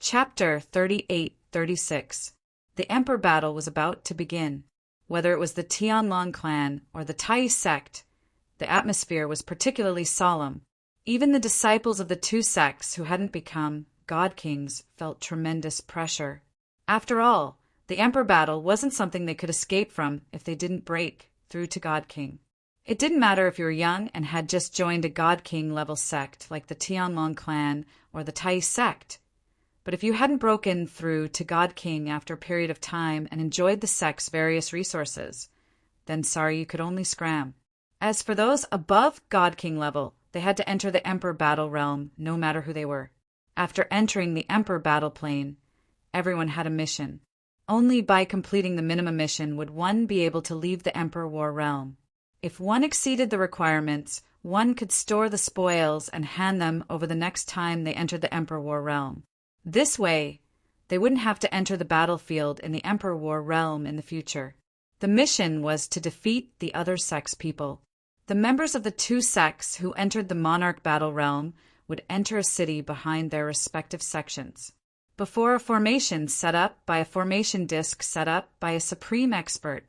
Chapter 38-36. The Emperor battle was about to begin. Whether it was the Tianlong clan or the Tai sect, the atmosphere was particularly solemn. Even the disciples of the two sects who hadn't become God Kings felt tremendous pressure. After all, the Emperor battle wasn't something they could escape from if they didn't break through to God King. It didn't matter if you were young and had just joined a God King level sect like the Tianlong clan or the Tai sect. But if you hadn't broken through to God King after a period of time and enjoyed the sect's various resources, then sorry, you could only scram. As for those above God King level, they had to enter the Emperor battle realm no matter who they were. After entering the Emperor battle plane, everyone had a mission. Only by completing the minimum mission would one be able to leave the Emperor War realm. If one exceeded the requirements, one could store the spoils and hand them over the next time they entered the Emperor War realm. This way, they wouldn't have to enter the battlefield in the Emperor War realm in the future. The mission was to defeat the other sect's people. The members of the two sects who entered the Monarch battle realm would enter a city behind their respective sections. Before a formation set up by a formation disc set up by a supreme expert,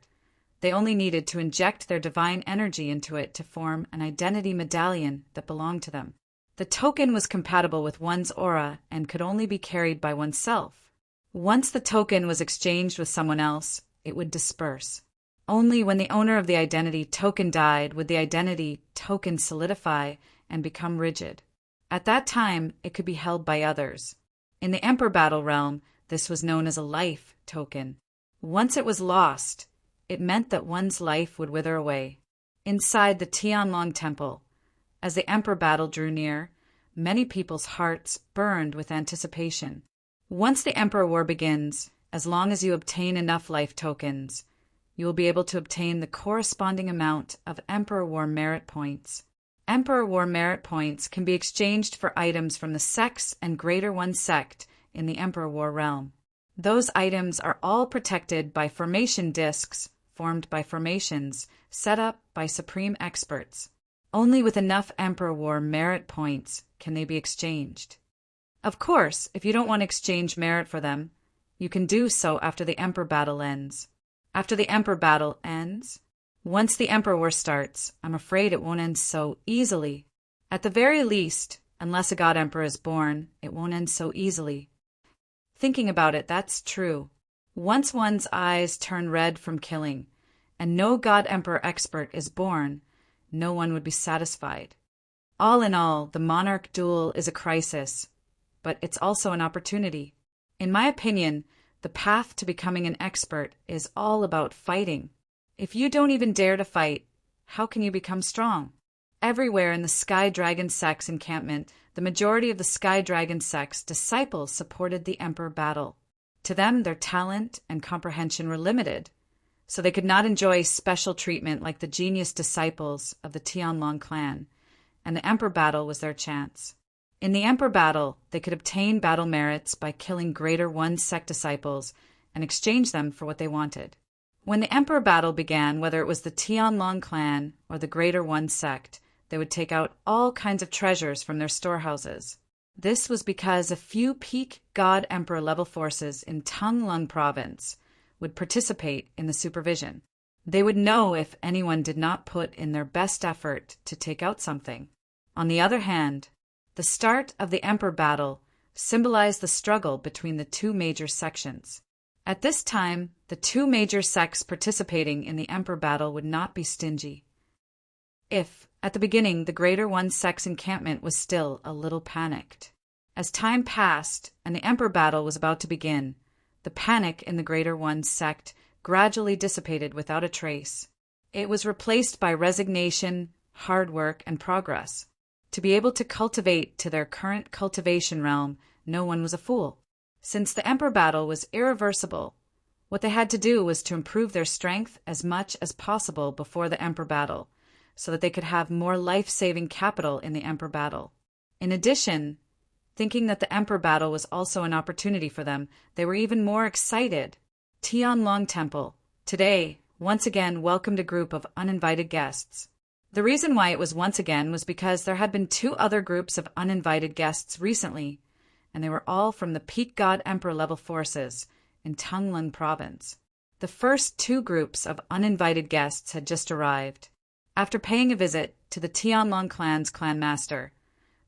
they only needed to inject their divine energy into it to form an identity medallion that belonged to them. The token was compatible with one's aura and could only be carried by oneself. Once the token was exchanged with someone else, it would disperse. Only when the owner of the identity token died would the identity token solidify and become rigid. At that time, it could be held by others. In the Emperor battle realm, this was known as a life token. Once it was lost, it meant that one's life would wither away. Inside the Tianlong temple, as the Emperor battle drew near, many people's hearts burned with anticipation. Once the Emperor War begins, as long as you obtain enough life tokens, you will be able to obtain the corresponding amount of Emperor War merit points. Emperor War merit points can be exchanged for items from the sects and Greater One sect in the Emperor War realm. Those items are all protected by formation discs formed by formations set up by supreme experts. Only with enough Emperor War merit points can they be exchanged. Of course, if you don't want to exchange merit for them, you can do so after the Emperor battle ends. After the Emperor battle ends, once the Emperor War starts, I'm afraid it won't end so easily. At the very least, unless a God Emperor is born, it won't end so easily. Thinking about it, that's true. Once one's eyes turn red from killing, and no God Emperor expert is born, no one would be satisfied. All in all, the Monarch duel is a crisis, but it's also an opportunity. In my opinion, the path to becoming an expert is all about fighting. If you don't even dare to fight, how can you become strong? Everywhere in the Sky Dragon sect's encampment, the majority of the Sky Dragon sect's disciples supported the Emperor battle. To them, their talent and comprehension were limited, so they could not enjoy special treatment like the genius disciples of the Tianlong clan, and the Emperor battle was their chance. In the Emperor battle, they could obtain battle merits by killing Greater One sect disciples and exchange them for what they wanted. When the Emperor battle began, whether it was the Tianlong clan or the Greater One sect, they would take out all kinds of treasures from their storehouses. This was because a few peak God Emperor level forces in Tanglong province would participate in the supervision. They would know if anyone did not put in their best effort to take out something. On the other hand, the start of the Emperor battle symbolized the struggle between the two major sections. At this time, the two major sects participating in the Emperor battle would not be stingy. If, at the beginning, the Greater One sect's encampment was still a little panicked. As time passed and the Emperor battle was about to begin, the panic in the Greater One sect gradually dissipated without a trace. It was replaced by resignation, hard work, and progress. To be able to cultivate to their current cultivation realm, no one was a fool. Since the Emperor battle was irreversible, what they had to do was to improve their strength as much as possible before the Emperor battle, so that they could have more life-saving capital in the Emperor battle. In addition, thinking that the Emperor battle was also an opportunity for them, they were even more excited. Tianlong Temple, today, once again welcomed a group of uninvited guests. The reason why it was once again was because there had been two other groups of uninvited guests recently, and they were all from the peak god emperor level forces in Tanglin province. The first two groups of uninvited guests had just arrived. After paying a visit to the Tianlong clan's clan master,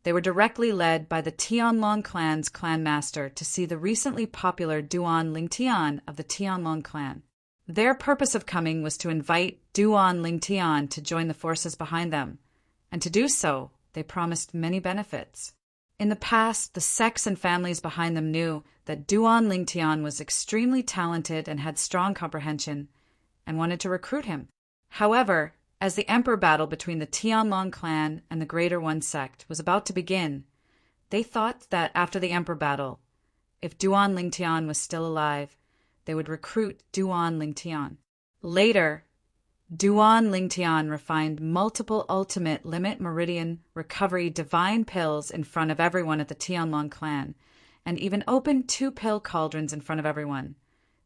they were directly led by the Tianlong clan's clan master to see the recently popular Duan Lingtian of the Tianlong clan. Their purpose of coming was to invite Duan Lingtian to join the forces behind them, and to do so, they promised many benefits. In the past, the sects and families behind them knew that Duan Lingtian was extremely talented and had strong comprehension, and wanted to recruit him. However, as the emperor battle between the Tianlong clan and the Greater One sect was about to begin, they thought that after the emperor battle, if Duan Lingtian was still alive, they would recruit Duan Lingtian. Later, Duan Lingtian refined multiple ultimate limit meridian recovery divine pills in front of everyone at the Tianlong clan, and even opened 2 pill cauldrons in front of everyone,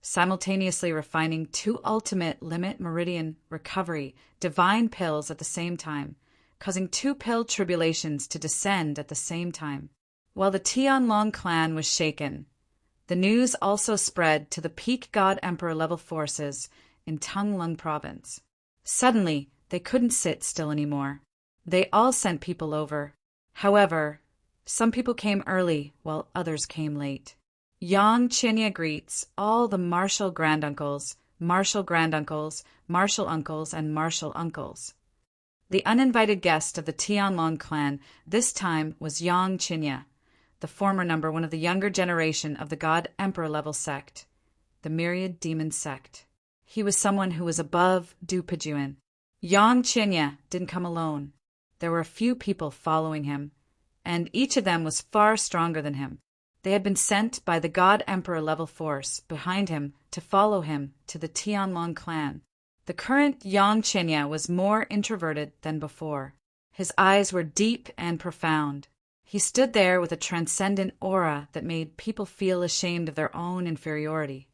simultaneously refining 2 ultimate limit meridian recovery divine pills at the same time, causing 2 pill tribulations to descend at the same time. While the Tianlong clan was shaken, the news also spread to the peak god emperor level forces in Tanglin province. Suddenly, they couldn't sit still anymore. They all sent people over. However, some people came early while others came late. Yang Qinya greets all the martial granduncles, martial granduncles, martial uncles, and martial uncles. The uninvited guest of the Tianlong clan this time was Yang Qinya, the former number one of the younger generation of the god emperor level sect, the myriad demon sect. He was someone who was above Du Pejuan. Yang Qinya didn't come alone. There were a few people following him, and each of them was far stronger than him. They had been sent by the god emperor level force behind him to follow him to the Tianlong clan. The current Yang Qinya was more introverted than before. His eyes were deep and profound. He stood there with a transcendent aura that made people feel ashamed of their own inferiority.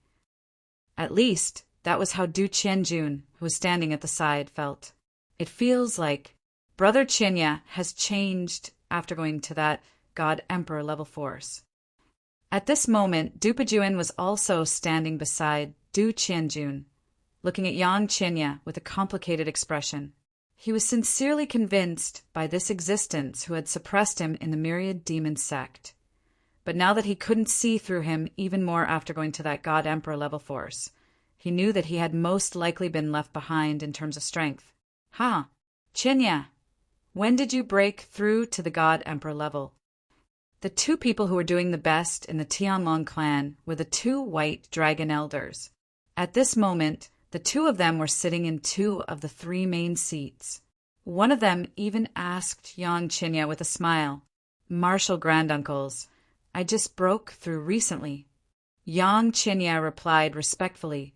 At least, that was how Du Qianjun, who was standing at the side, felt. It feels like Brother Qinya has changed after going to that god emperor level force. At this moment, Du Pejuan was also standing beside Du Qianjun, looking at Yang Qinya with a complicated expression. He was sincerely convinced by this existence who had suppressed him in the myriad demon sect. But now that he couldn't see through him even more after going to that god emperor level force, he knew that he had most likely been left behind in terms of strength. Qinya, when did you break through to the god emperor level? The 2 people who were doing the best in the Tianlong clan were the 2 white dragon elders. At this moment, the 2 of them were sitting in 2 of the 3 main seats. One of them even asked Yang Qinya with a smile, "Martial granduncles, I just broke through recently." Yang Qinya replied respectfully,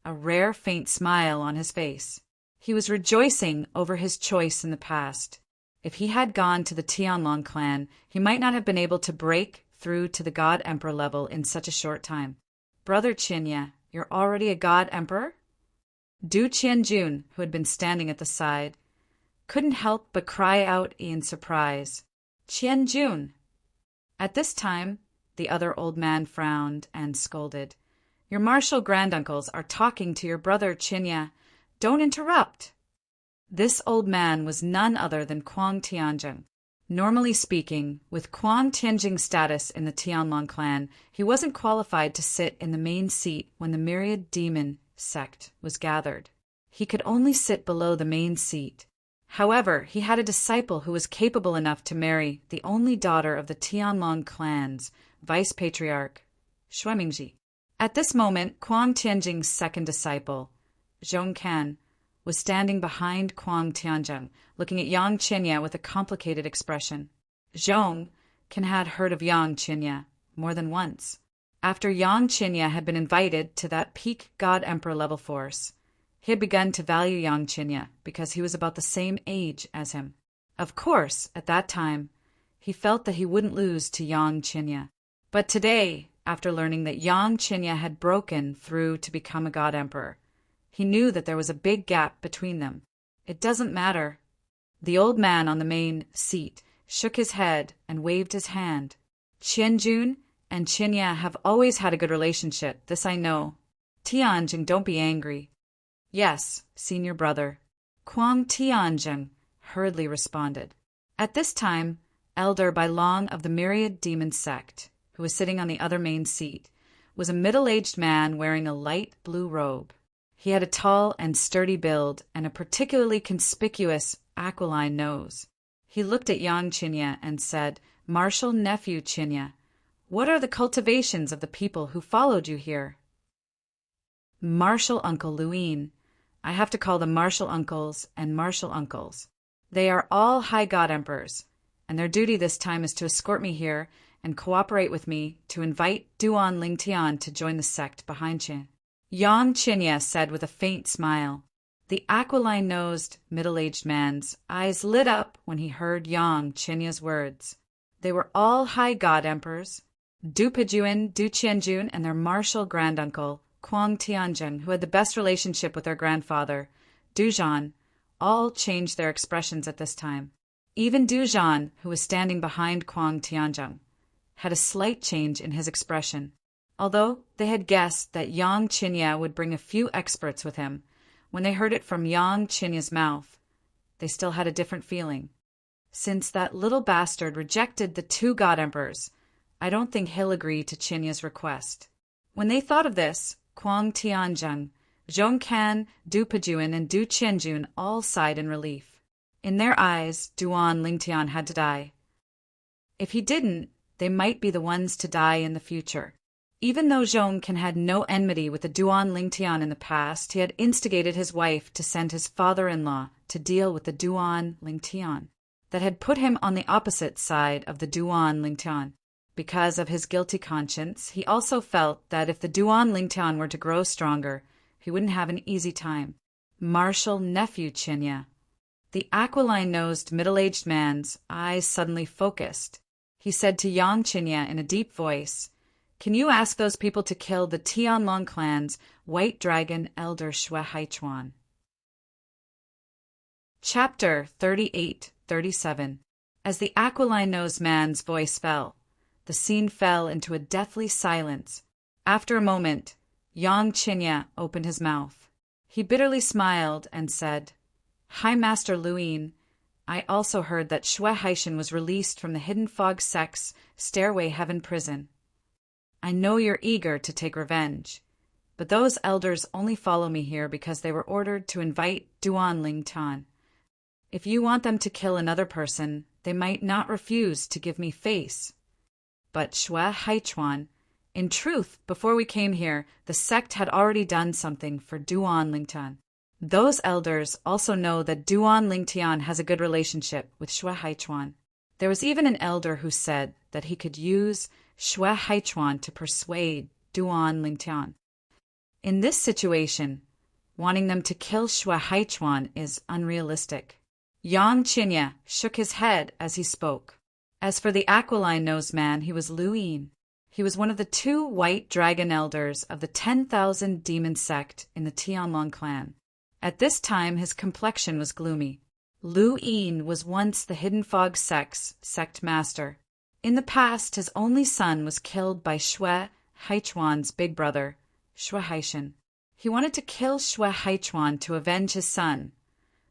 a rare faint smile on his face. He was rejoicing over his choice in the past. If he had gone to the Tianlong clan, he might not have been able to break through to the god emperor level in such a short time. "Brother Qinya, you're already a god emperor?" Du Qianjun, who had been standing at the side, couldn't help but cry out in surprise, "Qianjun!" At this time, the other old man frowned and scolded. "Your martial granduncles are talking to your brother Qinya. Don't interrupt." This old man was none other than Kuang Tianjing. Normally speaking, with Kuang Tianjing's status in the Tianlong clan, he wasn't qualified to sit in the main seat when the myriad demon sect was gathered. He could only sit below the main seat. However, he had a disciple who was capable enough to marry the only daughter of the Tianlong clan's vice patriarch, Shuimingji. At this moment, Kuang Tianjing's second disciple, Zhong Can, was standing behind Kuang Tianjing, looking at Yang Qinya with a complicated expression. Zhong Can had heard of Yang Qinya more than once. After Yang Qinya had been invited to that peak god emperor level force, he had begun to value Yang Qinya because he was about the same age as him. Of course, at that time, he felt that he wouldn't lose to Yang Qinya. But today, after learning that Yang Qinya had broken through to become a god emperor, he knew that there was a big gap between them. It doesn't matter. The old man on the main seat shook his head and waved his hand. "Qianjun, and Qinya have always had a good relationship, this I know. Tianjing, don't be angry. Yes, senior brother. Kuang Tianjing hurriedly responded. At this time, elder by long of the myriad demon sect, who was sitting on the other main seat, was a middle-aged man wearing a light blue robe. He had a tall and sturdy build and a particularly conspicuous aquiline nose. He looked at young Qinya and said, "Martial nephew Qinya, what are the cultivations of the people who followed you here?" "Martial uncle Luin. I have to call them martial uncles and martial uncles. They are all high god emperors, and their duty this time is to escort me here and cooperate with me to invite Duan Lingtian to join the sect behind Qin." Yang Qinya said with a faint smile. The aquiline-nosed, middle-aged man's eyes lit up when he heard Yang Qinya's words. They were all high god emperors, Du Pejuan, Du Qianjun, and their martial granduncle, Kuang Tianjin, who had the best relationship with their grandfather, Du Zhan, all changed their expressions at this time. Even Du Zhan, who was standing behind Kuang Tianjin, had a slight change in his expression. Although they had guessed that Yang Qinya would bring a few experts with him, when they heard it from Yang Qinya's mouth, they still had a different feeling. Since that little bastard rejected the two god emperors, I don't think he'll agree to Qinya's request. When they thought of this, Kuang Tianjin, Zhongkan, Du Pejuan, and Du Qianjun all sighed in relief. In their eyes, Duan Lingtian had to die. If he didn't, they might be the ones to die in the future. Even though Zhongkan had no enmity with the Duan Lingtian in the past, he had instigated his wife to send his father-in-law to deal with the Duan Lingtian that had put him on the opposite side of the Duan Lingtian. Because of his guilty conscience, he also felt that if the Duan Lingtian were to grow stronger, he wouldn't have an easy time. Martial nephew Qinya. The aquiline-nosed, middle-aged man's eyes suddenly focused. He said to Yang Qinya in a deep voice, "Can you ask those people to kill the Tianlong clan's White Dragon Elder Xue Haichuan?" Chapter 38-37. As the aquiline-nosed man's voice fell, the scene fell into a deathly silence. After a moment, Yang Qinya opened his mouth. He bitterly smiled and said, "High Master Luin, I also heard that Xue Haishan was released from the Hidden Fog sect's Stairway Heaven prison. I know you're eager to take revenge, but those elders only follow me here because they were ordered to invite Duan Lingtian. If you want them to kill another person, they might not refuse to give me face. But Xue Haichuan, in truth, before we came here, the sect had already done something for Duan Lingtian. Those elders also know that Duan Lingtian has a good relationship with Xue Haichuan. There was even an elder who said that he could use Xue Haichuan to persuade Duan Lingtian. In this situation, wanting them to kill Xue Haichuan is unrealistic." Yang Qinya shook his head as he spoke. As for the aquiline-nosed man, he was Luin. He was one of the two white dragon elders of the 10,000 demon sect in the Tianlong clan. At this time, his complexion was gloomy. Luin was once the Hidden Fog sect's sect master. In the past, his only son was killed by Xue Haichuan's big brother, Xue Haishan. He wanted to kill Xue Haichuan to avenge his son,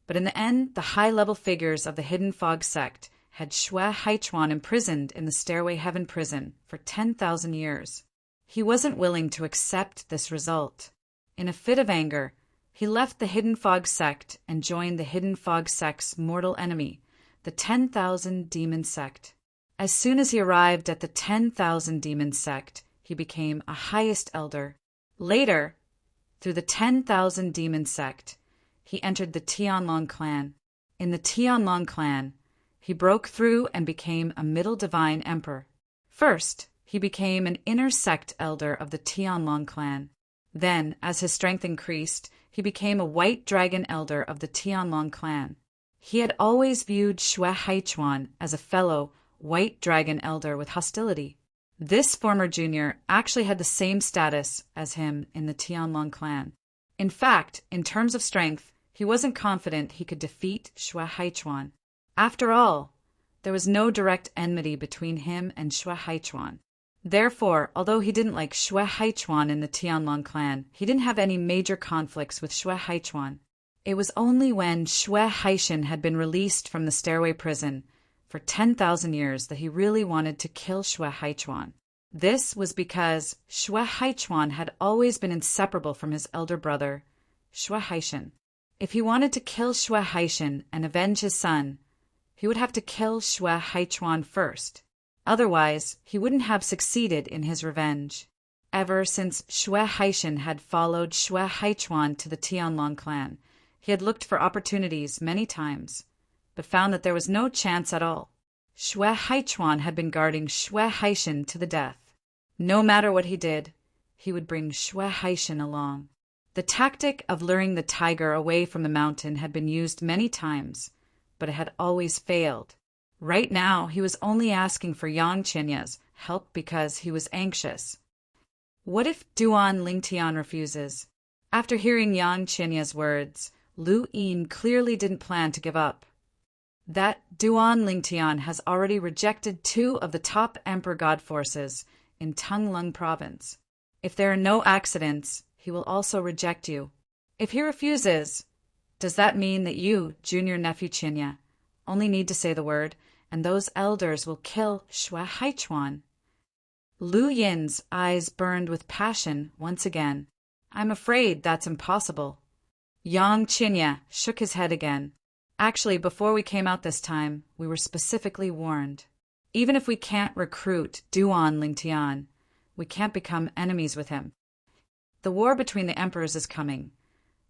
but in the end, the high-level figures of the Hidden Fog sect had Xue Haichuan imprisoned in the Stairway Heaven prison for 10,000 years. He wasn't willing to accept this result. In a fit of anger, he left the Hidden Fog sect and joined the Hidden Fog sect's mortal enemy, the 10,000 demon sect. As soon as he arrived at the 10,000 demon sect, he became a highest elder. Later, through the 10,000 demon sect, he entered the Tianlong clan. In the Tianlong clan, he broke through and became a middle divine emperor. First, he became an inner sect elder of the Tianlong clan. Then, as his strength increased, he became a white dragon elder of the Tianlong clan. He had always viewed Xue Haichuan as a fellow white dragon elder with hostility. This former junior actually had the same status as him in the Tianlong clan. In fact, in terms of strength, he wasn't confident he could defeat Xue Haichuan. After all, there was no direct enmity between him and Xue Haichuan. Therefore, although he didn't like Xue Haichuan in the Tianlong clan, he didn't have any major conflicts with Xue Haichuan. It was only when Xue Haishan had been released from the stairway prison for 10,000 years that he really wanted to kill Xue Haichuan. This was because Xue Haichuan had always been inseparable from his elder brother, Xue Haishan. If he wanted to kill Xue Haishan and avenge his son, he would have to kill Xue Haichuan first. Otherwise, he wouldn't have succeeded in his revenge. Ever since Xue Haishan had followed Xue Haichuan to the Tianlong clan, he had looked for opportunities many times, but found that there was no chance at all. Xue Haichuan had been guarding Xue Haishan to the death. No matter what he did, he would bring Xue Haishan along. The tactic of luring the tiger away from the mountain had been used many times, but it had always failed. Right now, he was only asking for Yang Qinya's help because he was anxious. What if Duan Lingtian refuses? After hearing Yang Qinya's words, Lu Yin clearly didn't plan to give up. That Duan Lingtian has already rejected 2 of the top emperor god forces in Tanglong province. If there are no accidents, he will also reject you. If he refuses, does that mean that you, junior nephew Qinya, only need to say the word, and those elders will kill Xue Haichuan? Lu Yin's eyes burned with passion once again. I'm afraid that's impossible. Yang Qinya shook his head again. Actually, before we came out this time, we were specifically warned. Even if we can't recruit Duan Lingtian, we can't become enemies with him. The war between the emperors is coming,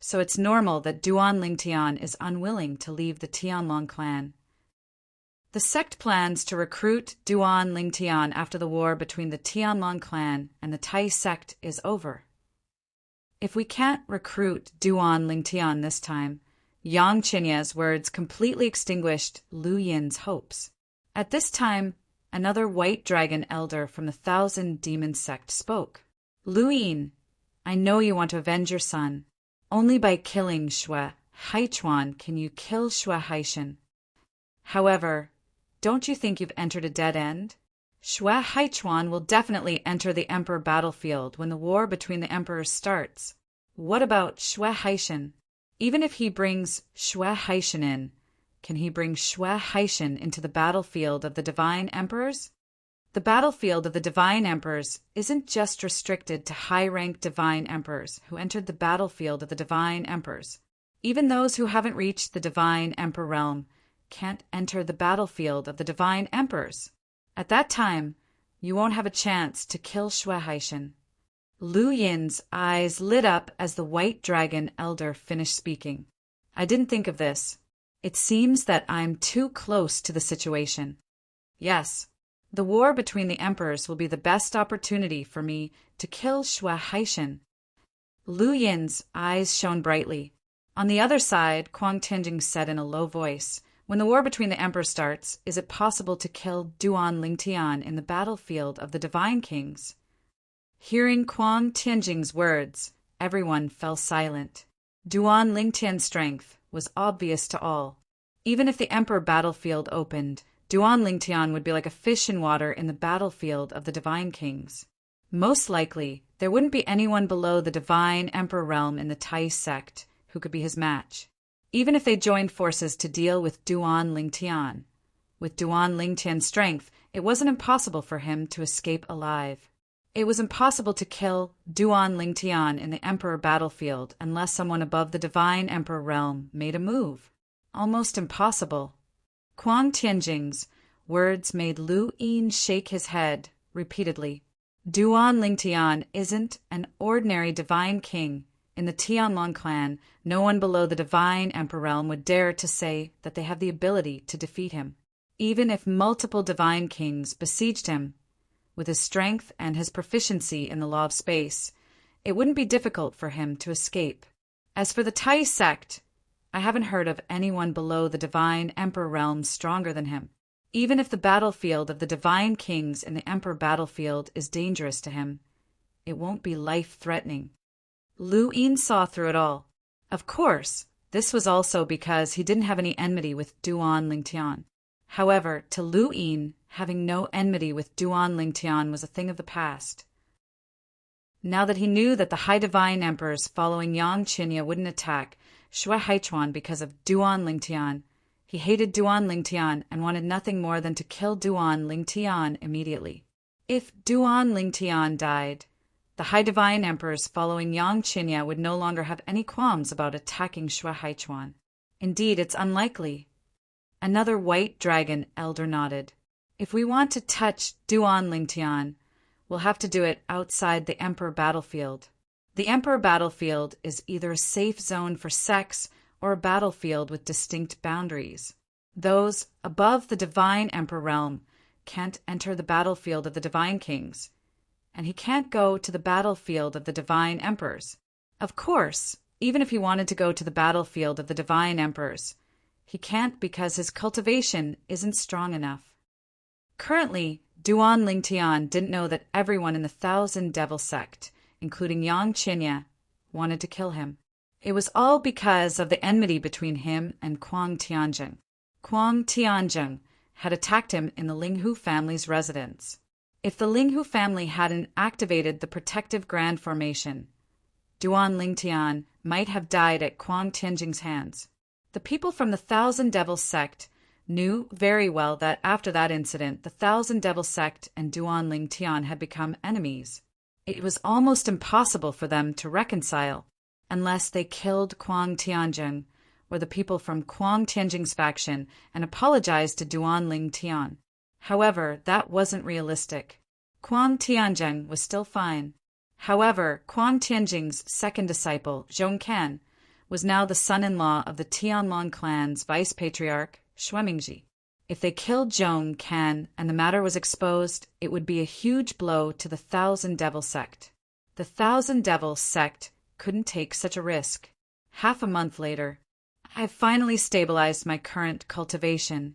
so it's normal that Duan Lingtian is unwilling to leave the Tianlong clan. The sect plans to recruit Duan Lingtian after the war between the Tianlong clan and the Tai sect is over. If we can't recruit Duan Lingtian this time, Yang Qinya's words completely extinguished Lu Yin's hopes. At this time, another white dragon elder from the 1,000 Demon sect spoke. Lu Yin, I know you want to avenge your son. Only by killing Xue Haichuan can you kill Xue Haishan. However, don't you think you've entered a dead end? Xue Haichuan will definitely enter the emperor battlefield when the war between the emperors starts. What about Xue Haishan? Even if he brings Xue Haishan in, can he bring Xue Haishan into the battlefield of the divine emperors? The battlefield of the divine emperors isn't just restricted to high-ranked divine emperors who entered the battlefield of the divine emperors. Even those who haven't reached the divine emperor realm can't enter the battlefield of the divine emperors. At that time, you won't have a chance to kill Xue Haishan. Lu Yin's eyes lit up as the white dragon elder finished speaking. I didn't think of this. It seems that I'm too close to the situation. Yes, the war between the emperors will be the best opportunity for me to kill Xue Haishan. Lu Yin's eyes shone brightly. On the other side, Kuang Tianjing said in a low voice, when the war between the emperors starts, is it possible to kill Duan Lingtian in the battlefield of the divine kings? Hearing Kuang Tianjing's words, everyone fell silent. Duan Lingtian's strength was obvious to all. Even if the emperor battlefield opened, Duan Lingtian would be like a fish in water in the battlefield of the divine kings. Most likely, there wouldn't be anyone below the divine emperor realm in the Tai sect who could be his match. Even if they joined forces to deal with Duan Lingtian. With Duan Lingtian's strength, it wasn't impossible for him to escape alive. It was impossible to kill Duan Lingtian in the emperor battlefield unless someone above the divine emperor realm made a move. Almost impossible. Kuang Tianjing's words made Lu Yin shake his head repeatedly. Duan Lingtian isn't an ordinary divine king. In the Tianlong clan, no one below the divine emperor realm would dare to say that they have the ability to defeat him. Even if multiple divine kings besieged him, with his strength and his proficiency in the law of space, it wouldn't be difficult for him to escape. As for the Tai sect, I haven't heard of anyone below the divine emperor realm stronger than him. Even if the battlefield of the divine kings in the emperor battlefield is dangerous to him, it won't be life-threatening. Lu Yin saw through it all. Of course, this was also because he didn't have any enmity with Duan Lingtian. However, to Lu Yin, Having no enmity with Duan Lingtian was a thing of the past. Now that he knew that the High Divine Emperors following Yang Qinya wouldn't attack Shui Haichuan because of Duan Lingtian, he hated Duan Lingtian and wanted nothing more than to kill Duan Lingtian immediately. If Duan Lingtian died, the High Divine Emperors following Yang Qinya would no longer have any qualms about attacking Shui Haichuan. Indeed, it's unlikely. Another white dragon elder nodded. If we want to touch Duan Lingtian, we'll have to do it outside the Emperor battlefield. The Emperor battlefield is either a safe zone for sects or a battlefield with distinct boundaries. Those above the Divine Emperor realm can't enter the battlefield of the Divine Kings, and he can't go to the battlefield of the Divine Emperors. Of course, even if he wanted to go to the battlefield of the Divine Emperors, he can't because his cultivation isn't strong enough. Currently, Duan Lingtian didn't know that everyone in the Thousand Devil sect, including Yang Qinya, wanted to kill him. It was all because of the enmity between him and Kuang Tianzheng. Kuang Tianzheng had attacked him in the Linghu family's residence. If the Linghu family hadn't activated the protective Grand Formation, Duan Lingtian might have died at Kuang Tianzheng's hands. The people from the Thousand Devil sect knew very well that after that incident, the Thousand Devil sect and Duan Lingtian had become enemies. It was almost impossible for them to reconcile unless they killed Kuang Tianzheng or the people from Kuang Tianzheng's faction and apologized to Duan Lingtian. However, that wasn't realistic. Kuang Tianzheng was still fine. However, Kuang Tianzheng's second disciple, Zhong Can, was now the son-in-law of the Tianlong clan's vice-patriarch, Shuemingji. If they killed Zhong Can and the matter was exposed, it would be a huge blow to the Thousand Devil sect. The Thousand Devil sect couldn't take such a risk. Half a month later, I've finally stabilized my current cultivation.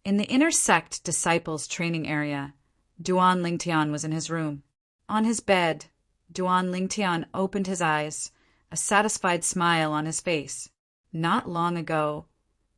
In the inner sect disciples' training area, Duan Lingtian was in his room. On his bed, Duan Lingtian opened his eyes, a satisfied smile on his face. Not long ago,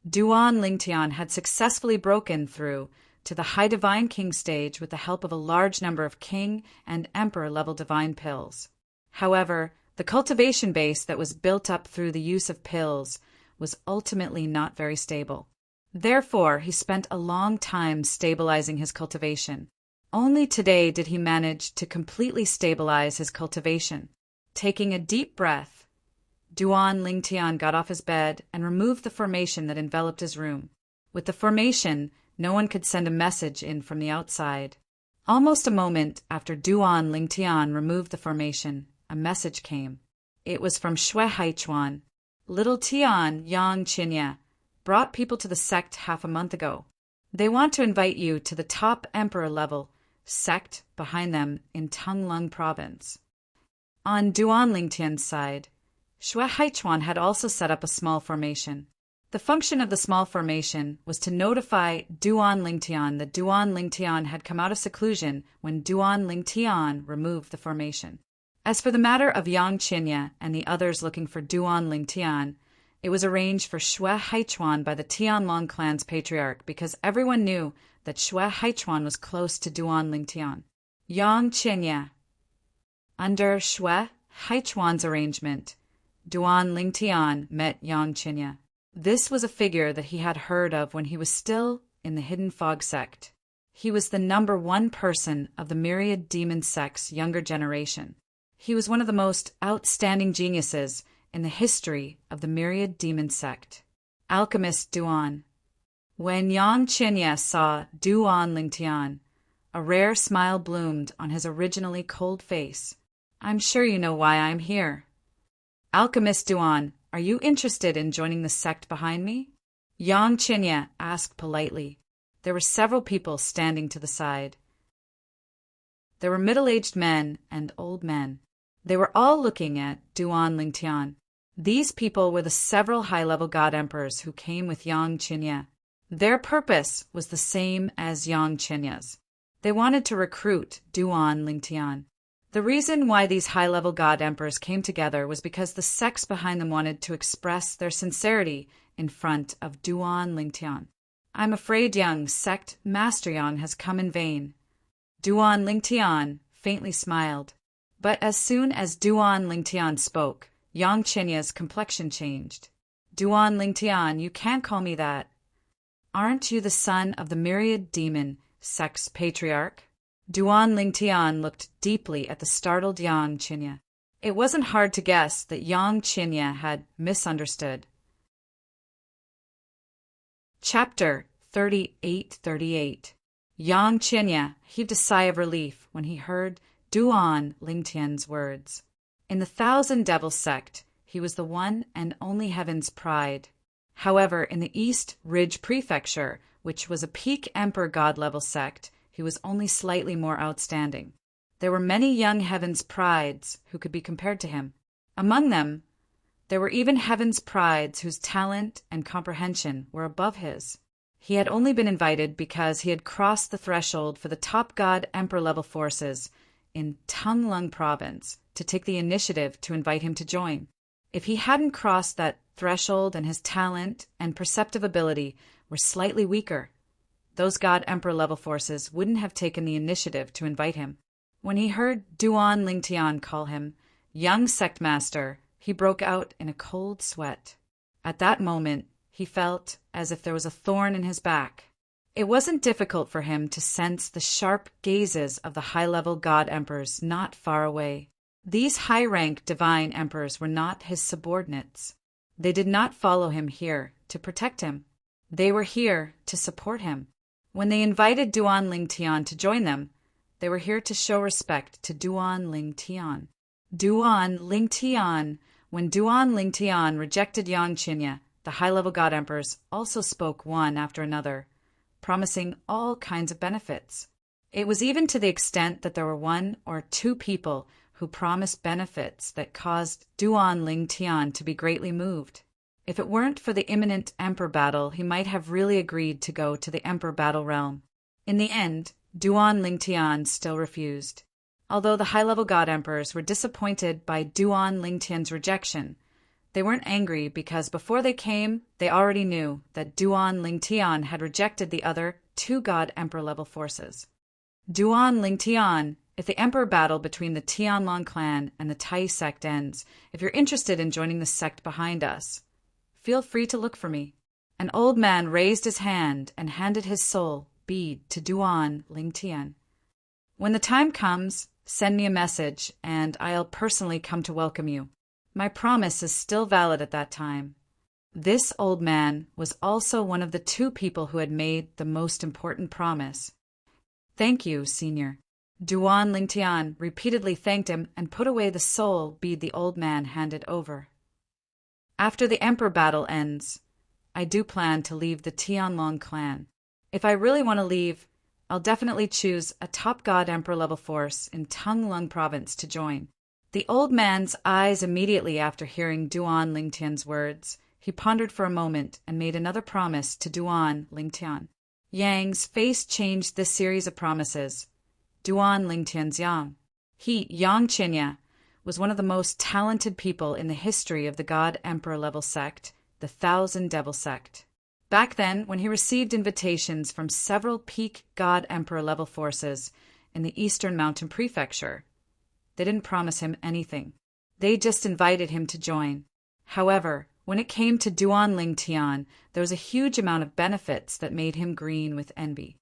Duan Lingtian had successfully broken through to the High Divine King stage with the help of a large number of King and Emperor-level divine pills. However, the cultivation base that was built up through the use of pills was ultimately not very stable. Therefore, he spent a long time stabilizing his cultivation. Only today did he manage to completely stabilize his cultivation. Taking a deep breath, Duan Lingtian got off his bed and removed the formation that enveloped his room. With the formation, no one could send a message in from the outside. Almost a moment after Duan Lingtian removed the formation, a message came. It was from Shui Haichuan. Little Tian Yang Qinya brought people to the sect half a month ago. They want to invite you to the top emperor-level sect behind them in Tanglong province. On Duan Lingtian's side, Shui Haichuan had also set up a small formation. The function of the small formation was to notify Duan Lingtian that Duan Lingtian had come out of seclusion when Duan Lingtian removed the formation. As for the matter of Yang Qinya and the others looking for Duan Lingtian, it was arranged for Shui Haichuan by the Tianlong clan's patriarch because everyone knew that Shui Haichuan was close to Duan Lingtian. Yang Qinya. Under Shui Haichuan's arrangement, Duan Lingtian met Yang Qinya. This was a figure that he had heard of when he was still in the Hidden Fog sect. He was the #1 person of the Myriad Demon sect's younger generation. He was one of the most outstanding geniuses in the history of the Myriad Demon sect. Alchemist Duan. When Yang Qinya saw Duan Lingtian, a rare smile bloomed on his originally cold face. I'm sure you know why I'm here. Alchemist Duan, are you interested in joining the sect behind me? Yang Qinya asked politely. There were several people standing to the side. There were middle-aged men and old men. They were all looking at Duan Lingtian. These people were the several high-level god emperors who came with Yang Qinya. Their purpose was the same as Yang Qinya's. They wanted to recruit Duan Lingtian. The reason why these high-level god emperors came together was because the sects behind them wanted to express their sincerity in front of Duan Lingtian. I'm afraid young sect Master Yang has come in vain. Duan Lingtian faintly smiled. But as soon as Duan Lingtian spoke, Yang Chenya's complexion changed. Duan Lingtian, you can't call me that. Aren't you the son of the myriad demon, sect's patriarch? Duan Lingtian looked deeply at the startled Yang Chenya. It wasn't hard to guess that Yang Chenya had misunderstood. Chapter 38:38. Yang Chenya heaved a sigh of relief when he heard Duan Lingtian's words. In the Thousand Devils sect, he was the one and only heaven's pride. However, in the East Ridge Prefecture, which was a peak Emperor God-level sect, he was only slightly more outstanding. There were many young heaven's prides who could be compared to him. Among them, there were even heaven's prides whose talent and comprehension were above his. He had only been invited because he had crossed the threshold for the top god emperor level forces in Tanglung province to take the initiative to invite him to join. If he hadn't crossed that threshold and his talent and perceptive ability were slightly weaker, those god emperor level forces wouldn't have taken the initiative to invite him. When he heard Duan Lingtian call him young sect master, he broke out in a cold sweat. At that moment, he felt as if there was a thorn in his back. It wasn't difficult for him to sense the sharp gazes of the high-level god emperors not far away. These high-rank divine emperors were not his subordinates. They did not follow him here to protect him. They were here to support him. When they invited Duan Lingtian to join them, they were here to show respect to Duan Lingtian. When Duan Lingtian rejected Yang Chenya, the high-level god emperors also spoke one after another, promising all kinds of benefits. It was even to the extent that there were one or two people who promised benefits that caused Duan Lingtian to be greatly moved. If it weren't for the imminent emperor battle, he might have really agreed to go to the emperor battle realm. In the end, Duan Lingtian still refused. Although the high-level god emperors were disappointed by Duan Lingtian's rejection, they weren't angry because before they came, they already knew that Duan Lingtian had rejected the other two god emperor level forces. Duan Lingtian, if the emperor battle between the Tianlong clan and the Tai sect ends, if you're interested in joining the sect behind us, feel free to look for me. An old man raised his hand and handed his soul bead to Duan Lingtian. When the time comes, send me a message and I'll personally come to welcome you. My promise is still valid at that time. This old man was also one of the two people who had made the most important promise. Thank you, Senior. Duan Lingtian repeatedly thanked him and put away the soul bead the old man handed over. After the emperor battle ends, I do plan to leave the Tianlong clan. If I really want to leave, I'll definitely choose a top god emperor level force in Tanglung province to join. The old man's eyes immediately after hearing Duan Lingtian's words, he pondered for a moment and made another promise to Duan Lingtian. Yang's face changed this series of promises. Duan Lingtian's Yang. He, Yang Chenya, was one of the most talented people in the history of the god emperor level sect, the Thousand Devil sect. Back then, when he received invitations from several peak god emperor level forces in the Eastern Mountain Prefecture, they didn't promise him anything. They just invited him to join. However, when it came to Duan Lingtian, there was a huge amount of benefits that made him green with envy.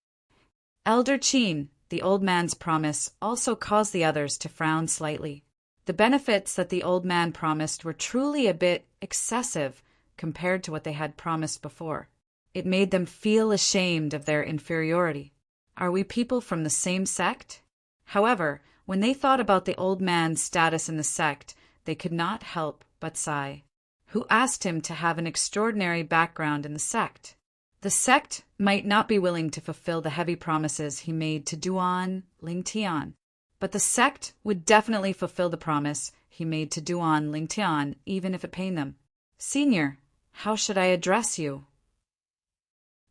Elder Qin, the old man's promise, also caused the others to frown slightly. The benefits that the old man promised were truly a bit excessive compared to what they had promised before. It made them feel ashamed of their inferiority. Are we people from the same sect? However, when they thought about the old man's status in the sect, they could not help but sigh. Who asked him to have an extraordinary background in the sect? The sect might not be willing to fulfill the heavy promises he made to Duan Lingtian, but the sect would definitely fulfill the promise he made to Duan Lingtian, even if it pained them. Senior, how should I address you?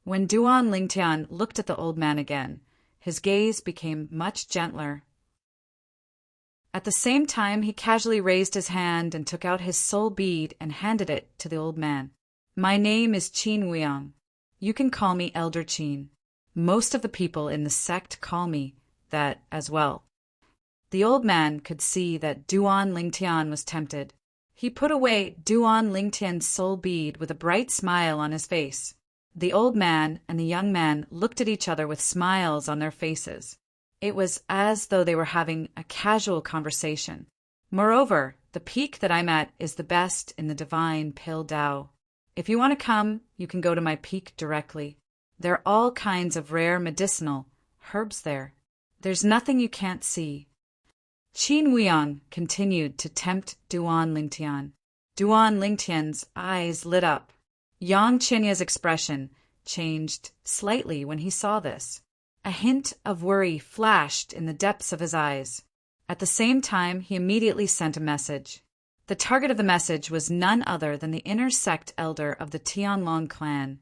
When Duan Lingtian looked at the old man again, his gaze became much gentler. At the same time, he casually raised his hand and took out his soul bead and handed it to the old man. My name is Qin Weiyang. You can call me Elder Qin. Most of the people in the sect call me that as well." The old man could see that Duan Lingtian was tempted. He put away Duan Lingtian's soul bead with a bright smile on his face. The old man and the young man looked at each other with smiles on their faces. It was as though they were having a casual conversation. "Moreover, the peak that I'm at is the best in the divine Pil Dao. If you want to come, you can go to my peak directly. There are all kinds of rare medicinal herbs there. There's nothing you can't see." Qin Huiang continued to tempt Duan Lingtian. Duan Lingtian's eyes lit up. Yang Chenya's expression changed slightly when he saw this. A hint of worry flashed in the depths of his eyes. At the same time, he immediately sent a message. The target of the message was none other than the inner sect elder of the Tianlong clan,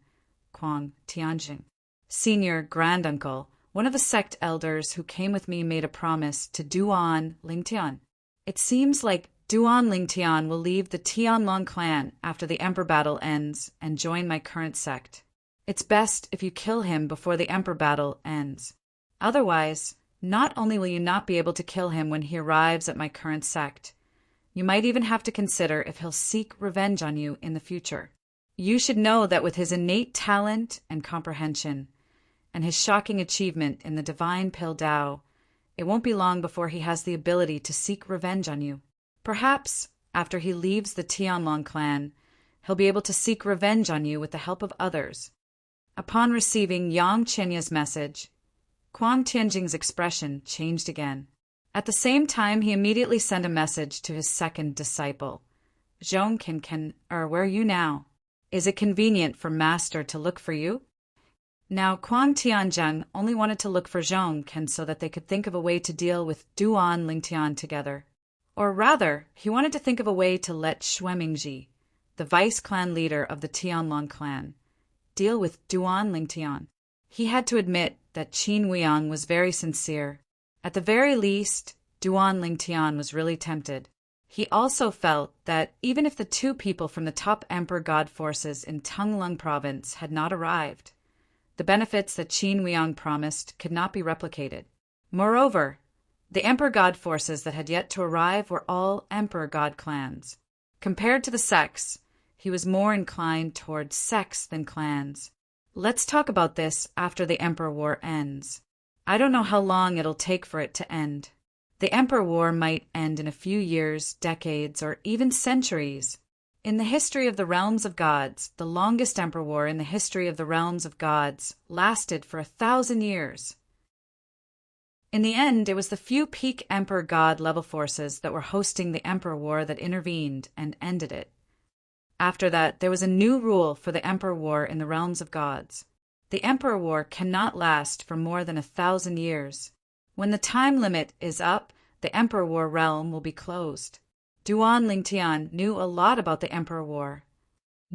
Quang Tianjing. Senior granduncle, one of the sect elders who came with me made a promise to Duan Lingtian. It seems like Duan Lingtian will leave the Tianlong clan after the Emperor battle ends and join my current sect. It's best if you kill him before the Emperor battle ends. Otherwise, not only will you not be able to kill him when he arrives at my current sect, you might even have to consider if he'll seek revenge on you in the future. You should know that with his innate talent and comprehension, and his shocking achievement in the divine Pil Dao, it won't be long before he has the ability to seek revenge on you. Perhaps, after he leaves the Tianlong clan, he'll be able to seek revenge on you with the help of others. Upon receiving Yang Chenya's message, Quang Tianjing's expression changed again. At the same time, he immediately sent a message to his second disciple. "Zhong where are you now? Is it convenient for Master to look for you?" Now, Quang Tianjing only wanted to look for Zhong so that they could think of a way to deal with Duan Lingtian together. Or rather, he wanted to think of a way to let Xuemingji, the vice-clan leader of the Tianlong clan, deal with Duan Lingtian. He had to admit that Qin Huiang was very sincere. At the very least, Duan Lingtian was really tempted. He also felt that even if the two people from the top Emperor God forces in Tanglong province had not arrived, the benefits that Qin Huiang promised could not be replicated. Moreover, the Emperor God forces that had yet to arrive were all Emperor God clans. Compared to the sects, he was more inclined toward sects than clans. Let's talk about this after the Emperor War ends. I don't know how long it'll take for it to end. The Emperor War might end in a few years, decades, or even centuries. In the history of the realms of gods, the longest Emperor War in the history of the realms of gods lasted for 1,000 years. In the end, it was the few peak Emperor God level forces that were hosting the Emperor War that intervened and ended it. After that, there was a new rule for the Emperor War in the realms of gods. The Emperor War cannot last for more than 1,000 years. When the time limit is up, the Emperor War realm will be closed. Duan Lingtian knew a lot about the Emperor War.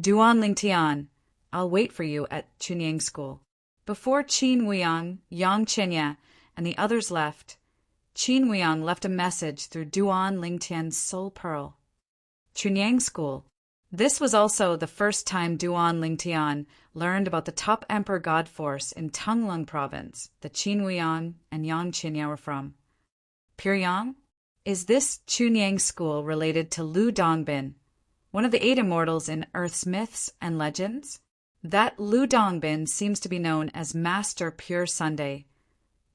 "Duan Lingtian, I'll wait for you at Chunyang School." Before Qin Huiang, Yang Chenya, and the others left, Qin Huiang left a message through Duan Lingtian's soul pearl. Chunyang School. This was also the first time Duan Lingtian learned about the top Emperor God force in Tanglong province that Qin Huiang and Yang Chenya were from. Pyongyang? Is this Chunyang School related to Lu Dongbin, one of the 8 immortals in Earth's myths and legends? That Lu Dongbin seems to be known as Master Pure Sunday.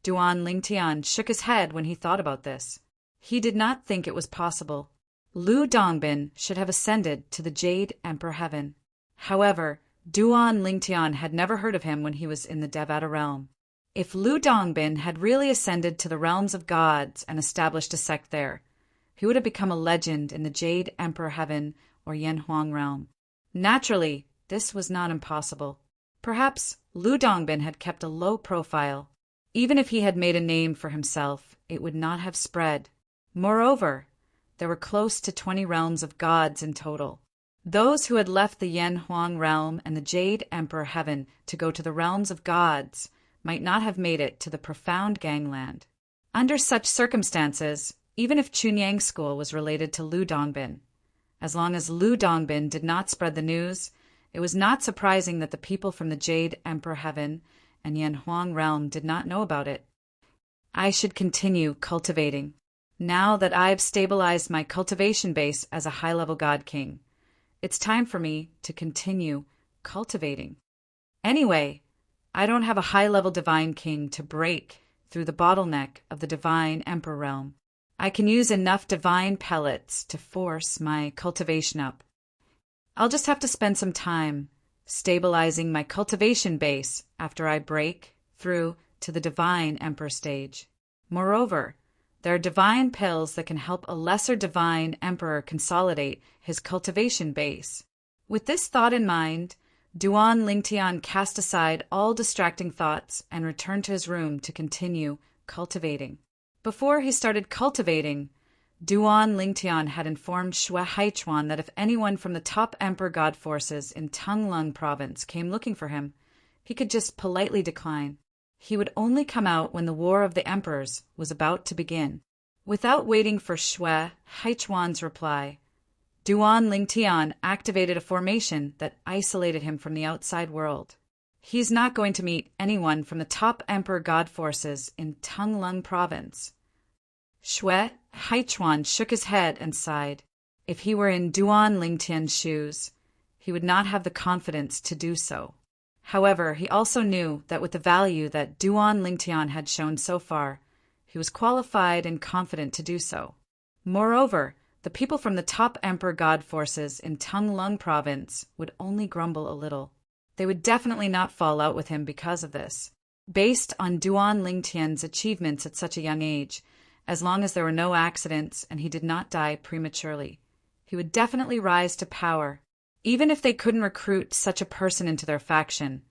Duan Lingtian shook his head when he thought about this. He did not think it was possible. Lu Dongbin should have ascended to the Jade Emperor Heaven. However, Duan Lingtian had never heard of him when he was in the Devata realm. If Lu Dongbin had really ascended to the realms of gods and established a sect there, he would have become a legend in the Jade Emperor Heaven or Yanhuang realm. Naturally, this was not impossible. Perhaps Lu Dongbin had kept a low profile. Even if he had made a name for himself, it would not have spread. Moreover, there were close to 20 realms of gods in total. Those who had left the Yanhuang realm and the Jade Emperor Heaven to go to the realms of gods might not have made it to the profound gangland. Under such circumstances, even if Chunyang School was related to Lu Dongbin, as long as Lu Dongbin did not spread the news, It was not surprising that the people from the Jade Emperor Heaven and Yanhuang realm did not know about it. I should continue cultivating. Now that I've stabilized my cultivation base as a high-level God King, it's time for me to continue cultivating. Anyway, I don't have a high-level Divine King to break through the bottleneck of the Divine Emperor realm. I can use enough divine pellets to force my cultivation up. I'll just have to spend some time stabilizing my cultivation base after I break through to the Divine Emperor stage. Moreover, there are divine pills that can help a lesser Divine Emperor consolidate his cultivation base. With this thought in mind, Duan Lingtian cast aside all distracting thoughts and returned to his room to continue cultivating. Before he started cultivating, Duan Lingtian had informed Xue Haichuan that if anyone from the top Emperor God forces in Tanglong province came looking for him, he could just politely decline. He would only come out when the War of the Emperors was about to begin. Without waiting for Xue Haichuan's reply, Duan Lingtian activated a formation that isolated him from the outside world. He's not going to meet anyone from the top Emperor God forces in Tanglong province. Xue Haichuan shook his head and sighed. If he were in Duan Lingtian's shoes, he would not have the confidence to do so. However, he also knew that with the value that Duan Lingtian had shown so far, he was qualified and confident to do so. Moreover, the people from the top Emperor God forces in Tanglong province would only grumble a little. They would definitely not fall out with him because of this. Based on Duan Lingtian's achievements at such a young age, as long as there were no accidents and he did not die prematurely, he would definitely rise to power. Even if they couldn't recruit such a person into their faction,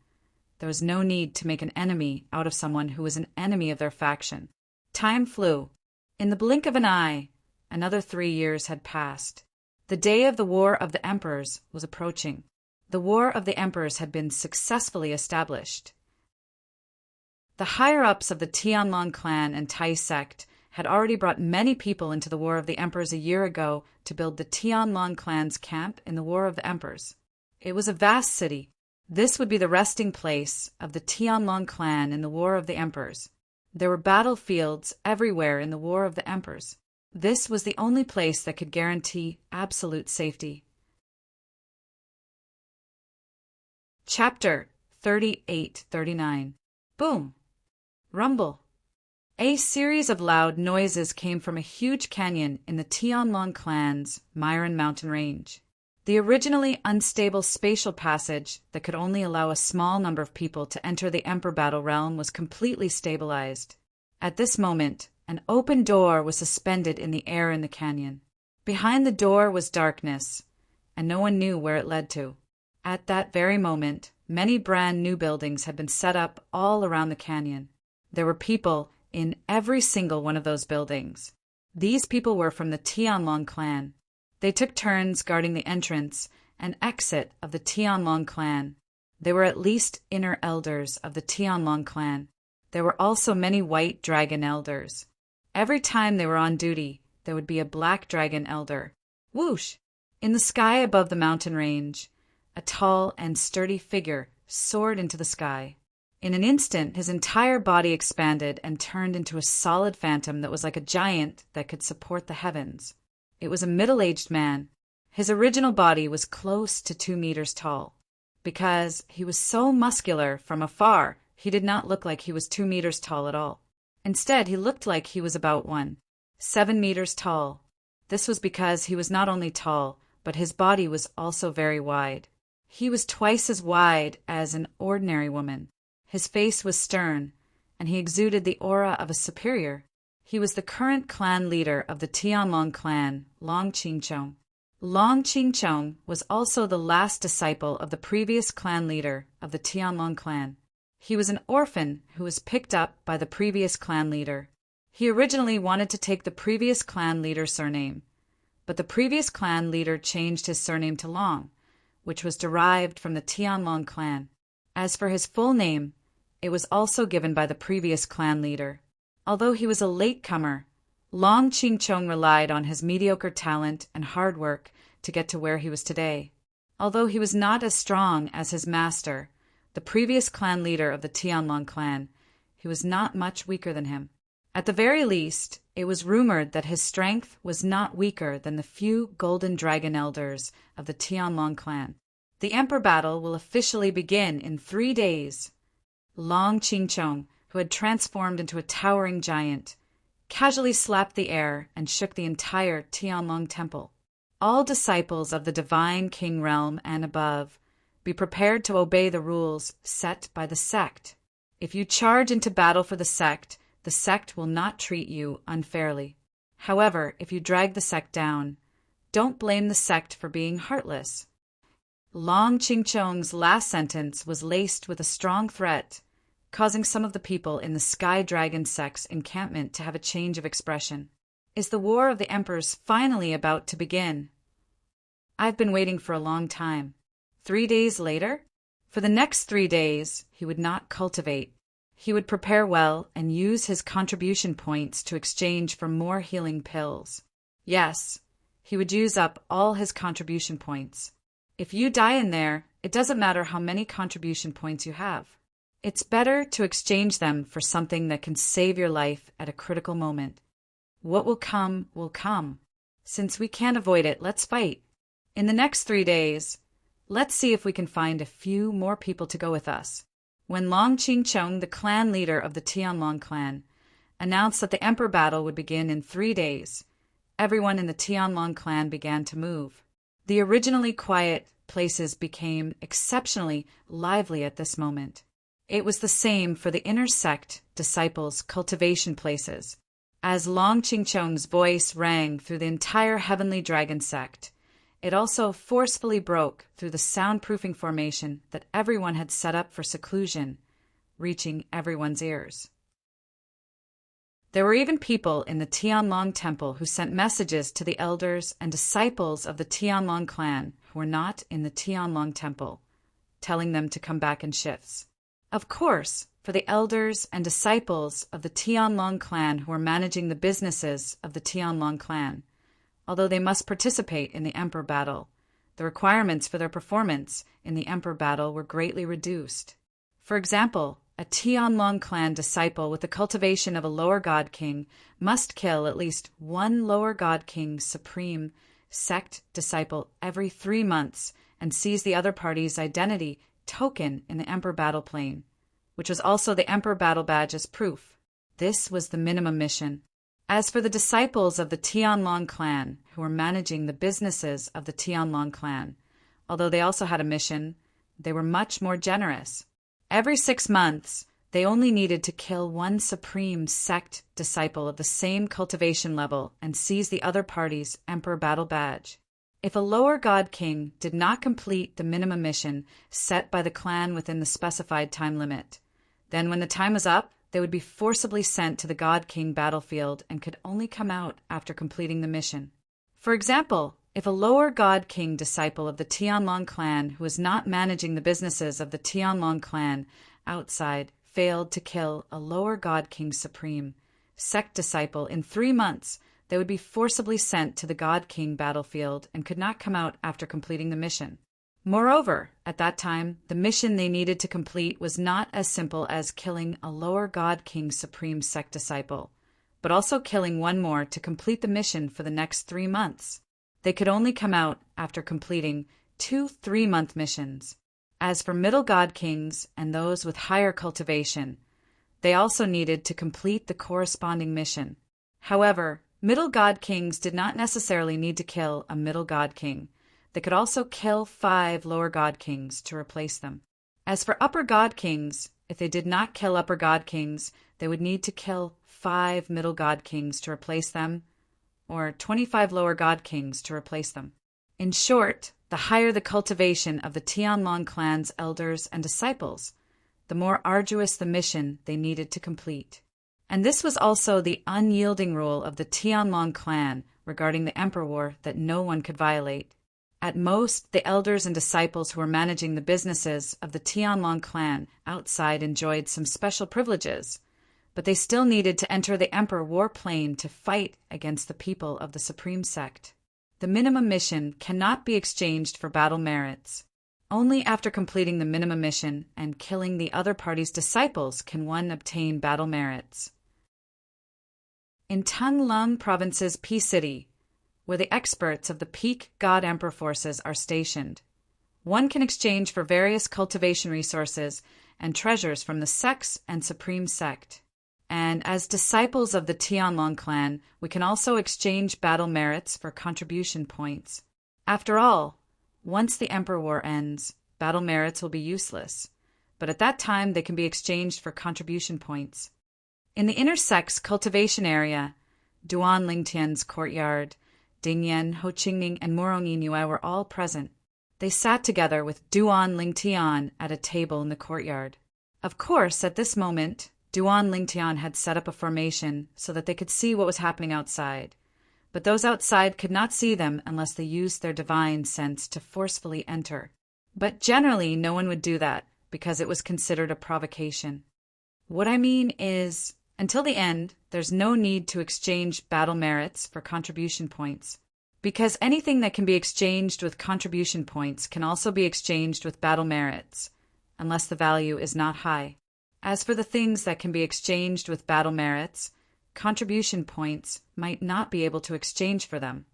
there was no need to make an enemy out of someone who was an enemy of their faction. Time flew. In the blink of an eye, another 3 years had passed. The day of the War of the Emperors was approaching. The War of the Emperors had been successfully established. The higher-ups of the Tianlong clan and Tai sect had already brought many people into the War of the Emperors a year ago to build the Tianlong clan's camp in the War of the Emperors. It was a vast city. This would be the resting place of the Tianlong clan in the War of the Emperors. There were battlefields everywhere in the War of the Emperors. This was the only place that could guarantee absolute safety. Chapter 38-39. Boom! Rumble! A series of loud noises came from a huge canyon in the Tianlong clan's Myron mountain range. The originally unstable spatial passage that could only allow a small number of people to enter the Emperor Battle Realm was completely stabilized. At this moment, an open door was suspended in the air in the canyon. Behind the door was darkness, and no one knew where it led to. At that very moment, many brand new buildings had been set up all around the canyon. There were people in every single one of those buildings. These people were from the Tianlong clan. They took turns guarding the entrance and exit of the Tianlong clan. They were at least inner elders of the Tianlong clan. There were also many white dragon elders. Every time they were on duty, there would be a black dragon elder. Whoosh! In the sky above the mountain range, a tall and sturdy figure soared into the sky. In an instant, his entire body expanded and turned into a solid phantom that was like a giant that could support the heavens. It was a middle-aged man. His original body was close to 2 meters tall. Because he was so muscular from afar, he did not look like he was 2 meters tall at all. Instead, he looked like he was about 7 meters tall. This was because he was not only tall, but his body was also very wide. He was twice as wide as an ordinary woman. His face was stern, and he exuded the aura of a superior. He was the current clan leader of the Tianlong clan, Long Qingchong. Long Qingchong was also the last disciple of the previous clan leader of the Tianlong clan. He was an orphan who was picked up by the previous clan leader. He originally wanted to take the previous clan leader's surname, but the previous clan leader changed his surname to Long, which was derived from the Tianlong clan. As for his full name, it was also given by the previous clan leader. Although he was a latecomer, Long Qingchong relied on his mediocre talent and hard work to get to where he was today. Although he was not as strong as his master, the previous clan leader of the Tianlong clan, he was not much weaker than him. At the very least, it was rumored that his strength was not weaker than the few golden dragon elders of the Tianlong clan. The emperor battle will officially begin in 3 days. Long Qingchong, who had transformed into a towering giant, casually slapped the air and shook the entire Tianlong temple. All disciples of the divine king realm and above, be prepared to obey the rules set by the sect. If you charge into battle for the sect will not treat you unfairly. However, if you drag the sect down, don't blame the sect for being heartless. Long Qingchong's last sentence was laced with a strong threat, causing some of the people in the Sky Dragon sect's encampment to have a change of expression. Is the War of the Emperors finally about to begin? I've been waiting for a long time. 3 days later? For the next 3 days, he would not cultivate. He would prepare well and use his contribution points to exchange for more healing pills. Yes, he would use up all his contribution points. If you die in there, it doesn't matter how many contribution points you have. It's better to exchange them for something that can save your life at a critical moment. What will come will come. Since we can't avoid it, let's fight. In the next 3 days, let's see if we can find a few more people to go with us. When Long Qingchong, the clan leader of the Tianlong clan, announced that the emperor battle would begin in 3 days, everyone in the Tianlong clan began to move. The originally quiet places became exceptionally lively at this moment. It was the same for the inner sect disciples' cultivation places. As Long Qingchong's voice rang through the entire Heavenly Dragon sect, it also forcefully broke through the soundproofing formation that everyone had set up for seclusion, reaching everyone's ears. There were even people in the Tianlong temple who sent messages to the elders and disciples of the Tianlong clan who were not in the Tianlong temple, telling them to come back in shifts. Of course, for the elders and disciples of the Tianlong clan who were managing the businesses of the Tianlong clan, although they must participate in the emperor battle, the requirements for their performance in the emperor battle were greatly reduced. For example, a Tianlong clan disciple with the cultivation of a lower god king must kill at least one lower god king supreme sect disciple every 3 months and seize the other party's identity token in the emperor battle plane, which was also the emperor battle badge as proof. This was the minimum mission. As for the disciples of the Tianlong clan who were managing the businesses of the Tianlong clan, although they also had a mission, they were much more generous. Every 6 months, they only needed to kill one supreme sect disciple of the same cultivation level and seize the other party's emperor battle badge. If a lower god king did not complete the minimum mission set by the clan within the specified time limit, then when the time was up, they would be forcibly sent to the God King battlefield and could only come out after completing the mission. For example, if a lower God King disciple of the Tianlong clan who was not managing the businesses of the Tianlong clan outside failed to kill a lower God King supreme sect disciple in 3 months, they would be forcibly sent to the God King battlefield and could not come out after completing the mission. Moreover, at that time, the mission they needed to complete was not as simple as killing a lower God King supreme sect disciple, but also killing one more to complete the mission for the next 3 months. They could only come out after completing 2 3-month missions. As for middle God Kings and those with higher cultivation, they also needed to complete the corresponding mission. However, middle God Kings did not necessarily need to kill a middle God King. They could also kill 5 lower god kings to replace them. As for upper god kings, if they did not kill upper god kings, they would need to kill 5 middle god kings to replace them, or 25 lower god kings to replace them. In short, the higher the cultivation of the Tianlong clan's elders and disciples, the more arduous the mission they needed to complete. And this was also the unyielding rule of the Tianlong clan regarding the Emperor War that no one could violate. At most, the elders and disciples who were managing the businesses of the Tianlong clan outside enjoyed some special privileges, but they still needed to enter the Emperor War plane to fight against the people of the Supreme Sect. The minimum mission cannot be exchanged for battle merits. Only after completing the minimum mission and killing the other party's disciples can one obtain battle merits. In Tanglung Province's Peace City, where the experts of the peak God Emperor forces are stationed, one can exchange for various cultivation resources and treasures from the sects and Supreme Sect. And as disciples of the Tianlong clan, we can also exchange battle merits for contribution points. After all, once the Emperor War ends, battle merits will be useless, but at that time they can be exchanged for contribution points. In the inner sect's cultivation area, Duan Lingtian's courtyard, Dingyan, Ho Qingning, and Morong Yingyue were all present. They sat together with Duan Lingtian at a table in the courtyard. Of course, at this moment, Duan Lingtian had set up a formation so that they could see what was happening outside. But those outside could not see them unless they used their divine sense to forcefully enter. But generally, no one would do that, because it was considered a provocation. What I mean is, until the end, there's no need to exchange battle merits for contribution points, because anything that can be exchanged with contribution points can also be exchanged with battle merits, unless the value is not high. As for the things that can be exchanged with battle merits, contribution points might not be able to exchange for them.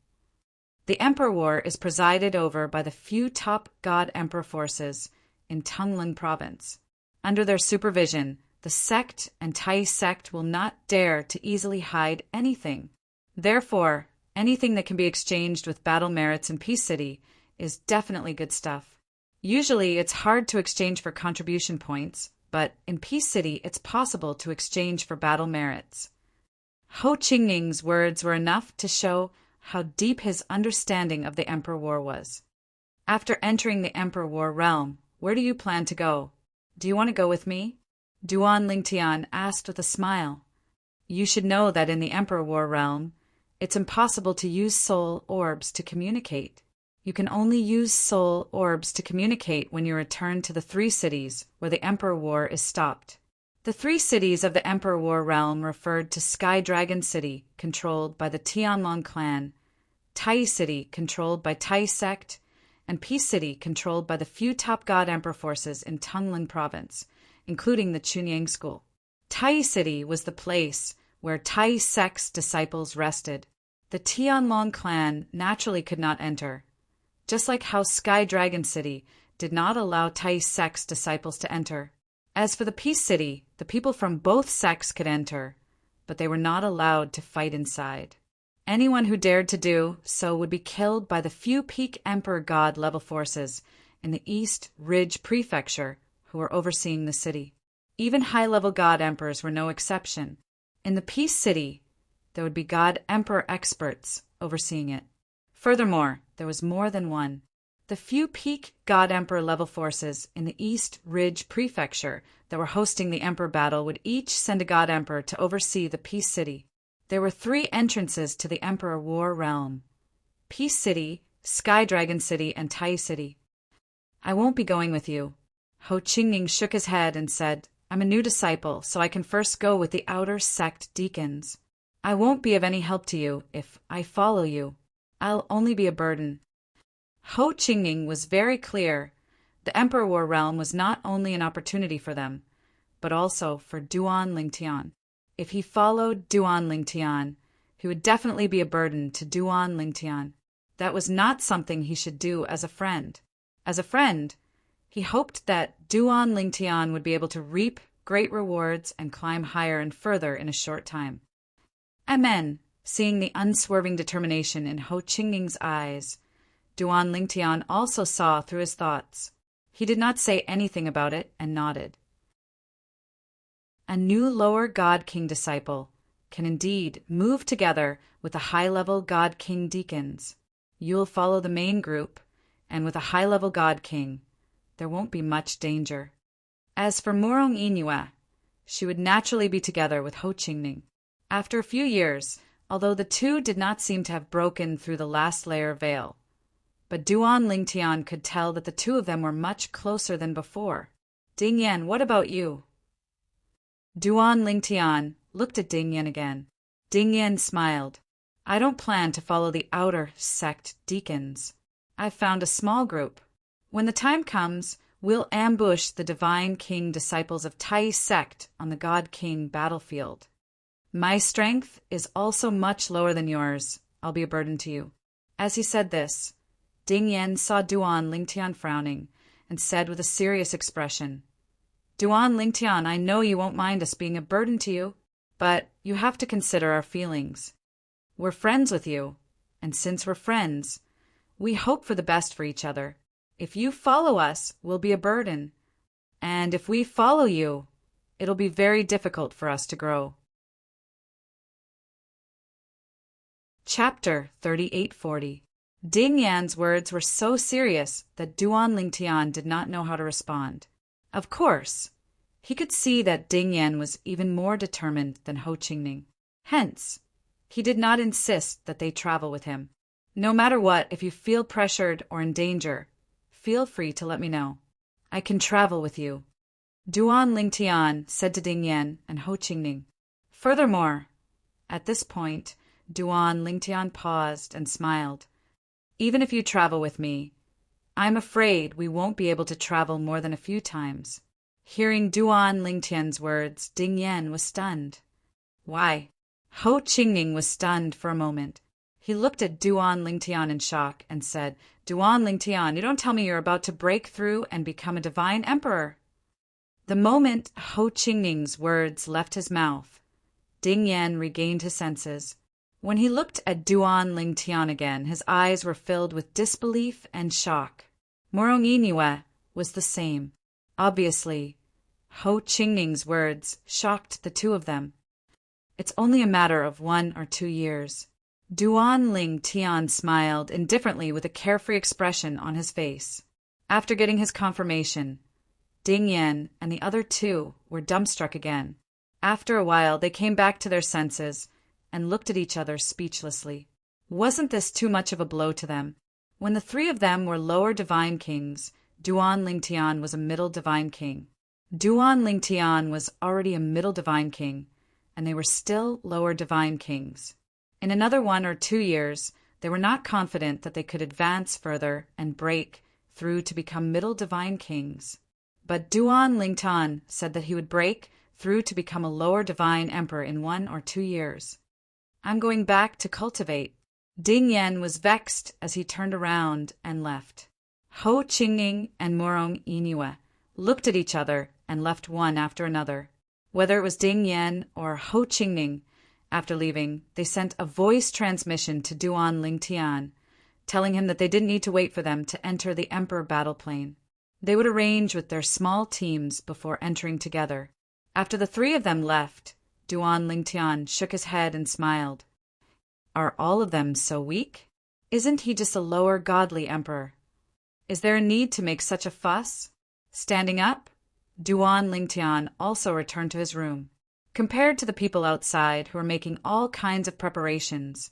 The Emperor War is presided over by the few top God Emperor forces in Tanglung Province. Under their supervision, the sect and Tai sect will not dare to easily hide anything. Therefore, anything that can be exchanged with battle merits in Peace City is definitely good stuff. Usually, it's hard to exchange for contribution points, but in Peace City, it's possible to exchange for battle merits. Ho Qingning's words were enough to show how deep his understanding of the Emperor War was. After entering the Emperor War realm, where do you plan to go? Do you want to go with me? Duan Lingtian asked with a smile. You should know that in the Emperor War realm, it's impossible to use soul orbs to communicate. You can only use soul orbs to communicate when you return to the 3 cities where the Emperor War is stopped. The 3 cities of the Emperor War realm referred to Sky Dragon City, controlled by the Tianlong clan, Tai City, controlled by Tai sect, and Peace City, controlled by the few top God Emperor forces in Tanglung Province, including the Chunyang School. Tai City was the place where Tai sect's disciples rested. The Tianlong clan naturally could not enter, just like how Sky Dragon City did not allow Tai sect's disciples to enter. As for the Peace City, the people from both sects could enter, but they were not allowed to fight inside. Anyone who dared to do so would be killed by the few peak Emperor God level forces in the East Ridge Prefecture who were overseeing the city. Even high-level God Emperors were no exception. In the Peace City, there would be God Emperor experts overseeing it. Furthermore, there was more than one. The few peak God Emperor level forces in the East Ridge Prefecture that were hosting the Emperor battle would each send a God Emperor to oversee the Peace City. There were 3 entrances to the Emperor War realm: Peace City, Sky Dragon City, and Tai City. I won't be going with you. Ho Qingning shook his head and said, I'm a new disciple, so I can first go with the outer sect deacons. I won't be of any help to you if I follow you. I'll only be a burden. Ho Qingning was very clear. The Emperor War realm was not only an opportunity for them, but also for Duan Lingtian. If he followed Duan Lingtian, he would definitely be a burden to Duan Lingtian. That was not something he should do as a friend. As a friend, he hoped that Duan Lingtian would be able to reap great rewards and climb higher and further in a short time. Amen. Seeing the unswerving determination in Ho Qingning's eyes, Duan Lingtian also saw through his thoughts. He did not say anything about it and nodded. A new lower God King disciple can indeed move together with the high-level God King deacons. You'll follow the main group, and with a high-level God King, there won't be much danger. As for Morong Yingyue, she would naturally be together with Ho Qingning. After a few years, although the two did not seem to have broken through the last layer of veil, but Duan Lingtian could tell that the two of them were much closer than before. Ding Yan, what about you? Duan Lingtian looked at Ding Yan again. Ding Yan smiled. I don't plan to follow the outer sect deacons. I've found a small group. When the time comes, we'll ambush the Divine King disciples of Tai sect on the God King battlefield. My strength is also much lower than yours. I'll be a burden to you." As he said this, Ding Yen saw Duan Lingtian frowning and said with a serious expression, "Duan Lingtian, I know you won't mind us being a burden to you, but you have to consider our feelings. We're friends with you, and since we're friends, we hope for the best for each other. If you follow us, we'll be a burden, and if we follow you, it'll be very difficult for us to grow." Chapter 3840. Ding Yan's words were so serious that Duan Lingtian did not know how to respond. Of course, he could see that Ding Yan was even more determined than Ho Qingning. Hence, he did not insist that they travel with him. "No matter what, if you feel pressured or in danger, feel free to let me know. I can travel with you," Duan Lingtian said to Ding Yan and Ho Qingning. Furthermore, at this point, Duan Lingtian paused and smiled. "Even if you travel with me, I'm afraid we won't be able to travel more than a few times." Hearing Duan Lingtian's words, Ding Yan was stunned. Why? Ho Qingning was stunned for a moment. He looked at Duan Lingtian in shock and said, "Duan Lingtian, you don't tell me you're about to break through and become a divine emperor." The moment Ho Qingning's words left his mouth, Ding Yan regained his senses. When he looked at Duan Lingtian again, his eyes were filled with disbelief and shock. Morong Iniwe was the same. Obviously, Ho Qingning's words shocked the two of them. "It's only a matter of 1 or 2 years." Duan Lingtian smiled indifferently with a carefree expression on his face. After getting his confirmation, Ding Yan and the other two were dumbstruck again. After a while, they came back to their senses and looked at each other speechlessly. Wasn't this too much of a blow to them? When the three of them were lower divine kings, Duan Lingtian was a middle divine king. Duan Lingtian was already a middle divine king, and they were still lower divine kings. In another 1 or 2 years, they were not confident that they could advance further and break through to become middle divine kings. But Duan Lingtian said that he would break through to become a lower divine emperor in 1 or 2 years. "I'm going back to cultivate." Ding Yan was vexed as he turned around and left. Ho Qingning and Morong Iniwe looked at each other and left one after another. Whether it was Ding Yan or Ho Qingning, after leaving, they sent a voice transmission to Duan Lingtian, telling him that they didn't need to wait for them to enter the Emperor battle plane. They would arrange with their small teams before entering together. After the three of them left, Duan Lingtian shook his head and smiled. "Are all of them so weak? Isn't he just a lower godly emperor? Is there a need to make such a fuss?" Standing up, Duan Lingtian also returned to his room. Compared to the people outside who were making all kinds of preparations,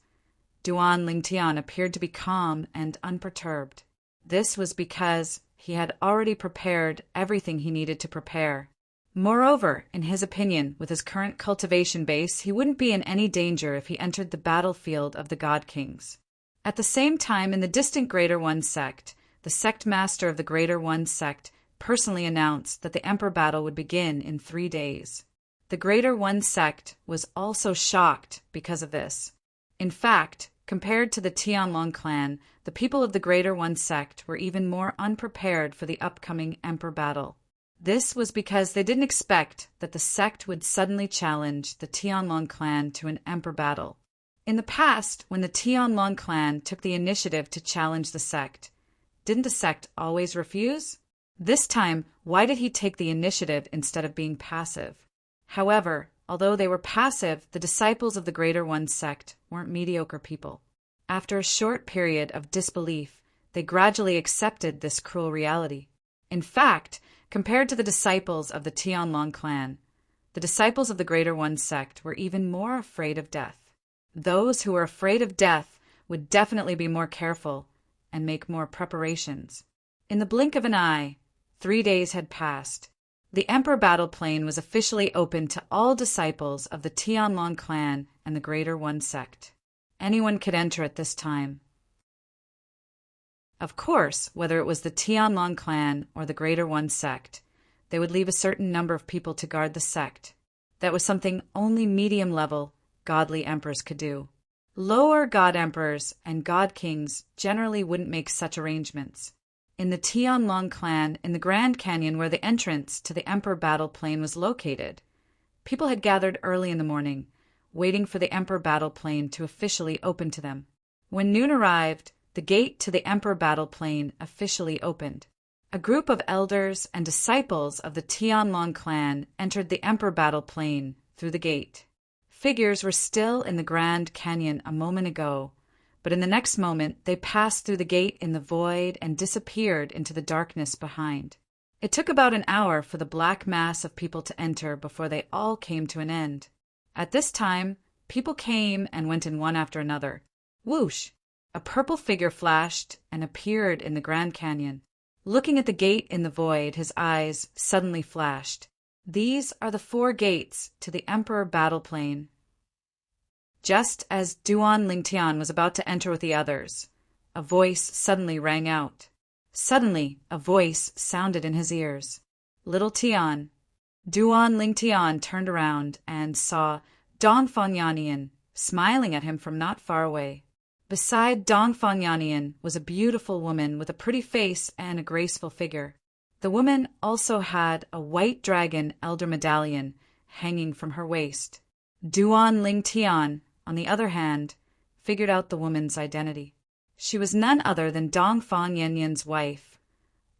Duan Lingtian appeared to be calm and unperturbed. This was because he had already prepared everything he needed to prepare. Moreover, in his opinion, with his current cultivation base, he wouldn't be in any danger if he entered the battlefield of the God Kings. At the same time, in the distant Greater One sect, the sect master of the Greater One sect personally announced that the Emperor battle would begin in 3 days. The Greater One sect was also shocked because of this. In fact, compared to the Tianlong clan, the people of the Greater One sect were even more unprepared for the upcoming Emperor battle. This was because they didn't expect that the sect would suddenly challenge the Tianlong clan to an Emperor battle. In the past, when the Tianlong clan took the initiative to challenge the sect, didn't the sect always refuse? This time, why did he take the initiative instead of being passive? However, although they were passive, the disciples of the Greater One sect weren't mediocre people. After a short period of disbelief, they gradually accepted this cruel reality. In fact, compared to the disciples of the Tianlong clan, the disciples of the Greater One sect were even more afraid of death. Those who were afraid of death would definitely be more careful and make more preparations. In the blink of an eye, 3 days had passed. The Emperor battle plane was officially open to all disciples of the Tianlong clan and the Greater One sect. Anyone could enter at this time. Of course, whether it was the Tianlong clan or the Greater One sect, they would leave a certain number of people to guard the sect. That was something only medium-level, godly emperors could do. Lower god emperors and god kings generally wouldn't make such arrangements. In the Tianlong clan, in the Grand Canyon where the entrance to the Emperor Battle Plain was located, people had gathered early in the morning, waiting for the Emperor Battle Plain to officially open to them. When noon arrived, the gate to the Emperor Battle Plain officially opened. A group of elders and disciples of the Tianlong clan entered the Emperor Battle Plain through the gate. Figures were still in the Grand Canyon a moment ago, but in the next moment they passed through the gate in the void and disappeared into the darkness behind. It took about an hour for the black mass of people to enter before they all came to an end. At this time, people came and went in one after another. Whoosh! A purple figure flashed and appeared in the Grand Canyon. Looking at the gate in the void, his eyes suddenly flashed. These are the 4 gates to the Emperor Battle Plain. Just as Duan Lingtian was about to enter with the others, a voice suddenly rang out. Suddenly, a voice sounded in his ears. Little Tian. Duan Lingtian turned around and saw Dongfang Yannian smiling at him from not far away. Beside Dongfang Yannian was a beautiful woman with a pretty face and a graceful figure. The woman also had a white dragon elder medallion hanging from her waist. Duan Lingtian, on the other hand, figured out the woman's identity. She was none other than Dongfang Yannian's wife,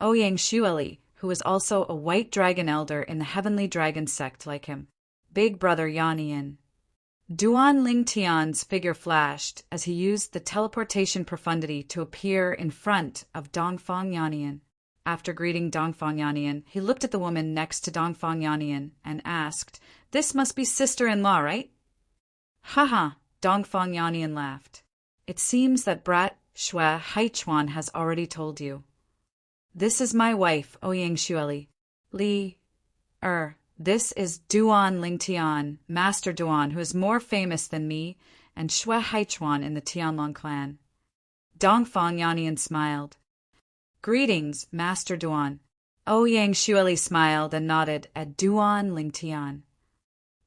Ouyang Xueli, who was also a white dragon elder in the Heavenly Dragon sect like him. Big brother Yannian. Duan Lingtian's figure flashed as he used the teleportation profundity to appear in front of Dongfang Yannian. After greeting Dongfang Yannian, he looked at the woman next to Dongfang Yannian and asked, "This must be sister-in-law, right?" "Haha," Dongfang Yannian laughed. "It seems that brat Xue Haichuan has already told you. This is my wife, Ouyang Xueli. This is Duan Lingtian, Master Duan, who is more famous than me and Xue Haichuan in the Tianlong clan." Dongfang Yannian smiled. "Greetings, Master Duan." Ouyang Xueli smiled and nodded at Duan Lingtian.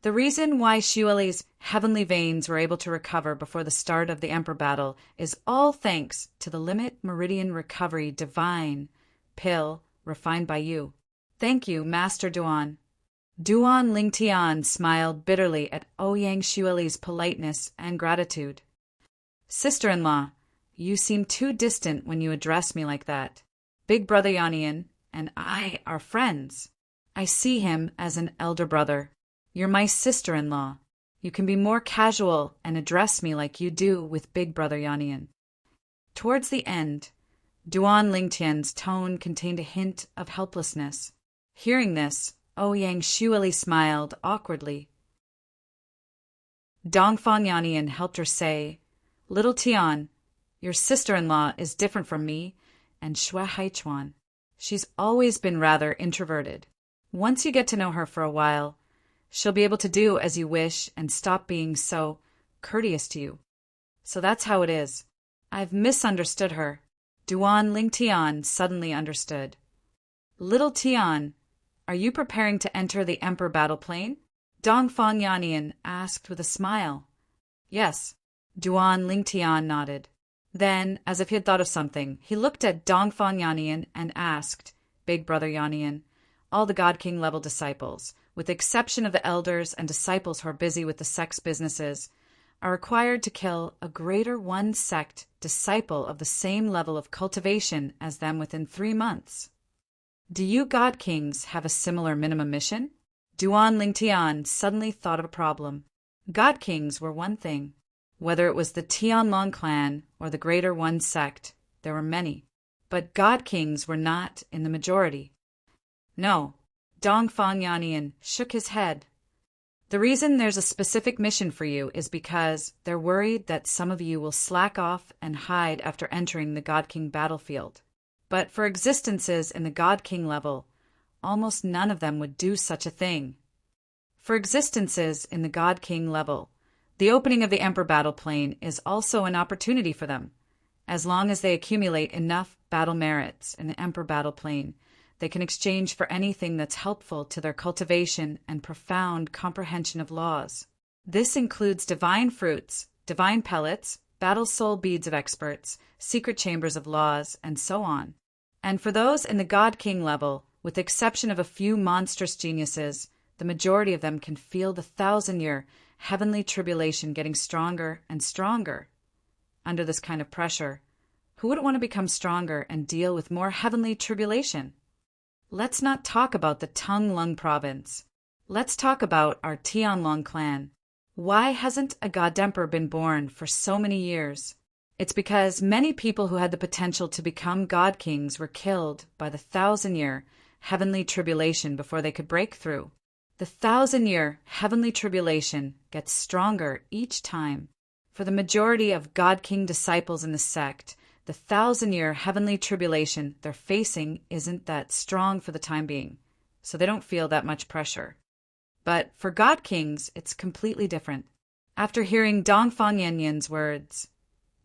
The reason why Xueli's heavenly veins were able to recover before the start of the Emperor battle is all thanks to the Limit Meridian Recovery Divine pill refined by you. Thank you, Master Duan. Duan Lingtian smiled bitterly at Ouyang Xueli's politeness and gratitude. "Sister-in-law, you seem too distant when you address me like that. Big brother Yannian and I are friends. I see him as an elder brother. You're my sister-in-law. You can be more casual and address me like you do with big brother Yannian." Towards the end, Duan Lingtian's tone contained a hint of helplessness. Hearing this, Ouyang Xueli smiled awkwardly. Dongfang Yannian helped her say, "Little Tian, your sister-in-law is different from me and Xue Haichuan. She's always been rather introverted. Once you get to know her for a while, she'll be able to do as you wish and stop being so courteous to you. So that's how it is. I've misunderstood her." Duan Lingtian suddenly understood. "Little Tian, are you preparing to enter the Emperor Battle Plain?" Dongfang Yannian asked with a smile. "Yes." Duan Lingtian nodded. Then, as if he had thought of something, he looked at Dongfang Yannian and asked, "Big brother Yannian, all the God King level disciples, with the exception of the elders and disciples who are busy with the sect's businesses, are required to kill a Greater One sect disciple of the same level of cultivation as them within 3 months. Do you God Kings have a similar minimum mission?" Duan Lingtian suddenly thought of a problem. God Kings were one thing. Whether it was the Tianlong clan or the Greater One sect, there were many. But God Kings were not in the majority. "No." Dongfang Yannian shook his head. "The reason there's a specific mission for you is because they're worried that some of you will slack off and hide after entering the God King battlefield. But for existences in the God King level, almost none of them would do such a thing. For existences in the God King level, The opening of the Emperor battle plane is also an opportunity for them. As long as they accumulate enough battle merits in the Emperor battle plane, they can exchange for anything that's helpful to their cultivation and profound comprehension of laws. This includes divine fruits, divine pellets, battle soul beads of experts, secret chambers of laws, and so on. And for those in the God King level, with the exception of a few monstrous geniuses, the majority of them can feel the 1,000-year heavenly tribulation getting stronger and stronger. Under this kind of pressure, who wouldn't want to become stronger and deal with more heavenly tribulation? Let's not talk about the Tung Lung province. Let's talk about our Tianlong clan. Why hasn't a God Emperor been born for so many years? It's because many people who had the potential to become God Kings were killed by the 1,000-year heavenly tribulation before they could break through. The 1,000-year heavenly tribulation gets stronger each time. For the majority of God King disciples in the sect, the 1,000-year heavenly tribulation they're facing isn't that strong for the time being, so they don't feel that much pressure. But for God Kings, it's completely different. After hearing Dongfang Yanyan's words,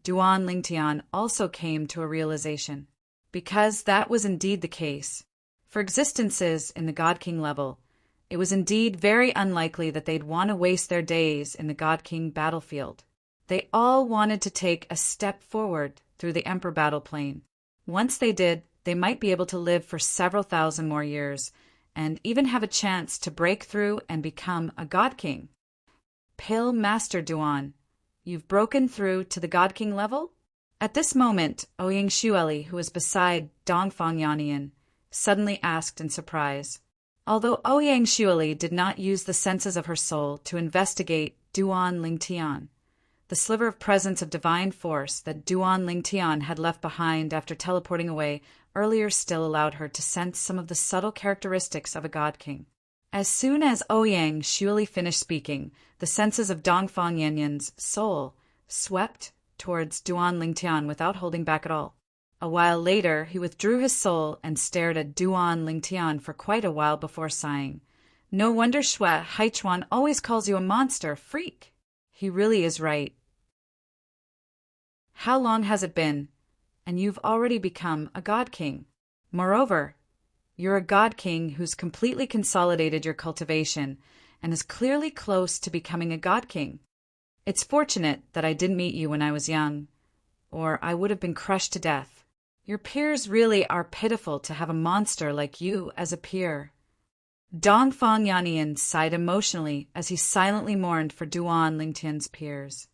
Duan Lingtian also came to a realization. Because that was indeed the case. For existences in the God King level, it was indeed very unlikely that they'd want to waste their days in the God King battlefield. They all wanted to take a step forward through the Emperor battle plane. Once they did, they might be able to live for several thousand more years, and even have a chance to break through and become a God King. Pale Master Duan, you've broken through to the God King level? At this moment, Ouyang Xueli, who was beside Dongfang Yanyan, suddenly asked in surprise. Although Ouyang Xueli did not use the senses of her soul to investigate Duan Lingtian, the sliver of presence of divine force that Duan Lingtian had left behind after teleporting away earlier still allowed her to sense some of the subtle characteristics of a God King. As soon as Ouyang Xueli finished speaking, the senses of Dongfang Yanyan's soul swept towards Duan Lingtian without holding back at all. A while later, he withdrew his soul and stared at Duan Lingtian for quite a while before sighing. No wonder Xue Haichuan always calls you a monster, freak. He really is right. How long has it been? And you've already become a God King. Moreover, you're a God King who's completely consolidated your cultivation and is clearly close to becoming a God King. It's fortunate that I didn't meet you when I was young, or I would have been crushed to death. Your peers really are pitiful to have a monster like you as a peer. Dongfang Yanyan sighed emotionally as he silently mourned for Duan Lingtian's peers.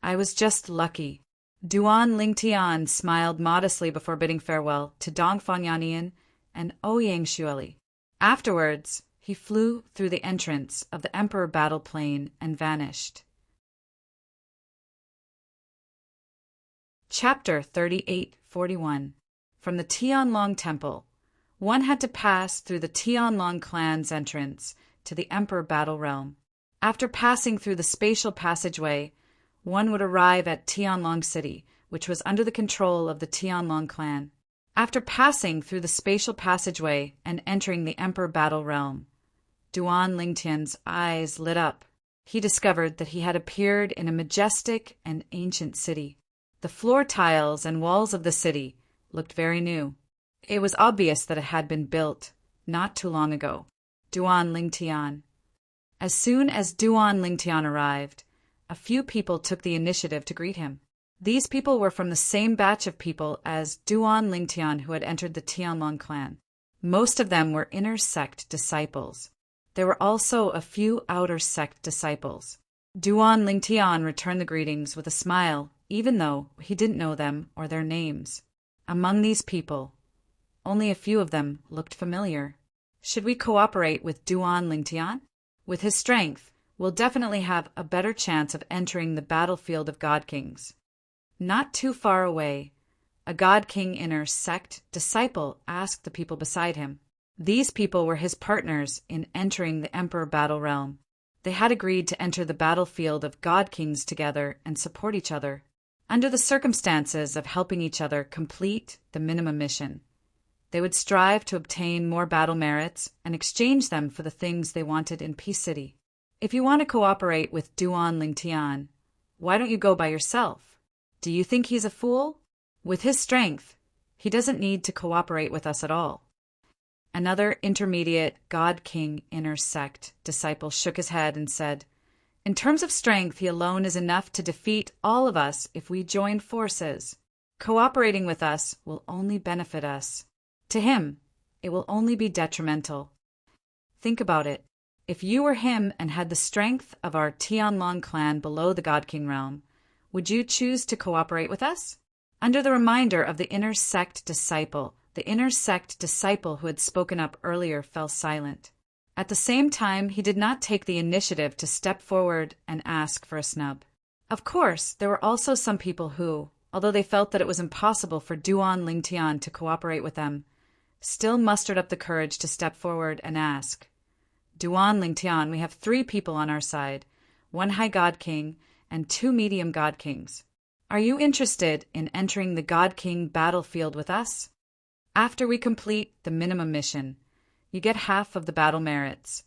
I was just lucky. Duan Lingtian smiled modestly before bidding farewell to Dongfang Yanyan and Ouyang Xueli. Afterwards, he flew through the entrance of the Emperor battle plane and vanished. Chapter 3841. From the Tianlong Temple, one had to pass through the Tianlong clan's entrance to the Emperor battle realm. After passing through the spatial passageway, one would arrive at Tianlong City, which was under the control of the Tianlong clan. After passing through the spatial passageway and entering the Emperor battle realm, Duan Lingtian's eyes lit up. He discovered that he had appeared in a majestic and ancient city. The floor tiles and walls of the city looked very new. It was obvious that it had been built not too long ago. Duan Lingtian. As soon as Duan Lingtian arrived, a few people took the initiative to greet him. These people were from the same batch of people as Duan Lingtian who had entered the Tianlong clan. Most of them were inner sect disciples. There were also a few outer sect disciples. Duan Lingtian returned the greetings with a smile, even though he didn't know them or their names. Among these people, only a few of them looked familiar. Should we cooperate with Duan Lingtian? With his strength, we'll definitely have a better chance of entering the battlefield of God Kings. Not too far away, a God King inner sect disciple asked the people beside him. These people were his partners in entering the Emperor battle realm. They had agreed to enter the battlefield of God Kings together and support each other, under the circumstances of helping each other complete the minimum mission. They would strive to obtain more battle merits and exchange them for the things they wanted in Peace City. If you want to cooperate with Duan Lingtian, why don't you go by yourself? Do you think he's a fool? With his strength, he doesn't need to cooperate with us at all. Another intermediate God King inner sect disciple shook his head and said, in terms of strength, he alone is enough to defeat all of us if we join forces. Cooperating with us will only benefit us. To him, it will only be detrimental. Think about it. If you were him and had the strength of our Tianlong clan below the God King realm, would you choose to cooperate with us? Under the reminder of the inner sect disciple, the inner sect disciple who had spoken up earlier fell silent. At the same time, he did not take the initiative to step forward and ask for a snub. Of course, there were also some people who, although they felt that it was impossible for Duan Lingtian to cooperate with them, still mustered up the courage to step forward and ask, Duan Lingtian, we have 3 people on our side, 1 High God King and 2 Medium God Kings. Are you interested in entering the God King battlefield with us? After we complete the minimum mission, you get half of the battle merits,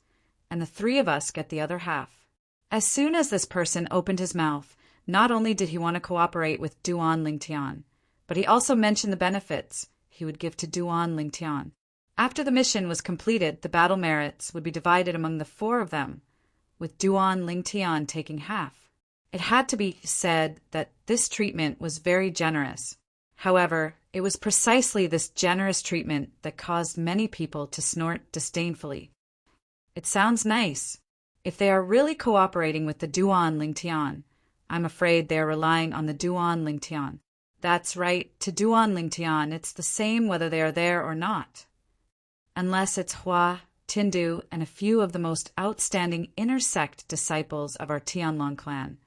and the 3 of us get the other half. As soon as this person opened his mouth, not only did he want to cooperate with Duan Lingtian, but he also mentioned the benefits he would give to Duan Lingtian. After the mission was completed, the battle merits would be divided among the 4 of them, with Duan Lingtian taking half. It had to be said that this treatment was very generous. However, it was precisely this generous treatment that caused many people to snort disdainfully. It sounds nice. If they are really cooperating with the Duan Lingtian, I'm afraid they are relying on the Duan Lingtian. That's right, to Duan Lingtian, it's the same whether they are there or not. Unless it's Hua, Tindu, and a few of the most outstanding inner sect disciples of our Tianlong clan,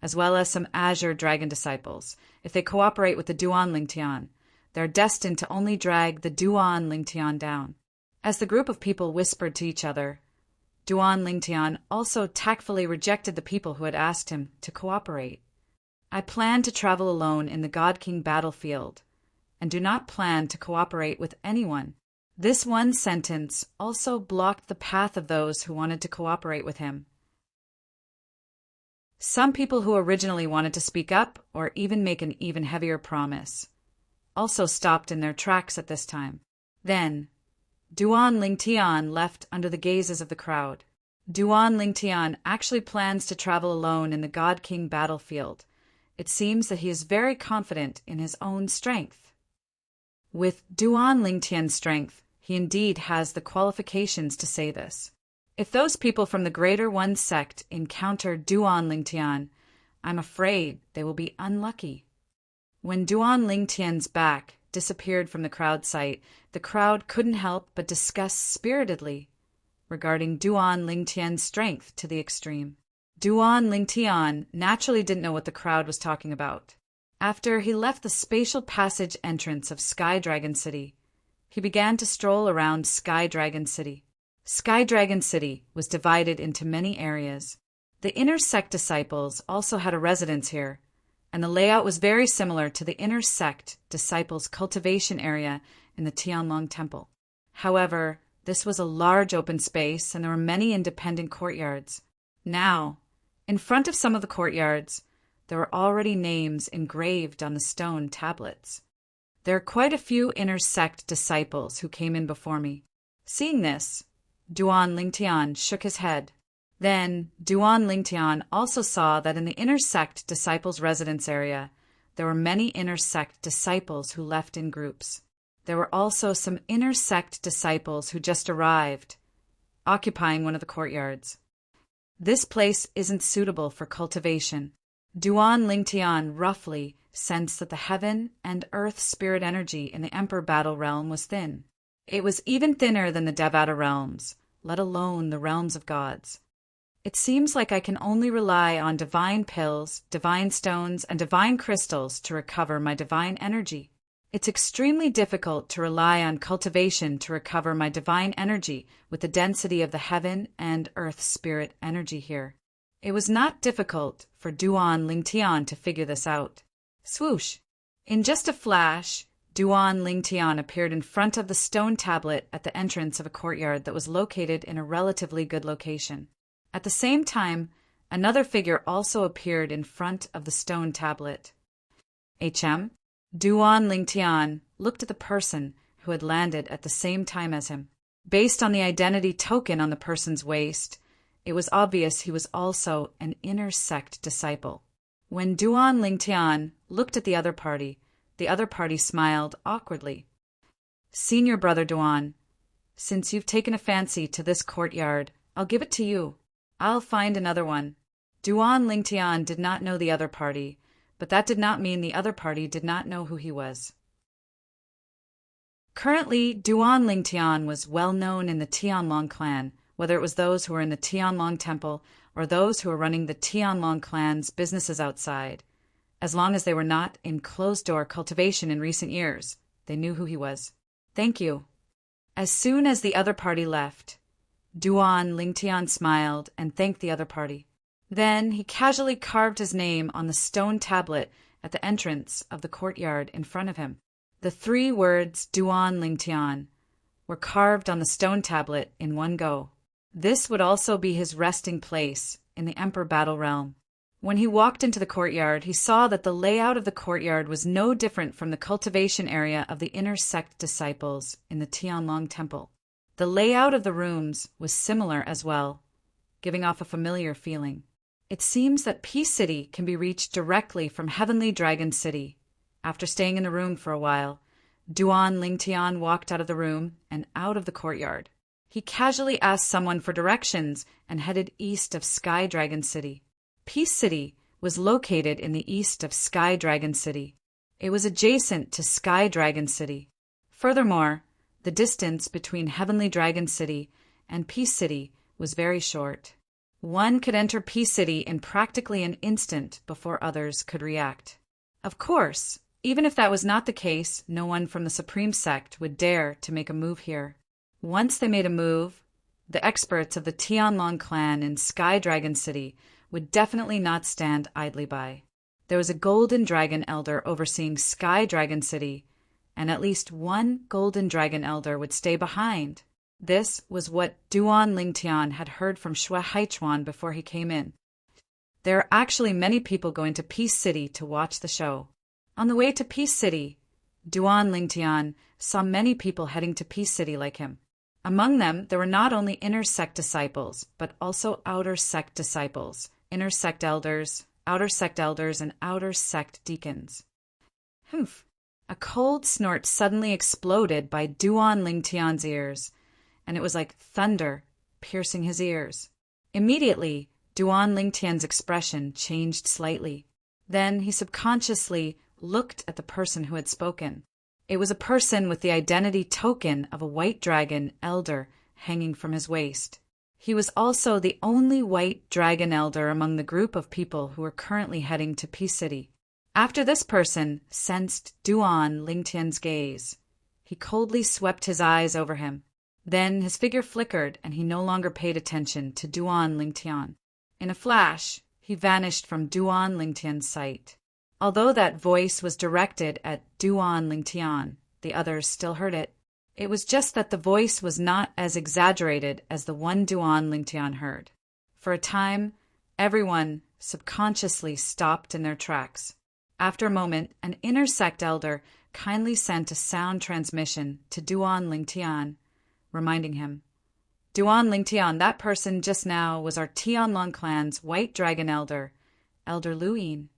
as well as some Azure Dragon disciples, if they cooperate with the Duan Lingtian, they're destined to only drag the Duan Lingtian down. As the group of people whispered to each other, Duan Lingtian also tactfully rejected the people who had asked him to cooperate. I plan to travel alone in the God King battlefield, and do not plan to cooperate with anyone. This one sentence also blocked the path of those who wanted to cooperate with him. Some people who originally wanted to speak up or even make an even heavier promise also stopped in their tracks at this time. Then, Duan Lingtian left under the gazes of the crowd. Duan Lingtian actually plans to travel alone in the God King battlefield. It seems that he is very confident in his own strength. With Duan Lingtian's strength, he indeed has the qualifications to say this. If those people from the Greater One sect encounter Duan Lingtian, I'm afraid they will be unlucky. When Duan Lingtian's back disappeared from the crowd sight, the crowd couldn't help but discuss spiritedly regarding Duan Lingtian's strength to the extreme. Duan Lingtian naturally didn't know what the crowd was talking about. After he left the spatial passage entrance of Sky Dragon City, he began to stroll around Sky Dragon City. Sky Dragon City was divided into many areas. The inner sect disciples also had a residence here, and the layout was very similar to the inner sect disciples' cultivation area in the Tianlong Temple. However, this was a large open space, and there were many independent courtyards. Now, in front of some of the courtyards, there were already names engraved on the stone tablets. There are quite a few inner sect disciples who came in before me. Seeing this, Duan Lingtian shook his head. Then, Duan Lingtian also saw that in the inner sect disciples' residence area, there were many inner sect disciples who left in groups. There were also some inner sect disciples who just arrived, occupying one of the courtyards. This place isn't suitable for cultivation. Duan Lingtian roughly sensed that the heaven and earth spirit energy in the Emperor Battle realm was thin. It was even thinner than the Devata realms, let alone the realms of gods. It seems like I can only rely on divine pills, divine stones, and divine crystals to recover my divine energy. It's extremely difficult to rely on cultivation to recover my divine energy with the density of the heaven and earth spirit energy here. It was not difficult for Duan Lingtian to figure this out. Swoosh! In just a flash, Duan Lingtian appeared in front of the stone tablet at the entrance of a courtyard that was located in a relatively good location. At the same time, another figure also appeared in front of the stone tablet. Duan Lingtian looked at the person who had landed at the same time as him. Based on the identity token on the person's waist, it was obvious he was also an inner sect disciple. When Duan Lingtian looked at the other party smiled awkwardly. "Senior brother Duan, since you've taken a fancy to this courtyard, I'll give it to you. I'll find another one." Duan Lingtian did not know the other party, but that did not mean the other party did not know who he was. Currently, Duan Lingtian was well known in the Tianlong clan, whether it was those who were in the Tianlong temple or those who were running the Tianlong clan's businesses outside. As long as they were not in closed-door cultivation in recent years, they knew who he was. "Thank you." As soon as the other party left, Duan Lingtian smiled and thanked the other party. Then he casually carved his name on the stone tablet at the entrance of the courtyard in front of him. The 3 words Duan Lingtian were carved on the stone tablet in one go. This would also be his resting place in the Emperor Battle Realm. When he walked into the courtyard, he saw that the layout of the courtyard was no different from the cultivation area of the inner sect disciples in the Tianlong temple. The layout of the rooms was similar as well, giving off a familiar feeling. It seems that Peace City can be reached directly from Heavenly Dragon City. After staying in the room for a while, Duan Lingtian walked out of the room and out of the courtyard. He casually asked someone for directions and headed east of Sky Dragon City. Peace City was located in the east of Sky Dragon City. It was adjacent to Sky Dragon City. Furthermore, the distance between Heavenly Dragon City and Peace City was very short. One could enter Peace City in practically an instant before others could react. Of course, even if that was not the case, no one from the Supreme Sect would dare to make a move here. Once they made a move, the experts of the Tianlong clan in Sky Dragon City would definitely not stand idly by. There was a Golden Dragon Elder overseeing Sky Dragon City, and at least one Golden Dragon Elder would stay behind. This was what Duan Lingtian had heard from Xue Haichuan before he came in. There are actually many people going to Peace City to watch the show. On the way to Peace City, Duan Lingtian saw many people heading to Peace City like him. Among them, there were not only inner sect disciples, but also outer sect disciples, inner sect elders, outer sect elders, and outer sect deacons. Humph! A cold snort suddenly exploded by Duan Lingtian's ears, and it was like thunder piercing his ears. Immediately, Duan Lingtian's expression changed slightly. Then he subconsciously looked at the person who had spoken. It was a person with the identity token of a white dragon elder hanging from his waist. He was also the only white dragon elder among the group of people who were currently heading to Peace City. After this person sensed Duan Lingtian's gaze, he coldly swept his eyes over him. Then his figure flickered and he no longer paid attention to Duan Lingtian. In a flash, he vanished from Duan Lingtian's sight. Although that voice was directed at Duan Lingtian, the others still heard it. It was just that the voice was not as exaggerated as the one Duan Lingtian heard. For a time, everyone subconsciously stopped in their tracks. After a moment, an inner sect elder kindly sent a sound transmission to Duan Lingtian, reminding him, "Duan Lingtian, that person just now was our Tianlong clan's white dragon elder, Elder Luyin.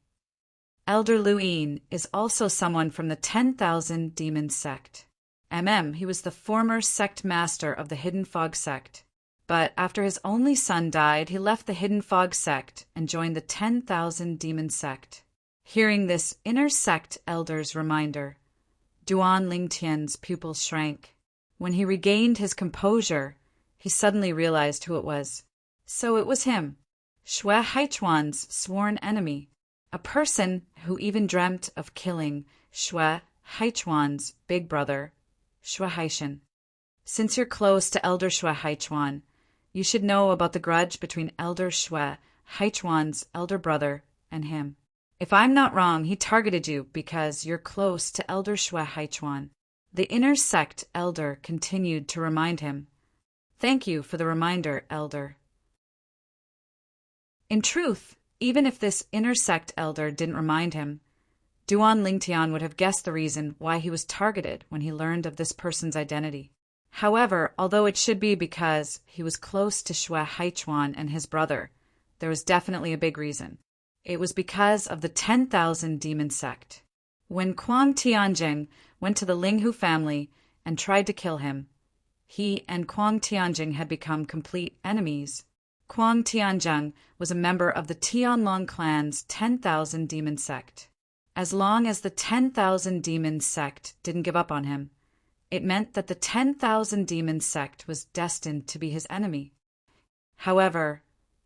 Elder Luyin is also someone from the 10,000 Demon sect. He was the former sect master of the Hidden Fog sect. But after his only son died, he left the Hidden Fog sect and joined the 10,000 Demon sect." Hearing this inner sect elder's reminder, Duan Lingtian's pupils shrank. When he regained his composure, he suddenly realized who it was. So it was him, Xue Haichuan's sworn enemy. A person who even dreamt of killing Xue Haichuan's big brother, Xue Haishan. Since you're close to Elder Xue Haichuan, you should know about the grudge between Elder Xue Haichuan's elder brother and him. If I'm not wrong, he targeted you because you're close to Elder Xue Haichuan. The inner sect elder continued to remind him. "Thank you for the reminder, Elder." In truth, even if this inner sect elder didn't remind him, Duan Lingtian would have guessed the reason why he was targeted when he learned of this person's identity. However, although it should be because he was close to Xue Haichuan and his brother, there was definitely a big reason. It was because of the 10,000 demon sect. When Kuang Tianjing went to the Linghu family and tried to kill him, he and Kuang Tianjing had become complete enemies. Kuang Tianjing was a member of the Tianlong clan's 10,000 demon sect. As long as the 10,000 demon sect didn't give up on him, it meant that the 10,000 demon sect was destined to be his enemy. However,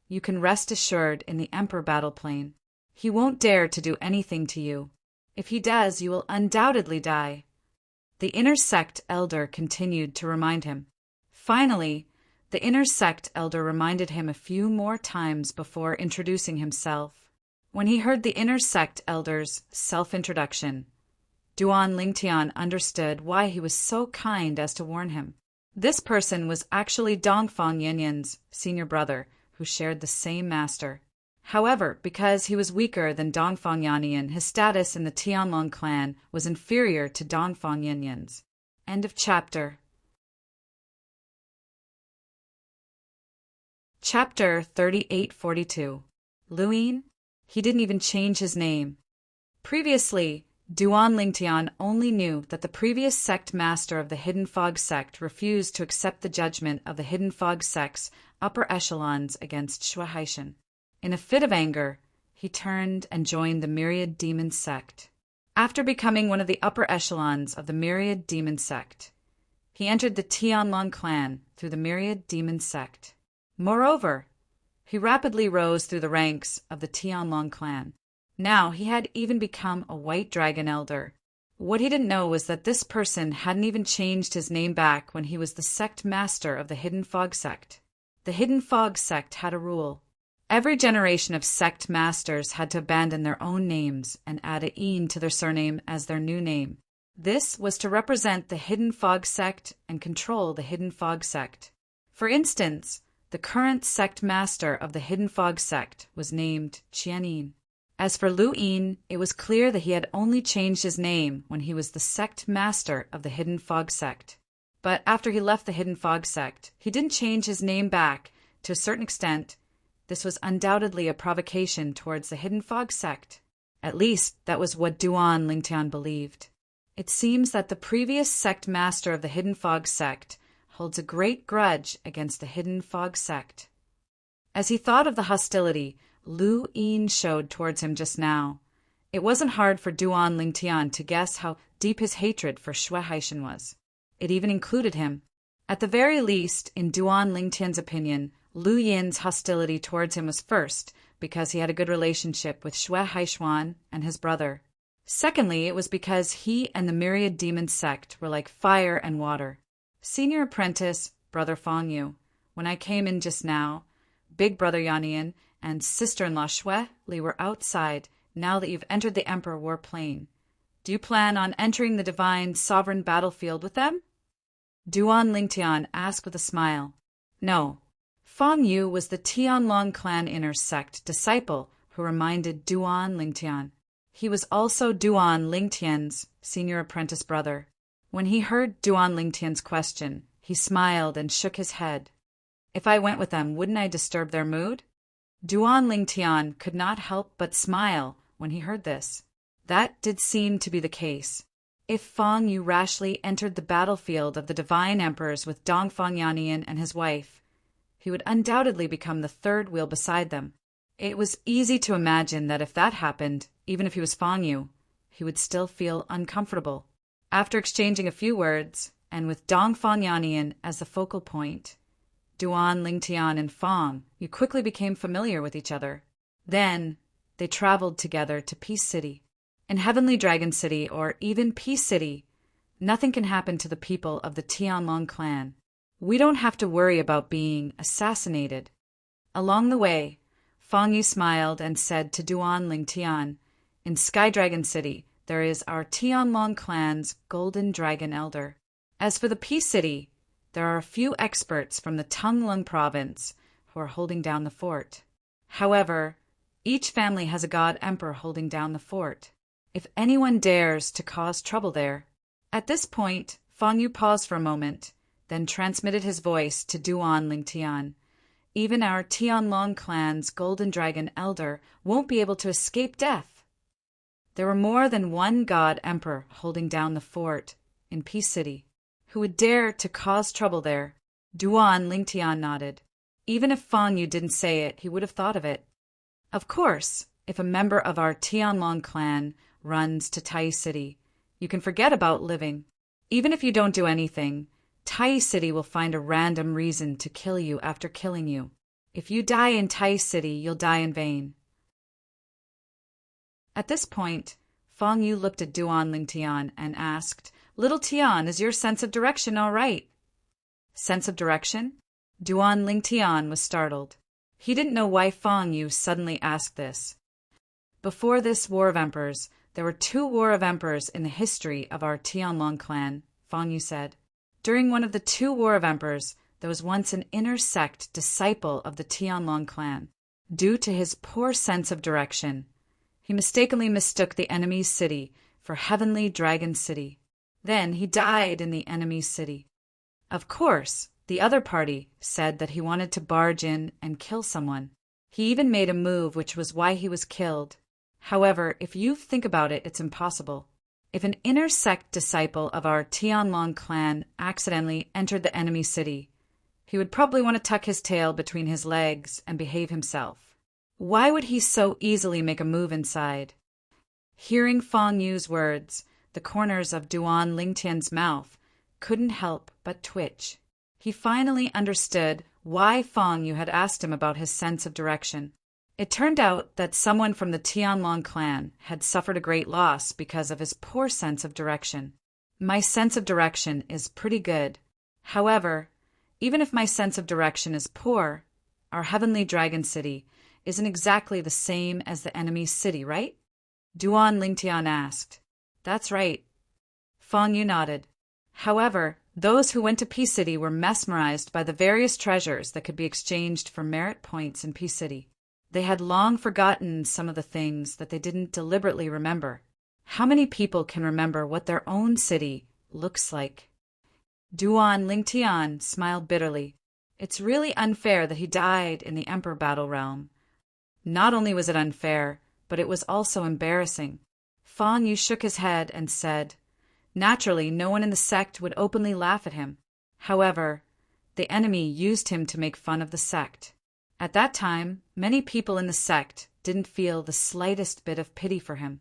you can rest assured in the Emperor battle plane, he won't dare to do anything to you. If he does, you will undoubtedly die. The inner sect elder continued to remind him. Finally, the inner sect elder reminded him a few more times before introducing himself. When he heard the inner sect elder's self-introduction, Duan Lingtian understood why he was so kind as to warn him. This person was actually Dongfang Yanyan's senior brother, who shared the same master. However, because he was weaker than Dongfang Yanyan, his status in the Tianlong clan was inferior to Dongfang Yanyan's. End of chapter. Chapter 3842. Luyin? He didn't even change his name. Previously, Duan Lingtian only knew that the previous sect master of the Hidden Fog sect refused to accept the judgment of the Hidden Fog sect's upper echelons against Xue Haishan. In a fit of anger, he turned and joined the Myriad Demon sect. After becoming one of the upper echelons of the Myriad Demon sect, he entered the Tianlong clan through the Myriad Demon sect. Moreover, he rapidly rose through the ranks of the Tianlong clan. Now he had even become a White Dragon Elder. What he didn't know was that this person hadn't even changed his name back when he was the sect master of the Hidden Fog sect. The Hidden Fog sect had a rule. Every generation of sect masters had to abandon their own names and add a "een" to their surname as their new name. This was to represent the Hidden Fog sect and control the Hidden Fog sect. For instance, the current sect master of the Hidden Fog sect was named Qianin. As for Lu Yin, it was clear that he had only changed his name when he was the sect master of the Hidden Fog sect. But after he left the Hidden Fog sect, he didn't change his name back. To a certain extent, this was undoubtedly a provocation towards the Hidden Fog sect. At least, that was what Duan Lingtian believed. It seems that the previous sect master of the Hidden Fog sect holds a great grudge against the Hidden Fog sect. As he thought of the hostility Lu Yin showed towards him just now, it wasn't hard for Duan Lingtian to guess how deep his hatred for Xue Haishan was. It even included him. At the very least, in Duan Lingtian's opinion, Lu Yin's hostility towards him was first because he had a good relationship with Xue Haishuan and his brother. Secondly, it was because he and the Myriad Demon sect were like fire and water. Senior apprentice, Brother Fang Yu, when I came in just now, Big Brother Yanyan and sister-in-law Xue Li were outside now that you've entered the Emperor War Plane. Do you plan on entering the divine sovereign battlefield with them? Duan Lingtian asked with a smile. No. Fang Yu was the Tianlong clan inner sect disciple who reminded Duan Lingtian. He was also Duan Lingtian's senior apprentice brother. When he heard Duan Lingtian's question, he smiled and shook his head. If I went with them, wouldn't I disturb their mood? Duan Lingtian could not help but smile when he heard this. That did seem to be the case. If Fang Yu rashly entered the battlefield of the divine emperors with Dongfang Yanyan and his wife, he would undoubtedly become the third wheel beside them. It was easy to imagine that if that happened, even if he was Fang Yu, he would still feel uncomfortable. After exchanging a few words, and with Dongfang Yanyan as the focal point, Duan Lingtian and Fang Yu quickly became familiar with each other. Then, they traveled together to Peace City. In Heavenly Dragon City, or even Peace City, nothing can happen to the people of the Tianlong clan. We don't have to worry about being assassinated. Along the way, Fang Yu smiled and said to Duan Lingtian, in Sky Dragon City, there is our Tianlong clan's Golden Dragon Elder. As for the Peace City, there are a few experts from the Tunglung province who are holding down the fort. However, each family has a god emperor holding down the fort. If anyone dares to cause trouble there. At this point, Feng Yu paused for a moment, then transmitted his voice to Duan Lingtian. Even our Tianlong clan's golden dragon elder won't be able to escape death. There were more than one god emperor holding down the fort in Peace City. Who would dare to cause trouble there? Duan Lingtian nodded. Even if Feng Yu didn't say it, he would have thought of it. Of course, if a member of our Tianlong clan runs to Tai City, you can forget about living. Even if you don't do anything, Tai City will find a random reason to kill you after killing you. If you die in Tai City, you'll die in vain. At this point, Feng Yu looked at Duan Lingtian and asked, "Little Tian, is your sense of direction all right?" Sense of direction? Duan Lingtian was startled. He didn't know why Feng Yu suddenly asked this. Before this War of Emperors, there were 2 War of Emperors in the history of our Tianlong clan, Feng Yu said. During one of the 2 War of Emperors, there was once an inner sect disciple of the Tianlong clan. Due to his poor sense of direction, he mistakenly mistook the enemy's city for Heavenly Dragon City. Then he died in the enemy's city. Of course, the other party said that he wanted to barge in and kill someone. He even made a move, which was why he was killed. However, if you think about it, it's impossible. If an inner sect disciple of our Tianlong clan accidentally entered the enemy city, he would probably want to tuck his tail between his legs and behave himself. Why would he so easily make a move inside? Hearing Feng Yu's words, the corners of Duan Lingtian's mouth couldn't help but twitch. He finally understood why Feng Yu had asked him about his sense of direction. It turned out that someone from the Tianlong clan had suffered a great loss because of his poor sense of direction. My sense of direction is pretty good. However, even if my sense of direction is poor, our Heavenly Dragon City isn't exactly the same as the enemy's city, right? Duan Lingtian asked. That's right. Feng Yu nodded. However, those who went to Peace City were mesmerized by the various treasures that could be exchanged for merit points in Peace City. They had long forgotten some of the things that they didn't deliberately remember. How many people can remember what their own city looks like? Duan Lingtian smiled bitterly. It's really unfair that he died in the Emperor Battle Realm. Not only was it unfair, but it was also embarrassing. Feng Yu shook his head and said, naturally, no one in the sect would openly laugh at him. However, the enemy used him to make fun of the sect. At that time, many people in the sect didn't feel the slightest bit of pity for him.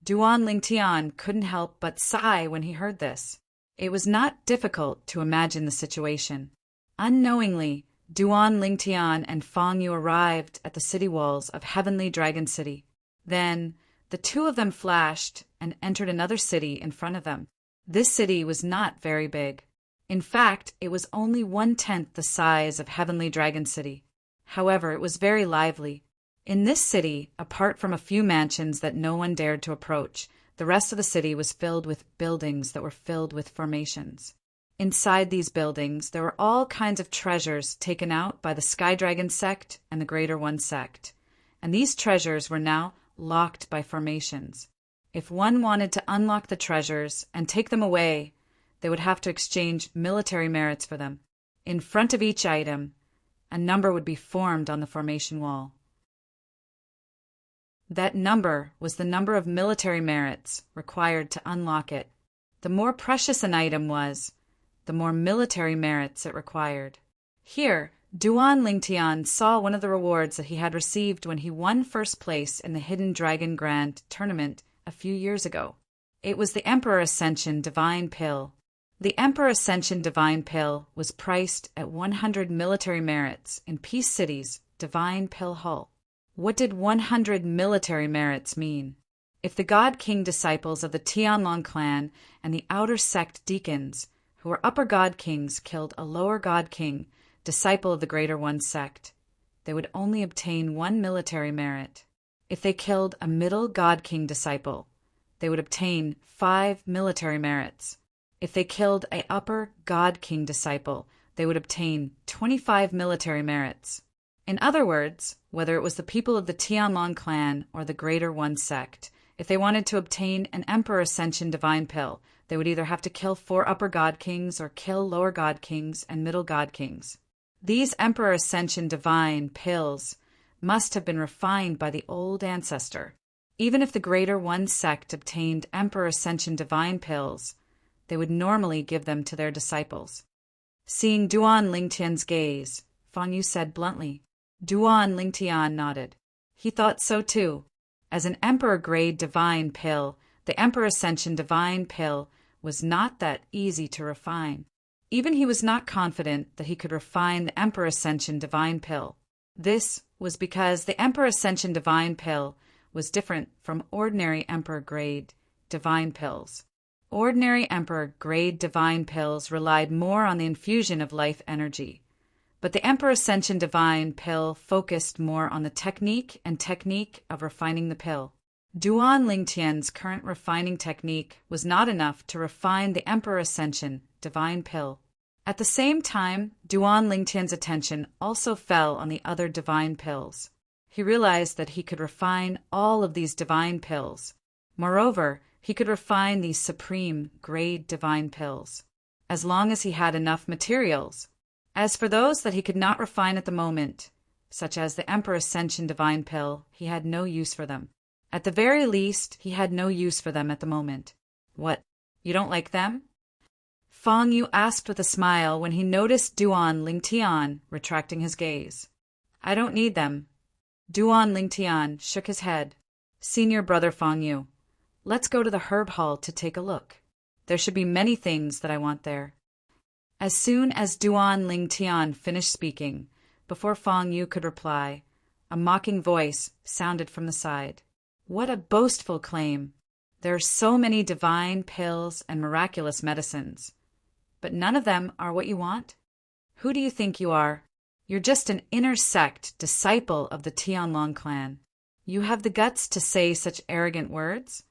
Duan Lingtian couldn't help but sigh when he heard this. It was not difficult to imagine the situation. Unknowingly, Duan Lingtian and Feng Yu arrived at the city walls of Heavenly Dragon City. Then, the 2 of them flashed and entered another city in front of them. This city was not very big. In fact, it was only 1/10 the size of Heavenly Dragon City. However, it was very lively. In this city, apart from a few mansions that no one dared to approach, the rest of the city was filled with buildings that were filled with formations. Inside these buildings, there were all kinds of treasures taken out by the Sky Dragon sect and the Greater One sect, and these treasures were now locked by formations. If one wanted to unlock the treasures and take them away, they would have to exchange military merits for them. In front of each item, a number would be formed on the formation wall. That number was the number of military merits required to unlock it. The more precious an item was, the more military merits it required. Here, Duan Lingtian saw one of the rewards that he had received when he won first place in the Hidden Dragon Grand tournament a few years ago. It was the Emperor Ascension Divine Pill. The Emperor Ascension Divine Pill was priced at 100 military merits in Peace City's Divine Pill Hull. What did 100 military merits mean? If the God King disciples of the Tianlong clan and the outer sect deacons, who were upper God Kings, killed a lower God King, disciple of the Greater One sect, they would only obtain 1 military merit. If they killed a middle God King disciple, they would obtain 5 military merits. If they killed a upper God King disciple, they would obtain 25 military merits. In other words, whether it was the people of the Tianlong clan or the Greater One sect. If they wanted to obtain an Emperor Ascension Divine Pill, they would either have to kill 4 Upper God Kings or kill Lower God Kings and Middle God Kings. These Emperor Ascension Divine Pills must have been refined by the old ancestor. Even if the Greater One sect obtained Emperor Ascension Divine Pills, they would normally give them to their disciples. Seeing Duan Lingtian's gaze, Fang Yu said bluntly. Duan Lingtian nodded. He thought so too. As an Emperor-grade Divine Pill, the Emperor Ascension Divine Pill was not that easy to refine. Even he was not confident that he could refine the Emperor Ascension Divine Pill. This was because the Emperor Ascension Divine Pill was different from ordinary Emperor-grade Divine Pills. Ordinary Emperor-grade Divine Pills relied more on the infusion of life energy, but the Emperor Ascension Divine Pill focused more on the technique of refining the pill. Duan Lingtian's current refining technique was not enough to refine the Emperor Ascension Divine Pill. At the same time, Duan Lingtian's attention also fell on the other Divine Pills. He realized that he could refine all of these Divine Pills. Moreover, he could refine these supreme grade Divine Pills, as long as he had enough materials. As for those that he could not refine at the moment, such as the Emperor Ascension Divine Pill, he had no use for them. At the very least, he had no use for them at the moment. What, you don't like them? Fang Yu asked with a smile when he noticed Duan Lingtian retracting his gaze. I don't need them. Duan Lingtian shook his head. Senior brother Fang Yu, let's go to the herb hall to take a look. There should be many things that I want there. As soon as Duan Lingtian finished speaking, before Fang Yu could reply, a mocking voice sounded from the side. What a boastful claim! There are so many divine pills and miraculous medicines, but none of them are what you want? Who do you think you are? You're just an inner sect disciple of the Tianlong clan. You have the guts to say such arrogant words?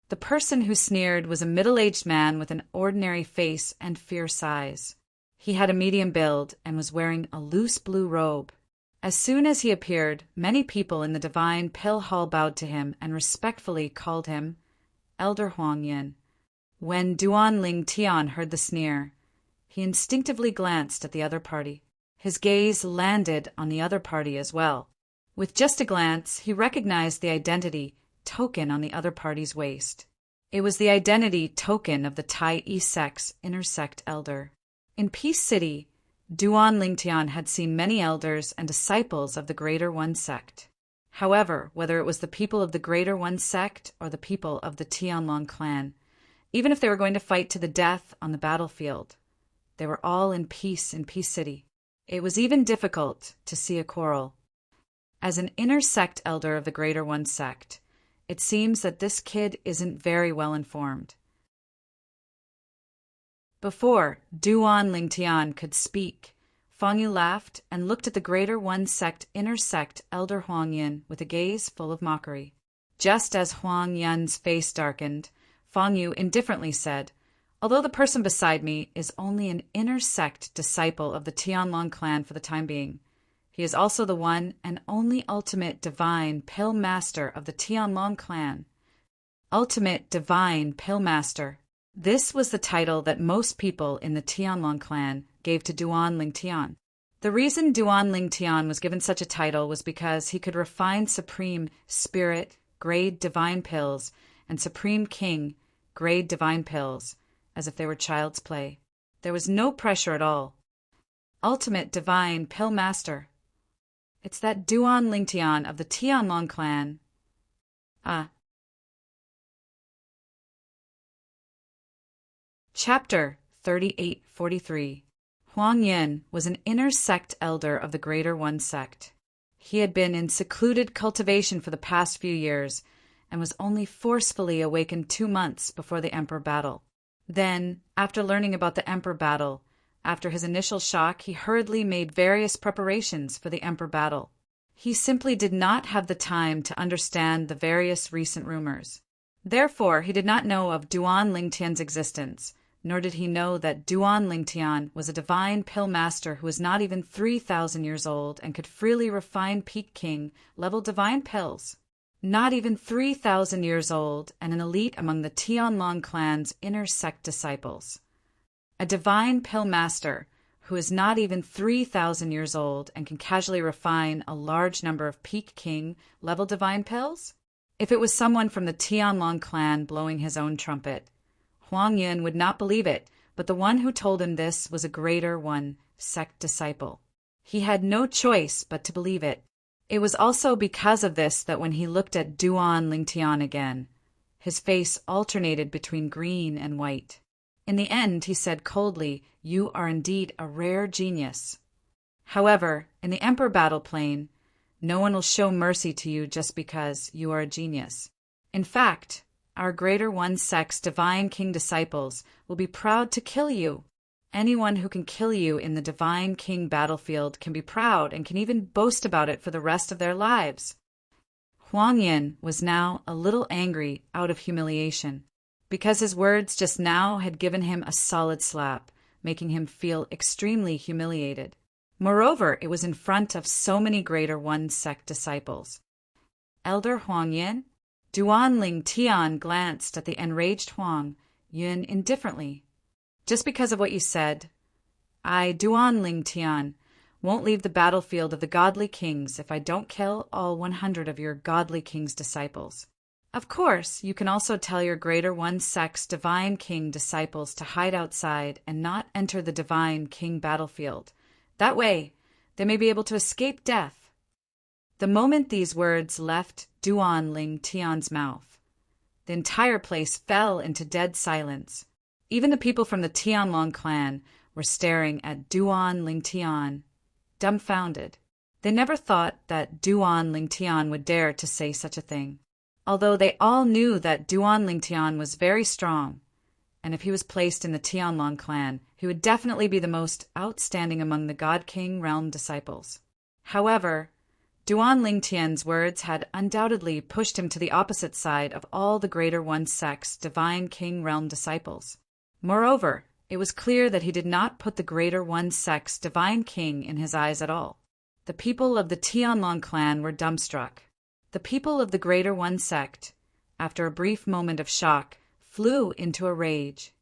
The person who sneered was a middle-aged man with an ordinary face and fierce eyes. He had a medium build and was wearing a loose blue robe. As soon as he appeared, many people in the Divine Pill Hall bowed to him and respectfully called him Elder Huang Yin. When Duan Lingtian heard the sneer, he instinctively glanced at the other party. His gaze landed on the other party as well. With just a glance, he recognized the identity token on the other party's waist. It was the identity token of the Tai E sect's inner sect elder. In Peace City, Duan Lingtian had seen many elders and disciples of the Greater One sect. However, whether it was the people of the Greater One sect or the people of the Tianlong clan, even if they were going to fight to the death on the battlefield, they were all in Peace City. It was even difficult to see a quarrel. As an inner sect elder of the Greater One sect, it seems that this kid isn't very well informed. Before Duan Lingtian could speak, Fang Yu laughed and looked at the Greater One sect inner sect elder Huang Yin with a gaze full of mockery. Just as Huang Yin's face darkened, Fang Yu indifferently said, although the person beside me is only an inner sect disciple of the Tianlong clan for the time being, he is also the one and only ultimate divine pill master of the Tianlong clan. Ultimate divine pill master. This was the title that most people in the Tianlong clan gave to Duan Lingtian. The reason Duan Lingtian was given such a title was because he could refine supreme spirit grade divine pills and supreme king grade divine pills as if they were child's play. There was no pressure at all. Ultimate divine pill master. It's that Duan Lingtian of the Tianlong clan. Chapter 3843. Huang Yin was an inner sect elder of the Greater One sect. He had been in secluded cultivation for the past few years and was only forcefully awakened 2 months before the Emperor battle. Then, after learning about the Emperor battle, after his initial shock, he hurriedly made various preparations for the Emperor battle. He simply did not have the time to understand the various recent rumors. Therefore, he did not know of Duan Lingtian's existence, nor did he know that Duan Lingtian was a divine pill master who was not even 3,000 years old and could freely refine Peak King level divine pills. Not even 3,000 years old and an elite among the Tianlong clan's inner sect disciples. A divine pill master who is not even 3,000 years old and can casually refine a large number of Peak King level divine pills? If it was someone from the Tianlong clan blowing his own trumpet, Huang Yun would not believe it, but the one who told him this was a Greater One sect disciple. He had no choice but to believe it. It was also because of this that when he looked at Duan Lingtian again, his face alternated between green and white. In the end, he said coldly, "You are indeed a rare genius. However, in the Emperor battle plane, no one will show mercy to you just because you are a genius. In fact, our Greater One sect's Divine King disciples will be proud to kill you. Anyone who can kill you in the Divine King battlefield can be proud and can even boast about it for the rest of their lives." Huang Yin was now a little angry out of humiliation, because his words just now had given him a solid slap, making him feel extremely humiliated. Moreover, it was in front of so many Greater One sect disciples. "Elder Huang Yin?" Duan Ling Tian glanced at the enraged Huang Yun indifferently. "Just because of what you said, I, Duan Ling Tian, won't leave the battlefield of the godly kings if I don't kill all 100 of your godly king's disciples. Of course, you can also tell your Greater One sect's Divine King disciples to hide outside and not enter the Divine King battlefield. That way, they may be able to escape death." The moment these words left Duan Ling Tian's mouth, the entire place fell into dead silence. Even the people from the Tianlong clan were staring at Duan Ling Tian, dumbfounded. They never thought that Duan Ling Tian would dare to say such a thing, although they all knew that Duan Ling Tian was very strong, and if he was placed in the Tianlong clan, he would definitely be the most outstanding among the God King realm disciples. However, Duan Ling Tian's words had undoubtedly pushed him to the opposite side of all the Greater One sect's Divine King realm disciples. Moreover, it was clear that he did not put the Greater One sect's Divine King in his eyes at all. The people of the Tianlong clan were dumbstruck. The people of the Greater One sect, after a brief moment of shock, flew into a rage.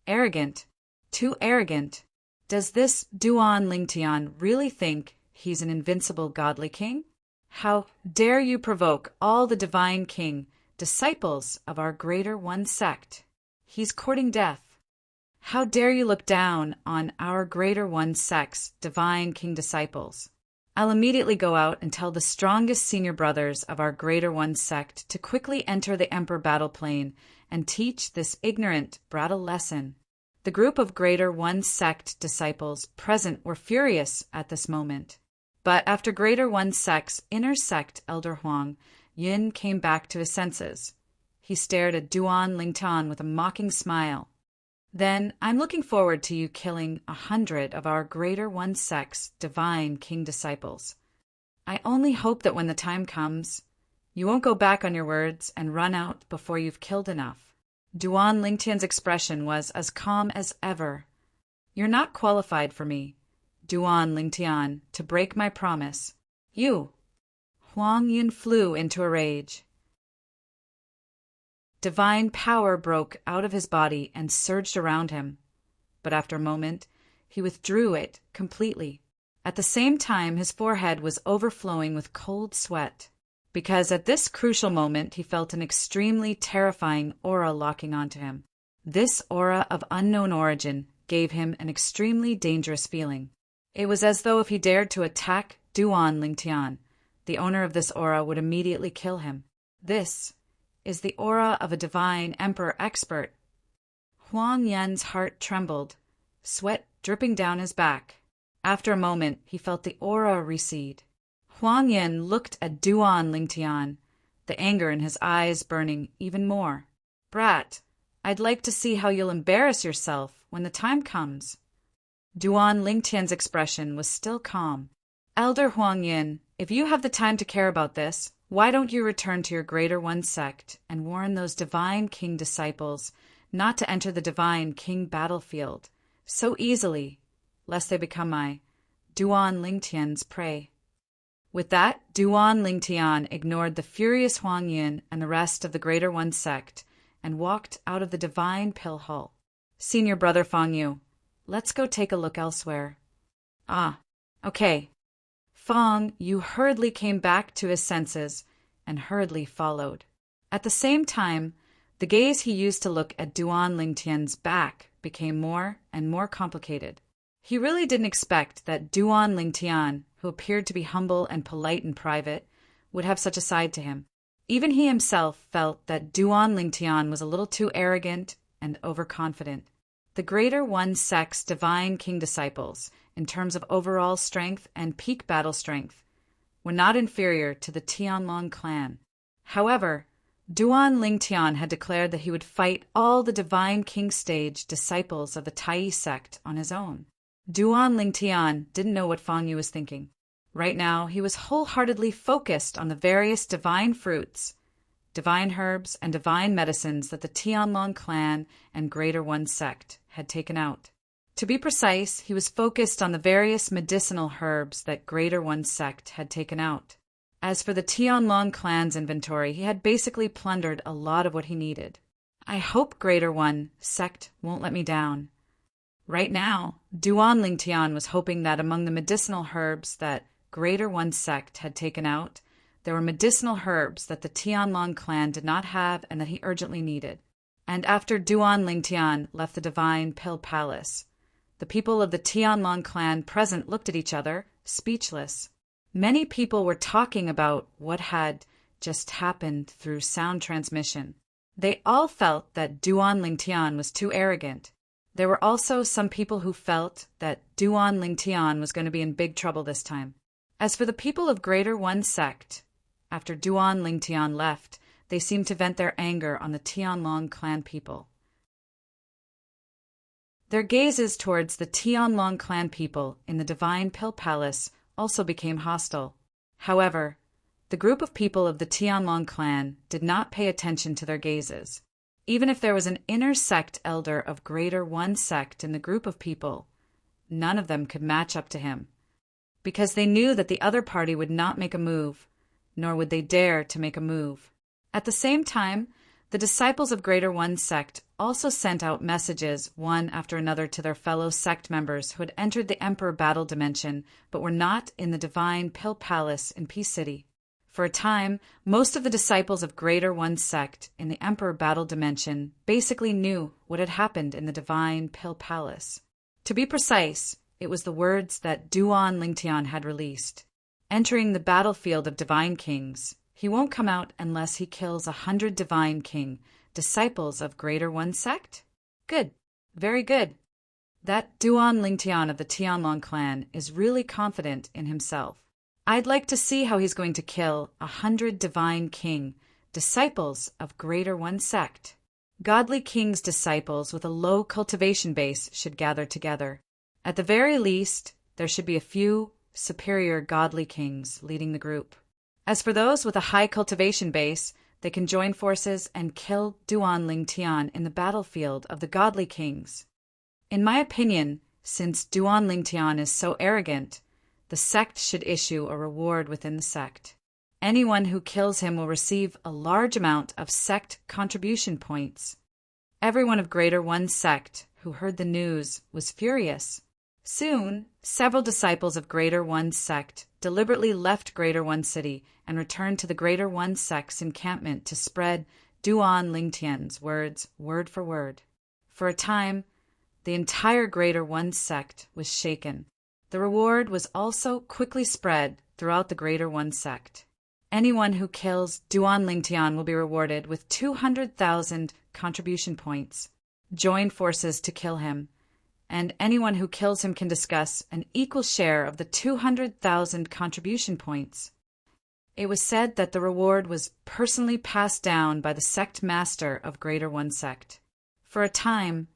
Arrogant, too arrogant. Does this Duan Lingtian really think he's an invincible godly king? How dare you provoke all the Divine King, disciples of our Greater One sect? He's courting death. How dare you look down on our Greater One sect's Divine King disciples? I'll immediately go out and tell the strongest senior brothers of our Greater One sect to quickly enter the Emperor battle plane and teach this ignorant brat a lesson. The group of Greater One sect disciples present were furious at this moment. But after Greater One sect's inner sect Elder Huang Yin came back to his senses. He stared at Duan Lingtian with a mocking smile. "Then I'm looking forward to you killing 100 of our Greater One sect's Divine King disciples. I only hope that when the time comes, you won't go back on your words and run out before you've killed enough." Duan Lingtian's expression was as calm as ever. "You're not qualified for me, Duan Lingtian, to break my promise. You." Huang Yin flew into a rage. Divine power broke out of his body and surged around him, but after a moment, he withdrew it completely. At the same time, his forehead was overflowing with cold sweat, because at this crucial moment he felt an extremely terrifying aura locking onto him. This aura of unknown origin gave him an extremely dangerous feeling. It was as though if he dared to attack Duan Lingtian, the owner of this aura would immediately kill him. This is the aura of a divine emperor expert. Huang Yan's heart trembled, sweat dripping down his back. After a moment, he felt the aura recede. Huang Yan looked at Duan Lingtian, the anger in his eyes burning even more. "Brat, I'd like to see how you'll embarrass yourself when the time comes." Duan Lingtian's expression was still calm. "Elder Huang Yin, if you have the time to care about this, why don't you return to your Greater One sect and warn those Divine King disciples not to enter the Divine King battlefield so easily, lest they become my Duan Lingtian's prey. With that, Duan Lingtian ignored the furious Huang Yin and the rest of the Greater One sect and walked out of the Divine Pill Hall. Senior Brother Fang Yu, let's go take a look elsewhere. Ah, okay. Fang Yu hurriedly came back to his senses and hurriedly followed. At the same time, the gaze he used to look at Duan Lingtian's back became more and more complicated. He really didn't expect that Duan Lingtian, who appeared to be humble and polite in private, would have such a side to him. Even he himself felt that Duan Lingtian was a little too arrogant and overconfident. The Greater One sect's Divine King disciples, in terms of overall strength and peak battle strength, were not inferior to the Tianlong clan. However, Duan Lingtian had declared that he would fight all the Divine King stage disciples of the Tai sect on his own. Duan Lingtian didn't know what Fang Yu was thinking. Right now, he was wholeheartedly focused on the various divine fruits, divine herbs, and divine medicines that the Tianlong clan and Greater One sect had taken out. To be precise, he was focused on the various medicinal herbs that Greater One sect had taken out. As for the Tianlong clan's inventory, he had basically plundered a lot of what he needed. I hope Greater One sect won't let me down. Right now, Duan Lingtian was hoping that among the medicinal herbs that Greater One sect had taken out, there were medicinal herbs that the Tianlong clan did not have and that he urgently needed. And after Duan Lingtian left the Divine Pill Palace, the people of the Tianlong clan present looked at each other, speechless. Many people were talking about what had just happened through sound transmission. They all felt that Duan Lingtian was too arrogant. There were also some people who felt that Duan Lingtian was going to be in big trouble this time. As for the people of Greater One sect, after Duan Lingtian left, they seemed to vent their anger on the Tianlong clan people. Their gazes towards the Tianlong clan people in the Divine Pill Palace also became hostile. However, the group of people of the Tianlong clan did not pay attention to their gazes. Even if there was an inner sect elder of Greater One sect in the group of people, none of them could match up to him, because they knew that the other party would not make a move, nor would they dare to make a move. At the same time, the disciples of Greater One sect also sent out messages one after another to their fellow sect members who had entered the Emperor Battle Dimension but were not in the Divine Pill Palace in Peace City. For a time, most of the disciples of Greater One sect in the Emperor Battle Dimension basically knew what had happened in the Divine Pill Palace. To be precise, it was the words that Duan Lingtian had released. Entering the battlefield of Divine Kings, he won't come out unless he kills 100 Divine King, disciples of Greater One sect? Good. Very good. That Duan Lingtian of the Tianlong clan is really confident in himself. I'd like to see how he's going to kill 100 Divine King, disciples of Greater One sect. Godly King's disciples with a low cultivation base should gather together. At the very least, there should be a few superior Godly Kings leading the group. As for those with a high cultivation base, they can join forces and kill Duan Lingtian in the battlefield of the Godly Kings. In my opinion, since Duan Lingtian is so arrogant, the sect should issue a reward within the sect. Anyone who kills him will receive a large amount of sect contribution points. Everyone of Greater One sect who heard the news was furious. Soon, several disciples of Greater One sect deliberately left Greater One City and returned to the Greater One sect's encampment to spread Duan Lingtian's words word for word. For a time, the entire Greater One sect was shaken. The reward was also quickly spread throughout the Greater One sect. Anyone who kills Duan Lingtian will be rewarded with 200,000 contribution points. Join forces to kill him, and anyone who kills him can discuss an equal share of the 200,000 contribution points. It was said that the reward was personally passed down by the sect master of Greater One sect. For a time,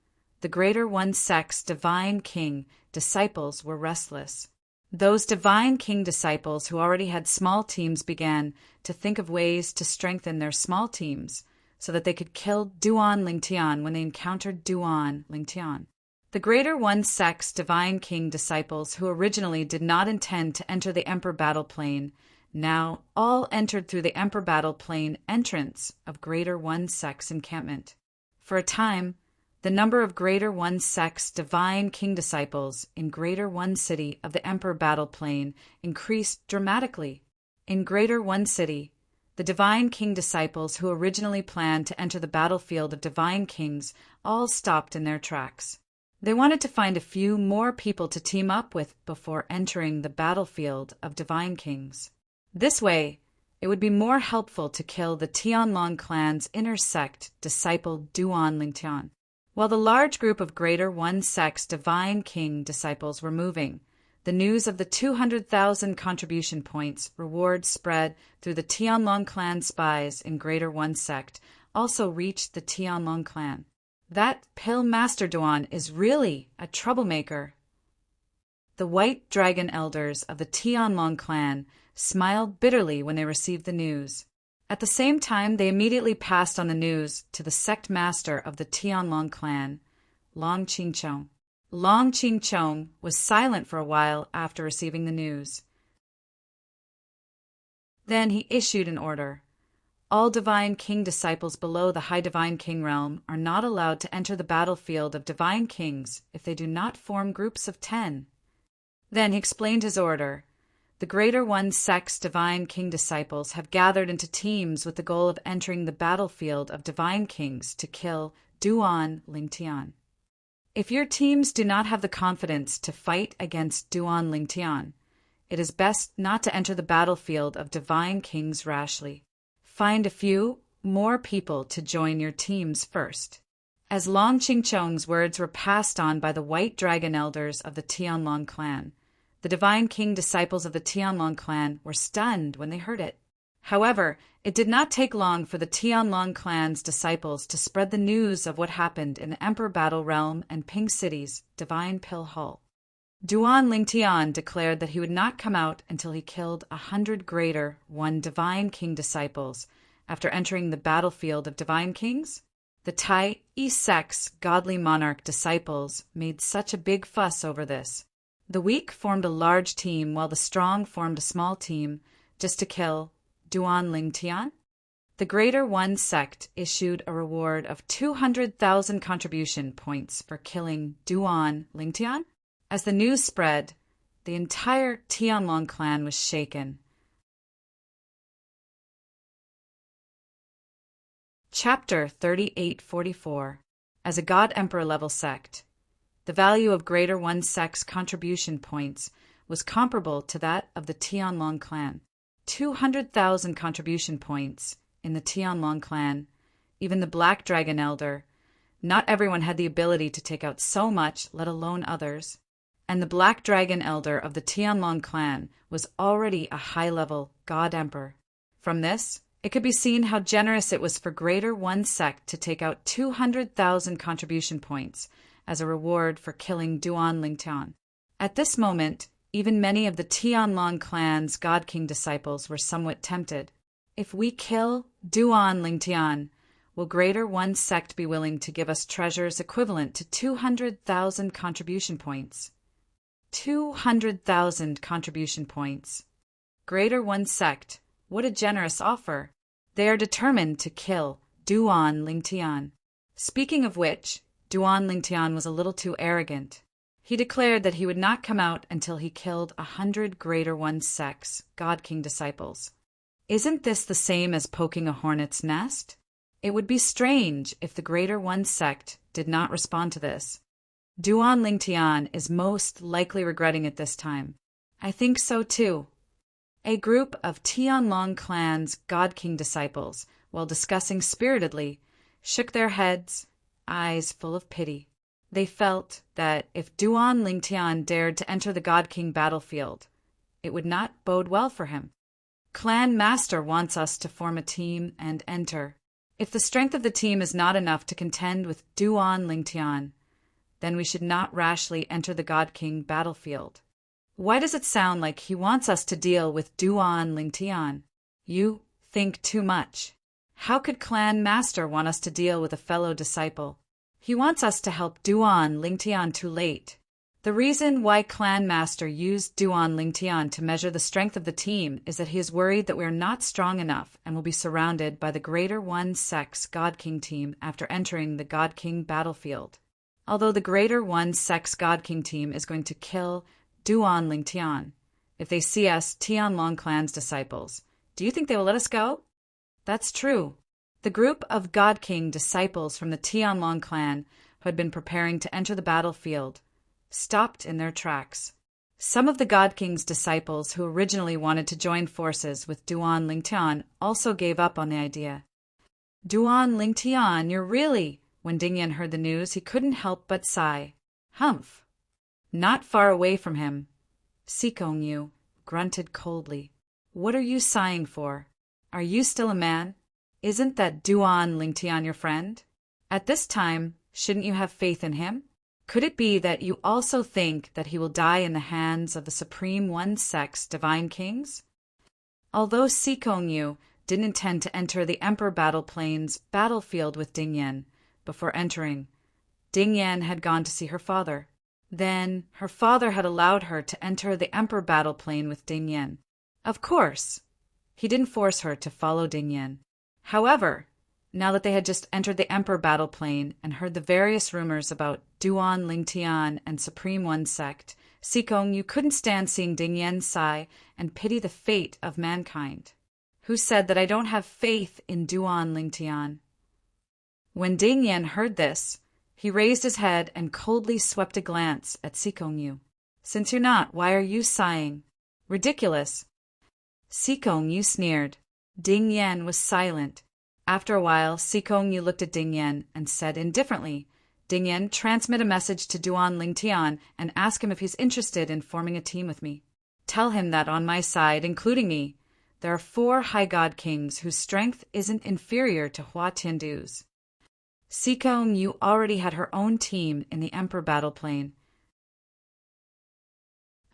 the Greater One sect's Divine King disciples were restless. Those Divine King disciples who already had small teams began to think of ways to strengthen their small teams so that they could kill Duan Lingtian when they encountered Duan Lingtian. The Greater One Sect's Divine King disciples, who originally did not intend to enter the Emperor Battle Plane, now all entered through the Emperor Battle Plane entrance of Greater One Sect's encampment. For a time, the number of Greater One Sect's Divine King disciples in Greater One City of the Emperor Battle Plane increased dramatically. In Greater One City, the Divine King disciples who originally planned to enter the battlefield of Divine Kings all stopped in their tracks. They wanted to find a few more people to team up with before entering the battlefield of Divine Kings. This way, it would be more helpful to kill the Tianlong clan's inner sect disciple Duan Lingtian. While the large group of Greater One Sect's Divine King disciples were moving, the news of the 200,000 contribution points reward spread through the Tianlong clan spies in Greater One Sect also reached the Tianlong clan. That Pill Master Duan is really a troublemaker. The White Dragon elders of the Tianlong clan smiled bitterly when they received the news. At the same time, they immediately passed on the news to the sect master of the Tianlong clan, Long Qingchong. Long Qingchong was silent for a while after receiving the news. Then he issued an order. All Divine King disciples below the High Divine King realm are not allowed to enter the battlefield of Divine Kings if they do not form groups of 10. Then he explained his order. The Greater One Sect's Divine King disciples have gathered into teams with the goal of entering the battlefield of Divine Kings to kill Duan Lingtian. If your teams do not have the confidence to fight against Duan Lingtian, it is best not to enter the battlefield of Divine Kings rashly. Find a few more people to join your teams first. As Long Qingchong's words were passed on by the White Dragon elders of the Tianlong clan, the Divine King disciples of the Tianlong clan were stunned when they heard it. However, it did not take long for the Tianlong clan's disciples to spread the news of what happened in the Emperor Battle Realm and Ping City's Divine Pill Hall. Duan Lingtian declared that he would not come out until he killed 100 Greater One Divine King disciples after entering the battlefield of Divine Kings. The Tai Sect's Godly Monarch disciples made such a big fuss over this. The weak formed a large team while the strong formed a small team just to kill Duan Lingtian. The Greater One Sect issued a reward of 200,000 contribution points for killing Duan Lingtian. As the news spread, the entire Tianlong clan was shaken. Chapter 3844. As a God Emperor level sect, the value of Greater One Sect's contribution points was comparable to that of the Tianlong clan. 200,000 contribution points in the Tianlong clan, even the Black Dragon Elder. Not everyone had the ability to take out so much, let alone others. And the Black Dragon Elder of the Tianlong clan was already a high-level God Emperor. From this, it could be seen how generous it was for Greater One Sect to take out 200,000 contribution points as a reward for killing Duan Lingtian. At this moment, even many of the Tianlong clan's God King disciples were somewhat tempted. If we kill Duan Lingtian, will Greater One Sect be willing to give us treasures equivalent to 200,000 contribution points? 200,000 contribution points. Greater One Sect, what a generous offer. They are determined to kill Duan Lingtian. Speaking of which, Duan Lingtian was a little too arrogant. He declared that he would not come out until he killed 100 Greater One Sect's God King disciples. Isn't this the same as poking a hornet's nest? It would be strange if the Greater One Sect did not respond to this. Duan Lingtian is most likely regretting it this time. I think so too. A group of Tianlong clan's God King disciples, while discussing spiritedly, shook their heads, eyes full of pity. They felt that if Duan Lingtian dared to enter the God King battlefield, it would not bode well for him. Clan Master wants us to form a team and enter. If the strength of the team is not enough to contend with Duan Lingtian, then we should not rashly enter the God King battlefield. Why does it sound like he wants us to deal with Duan Lingtian? You think too much. How could Clan Master want us to deal with a fellow disciple? He wants us to help Duan Lingtian too late. The reason why Clan Master used Duan Lingtian to measure the strength of the team is that he is worried that we are not strong enough and will be surrounded by the Greater One Sect's God King team after entering the God King battlefield. Although the Greater One Sect's God King team is going to kill Duan Lingtian if they see us Tianlong clan's disciples, do you think they will let us go? That's true. The group of God King disciples from the Tianlong clan who had been preparing to enter the battlefield stopped in their tracks. Some of the God King's disciples who originally wanted to join forces with Duan Lingtian also gave up on the idea. Duan Lingtian, you're really... When Dingyan heard the news, he couldn't help but sigh. Humph. Not far away from him, Sikongyu grunted coldly. What are you sighing for? Are you still a man? Isn't that Duan Lingtian your friend? At this time, shouldn't you have faith in him? Could it be that you also think that he will die in the hands of the Supreme One Sect's divine kings? Although Sikongyu didn't intend to enter the Emperor Battle Plain's battlefield with Dingyan before entering, Dingyan had gone to see her father. Then her father had allowed her to enter the Emperor Battle Plain with Dingyan. Of course, he didn't force her to follow Dingyan. However, now that they had just entered the Emperor Battle Plain and heard the various rumors about Duan Lingtian and Supreme One Sect, Sikongyu couldn't stand seeing Dingyan sigh and pity the fate of mankind. Who said that I don't have faith in Duan Lingtian? When Dingyan heard this, he raised his head and coldly swept a glance at Sikongyu. Since you're not, why are you sighing? Ridiculous. Sikongyu sneered. Dingyan was silent. After a while, Sikongyu looked at Dingyan and said indifferently, Dingyan, transmit a message to Duan Lingtian and ask him if he's interested in forming a team with me. Tell him that on my side, including me, there are 4 High God Kings whose strength isn't inferior to Hua Tiandu's. Sikongyu already had her own team in the Emperor Battle Plain.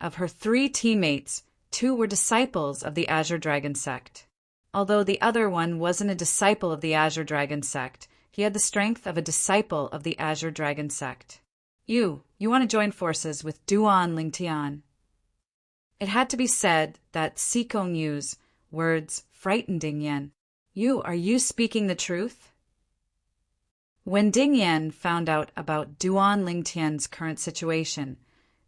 Of her 3 teammates, 2 were disciples of the Azure Dragon sect. Although the other one wasn't a disciple of the Azure Dragon sect, he had the strength of a disciple of the Azure Dragon sect. You want to join forces with Duan Lingtian. It had to be said that Sikongyu's words frightened Dingyan. Are you speaking the truth? When Dingyan found out about Duan Lingtian's current situation,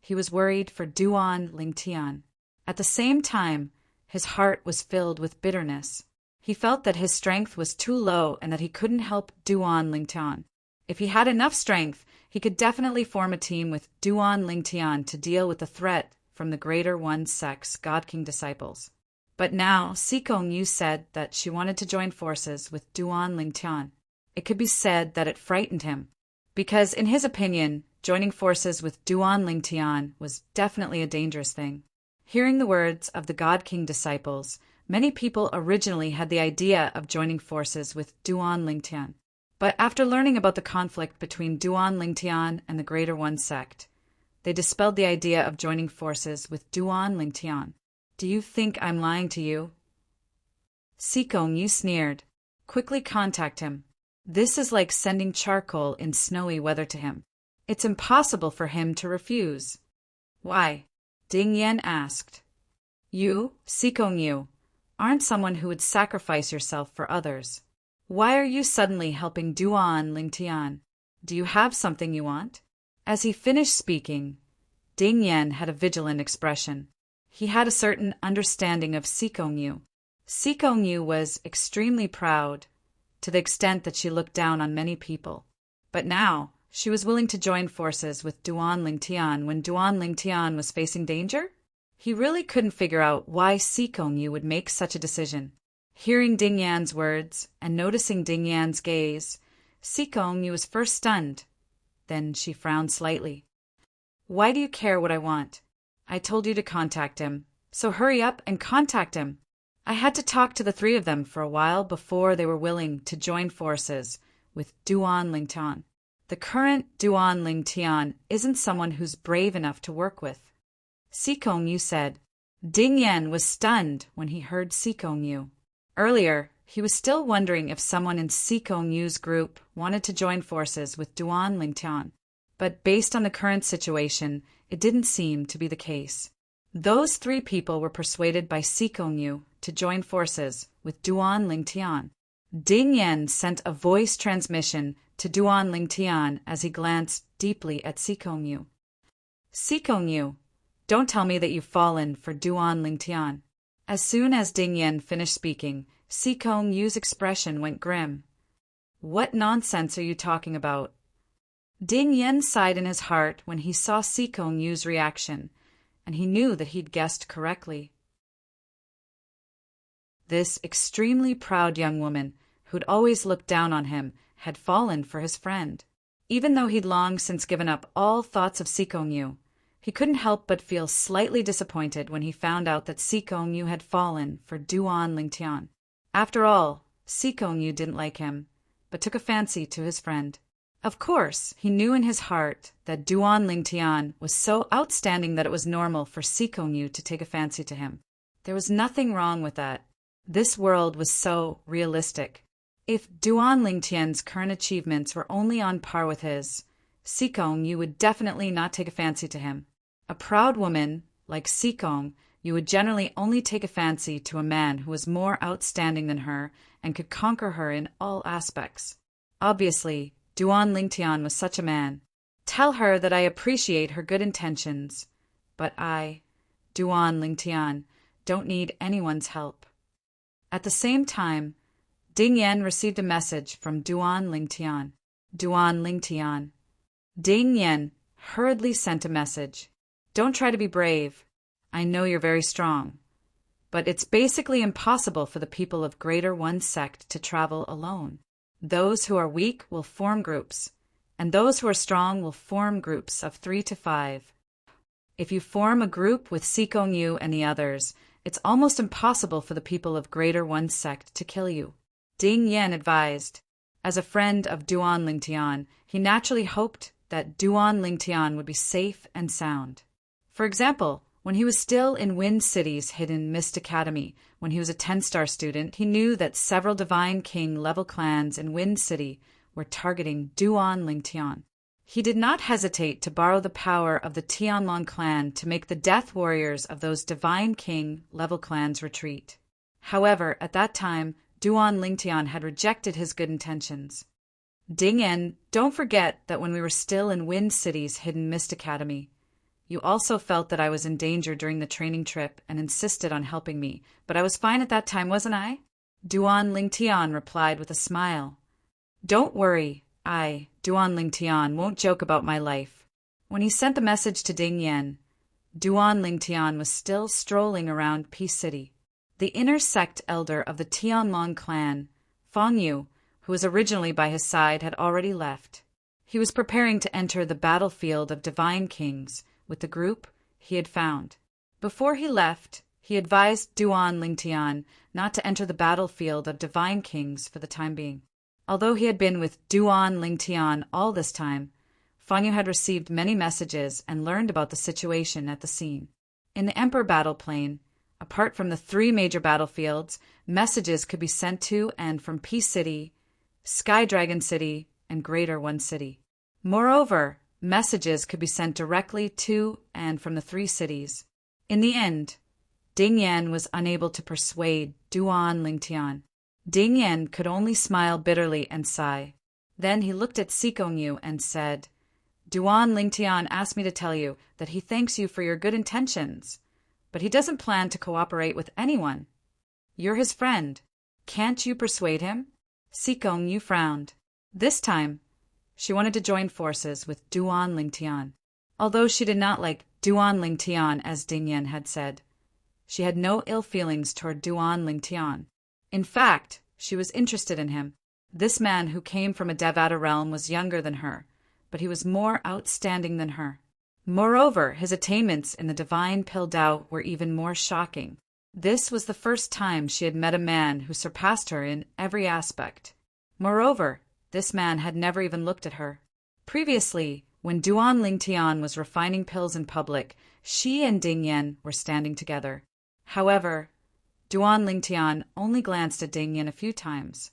he was worried for Duan Lingtian. At the same time, his heart was filled with bitterness. He felt that his strength was too low and that he couldn't help Duan Lingtian. If he had enough strength, he could definitely form a team with Duan Lingtian to deal with the threat from the Greater One Sect's God King disciples. But now, Sikongyu said that she wanted to join forces with Duan Lingtian. It could be said that it frightened him, because in his opinion, joining forces with Duan Lingtian was definitely a dangerous thing. Hearing the words of the God King disciples, many people originally had the idea of joining forces with Duan Lingtian. But after learning about the conflict between Duan Lingtian and the Greater One Sect, they dispelled the idea of joining forces with Duan Lingtian. Do you think I'm lying to you? Sikongyu sneered. Quickly contact him. This is like sending charcoal in snowy weather to him. It's impossible for him to refuse. Why? Dingyan asked. You, Sikongyu, aren't someone who would sacrifice yourself for others. Why are you suddenly helping Duan Lingtian? Do you have something you want? As he finished speaking, Dingyan had a vigilant expression. He had a certain understanding of Sikongyu. Sikongyu was extremely proud, to the extent that she looked down on many people. But now, she was willing to join forces with Duan Lingtian when Duan Lingtian was facing danger? He really couldn't figure out why Sikongyu would make such a decision. Hearing Dingyan's words and noticing Dingyan's gaze, Sikongyu was first stunned. Then she frowned slightly. Why do you care what I want? I told you to contact him, so hurry up and contact him. I had to talk to the 3 of them for a while before they were willing to join forces with Duan Lingtian. The current Duan Lingtian isn't someone who's brave enough to work with. Sikongyu said. Dingyan was stunned when he heard Sikongyu. Earlier, He was still wondering if someone in Sikong Yu's group wanted to join forces with Duan Lingtian, but based on the current situation, it didn't seem to be the case. Those 3 people were persuaded by Sikong Yu to join forces with Duan Lingtian. Ding Yen sent a voice transmission to Duan Lingtian as he glanced deeply at Sikong Yu. Sikong Yu, don't tell me that you've fallen for Duan Lingtian. As soon as Ding Yen finished speaking, Sikong Yu's expression went grim. What nonsense are you talking about? Ding Yen sighed in his heart when he saw Sikong Yu's reaction, and he knew that he'd guessed correctly. This extremely proud young woman, who'd always looked down on him, had fallen for his friend. Even though he'd long since given up all thoughts of Sikong Yu, he couldn't help but feel slightly disappointed when he found out that Sikong Yu had fallen for Duan Lingtian. After all, Sikong Yu didn't like him, but took a fancy to his friend. Of course, he knew in his heart that Duan Lingtian was so outstanding that it was normal for Sikong Yu to take a fancy to him. There was nothing wrong with that. This world was so realistic. If Duan Lingtian's current achievements were only on par with his, Sikong Yu would definitely not take a fancy to him. A proud woman, like Sikong, you would generally only take a fancy to a man who was more outstanding than her and could conquer her in all aspects. Obviously, Duan Lingtian was such a man. Tell her that I appreciate her good intentions, but I, Duan Lingtian, don't need anyone's help. At the same time, Ding Yen received a message from Duan Lingtian. Duan Lingtian. Ding Yen hurriedly sent a message. Don't try to be brave. I know you're very strong. But it's basically impossible for the people of Greater One sect to travel alone. Those who are weak will form groups, and those who are strong will form groups of 3 to 5. If you form a group with Sikong Yu and the others, it's almost impossible for the people of Greater One sect to kill you. Ding Yen advised. As a friend of Duan Lingtian, he naturally hoped that Duan Lingtian would be safe and sound. For example, when he was still in Wind City's hidden Mist Academy, when he was a 10-star student, he knew that several Divine King level clans in Wind City were targeting Duan Lingtian. He did not hesitate to borrow the power of the Tianlong clan to make the death warriors of those Divine King level clans retreat. However, at that time, Duan Lingtian had rejected his good intentions. Ding Yen, don't forget that when we were still in Wind City's hidden Mist Academy, you also felt that I was in danger during the training trip and insisted on helping me, but I was fine at that time, wasn't I? Duan Lingtian replied with a smile. Don't worry, I, Duan Lingtian, won't joke about my life. When he sent the message to Ding Yen, Duan Lingtian was still strolling around Peace City. The inner sect elder of the Tianlong clan, Fang Yu, who was originally by his side, had already left. He was preparing to enter the battlefield of Divine Kings with the group he had found. Before he left, he advised Duan Lingtian not to enter the battlefield of Divine Kings for the time being. Although he had been with Duan Lingtian all this time, Fang Yu had received many messages and learned about the situation at the scene. In the Emperor battle plane, apart from the 3 major battlefields, messages could be sent to and from Peace City, Sky Dragon City, and Greater One City. Moreover, messages could be sent directly to and from the 3 cities. In the end, Ding Yen was unable to persuade Duan Lingtian. Ding Yen could only smile bitterly and sigh. Then he looked at Sikong Yu and said, Duan Lingtian asked me to tell you that he thanks you for your good intentions, but he doesn't plan to cooperate with anyone. You're his friend. Can't you persuade him? Sikong Yu frowned. This time, she wanted to join forces with Duan Lingtian. Although she did not like Duan Lingtian as Ding Yen had said, she had no ill feelings toward Duan Lingtian. In fact, she was interested in him. This man who came from a Devata realm was younger than her, but he was more outstanding than her. Moreover, his attainments in the Divine Pildao were even more shocking. This was the first time she had met a man who surpassed her in every aspect. Moreover, this man had never even looked at her. Previously, when Duan Lingtian was refining pills in public, she and Ding Yen were standing together. However, Duan Lingtian only glanced at Ding Yin a few times.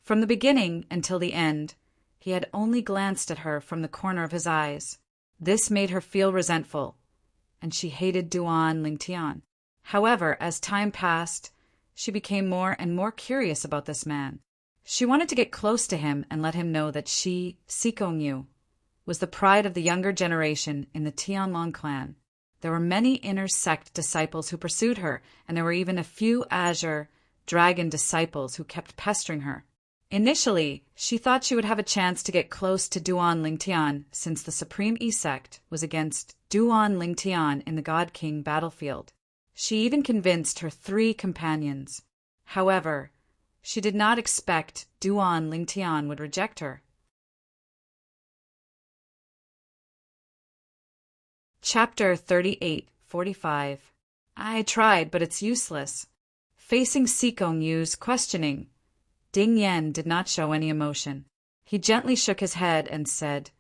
From the beginning until the end, he had only glanced at her from the corner of his eyes. This made her feel resentful, and she hated Duan Lingtian. However, as time passed, she became more and more curious about this man. She wanted to get close to him and let him know that she, Sikong-yu, was the pride of the younger generation in the Tianlong clan. There were many inner sect disciples who pursued her, and there were even a few Azure Dragon disciples who kept pestering her. Initially, she thought she would have a chance to get close to Duan Lingtian since the Supreme E-Sect was against Duan Lingtian in the God King battlefield. She even convinced her 3 companions. However, she did not expect Duan Lingtian would reject her. Chapter 38:45. I tried, but it's useless. Facing Sikong Yu's questioning, Ding Yen did not show any emotion. He gently shook his head and said,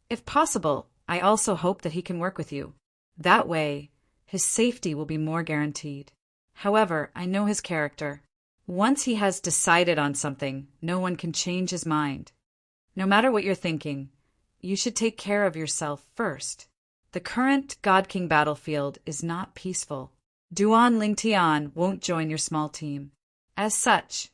"If possible, I also hope that he can work with you. That way, his safety will be more guaranteed. However, I know his character. Once he has decided on something, no one can change his mind. No matter what you're thinking, you should take care of yourself first. The current God King battlefield is not peaceful. Duan Lingtian won't join your small team. As such,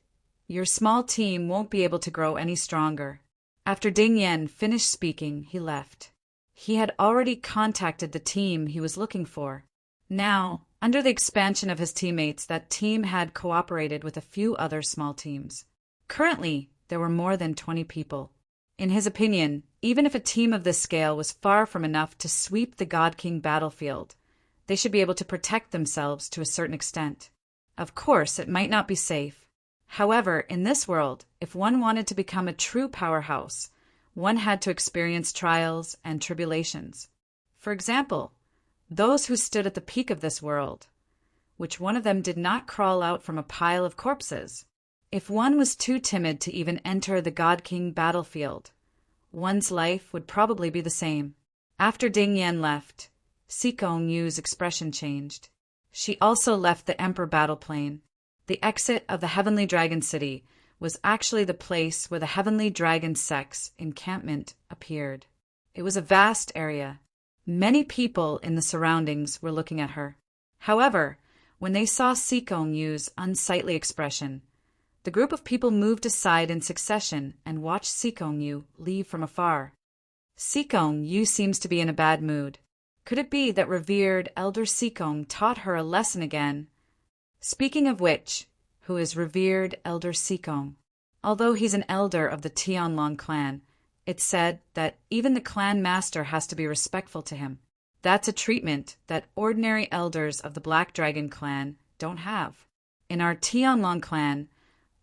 your small team won't be able to grow any stronger." After Ding Yen finished speaking, he left. He had already contacted the team he was looking for. Now, under the expansion of his teammates, that team had cooperated with a few other small teams. Currently, there were more than 20 people. In his opinion, even if a team of this scale was far from enough to sweep the God King battlefield, they should be able to protect themselves to a certain extent. Of course, it might not be safe. However, in this world, if one wanted to become a true powerhouse, one had to experience trials and tribulations. For example, those who stood at the peak of this world, which one of them did not crawl out from a pile of corpses? If one was too timid to even enter the God King battlefield, one's life would probably be the same. After Ding Yen left, Sikong Yu's expression changed. She also left the Emperor battle plane. The exit of the Heavenly Dragon City was actually the place where the Heavenly Dragon sect's encampment appeared. It was a vast area. Many people in the surroundings were looking at her. However, when they saw Sikong Yu's unsightly expression, the group of people moved aside in succession and watched Sikong Yu leave from afar. Sikong Yu seems to be in a bad mood. Could it be that revered Elder Sikong taught her a lesson again? Speaking of which, who is revered Elder Sikong? Although he's an elder of the Tianlong clan, it's said that even the clan master has to be respectful to him. That's a treatment that ordinary elders of the Black Dragon clan don't have. In our Tianlong clan,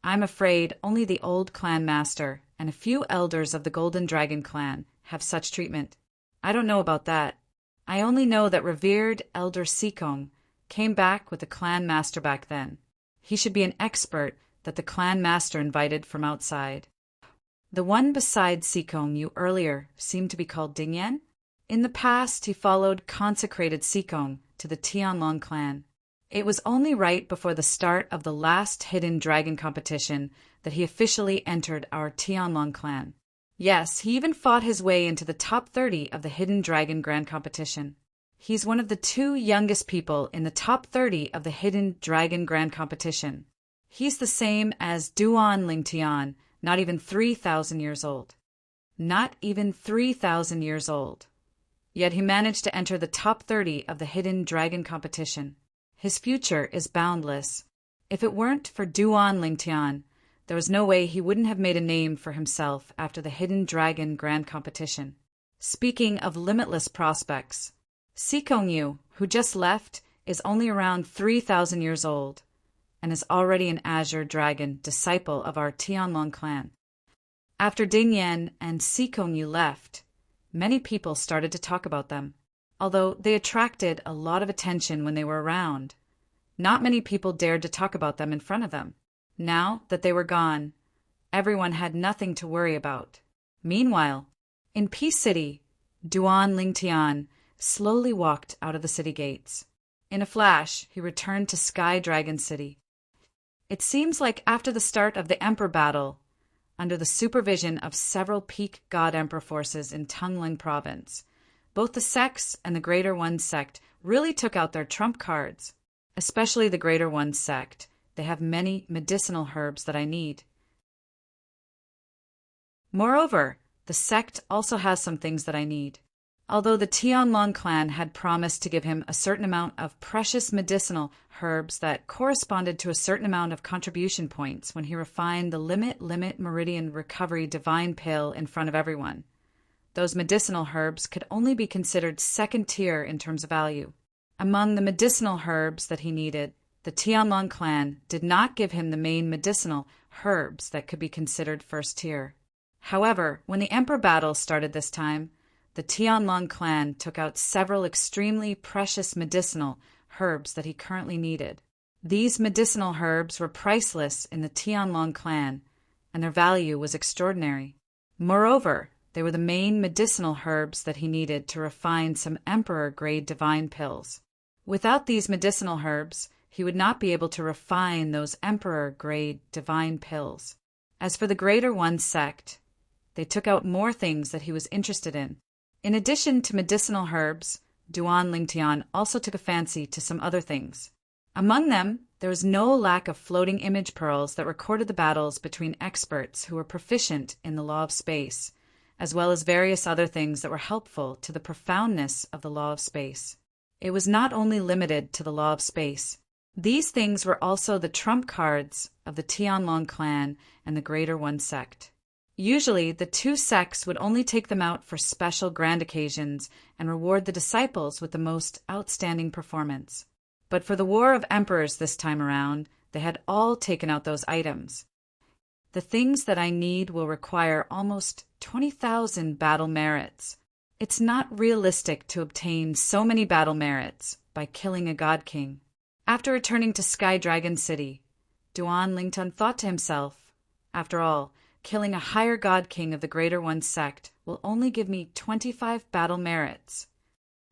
I'm afraid only the old clan master and a few elders of the Golden Dragon clan have such treatment. I don't know about that. I only know that revered Elder Sikong came back with the clan master back then. He should be an expert that the clan master invited from outside. The one beside Sikong Yu earlier seemed to be called Ding Yen. In the past, he followed consecrated Sikong to the Tianlong clan. It was only right before the start of the last Hidden Dragon competition that he officially entered our Tianlong clan. Yes, he even fought his way into the top 30 of the Hidden Dragon Grand Competition. He's one of the 2 youngest people in the top 30 of the Hidden Dragon Grand Competition. He's the same as Duan Lingtian, not even 3,000 years old. Not even 3,000 years old. Yet he managed to enter the top 30 of the Hidden Dragon Competition. His future is boundless. If it weren't for Duan Lingtian, there was no way he wouldn't have made a name for himself after the Hidden Dragon Grand Competition. Speaking of limitless prospects, Sikong Yu, who just left, is only around 3,000 years old and is already an Azure Dragon disciple of our Tianlong clan. After Ding Yen and Sikong Yu left, many people started to talk about them. Although they attracted a lot of attention when they were around, not many people dared to talk about them in front of them. Now that they were gone, everyone had nothing to worry about. Meanwhile, in Peace City, Duan Lingtian slowly walked out of the city gates. In a flash, he returned to Sky Dragon City. It seems like after the start of the Emperor battle, under the supervision of several peak God Emperor forces in Tungling Province, both the sects and the Greater One sect really took out their trump cards. Especially the Greater One sect. They have many medicinal herbs that I need. Moreover, the sect also has some things that I need. Although the Tianlong clan had promised to give him a certain amount of precious medicinal herbs that corresponded to a certain amount of contribution points when he refined the Limit Meridian Recovery Divine Pill in front of everyone. Those medicinal herbs could only be considered second tier in terms of value. Among the medicinal herbs that he needed, the Tianlong clan did not give him the main medicinal herbs that could be considered first tier. However, when the Emperor battle started this time, the Tianlong clan took out several extremely precious medicinal herbs that he currently needed. These medicinal herbs were priceless in the Tianlong clan, and their value was extraordinary. Moreover, they were the main medicinal herbs that he needed to refine some Emperor-grade divine pills. Without these medicinal herbs, he would not be able to refine those Emperor-grade divine pills. As for the Greater One sect, they took out more things that he was interested in. In addition to medicinal herbs, Duan Lingtian also took a fancy to some other things. Among them, there was no lack of floating image pearls that recorded the battles between experts who were proficient in the law of space, as well as various other things that were helpful to the profoundness of the law of space. It was not only limited to the law of space. These things were also the trump cards of the Tianlong clan and the Greater One sect. Usually, the two sects would only take them out for special grand occasions and reward the disciples with the most outstanding performance. But for the War of Emperors this time around, they had all taken out those items. The things that I need will require almost 20,000 battle merits. It's not realistic to obtain so many battle merits by killing a God King. After returning to Sky Dragon City, Duan Lingtian thought to himself, after all, killing a higher God King of the Greater One sect will only give me 25 battle merits.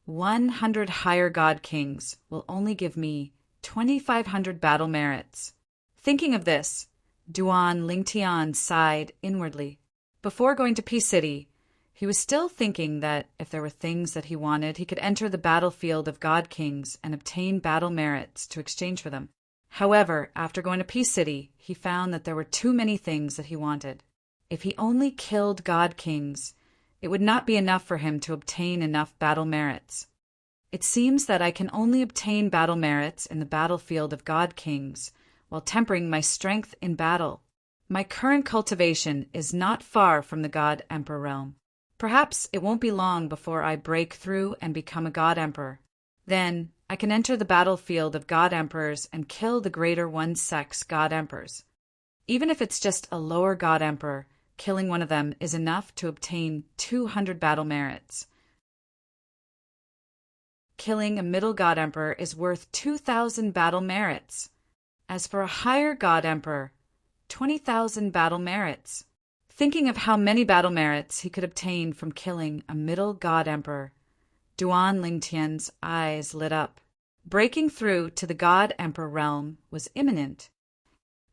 100 higher God Kings will only give me 2,500 battle merits. Thinking of this, Duan Lingtian sighed inwardly. Before going to Peace City, he was still thinking that if there were things that he wanted, he could enter the battlefield of God Kings and obtain battle merits to exchange for them. However, after going to Peace City, he found that there were too many things that he wanted. If he only killed God Kings, it would not be enough for him to obtain enough battle merits. It seems that I can only obtain battle merits in the battlefield of God Kings, while tempering my strength in battle. My current cultivation is not far from the God Emperor realm. Perhaps it won't be long before I break through and become a God Emperor. Then I can enter the battlefield of God Emperors and kill the Greater One sect's God Emperors. Even if it's just a lower God Emperor, killing one of them is enough to obtain 200 battle merits. Killing a middle God Emperor is worth 2,000 battle merits. As for a higher God Emperor, 20,000 battle merits. Thinking of how many battle merits he could obtain from killing a middle God Emperor, Duan Lingtian's eyes lit up. Breaking through to the God Emperor realm was imminent.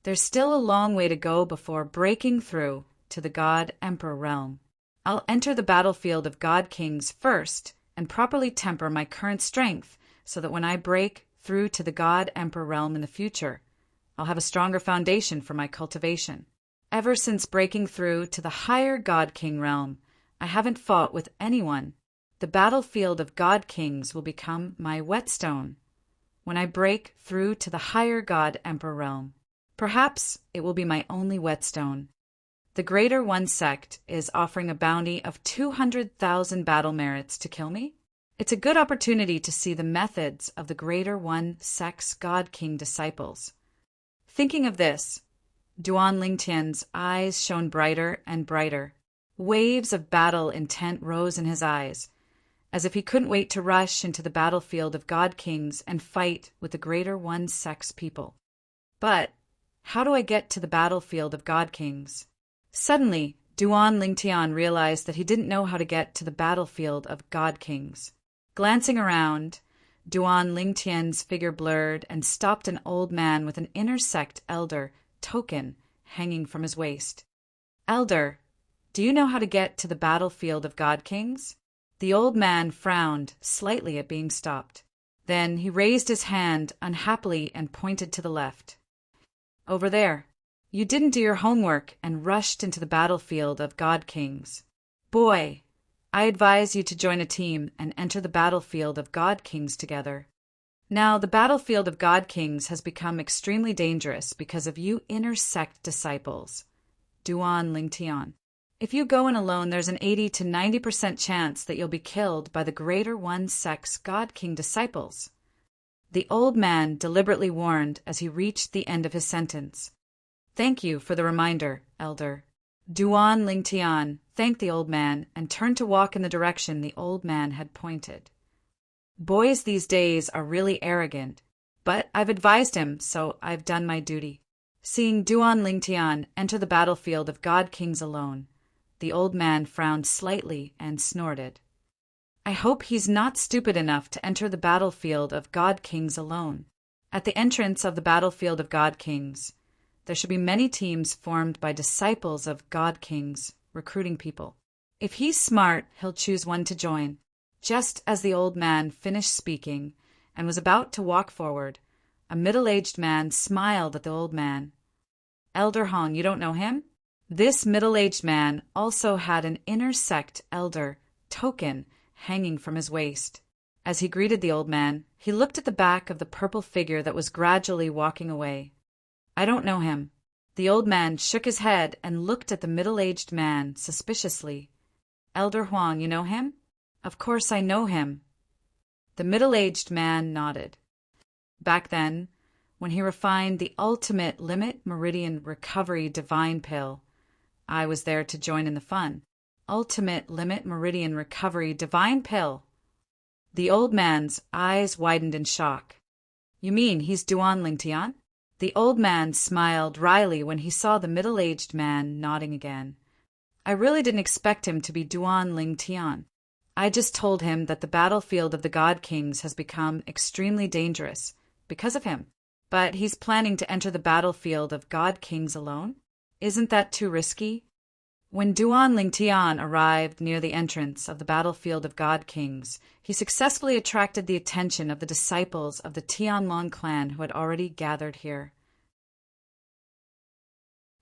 There's still a long way to go before breaking through to the God Emperor realm. I'll enter the battlefield of God Kings first and properly temper my current strength so that when I break through to the God Emperor realm in the future, I'll have a stronger foundation for my cultivation. Ever since breaking through to the higher God King realm, I haven't fought with anyone. The battlefield of God Kings will become my whetstone when I break through to the higher God Emperor realm. Perhaps it will be my only whetstone. The Greater One sect is offering a bounty of 200,000 battle merits to kill me. It's a good opportunity to see the methods of the Greater One sect's God King disciples. Thinking of this, Duan Lingtian's eyes shone brighter and brighter. Waves of battle intent rose in his eyes, as if he couldn't wait to rush into the battlefield of God Kings and fight with the Greater One sect's people. But how do I get to the battlefield of God Kings? Suddenly, Duan Lingtian realized that he didn't know how to get to the battlefield of God Kings. Glancing around, Duan Lingtian's figure blurred and stopped an old man with an inner sect elder token hanging from his waist. "Elder, do you know how to get to the battlefield of God Kings?" The old man frowned slightly at being stopped. Then he raised his hand unhappily and pointed to the left. "Over there. You didn't do your homework and rushed into the battlefield of God Kings. Boy, I advise you to join a team and enter the battlefield of God Kings together. Now, the battlefield of God Kings has become extremely dangerous because of you inner sect disciples. Duan Lingtian. If you go in alone, there's an 80 to 90% chance that you'll be killed by the Greater One Sect's God King disciples." The old man deliberately warned as he reached the end of his sentence. "Thank you for the reminder, Elder." Duan Lingtian thanked the old man and turned to walk in the direction the old man had pointed. Boys these days are really arrogant, but I've advised him, so I've done my duty. Seeing Duan Lingtian enter the battlefield of God Kings alone, the old man frowned slightly and snorted. "I hope he's not stupid enough to enter the battlefield of God Kings alone. At the entrance of the battlefield of God Kings, there should be many teams formed by disciples of God Kings, recruiting people. If he's smart, he'll choose one to join." Just as the old man finished speaking and was about to walk forward, a middle-aged man smiled at the old man. "Elder Hong, you don't know him?" This middle-aged man also had an inner sect elder token hanging from his waist. As he greeted the old man, he looked at the back of the purple figure that was gradually walking away. "I don't know him." The old man shook his head and looked at the middle-aged man suspiciously. "Elder Huang, you know him?" "Of course I know him." The middle-aged man nodded. Back then, when he refined the ultimate limit meridian recovery divine pill, I was there to join in the fun. Ultimate limit meridian recovery divine pill. The old man's eyes widened in shock. "You mean he's Duan Lingtian?" The old man smiled wryly when he saw the middle-aged man nodding again. "I really didn't expect him to be Duan Lingtian. I just told him that the battlefield of the God Kings has become extremely dangerous because of him. But he's planning to enter the battlefield of God Kings alone? Isn't that too risky?" When Duan Lingtian arrived near the entrance of the battlefield of God Kings, he successfully attracted the attention of the disciples of the Tianlong clan who had already gathered here.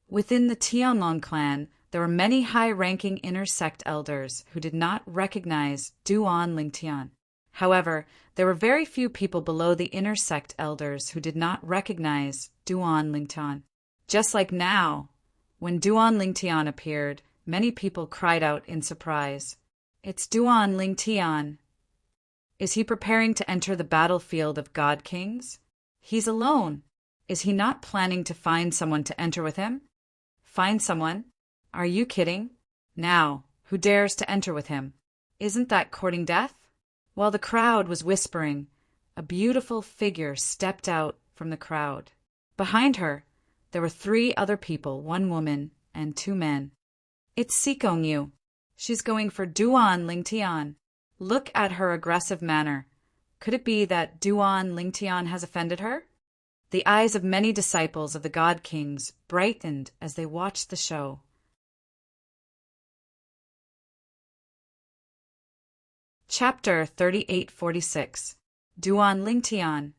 Within the Tianlong clan, there were many high-ranking inner sect elders who did not recognize Duan Lingtian. However, there were very few people below the inner sect elders who did not recognize Duan Lingtian. Just like now, when Duan Lingtian appeared, many people cried out in surprise, "It's Duan Lingtian! Is he preparing to enter the battlefield of God Kings? He's alone. Is he not planning to find someone to enter with him?" "Find someone? Are you kidding? Now, who dares to enter with him? Isn't that courting death?" While the crowd was whispering, a beautiful figure stepped out from the crowd. Behind her, there were 3 other people, 1 woman and 2 men. "It's Sikong Yu. She's going for Duan Lingtian. Look at her aggressive manner. Could it be that Duan Lingtian has offended her?" The eyes of many disciples of the God Kings brightened as they watched the show. Chapter 3846. Duan Lingtian.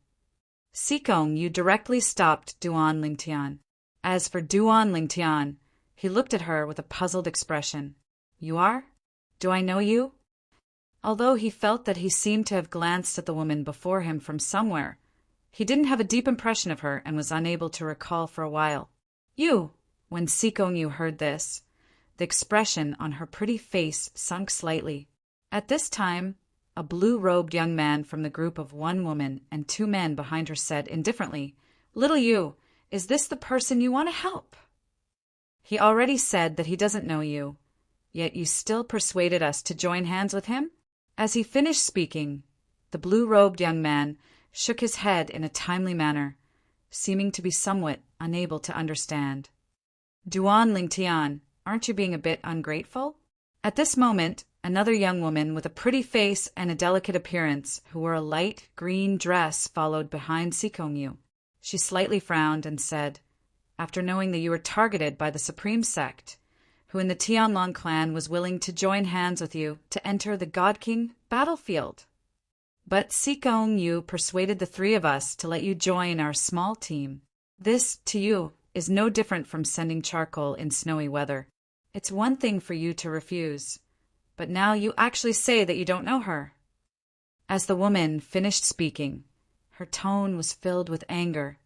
Sikong Yu directly stopped Duan Lingtian. As for Duan Lingtian, he looked at her with a puzzled expression. "You are? Do I know you?" Although he felt that he seemed to have glanced at the woman before him from somewhere, he didn't have a deep impression of her and was unable to recall for a while. "You!" When Sikong Yu heard this, the expression on her pretty face sunk slightly. At this time, a blue-robed young man from the group of 1 woman and 2 men behind her said indifferently, "Little Yu, is this the person you want to help?" "He already said that he doesn't know you, yet you still persuaded us to join hands with him?" As he finished speaking, the blue-robed young man shook his head in a timely manner, seeming to be somewhat unable to understand. "Duan Lingtian, aren't you being a bit ungrateful?" At this moment, Another young woman with a pretty face and a delicate appearance who wore a light green dress followed behind Sikongyu. She slightly frowned and said, "After knowing that you were targeted by the Supreme Sect, who in the Tianlong clan was willing to join hands with you to enter the God King battlefield. But Sikongyu persuaded the three of us to let you join our small team. This, to you, is no different from sending charcoal in snowy weather. It's one thing for you to refuse. But now you actually say that you don't know her." As the woman finished speaking, her tone was filled with anger.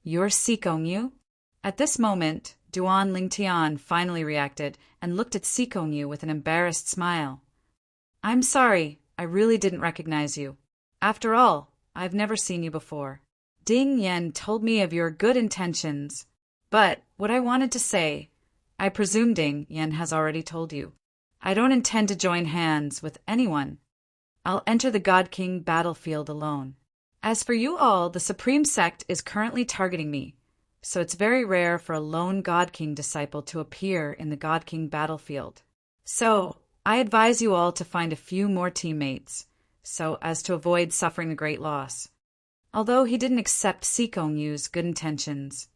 "You're Sikongyu?" At this moment, Duan Lingtian finally reacted and looked at Sikongyu with an embarrassed smile. "I'm sorry, I really didn't recognize you. After all, I've never seen you before. Ding Yen told me of your good intentions. But what I wanted to say, I presume Ding Yen has already told you. I don't intend to join hands with anyone. I'll enter the God King battlefield alone. As for you all, the Supreme Sect is currently targeting me, so it's very rare for a lone God King disciple to appear in the God King battlefield. So, I advise you all to find a few more teammates, so as to avoid suffering a great loss." Although he didn't accept Sikongyu's good intentions,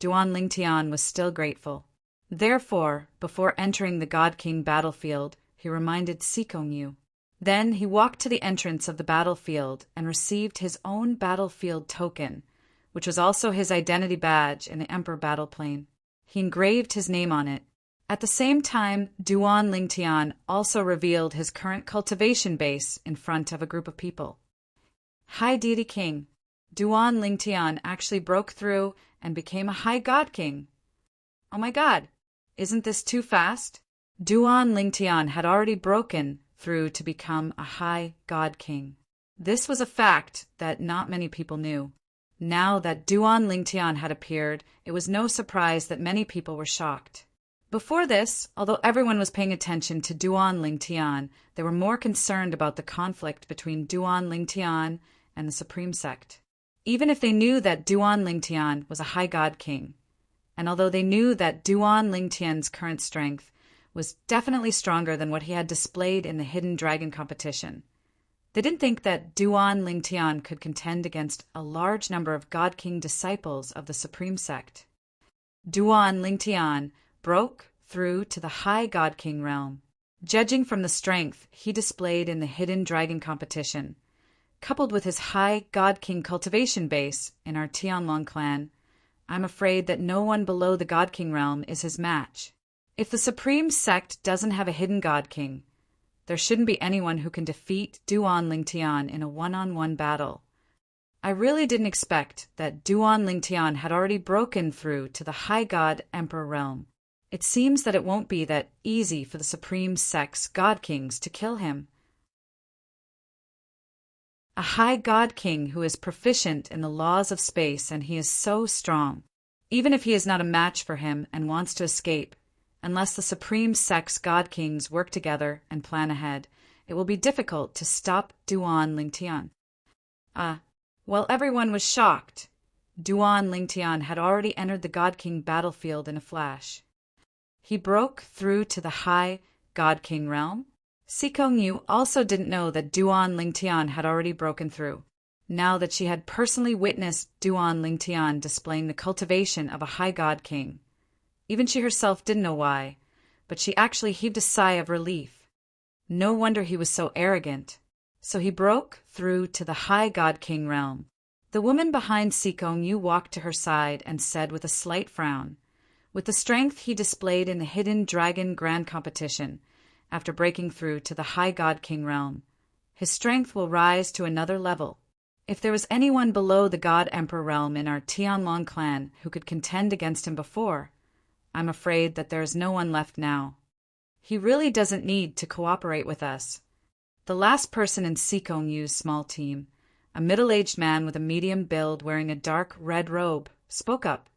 Duan Lingtian was still grateful. Therefore, before entering the God King battlefield, he reminded Sikongyu. Then he walked to the entrance of the battlefield and received his own battlefield token, which was also his identity badge in the Emperor battle plane. He engraved his name on it. At the same time, Duan Lingtian also revealed his current cultivation base in front of a group of people. High Deity King, Duan Lingtian actually broke through and became a High God King. Oh my God! Isn't this too fast? Duan Lingtian had already broken through to become a High God King. This was a fact that not many people knew. Now that Duan Lingtian had appeared, it was no surprise that many people were shocked. Before this, although everyone was paying attention to Duan Lingtian, they were more concerned about the conflict between Duan Lingtian and the Supreme Sect. Even if they knew that Duan Lingtian was a High God King, and although they knew that Duan Lingtian's current strength was definitely stronger than what he had displayed in the Hidden Dragon competition, they didn't think that Duan Lingtian could contend against a large number of God King disciples of the Supreme Sect. Duan Lingtian broke through to the High God King realm. Judging from the strength he displayed in the Hidden Dragon competition, coupled with his High God King cultivation base in our Tianlong clan, I'm afraid that no one below the God King realm is his match. If the Supreme Sect doesn't have a hidden God King, there shouldn't be anyone who can defeat Duan Lingtian in a one-on-one battle. I really didn't expect that Duan Lingtian had already broken through to the High God Emperor realm. It seems that it won't be that easy for the Supreme Sect's God Kings to kill him. A High God King who is proficient in the laws of space, and he is so strong. Even if he is not a match for him and wants to escape, unless the Supreme Sect's God Kings work together and plan ahead, it will be difficult to stop Duan Lingtian. While everyone was shocked, Duan Lingtian had already entered the God King battlefield in a flash. He broke through to the High God King realm. Sikongyu also didn't know that Duan Lingtian had already broken through, now that she had personally witnessed Duan Lingtian displaying the cultivation of a High God King. Even she herself didn't know why, but she actually heaved a sigh of relief. No wonder he was so arrogant. So he broke through to the High God King realm. The woman behind Sikongyu walked to her side and said with a slight frown, with the strength he displayed in the Hidden Dragon Grand Competition, after breaking through to the High God King realm, his strength will rise to another level. If there was anyone below the God Emperor realm in our Tianlong clan who could contend against him before, I'm afraid that there is no one left now. He really doesn't need to cooperate with us. The last person in Sikongyu's small team, a middle-aged man with a medium build wearing a dark red robe, spoke up.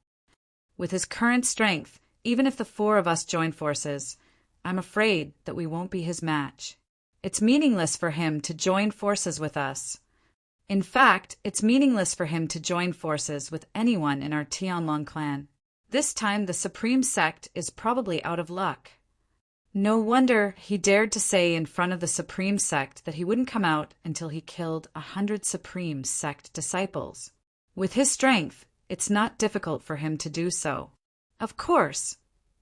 With his current strength, even if the four of us join forces, I'm afraid that we won't be his match. It's meaningless for him to join forces with us. In fact, it's meaningless for him to join forces with anyone in our Tianlong clan. This time the Supreme Sect is probably out of luck. No wonder he dared to say in front of the Supreme Sect that he wouldn't come out until he killed 100 Supreme Sect disciples. With his strength, it's not difficult for him to do so. Of course,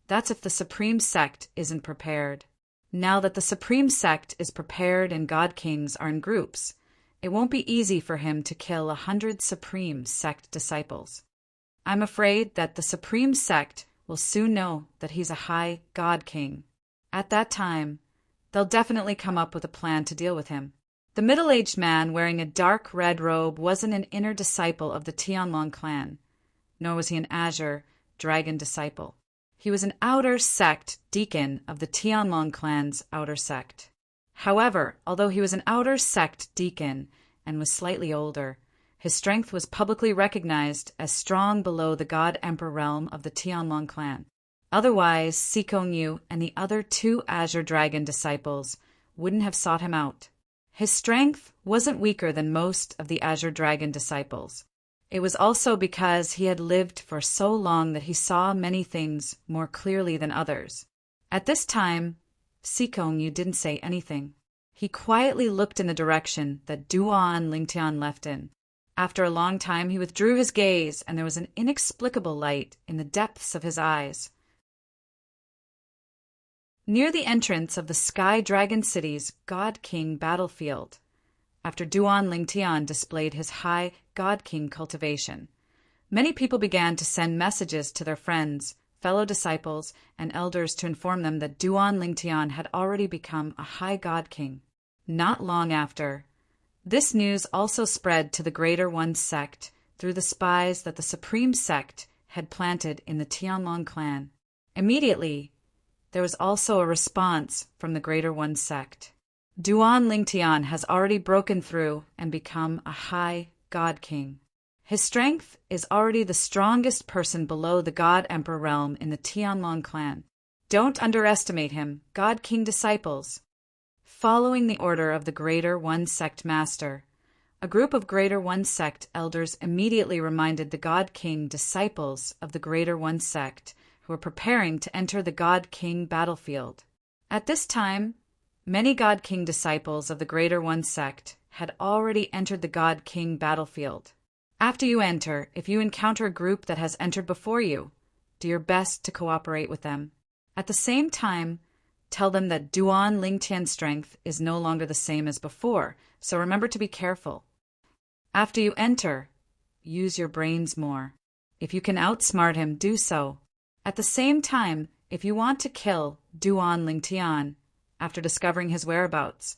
that's if the Supreme Sect isn't prepared. Now that the Supreme Sect is prepared and God Kings are in groups, it won't be easy for him to kill 100 Supreme Sect disciples. I'm afraid that the Supreme Sect will soon know that he's a high God King. At that time, they'll definitely come up with a plan to deal with him. The middle-aged man wearing a dark red robe wasn't an inner disciple of the Tianlong clan, nor was he an Azure Dragon disciple. He was an outer sect deacon of the Tianlong clan's outer sect. However, although he was an outer sect deacon and was slightly older, his strength was publicly recognized as strong below the God Emperor realm of the Tianlong clan. Otherwise, Sikong Yu and the other 2 Azure Dragon disciples wouldn't have sought him out. His strength wasn't weaker than most of the Azure Dragon disciples. It was also because he had lived for so long that he saw many things more clearly than others. At this time, Sikong Yu didn't say anything. He quietly looked in the direction that Duan Lingtian left in. After a long time, he withdrew his gaze, and there was an inexplicable light in the depths of his eyes. Near the entrance of the Sky Dragon City's God King battlefield, after Duan Lingtian displayed his high God King cultivation, many people began to send messages to their friends, fellow disciples, and elders to inform them that Duan Lingtian had already become a high God King. Not long after, this news also spread to the Greater One sect through the spies that the Supreme Sect had planted in the Tianlong clan. Immediately, there was also a response from the Greater One sect. Duan Lingtian has already broken through and become a high God King. His strength is already the strongest person below the God Emperor realm in the Tianlong clan. Don't underestimate him, God King disciples. Following the order of the Greater One sect master, a group of Greater One sect elders immediately reminded the God King disciples of the Greater One sect who were preparing to enter the God King battlefield. At this time, many God King disciples of the Greater One sect had already entered the God King battlefield. After you enter, if you encounter a group that has entered before you, do your best to cooperate with them. At the same time, tell them that Duan Lingtian's strength is no longer the same as before, so remember to be careful. After you enter, use your brains more. If you can outsmart him, do so. At the same time, if you want to kill Duan Lingtian after discovering his whereabouts,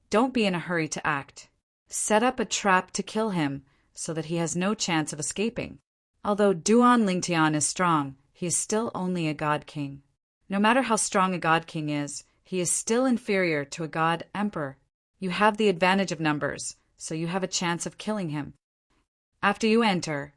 don't be in a hurry to act. Set up a trap to kill him so that he has no chance of escaping. Although Duan Lingtian is strong, he is still only a God King. No matter how strong a God King is, he is still inferior to a God Emperor. You have the advantage of numbers, so you have a chance of killing him. After you enter,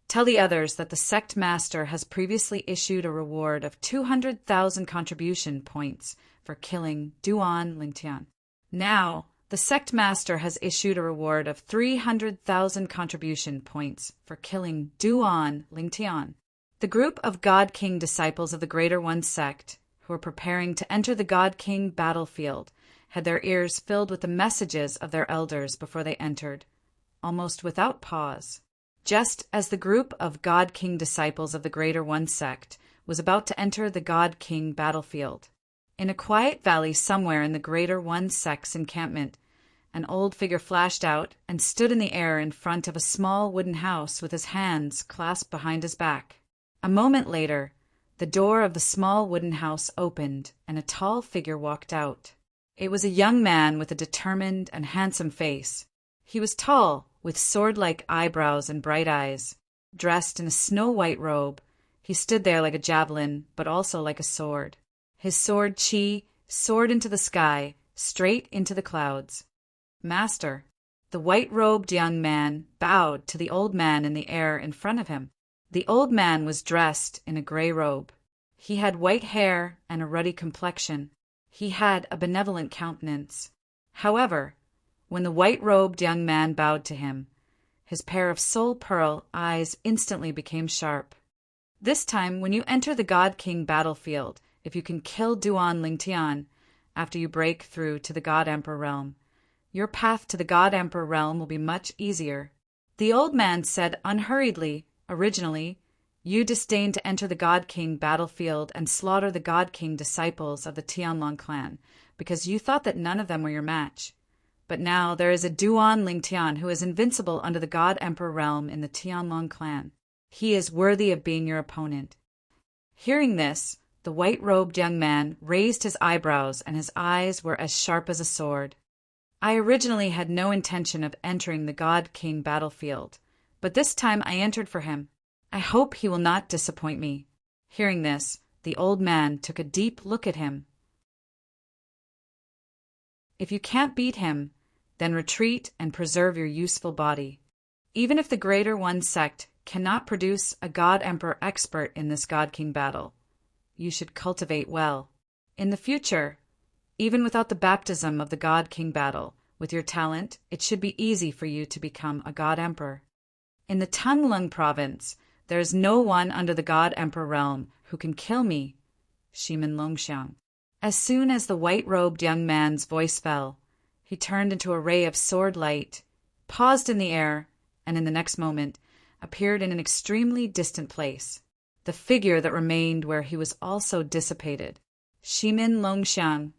tell the others that the sect master has previously issued a reward of 200,000 contribution points for killing Duan Lingtian. Now, the sect master has issued a reward of 300,000 contribution points for killing Duan Lingtian. The group of God King disciples of the Greater One sect, who were preparing to enter the God King battlefield, had their ears filled with the messages of their elders before they entered, almost without pause. Just as the group of God King disciples of the Greater One sect was about to enter the God King battlefield, in a quiet valley somewhere in the Greater One sect's encampment, an old figure flashed out and stood in the air in front of a small wooden house with his hands clasped behind his back. A moment later, the door of the small wooden house opened and a tall figure walked out. It was a young man with a determined and handsome face. He was tall, with sword-like eyebrows and bright eyes. Dressed in a snow-white robe, he stood there like a javelin, but also like a sword. His sword Qi soared into the sky, straight into the clouds. Master, the white-robed young man bowed to the old man in the air in front of him. The old man was dressed in a gray robe. He had white hair and a ruddy complexion. He had a benevolent countenance. However, when the white-robed young man bowed to him, his pair of soul-pearl eyes instantly became sharp. This time, when you enter the God King battlefield, if you can kill Duan Lingtian after you break through to the God Emperor realm. Your path to the God Emperor realm will be much easier." The old man said unhurriedly, "Originally, you disdained to enter the God King battlefield and slaughter the God King disciples of the Tianlong clan, because you thought that none of them were your match. But now there is a Duan Lingtian who is invincible under the God Emperor realm in the Tianlong clan. He is worthy of being your opponent." Hearing this, the white-robed young man raised his eyebrows and his eyes were as sharp as a sword. "I originally had no intention of entering the God King battlefield, but this time I entered for him. I hope he will not disappoint me." Hearing this, the old man took a deep look at him. "If you can't beat him, then retreat and preserve your useful body. Even if the Greater One sect cannot produce a God Emperor expert in this God King battle, you should cultivate well. In the future, even without the baptism of the God King battle, with your talent, it should be easy for you to become a God Emperor. In the Tanglung province, there is no one under the God Emperor realm who can kill me, Shimin Longxiang." As soon as the white-robed young man's voice fell, he turned into a ray of sword light, paused in the air, and in the next moment appeared in an extremely distant place. The figure that remained where he was also dissipated. Shimin Longxiang,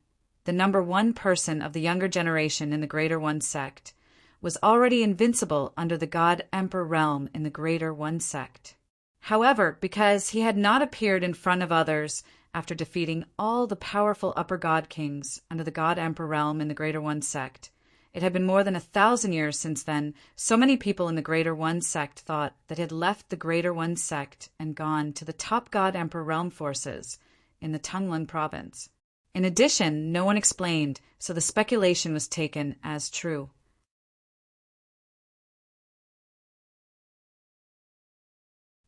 the number one person of the younger generation in the Greater One sect, was already invincible under the God Emperor realm in the Greater One sect. However, because he had not appeared in front of others after defeating all the powerful upper God Kings under the God Emperor realm in the Greater One sect, it had been more than 1,000 years since then. So many people in the Greater One sect thought that he had left the Greater One sect and gone to the top God Emperor realm forces in the Tanglun province. In addition, no one explained, so the speculation was taken as true.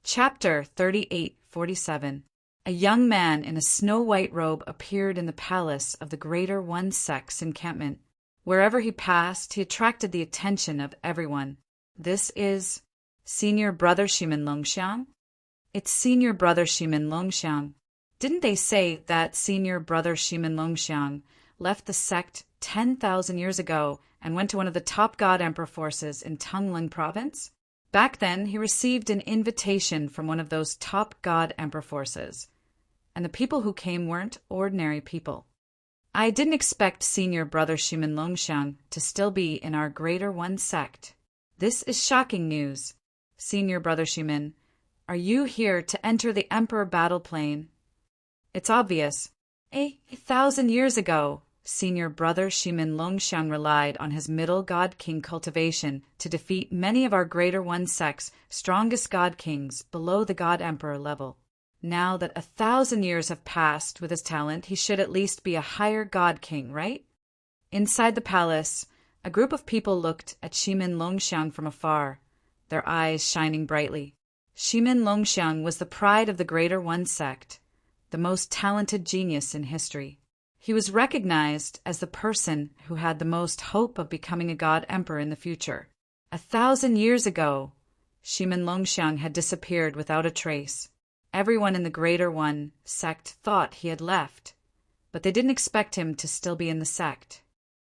Chapter 38:47. A young man in a snow-white robe appeared in the palace of the Greater One sect's encampment. Wherever he passed, he attracted the attention of everyone. "This is Senior Brother Shimin Longxiang?" "It's Senior Brother Shimin Longxiang. Didn't they say that Senior Brother Shimin Longxiang left the sect 10,000 years ago and went to one of the top God Emperor forces in Tanglung province? Back then, he received an invitation from one of those top God Emperor forces, and the people who came weren't ordinary people. I didn't expect Senior Brother Shimin Longxiang to still be in our Greater One sect. This is shocking news. Senior Brother Shimin, are you here to enter the Emperor battle plane?" It's obvious. 1,000 years ago, Senior Brother Shimin Longxiang relied on his Middle God King cultivation to defeat many of our Greater One sect's strongest God Kings below the God Emperor level. Now that 1,000 years have passed with his talent, he should at least be a higher God King, right? Inside the palace, a group of people looked at Shimin Longxiang from afar, their eyes shining brightly. Shimin Longxiang was the pride of the Greater One sect, the most talented genius in history. He was recognized as the person who had the most hope of becoming a God Emperor in the future. 1,000 years ago, Shimin Longxiang had disappeared without a trace. Everyone in the Greater One sect thought he had left, but they didn't expect him to still be in the sect.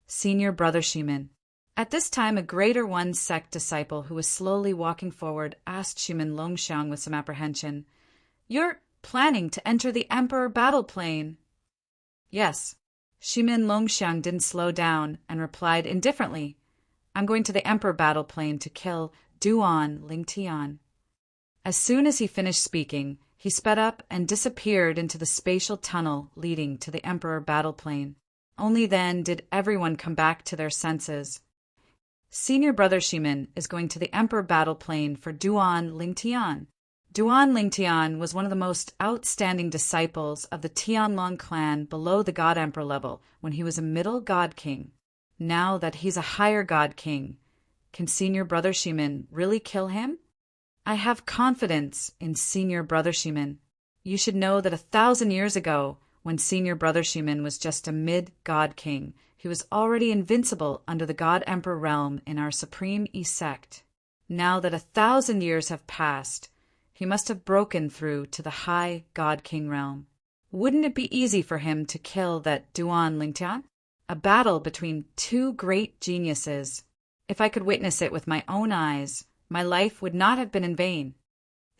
Senior Brother Shimin. At this time, a Greater One sect disciple who was slowly walking forward asked Shimin Longxiang with some apprehension, "You're planning to enter the Emperor battle plane?" "Yes." Shimin Longxiang didn't slow down and replied indifferently, "I'm going to the Emperor battle plane to kill Duan Lingtian." As soon as he finished speaking, he sped up and disappeared into the spatial tunnel leading to the Emperor battle plane. Only then did everyone come back to their senses. Senior Brother Shimin is going to the Emperor battle plane for Duan Lingtian. Duan Lingtian was one of the most outstanding disciples of the Tianlong clan below the God Emperor level when he was a middle God King. Now that he's a higher God King, can Senior Brother Shimin really kill him? I have confidence in Senior Brother Shimin. You should know that 1,000 years ago, when Senior Brother Shimin was just a mid-God King, he was already invincible under the God Emperor realm in our Supreme East sect. Now that 1,000 years have passed, he must have broken through to the high God King realm. Wouldn't it be easy for him to kill that Duan Lingtian? A battle between two great geniuses. If I could witness it with my own eyes, my life would not have been in vain.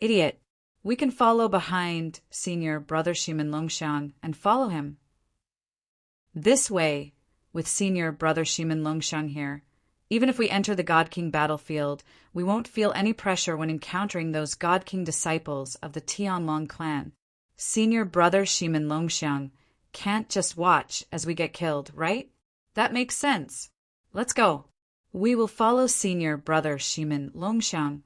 Idiot, we can follow behind Senior Brother Shimin Longxiang and follow him. This way, with Senior Brother Shimin Longxiang here, even if we enter the God King battlefield, we won't feel any pressure when encountering those God King disciples of the Tianlong clan. Senior Brother Shimin Longxiang can't just watch as we get killed, right? That makes sense. Let's go. We will follow Senior Brother Shimin Longxiang.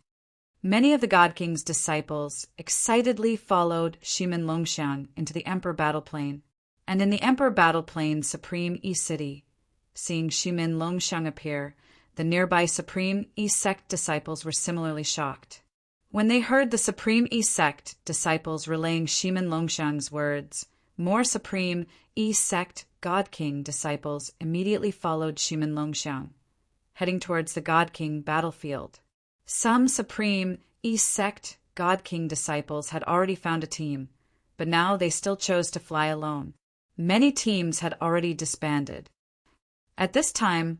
Many of the God King's disciples excitedly followed Shimin Longxiang into the Emperor Battle Plain. And in the Emperor Battle Plain Supreme East City, seeing Shimin Longxiang appear, the nearby Supreme East Sect disciples were similarly shocked. When they heard the Supreme East Sect disciples relaying Shimin Longxiang's words, more Supreme East Sect God King disciples immediately followed Shimin Longxiang, heading towards the God King battlefield. Some Supreme East Sect God King disciples had already found a team, but now they still chose to fly alone. Many teams had already disbanded. At this time,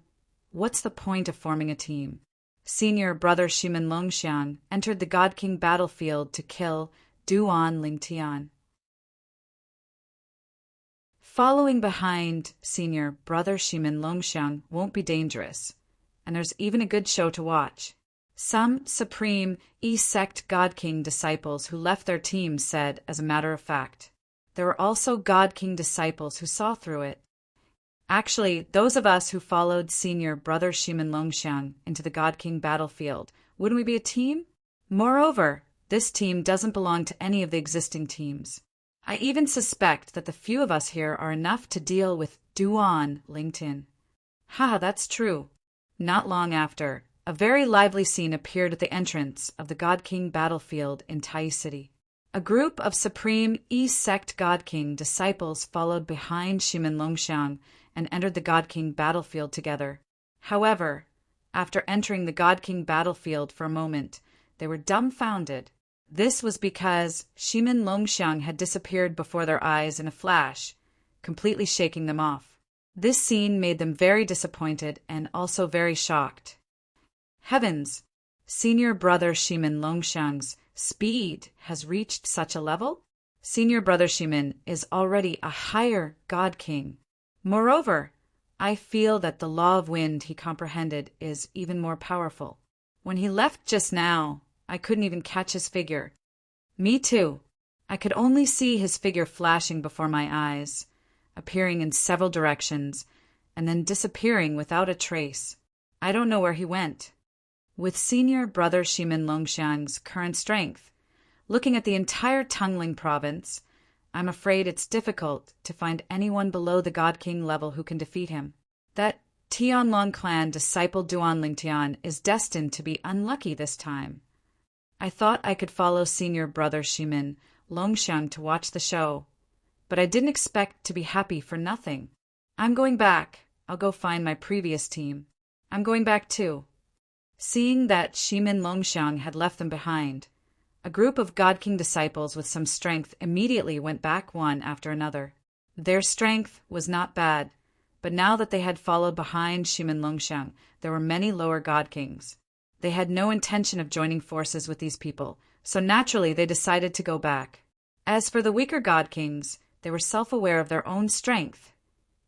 what's the point of forming a team? Senior Brother Shimin Longxiang entered the God King battlefield to kill Duan Lingtian. Following behind Senior Brother Shimin Longxiang won't be dangerous, and there's even a good show to watch. Some Supreme East Sect God King disciples who left their team said, as a matter of fact, there were also God King disciples who saw through it. Actually, those of us who followed Senior Brother Shimin Longxiang into the God King battlefield, wouldn't we be a team? Moreover, this team doesn't belong to any of the existing teams. I even suspect that the few of us here are enough to deal with Duan Lingtian. That's true. Not long after, a very lively scene appeared at the entrance of the God King battlefield in Tai City. A group of Supreme East Sect God King disciples followed behind Shimin Longxiang and entered the God King battlefield together. However, after entering the God King battlefield for a moment, they were dumbfounded. This was because Shimin Longxiang had disappeared before their eyes in a flash, completely shaking them off. This scene made them very disappointed and also very shocked. Heavens! Senior Brother Shimin Longxiang's speed has reached such a level? Senior Brother Shimin is already a higher God King. Moreover, I feel that the law of wind he comprehended is even more powerful. When he left just now, I couldn't even catch his figure. Me too. I could only see his figure flashing before my eyes, appearing in several directions, and then disappearing without a trace. I don't know where he went. With Senior Brother Shimin Longxiang's current strength, looking at the entire Tungling province, I'm afraid it's difficult to find anyone below the God King level who can defeat him. That Tianlong clan disciple Duan Lingtian is destined to be unlucky this time. I thought I could follow Senior Brother Shimin Longxiang to watch the show, but I didn't expect to be happy for nothing. I'm going back. I'll go find my previous team. I'm going back too. Seeing that Shimin Longxiang had left them behind, a group of God King disciples with some strength immediately went back one after another. Their strength was not bad, but now that they had followed behind Shimin Longxiang, there were many lower God Kings. They had no intention of joining forces with these people, so naturally they decided to go back. As for the weaker God Kings, they were self-aware of their own strength,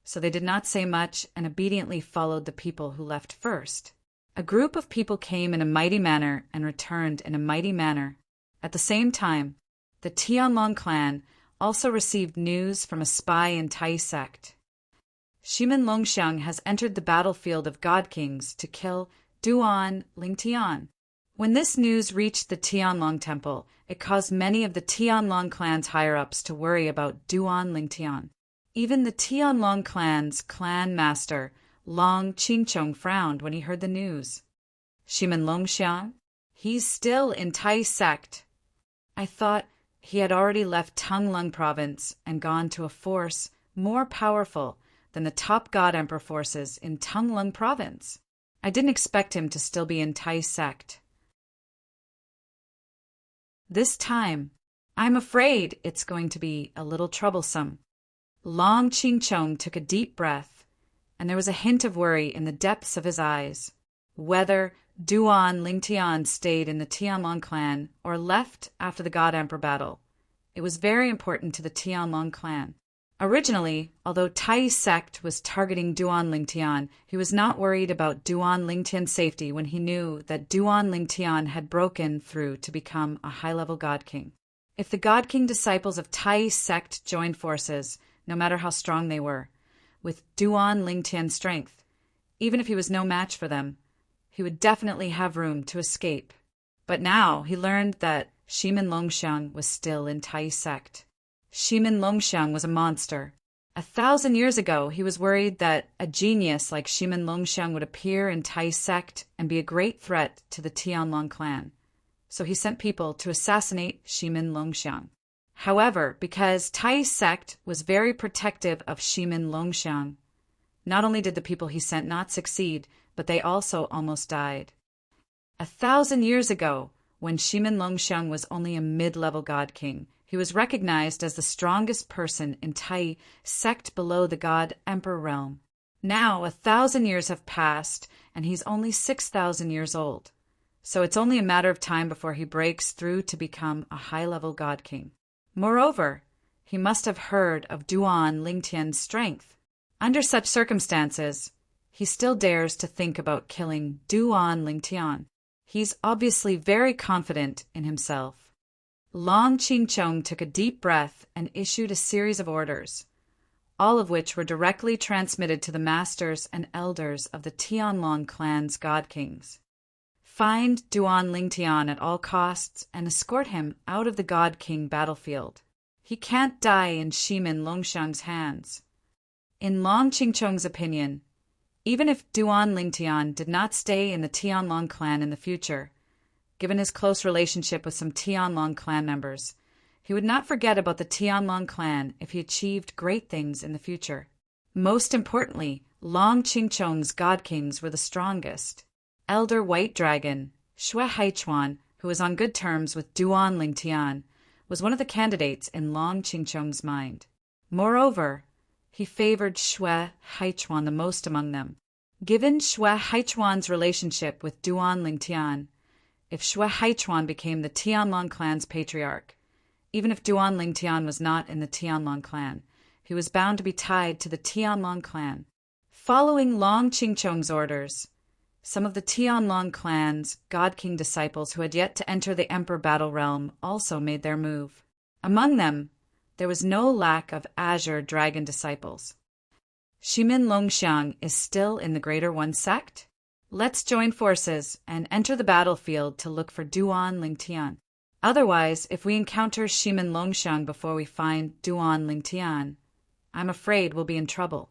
so they did not say much and obediently followed the people who left first. A group of people came in a mighty manner and returned in a mighty manner. At the same time, the Tianlong clan also received news from a spy in Tai sect. Shimin Longxiang has entered the battlefield of God Kings to kill Duan Lingtian. When this news reached the Tianlong temple, it caused many of the Tianlong clan's higher-ups to worry about Duan Lingtian. Even the Tianlong clan's clan master, Long Qingchong, frowned when he heard the news. Shimin Longxiang? He's still in Tai sect. I thought he had already left Tunglung province and gone to a force more powerful than the top God Emperor forces in Tunglung province. I didn't expect him to still be in Tai sect. This time, I'm afraid it's going to be a little troublesome. Long Ching-chong took a deep breath, and there was a hint of worry in the depths of his eyes. Whether Duan Lingtian stayed in the Tianlong clan or left after the God Emperor battle, it was very important to the Tianlong clan. Originally, although Tai's sect was targeting Duan Lingtian, he was not worried about Duan Lingtian's safety when he knew that Duan Lingtian had broken through to become a high-level God King. If the God King disciples of Tai's sect joined forces, no matter how strong they were, with Duan Lingtian's strength, even if he was no match for them, he would definitely have room to escape. But now he learned that Shimin Longxiang was still in Tai's sect. Shimin Longxiang was a monster. 1,000 years ago, he was worried that a genius like Shimin Longxiang would appear in Tai's sect and be a great threat to the Tianlong clan. So he sent people to assassinate Shimin Longxiang. However, because Tai's sect was very protective of Shimin Longxiang, not only did the people he sent not succeed, but they also almost died. 1,000 years ago, when Shimin Longxiang was only a mid-level God King, he was recognized as the strongest person in Tai sect below the God Emperor realm. Now 1,000 years have passed, and he's only 6,000 years old. So it's only a matter of time before he breaks through to become a high-level God King. Moreover, he must have heard of Duan Lingtian's strength. Under such circumstances, he still dares to think about killing Duan Lingtian. He's obviously very confident in himself. Long Ching-chong took a deep breath and issued a series of orders, all of which were directly transmitted to the masters and elders of the Tianlong clan's God Kings. Find Duan Lingtian at all costs and escort him out of the God King battlefield. He can't die in Shimin Longxiang's hands. In Long Ching-chong's opinion, even if Duan Lingtian did not stay in the Tianlong clan in the future, given his close relationship with some Tianlong clan members, he would not forget about the Tianlong clan if he achieved great things in the future. Most importantly, Long Ching-chong's God Kings were the strongest. Elder White Dragon, Xue Haichuan, who was on good terms with Duan Lingtian, was one of the candidates in Long Ching-chong's mind. Moreover, he favored Xue Haichuan the most among them. Given Xue Haichuan's relationship with Duan Lingtian, if Xue Haichuan became the Tianlong clan's patriarch, even if Duan Lingtian was not in the Tianlong clan, he was bound to be tied to the Tianlong clan. Following Long Ching-chong's orders, some of the Tianlong clan's God King disciples who had yet to enter the Emperor battle realm also made their move. Among them, there was no lack of Azure Dragon disciples. Shimin Longxiang is still in the Greater One sect? Let's join forces and enter the battlefield to look for Duan Lingtian. Otherwise, if we encounter Shimin Longxiang before we find Duan Lingtian, I'm afraid we'll be in trouble.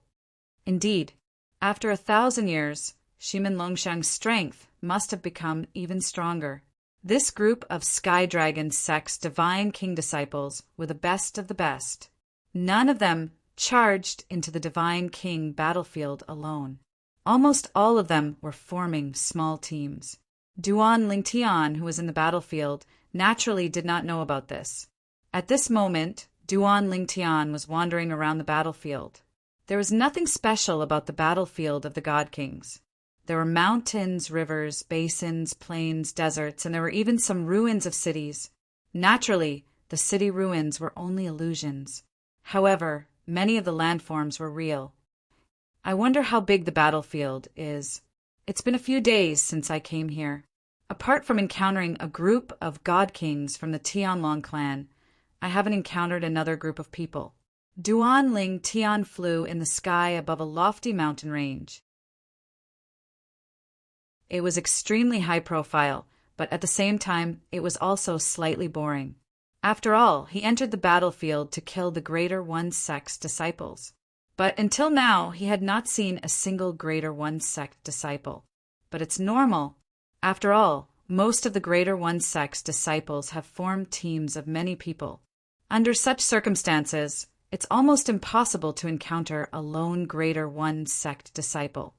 Indeed, after 1,000 years, Shimin Longxiang's strength must have become even stronger. This group of Sky Dragon sect's Divine King disciples were the best of the best. None of them charged into the Divine King battlefield alone. Almost all of them were forming small teams. Duan Lingtian, who was in the battlefield, naturally did not know about this. At this moment, Duan Lingtian was wandering around the battlefield. There was nothing special about the battlefield of the God Kings. There were mountains, rivers, basins, plains, deserts, and there were even some ruins of cities. Naturally, the city ruins were only illusions. However, many of the landforms were real. I wonder how big the battlefield is. It's been a few days since I came here. Apart from encountering a group of God Kings from the Tianlong clan, I haven't encountered another group of people. Duan Lingtian flew in the sky above a lofty mountain range. It was extremely high profile, but at the same time, it was also slightly boring. After all, he entered the battlefield to kill the Greater One sect's disciples. But until now, he had not seen a single Greater One sect disciple. But it's normal. After all, most of the Greater One sect's disciples have formed teams of many people. Under such circumstances, it's almost impossible to encounter a lone Greater One sect disciple.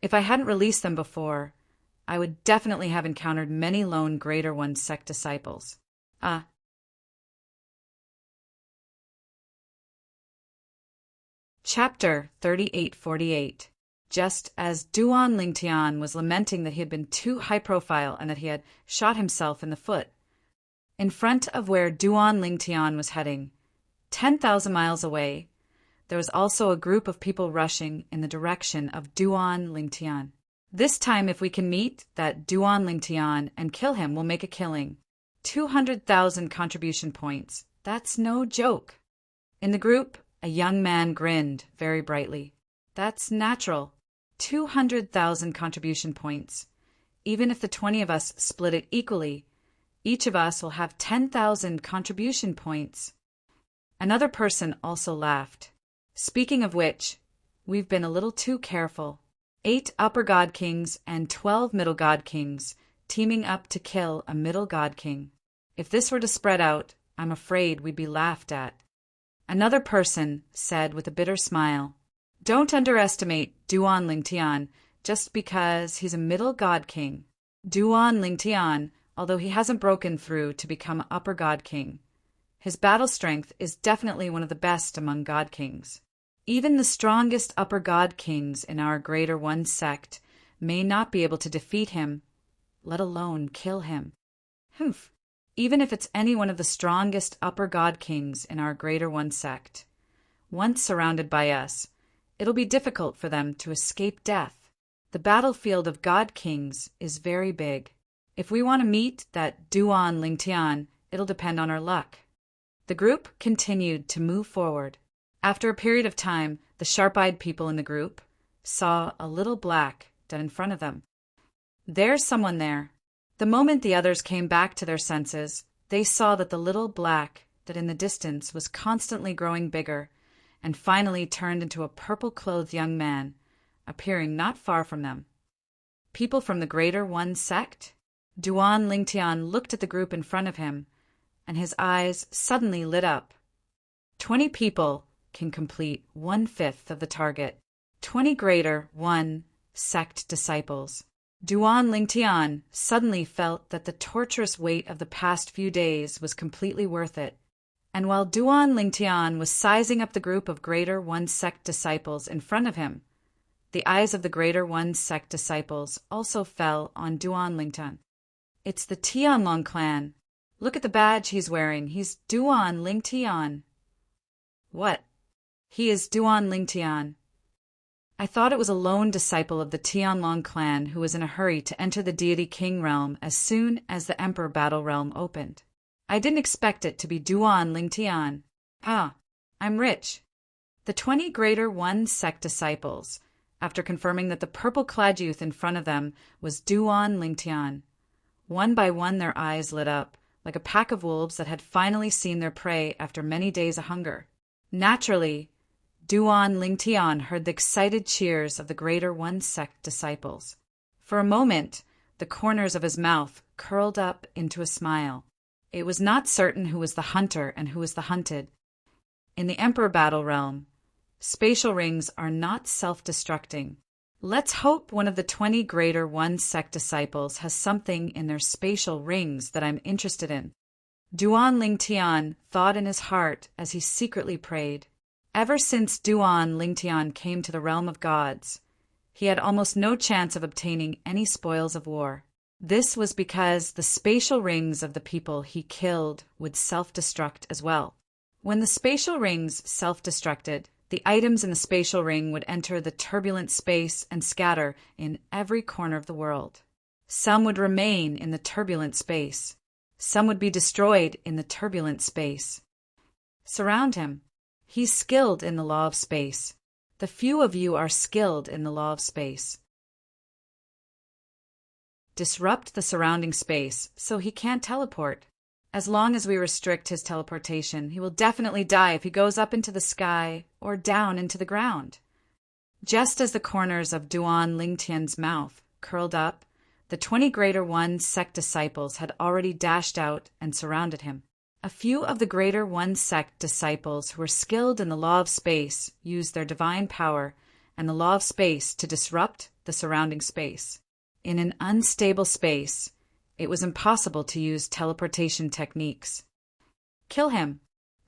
If I hadn't released them before, I would definitely have encountered many lone Greater One sect disciples. Chapter 3848. Just as Duan Lingtian was lamenting that he had been too high-profile and that he had shot himself in the foot, in front of where Duan Lingtian was heading, 10,000 miles away, there was also a group of people rushing in the direction of Duan Lingtian. This time, if we can meet that Duan Lingtian and kill him, we'll make a killing. 200,000 contribution points. That's no joke. In the group, a young man grinned very brightly. That's natural. 200,000 contribution points. Even if the 20 of us split it equally, each of us will have 10,000 contribution points. Another person also laughed. Speaking of which, we've been a little too careful. 8 upper god kings and 12 middle god kings teaming up to kill a middle god king. If this were to spread out, I'm afraid we'd be laughed at. Another person said with a bitter smile, "Don't underestimate Duan Lingtian just because he's a middle god king. Duan Lingtian, although he hasn't broken through to become upper god king, his battle strength is definitely one of the best among god kings. Even the strongest upper god kings in our Greater One sect may not be able to defeat him, let alone kill him. Humph. Even if it's any one of the strongest upper god kings in our Greater One sect, once surrounded by us, it'll be difficult for them to escape death. The battlefield of god kings is very big. If we want to meet that Duan Lingtian, it'll depend on our luck." The group continued to move forward. After a period of time, the sharp-eyed people in the group saw a little black dead in front of them. "There's someone there." The moment the others came back to their senses, they saw that the little black that in the distance was constantly growing bigger and finally turned into a purple-clothed young man, appearing not far from them. People from the Greater One sect? Duan Lingtian looked at the group in front of him, and his eyes suddenly lit up. 20 people can complete 1/5 of the target. 20 Greater One sect disciples. Duan Lingtian suddenly felt that the torturous weight of the past few days was completely worth it. And while Duan Lingtian was sizing up the group of Greater One sect disciples in front of him, the eyes of the Greater One sect disciples also fell on Duan Lingtian. "It's the Tianlong clan. Look at the badge he's wearing. He's Duan Lingtian." "What? He is Duan Lingtian. I thought it was a lone disciple of the Tianlong clan who was in a hurry to enter the deity king realm as soon as the emperor battle realm opened. I didn't expect it to be Duan Lingtian. Ah, I'm rich." The 20 Greater One sect disciples, after confirming that the purple-clad youth in front of them was Duan Lingtian, one by one their eyes lit up, like a pack of wolves that had finally seen their prey after many days of hunger. Naturally, Duan Lingtian heard the excited cheers of the Greater One sect disciples. For a moment, the corners of his mouth curled up into a smile. It was not certain who was the hunter and who was the hunted. In the Emperor Battle Realm, spatial rings are not self-destructing. Let's hope one of the 20 Greater One sect disciples has something in their spatial rings that I'm interested in. Duan Lingtian thought in his heart as he secretly prayed. Ever since Duan Lingtian came to the realm of gods, he had almost no chance of obtaining any spoils of war. This was because the spatial rings of the people he killed would self-destruct as well. When the spatial rings self-destructed, the items in the spatial ring would enter the turbulent space and scatter in every corner of the world. Some would remain in the turbulent space. Some would be destroyed in the turbulent space. Surround him. He's skilled in the law of space. The few of you are skilled in the law of space. Disrupt the surrounding space so he can't teleport. As long as we restrict his teleportation, he will definitely die if he goes up into the sky or down into the ground. Just as the corners of Duan Lingtian's mouth curled up, the 20 Greater One sect disciples had already dashed out and surrounded him. A few of the Greater One sect disciples who were skilled in the law of space used their divine power and the law of space to disrupt the surrounding space. In an unstable space, it was impossible to use teleportation techniques. "Kill him."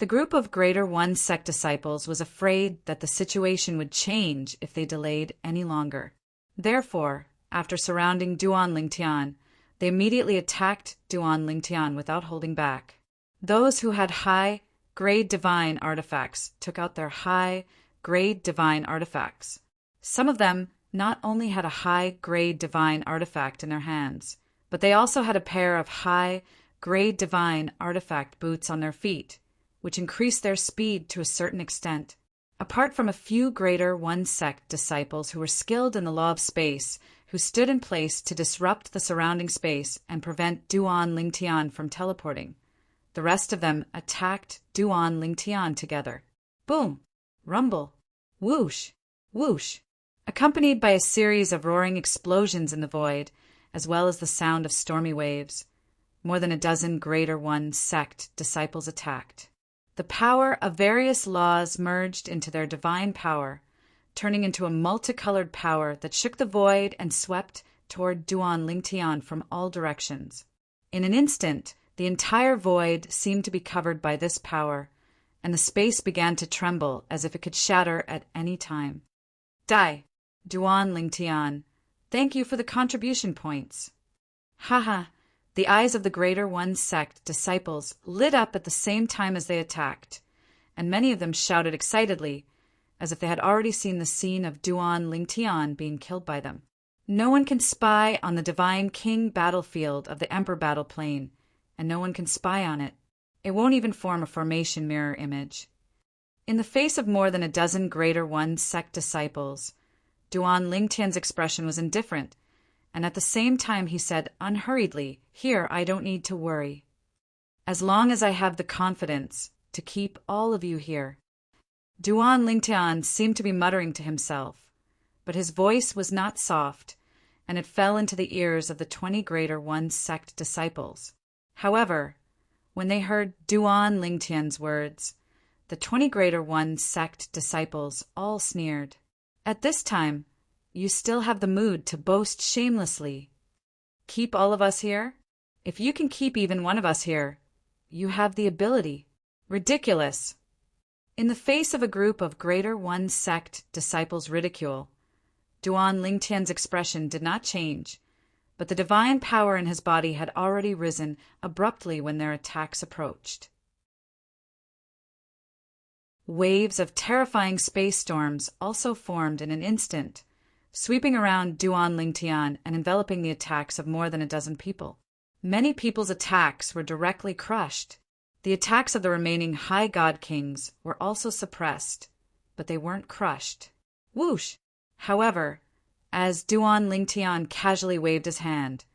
The group of Greater One sect disciples was afraid that the situation would change if they delayed any longer. Therefore, after surrounding Duan Lingtian, they immediately attacked Duan Lingtian without holding back. Those who had high-grade divine artifacts took out their high-grade divine artifacts. Some of them not only had a high-grade divine artifact in their hands, but they also had a pair of high-grade divine artifact boots on their feet, which increased their speed to a certain extent. Apart from a few Greater One sect disciples who were skilled in the law of space, who stood in place to disrupt the surrounding space and prevent Duan Lingtian from teleporting, the rest of them attacked Duan Lingtian together. Boom! Rumble! Whoosh! Whoosh! Accompanied by a series of roaring explosions in the void, as well as the sound of stormy waves, more than a dozen Greater One sect disciples attacked. The power of various laws merged into their divine power, turning into a multicolored power that shook the void and swept toward Duan Lingtian from all directions. In an instant, the entire void seemed to be covered by this power, and the space began to tremble as if it could shatter at any time. Dai, Duan Lingtian, thank you for the contribution points. Haha. The eyes of the Greater One sect disciples lit up at the same time as they attacked, and many of them shouted excitedly, as if they had already seen the scene of Duan Lingtian being killed by them. No one can spy on the Divine King battlefield of the Emperor battle plane, and no one can spy on it. It won't even form a formation mirror image. In the face of more than a dozen Greater One sect disciples, Duan Lingtian's expression was indifferent, and at the same time he said unhurriedly, "Here, I don't need to worry. As long as I have the confidence to keep all of you here." Duan Lingtian seemed to be muttering to himself, but his voice was not soft, and it fell into the ears of the 20 Greater One sect disciples. However, when they heard Duan Lingtian's words, the 20 Greater One sect disciples all sneered. At this time, you still have the mood to boast shamelessly. Keep all of us here? If you can keep even one of us here, you have the ability. Ridiculous! In the face of a group of Greater One sect disciples' ridicule, Duan Lingtian's expression did not change, but the divine power in his body had already risen abruptly when their attacks approached. Waves of terrifying space storms also formed in an instant, sweeping around Duan Lingtian and enveloping the attacks of more than a dozen people. Many people's attacks were directly crushed. The attacks of the remaining High God Kings were also suppressed, but they weren't crushed. Whoosh! However, as Duan Lingtian casually waved his hand,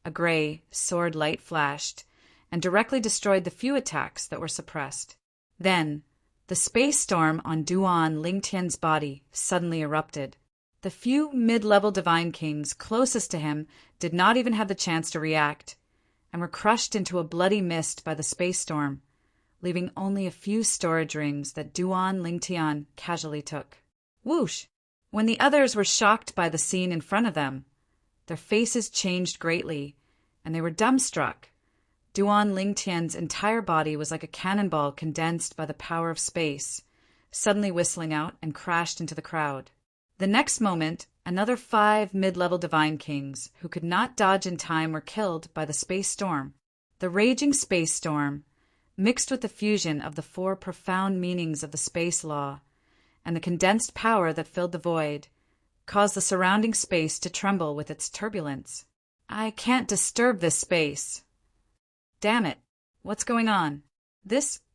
a gray sword light flashed and directly destroyed the few attacks that were suppressed. Then, the space storm on Duan Lingtian's body suddenly erupted. The few mid-level Divine Kings closest to him did not even have the chance to react, and were crushed into a bloody mist by the space storm, leaving only a few storage rings that Duan Lingtian casually took. Whoosh! When the others were shocked by the scene in front of them, their faces changed greatly, and they were dumbstruck. Duan Lingtian's entire body was like a cannonball condensed by the power of space, suddenly whistling out and crashed into the crowd. The next moment, another 5 mid-level Divine Kings, who could not dodge in time, were killed by the space storm. The raging space storm, mixed with the fusion of the 4 profound meanings of the space law, and the condensed power that filled the void, caused the surrounding space to tremble with its turbulence. I can't disturb this space. Damn it, what's going on?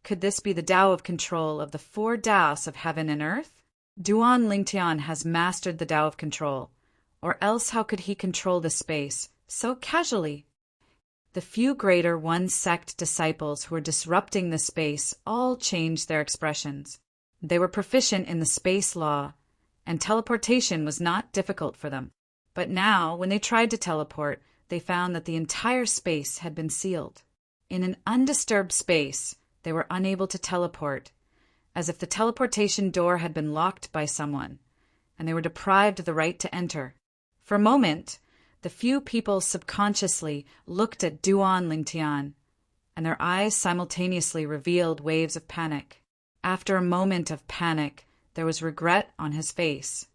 Could this be the Tao of control of the 4 Taos of heaven and earth? Duan Lingtian has mastered the Tao of control, or else how could he control this space so casually? The few Greater One sect disciples who were disrupting the space all changed their expressions. They were proficient in the space law, and teleportation was not difficult for them. But now, when they tried to teleport, they found that the entire space had been sealed. In an undisturbed space, they were unable to teleport, as if the teleportation door had been locked by someone, and they were deprived of the right to enter. For a moment, the few people subconsciously looked at Duan Lingtian, and their eyes simultaneously revealed waves of panic. After a moment of panic, there was regret on his face.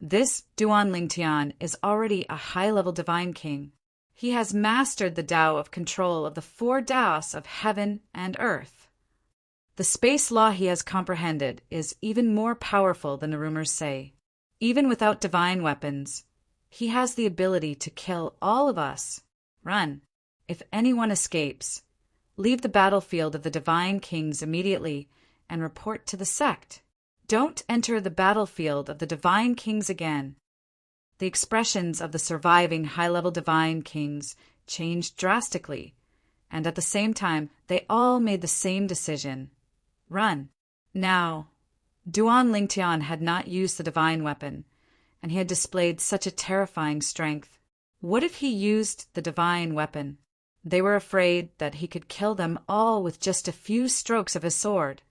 This Duan Lingtian is already a high-level divine king. He has mastered the Tao of control of the 4 Taos of heaven and earth. The space law he has comprehended is even more powerful than the rumors say. Even without divine weapons, he has the ability to kill all of us. Run. If anyone escapes, leave the battlefield of the divine kings immediately and report to the sect. Don't enter the battlefield of the divine kings again. The expressions of the surviving high-level divine kings changed drastically, and at the same time, they all made the same decision. Run. Now, Duan Lingtian had not used the divine weapon, and he had displayed such a terrifying strength. What if he used the divine weapon? They were afraid that he could kill them all with just a few strokes of his sword.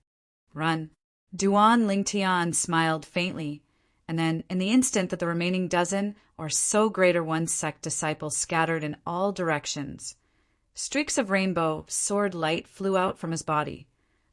Run. Duan Lingtian smiled faintly, and then, in the instant that the remaining dozen or so greater one sect disciples scattered in all directions, streaks of rainbow sword light flew out from his body,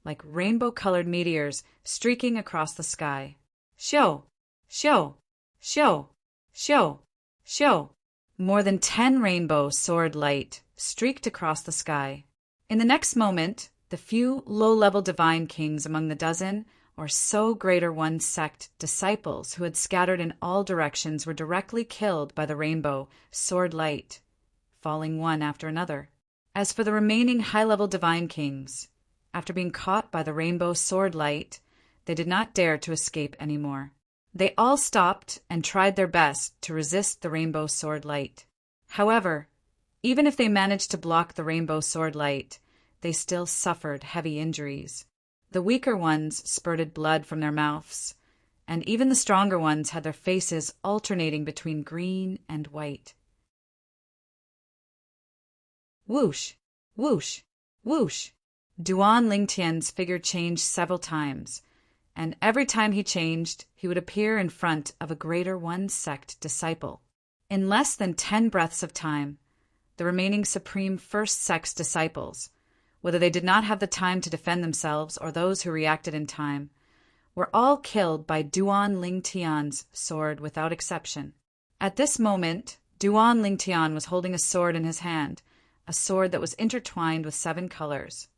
like rainbow-colored meteors streaking across the sky. Show! Show! Show! Show! Show! More than 10 rainbow sword light streaked across the sky. In the next moment, the few low-level divine kings among the dozen or so greater one sect disciples who had scattered in all directions were directly killed by the rainbow sword light, falling one after another. As for the remaining high-level divine kings, after being caught by the rainbow sword light, they did not dare to escape anymore. They all stopped and tried their best to resist the rainbow sword light. However, even if they managed to block the rainbow sword light, they still suffered heavy injuries. The weaker ones spurted blood from their mouths, and even the stronger ones had their faces alternating between green and white. Whoosh! Whoosh! Whoosh! Duan Lingtian's figure changed several times, and every time he changed, he would appear in front of a greater one sect disciple. In less than 10 breaths of time, the remaining supreme first sect's disciples, whether they did not have the time to defend themselves or those who reacted in time, were all killed by Duan Lingtian's sword without exception. At this moment, Duan Lingtian was holding a sword in his hand, a sword that was intertwined with 7 colors.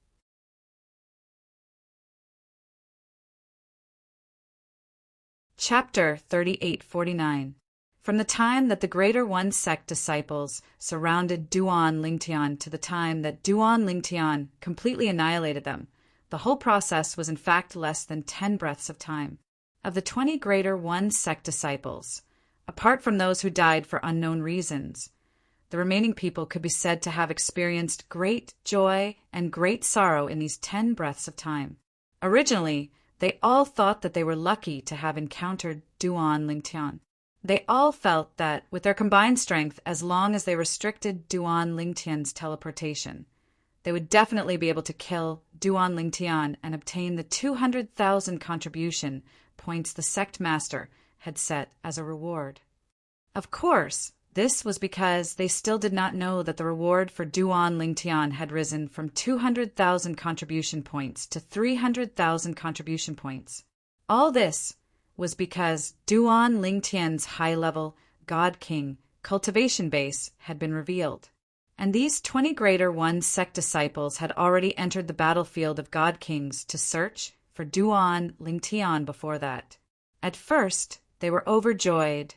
Chapter 3849. From the time that the greater one sect disciples surrounded Duan Lingtian to the time that Duan Lingtian completely annihilated them, the whole process was in fact less than 10 breaths of time. Of the 20 greater one sect disciples, apart from those who died for unknown reasons, the remaining people could be said to have experienced great joy and great sorrow in these 10 breaths of time. Originally, they all thought that they were lucky to have encountered Duan Lingtian. They all felt that, with their combined strength, as long as they restricted Duan Lingtian's teleportation, they would definitely be able to kill Duan Lingtian and obtain the 200,000 contribution points the sect master had set as a reward. Of course, this was because they still did not know that the reward for Duan Lingtian had risen from 200,000 contribution points to 300,000 contribution points. All this was because Duan Lingtian's high-level God King cultivation base had been revealed, and these 20 greater one sect disciples had already entered the battlefield of God Kings to search for Duan Lingtian before that. At first, they were overjoyed,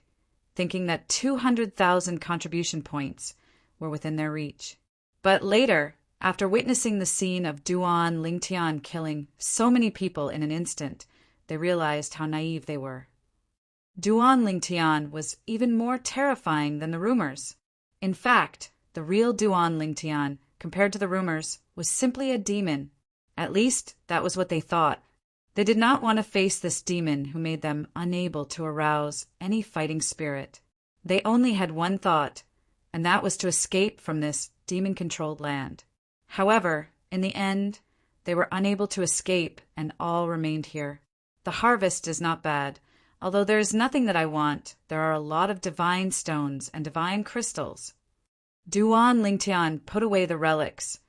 thinking that 200,000 contribution points were within their reach. But later, after witnessing the scene of Duan Lingtian killing so many people in an instant, they realized how naive they were. Duan Lingtian was even more terrifying than the rumors. In fact, the real Duan Lingtian, compared to the rumors, was simply a demon. At least, that was what they thought. They did not want to face this demon who made them unable to arouse any fighting spirit. They only had one thought, and that was to escape from this demon-controlled land. However, in the end, they were unable to escape and all remained here. The harvest is not bad. Although there is nothing that I want, there are a lot of divine stones and divine crystals. Duan Lingtian put away the relics,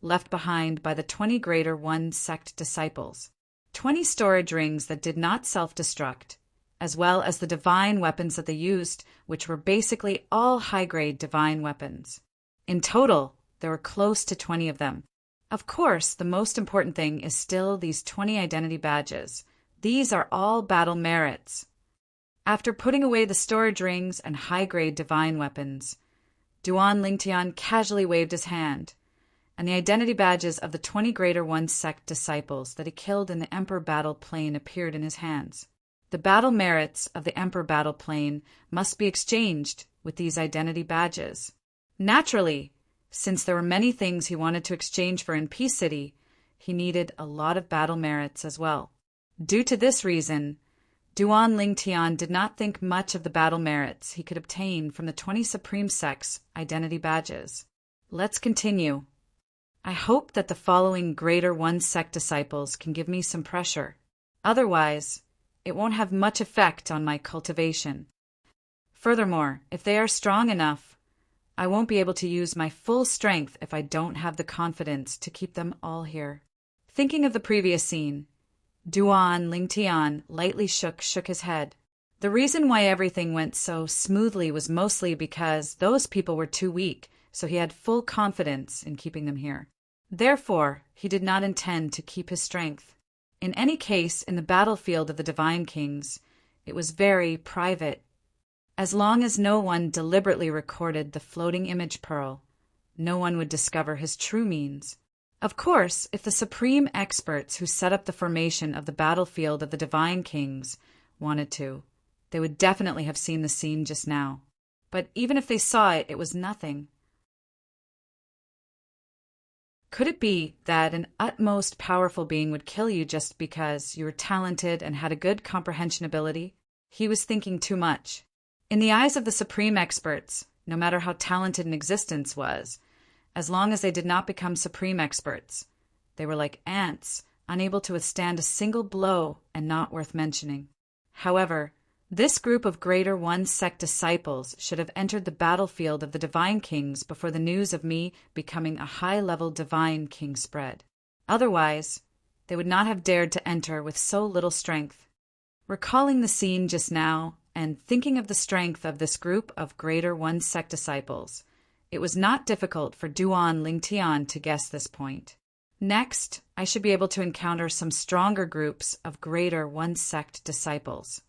left behind by the 20 Greater One sect disciples. 20 storage rings that did not self-destruct, as well as the divine weapons that they used, which were basically all high-grade divine weapons. In total, there were close to 20 of them. Of course, the most important thing is still these 20 identity badges. These are all battle merits. After putting away the storage rings and high-grade divine weapons, Duan Lingtian casually waved his hand, and the identity badges of the 20 Greater One sect disciples that he killed in the Emperor Battle Plane appeared in his hands. The battle merits of the Emperor Battle Plane must be exchanged with these identity badges. Naturally, since there were many things he wanted to exchange for in Peace City, he needed a lot of battle merits as well. Due to this reason, Duan Lingtian did not think much of the battle merits he could obtain from the 20 Supreme Sect's identity badges. Let's continue. I hope that the following Greater One sect disciples can give me some pressure. Otherwise, it won't have much effect on my cultivation. Furthermore, if they are strong enough, I won't be able to use my full strength if I don't have the confidence to keep them all here. Thinking of the previous scene, Duan Lingtian lightly shook his head. The reason why everything went so smoothly was mostly because those people were too weak, so he had full confidence in keeping them here. Therefore, he did not intend to keep his strength. In any case, in the battlefield of the Divine Kings, it was very private. As long as no one deliberately recorded the floating image pearl, no one would discover his true means. Of course, if the supreme experts who set up the formation of the battlefield of the Divine Kings wanted to, they would definitely have seen the scene just now. But even if they saw it, it was nothing. Could it be that an utmost powerful being would kill you just because you were talented and had a good comprehension ability? He was thinking too much. In the eyes of the supreme experts, no matter how talented an existence was, as long as they did not become supreme experts, they were like ants, unable to withstand a single blow and not worth mentioning. However, this group of Greater One sect disciples should have entered the battlefield of the Divine Kings before the news of me becoming a high-level Divine King spread. Otherwise, they would not have dared to enter with so little strength. Recalling the scene just now, and thinking of the strength of this group of Greater One sect disciples, it was not difficult for Duan Lingtian to guess this point. Next, I should be able to encounter some stronger groups of Greater One sect disciples.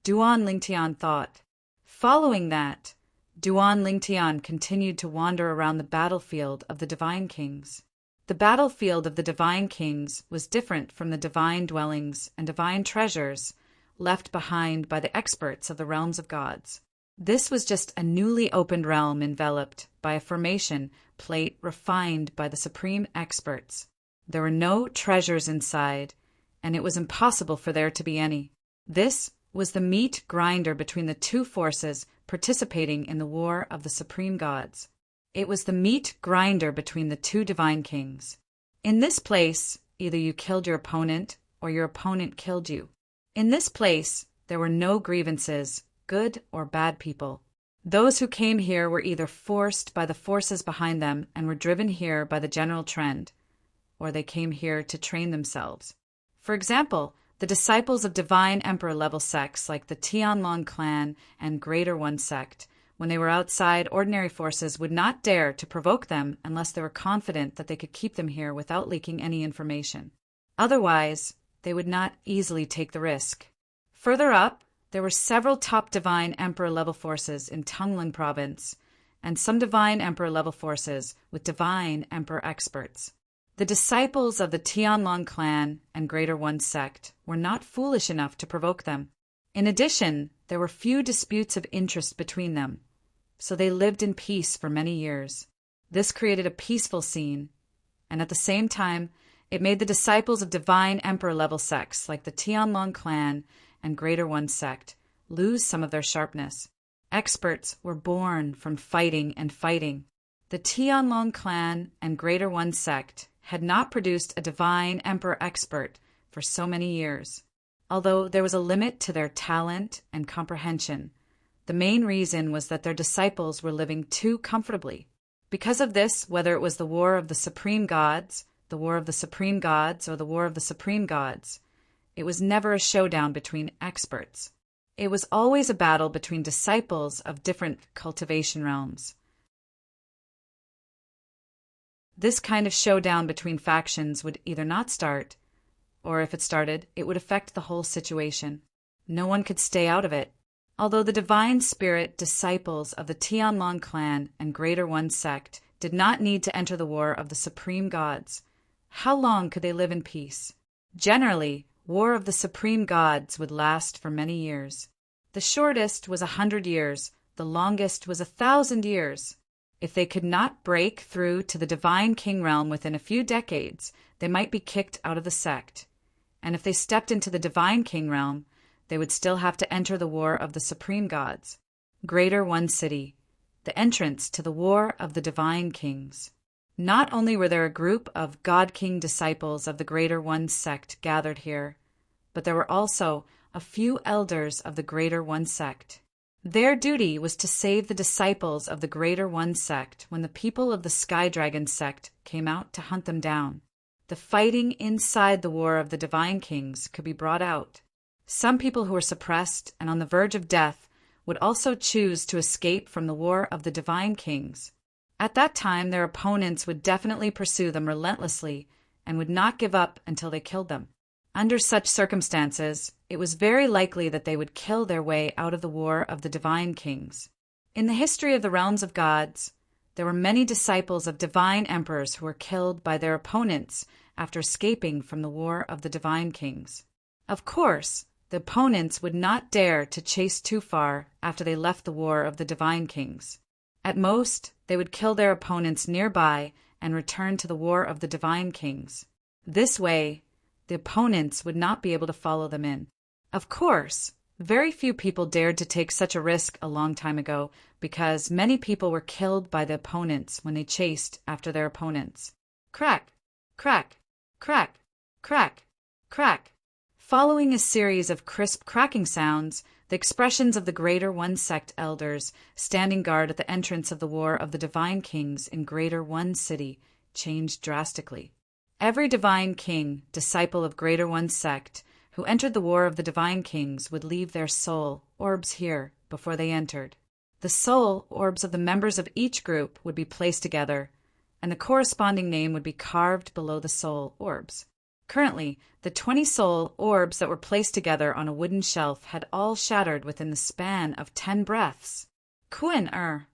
Duan Lingtian thought. Following that, Duan Lingtian continued to wander around the battlefield of the Divine Kings. The battlefield of the Divine Kings was different from the divine dwellings and divine treasures left behind by the experts of the realms of gods. This was just a newly opened realm enveloped by a formation plate refined by the supreme experts. There were no treasures inside, and it was impossible for there to be any. This was the meat grinder between the two forces participating in the war of the supreme gods. It was the meat grinder between the two divine kings. In this place, either you killed your opponent or your opponent killed you. In this place, there were no grievances, good or bad people. Those who came here were either forced by the forces behind them and were driven here by the general trend, or they came here to train themselves. For example, the disciples of Divine Emperor level sects like the Tianlong clan and Greater One sect, when they were outside, ordinary forces would not dare to provoke them unless they were confident that they could keep them here without leaking any information. Otherwise, they would not easily take the risk. Further up, there were several top Divine Emperor level forces in Tongling province, and some Divine Emperor level forces with Divine Emperor experts. The disciples of the Tianlong clan and Greater One sect were not foolish enough to provoke them. In addition, there were few disputes of interest between them, so they lived in peace for many years. This created a peaceful scene, and at the same time, it made the disciples of Divine Emperor level sects like the Tianlong clan and Greater One sect lose some of their sharpness. Experts were born from fighting and fighting. The Tianlong clan and Greater One sect had not produced a Divine Emperor expert for so many years. Although there was a limit to their talent and comprehension, the main reason was that their disciples were living too comfortably. Because of this, whether it was the War of the Supreme Gods, the War of the Supreme Gods, or the War of the Supreme Gods, it was never a showdown between experts. It was always a battle between disciples of different cultivation realms. This kind of showdown between factions would either not start, or if it started, it would affect the whole situation. No one could stay out of it. Although the divine spirit disciples of the Tianlong clan and Greater One sect did not need to enter the War of the Supreme Gods, how long could they live in peace? Generally, War of the Supreme Gods would last for many years. The shortest was 100 years, the longest was 1,000 years. If they could not break through to the Divine King realm within a few decades, they might be kicked out of the sect. And if they stepped into the Divine King realm, they would still have to enter the War of the Supreme Gods. Greater One City, the entrance to the War of the Divine Kings. Not only were there a group of God King disciples of the Greater One sect gathered here, but there were also a few elders of the Greater One sect. Their duty was to save the disciples of the Greater One sect when the people of the Sky Dragon sect came out to hunt them down. The fighting inside the War of the Divine Kings could be brought out. Some people who were suppressed and on the verge of death would also choose to escape from the War of the Divine Kings. At that time, their opponents would definitely pursue them relentlessly and would not give up until they killed them. Under such circumstances, it was very likely that they would kill their way out of the War of the Divine Kings. In the history of the realms of gods, there were many disciples of divine emperors who were killed by their opponents after escaping from the War of the Divine Kings. Of course, the opponents would not dare to chase too far after they left the War of the Divine Kings. At most, they would kill their opponents nearby and return to the War of the Divine Kings. This way, the opponents would not be able to follow them in. Of course, very few people dared to take such a risk a long time ago because many people were killed by the opponents when they chased after their opponents. Crack, crack, crack, crack, crack. Following a series of crisp cracking sounds, the expressions of the Greater One sect elders standing guard at the entrance of the War of the Divine Kings in Greater One City changed drastically. Every Divine King, disciple of Greater One sect, who entered the War of the Divine Kings would leave their soul orbs here before they entered. The soul orbs of the members of each group would be placed together, and the corresponding name would be carved below the soul orbs. Currently, the 20 soul orbs that were placed together on a wooden shelf had all shattered within the span of 10 breaths. Kuan-er.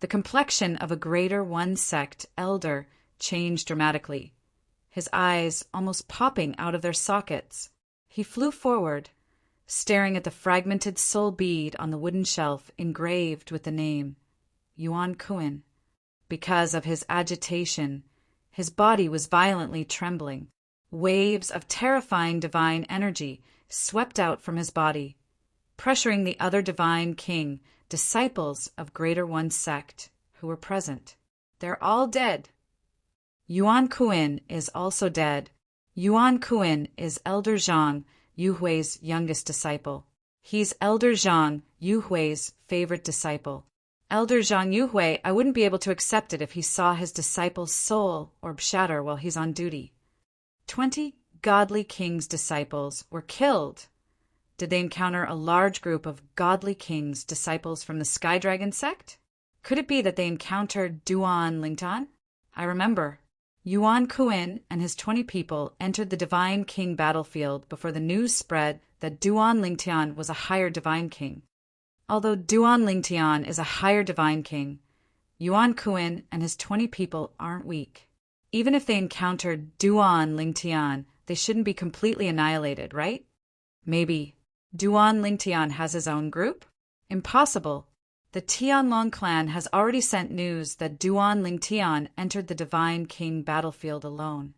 The complexion of a Greater One sect elder changed dramatically, his eyes almost popping out of their sockets. He flew forward, staring at the fragmented soul bead on the wooden shelf engraved with the name Yuan Kuan. Because of his agitation, his body was violently trembling. Waves of terrifying divine energy swept out from his body, pressuring the other Divine King, disciples of Greater One sect, who were present. They're all dead. Yuan Kuan is also dead. Yuan Kuan is Elder Zhang, Yu Hui's youngest disciple. He's Elder Zhang, Yu Hui's favorite disciple. Elder Zhang Yu Hui, I wouldn't be able to accept it if he saw his disciple's soul orb shatter while he's on duty. 20 godly kings' disciples were killed. Did they encounter a large group of godly kings' disciples from the Sky Dragon sect? Could it be that they encountered Duan Lingtan? I remember. Yuan Kuan and his 20 people entered the Divine King battlefield before the news spread that Duan Lingtian was a higher Divine King. Although Duan Lingtian is a higher Divine King, Yuan Kuan and his 20 people aren't weak. Even if they encountered Duan Lingtian, they shouldn't be completely annihilated, right? Maybe Duan Lingtian has his own group? Impossible. The Tianlong clan has already sent news that Duan Lingtian entered the Divine King battlefield alone.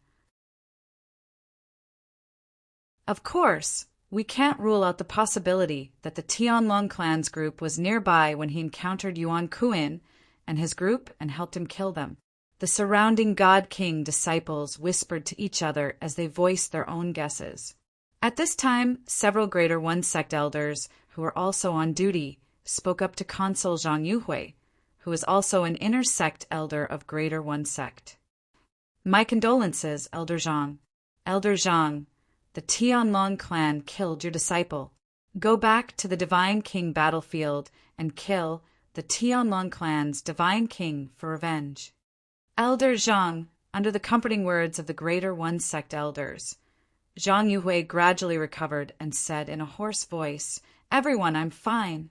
Of course, we can't rule out the possibility that the Tianlong clan's group was nearby when he encountered Yuan Kuan and his group and helped him kill them. The surrounding God King disciples whispered to each other as they voiced their own guesses. At this time, several Greater One sect elders, who were also on duty, spoke up to Consul Zhang Yuhui, who is also an inner sect elder of Greater One Sect. My condolences, Elder Zhang. Elder Zhang, the Tianlong clan killed your disciple. Go back to the Divine King battlefield and kill the Tianlong clan's Divine King for revenge. Elder Zhang, under the comforting words of the Greater One Sect elders, Zhang Yuhui gradually recovered and said in a hoarse voice, "Everyone, I'm fine.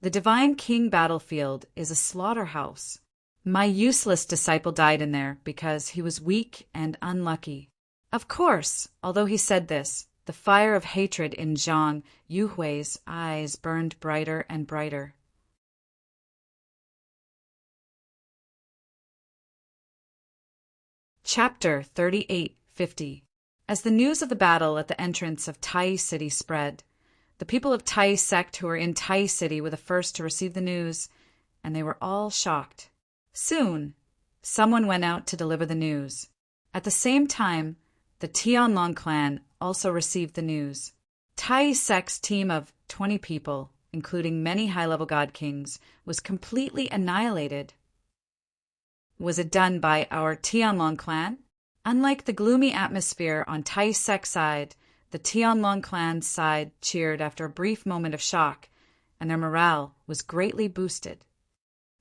The Divine King battlefield is a slaughterhouse. My useless disciple died in there because he was weak and unlucky." Of course, although he said this, the fire of hatred in Zhang Yuhui's eyes burned brighter and brighter. Chapter 3850. As the news of the battle at the entrance of Tai City spread, the people of Tai sect who were in Tai City were the first to receive the news, and they were all shocked. Soon, someone went out to deliver the news. At the same time, the Tianlong clan also received the news. Tai sect's team of 20 people, including many high-level god kings, was completely annihilated. Was it done by our Tianlong clan? Unlike the gloomy atmosphere on Tai sect's side, the Tianlong clan's side cheered after a brief moment of shock, and their morale was greatly boosted.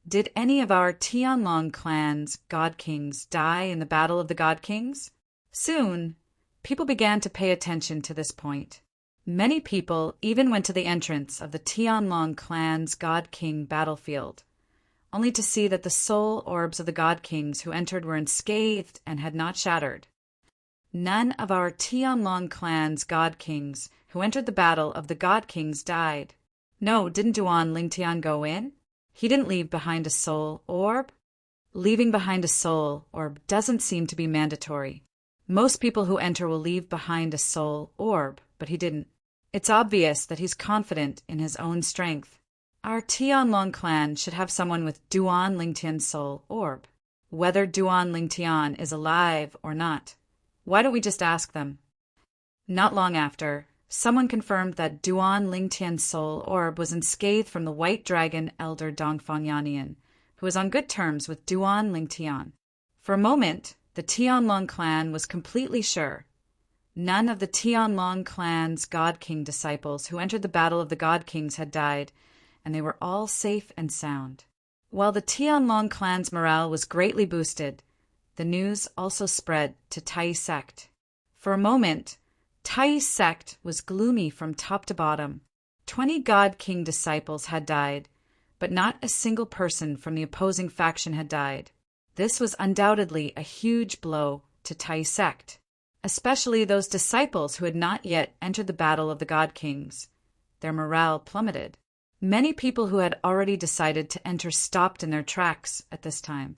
Did any of our Tianlong clan's god kings die in the Battle of the God Kings? Soon, people began to pay attention to this point. Many people even went to the entrance of the Tianlong clan's God King battlefield, only to see that the soul orbs of the god kings who entered were unscathed and had not shattered. None of our Tianlong clan's god kings who entered the battle of the god kings died. No, didn't Duan Lingtian go in? He didn't leave behind a soul orb? Leaving behind a soul orb doesn't seem to be mandatory. Most people who enter will leave behind a soul orb, but he didn't. It's obvious that he's confident in his own strength. Our Tianlong clan should have someone with Duan Lingtian's soul orb. Whether Duan Lingtian is alive or not. Why don't we just ask them? Not long after, someone confirmed that Duan Lingtian's soul orb was unscathed from the White Dragon Elder Dongfang Yannian, who was on good terms with Duan Lingtian. For a moment, the Tianlong clan was completely sure. None of the Tianlong clan's God King disciples who entered the Battle of the God Kings had died, and they were all safe and sound. While the Tianlong clan's morale was greatly boosted, the news also spread to Tai sect. For a moment, Tai sect was gloomy from top to bottom. 20 God King disciples had died, but not a single person from the opposing faction had died. This was undoubtedly a huge blow to Tai sect, especially those disciples who had not yet entered the Battle of the God Kings. Their morale plummeted. Many people who had already decided to enter stopped in their tracks at this time.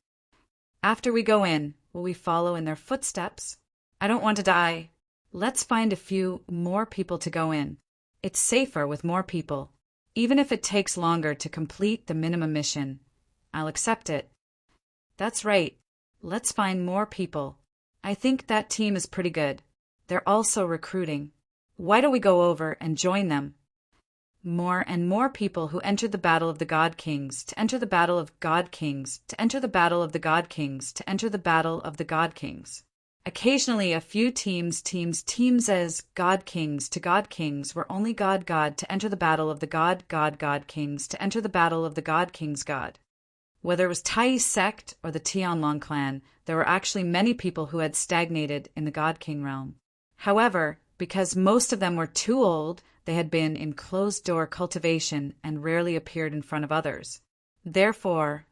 After we go in, will we follow in their footsteps? I don't want to die. Let's find a few more people to go in. It's safer with more people. Even if it takes longer to complete the minimum mission, I'll accept it. That's right. Let's find more people. I think that team is pretty good. They're also recruiting. Why don't we go over and join them? More and more people who entered the Battle of the God Kings to enter the Battle of God Kings to enter the Battle of the God Kings to enter the Battle of the God Kings. Occasionally, a few teams as God Kings to God Kings were only God to enter the Battle of the God Kings to enter the Battle of the God Kings God. Whether it was Tai sect or the Tianlong clan, there were actually many people who had stagnated in the God King realm. However, because most of them were too old, they had been in closed-door cultivation and rarely appeared in front of others. Therefore,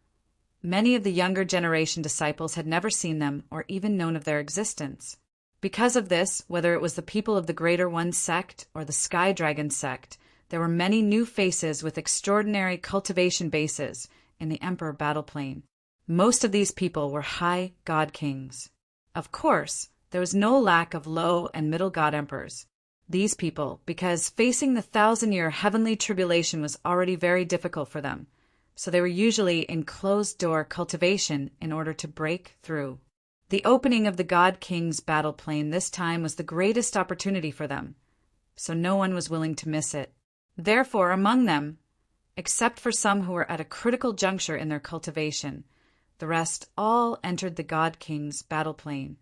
many of the younger generation disciples had never seen them or even known of their existence. Because of this, whether it was the people of the Greater One Sect or the Sky Dragon Sect, there were many new faces with extraordinary cultivation bases in the Emperor battle plane. Most of these people were high God Kings. Of course, there was no lack of low and middle God Emperors. These people, because facing the 1,000-year heavenly tribulation was already very difficult for them, so they were usually in closed-door cultivation in order to break through. The opening of the God King's battle plane this time was the greatest opportunity for them, so no one was willing to miss it. Therefore, among them, except for some who were at a critical juncture in their cultivation. The rest all entered the God King's battle plain.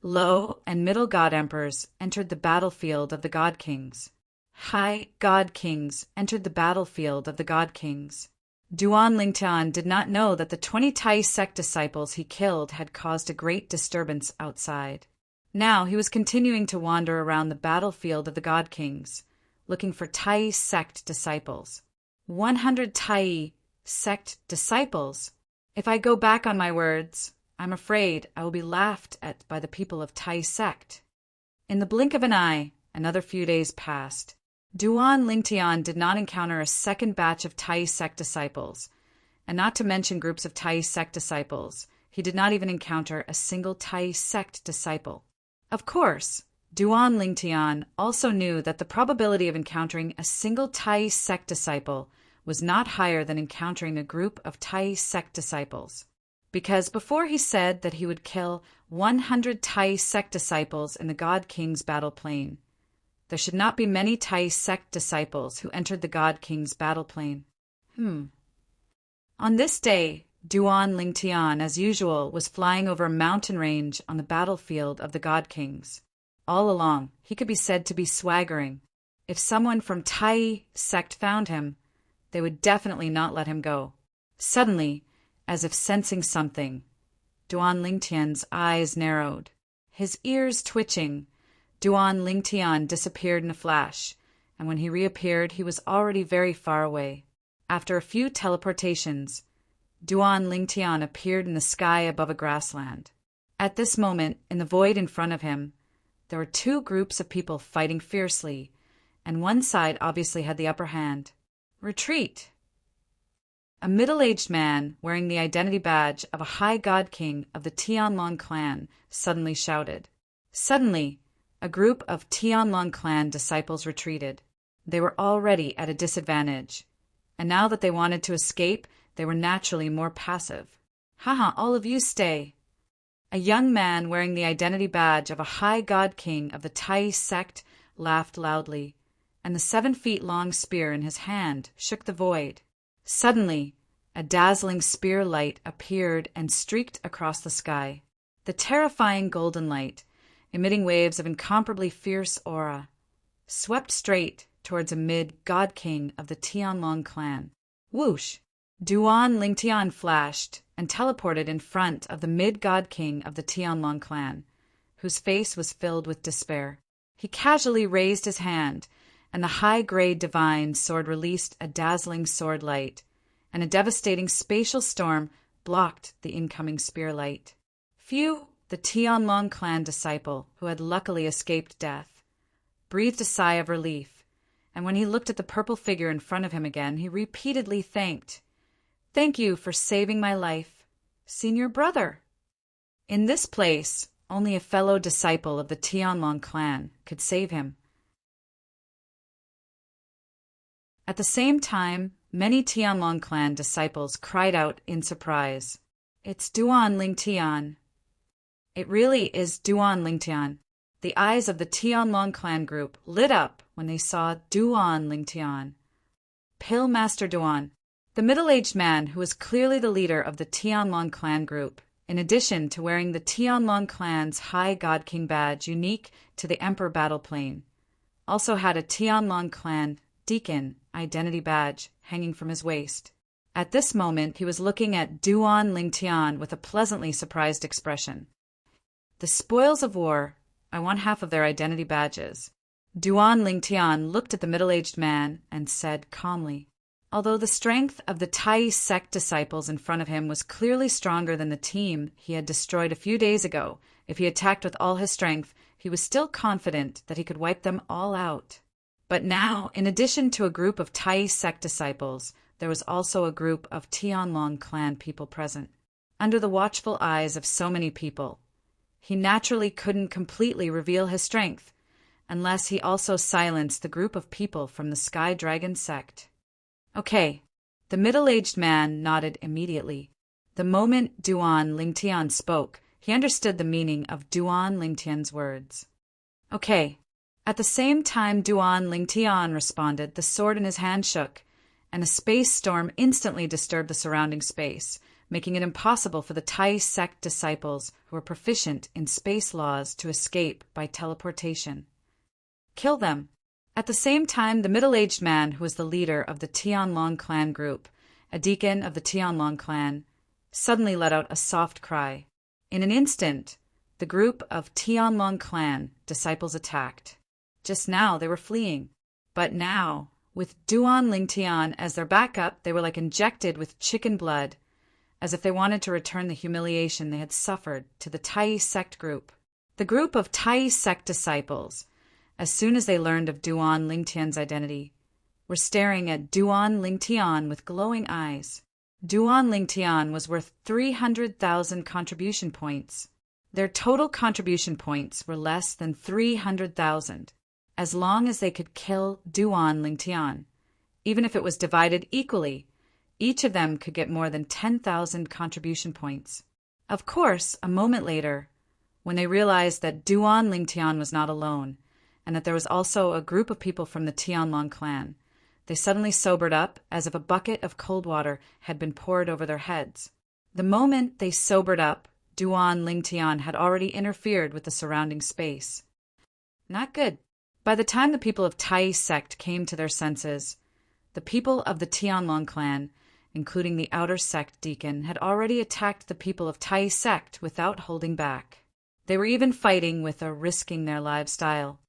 Low and middle God Emperors entered the battlefield of the God Kings. High God Kings entered the battlefield of the God Kings. Duan Lingtian did not know that the 20 Tai sect disciples he killed had caused a great disturbance outside. Now he was continuing to wander around the battlefield of the God Kings, looking for Tai sect disciples. 100 Tai sect disciples? If I go back on my words, I'm afraid I will be laughed at by the people of Tai sect. In the blink of an eye, another few days passed. Duan Lingtian did not encounter a second batch of Tai sect disciples, and not to mention groups of Tai sect disciples, he did not even encounter a single Tai sect disciple. Of course, Duan Lingtian also knew that the probability of encountering a single Tai sect disciple was not higher than encountering a group of Tai sect disciples, because before he said that he would kill 100 Tai sect disciples in the God King's battle plain, there should not be many Tai sect disciples who entered the God King's battle plain. On this day, Duan Lingtian, as usual, was flying over a mountain range on the battlefield of the God Kings. All along, he could be said to be swaggering. If someone from Tai sect found him, they would definitely not let him go. Suddenly, as if sensing something, Duan Lingtian's eyes narrowed. His ears twitching, Duan Lingtian disappeared in a flash, and when he reappeared, he was already very far away. After a few teleportations, Duan Lingtian appeared in the sky above a grassland. At this moment, in the void in front of him, there were two groups of people fighting fiercely, and one side obviously had the upper hand. Retreat! A middle-aged man, wearing the identity badge of a high god king of the Tianlong clan, suddenly shouted. Suddenly, a group of Tianlong clan disciples retreated. They were already at a disadvantage, and now that they wanted to escape, they were naturally more passive. Haha, all of you stay! A young man wearing the identity badge of a high god king of the Tai sect laughed loudly, and the 7-feet-long spear in his hand shook the void. Suddenly, a dazzling spear light appeared and streaked across the sky. The terrifying golden light, emitting waves of incomparably fierce aura, swept straight towards a mid-god king of the Tianlong clan. Whoosh! Duan Lingtian flashed and teleported in front of the mid-god king of the Tianlong clan, whose face was filled with despair. He casually raised his hand, and the high-grade divine sword released a dazzling sword light, and a devastating spatial storm blocked the incoming spear light. Phew! The Tianlong clan disciple, who had luckily escaped death, breathed a sigh of relief, and when he looked at the purple figure in front of him again, he repeatedly thanked. Thank you for saving my life, senior brother. In this place, only a fellow disciple of the Tianlong clan could save him. At the same time, many Tianlong clan disciples cried out in surprise. It's Duan Lingtian. It really is Duan Lingtian. The eyes of the Tianlong clan group lit up when they saw Duan Lingtian. Pale Master Duan, the middle-aged man who was clearly the leader of the Tianlong clan group, in addition to wearing the Tianlong clan's High God King badge unique to the Emperor battle plane, also had a Tianlong clan Deacon identity badge hanging from his waist. At this moment, he was looking at Duan Lingtian with a pleasantly surprised expression. The spoils of war, I want half of their identity badges. Duan Lingtian looked at the middle-aged man and said calmly, although the strength of the Tai sect disciples in front of him was clearly stronger than the team he had destroyed a few days ago, if he attacked with all his strength, he was still confident that he could wipe them all out. But now, in addition to a group of Tai sect disciples, there was also a group of Tianlong clan people present. Under the watchful eyes of so many people, he naturally couldn't completely reveal his strength, unless he also silenced the group of people from the Sky Dragon sect. Okay, the middle-aged man nodded immediately. The moment Duan Lingtian spoke, he understood the meaning of Duan Lingtian's words. Okay, At the same time Duan Lingtian responded, the sword in his hand shook, and a space storm instantly disturbed the surrounding space, making it impossible for the Tai sect disciples who were proficient in space laws to escape by teleportation. Kill them. At the same time, the middle-aged man who was the leader of the Tianlong clan group, a deacon of the Tianlong clan, suddenly let out a soft cry. In an instant, the group of Tianlong clan disciples attacked. Just now, they were fleeing. But now, with Duan Lingtian as their backup, they were like injected with chicken blood, as if they wanted to return the humiliation they had suffered to the Tai sect group. The group of Tai sect disciples, as soon as they learned of Duan Lingtian's identity, were staring at Duan Lingtian with glowing eyes. Duan Lingtian was worth 300,000 contribution points. Their total contribution points were less than 300,000. As long as they could kill Duan Lingtian, even if it was divided equally, each of them could get more than 10,000 contribution points. Of course, a moment later, when they realized that Duan Lingtian was not alone, and that there was also a group of people from the Tianlong clan, they suddenly sobered up as if a bucket of cold water had been poured over their heads. The moment they sobered up, Duan Lingtian had already interfered with the surrounding space. Not good. By the time the people of Tai sect came to their senses, the people of the Tianlong clan, including the outer sect deacon, had already attacked the people of Tai sect without holding back. They were even fighting with a risking their lives style.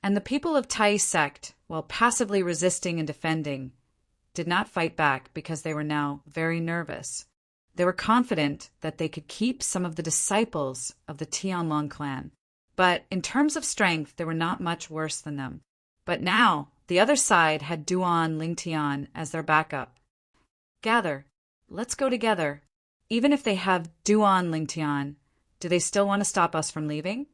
And the people of Tai sect, while passively resisting and defending, did not fight back because they were now very nervous. They were confident that they could keep some of the disciples of the Tianlong clan. But in terms of strength, they were not much worse than them. But now, the other side had Duan Lingtian as their backup. Gather. Let's go together. Even if they have Duan Lingtian, do they still want to stop us from leaving?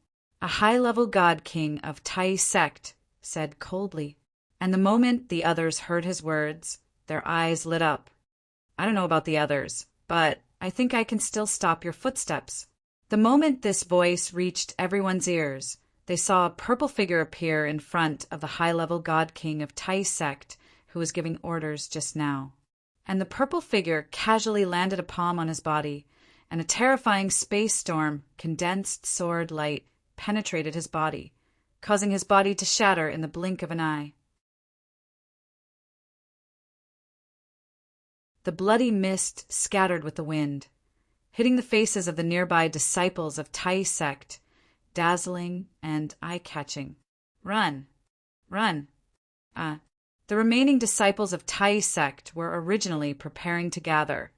A high-level god king of Tai sect said coldly. And the moment the others heard his words, their eyes lit up. I don't know about the others, but I think I can still stop your footsteps. The moment this voice reached everyone's ears, they saw a purple figure appear in front of the high-level god king of Tai sect who was giving orders just now. And the purple figure casually landed a palm on his body, and a terrifying space storm, condensed sword light, penetrated his body, causing his body to shatter in the blink of an eye. The bloody mist scattered with the wind, hitting the faces of the nearby disciples of Tai sect, dazzling and eye-catching. Run! Run! The remaining disciples of Tai sect were originally preparing to gather,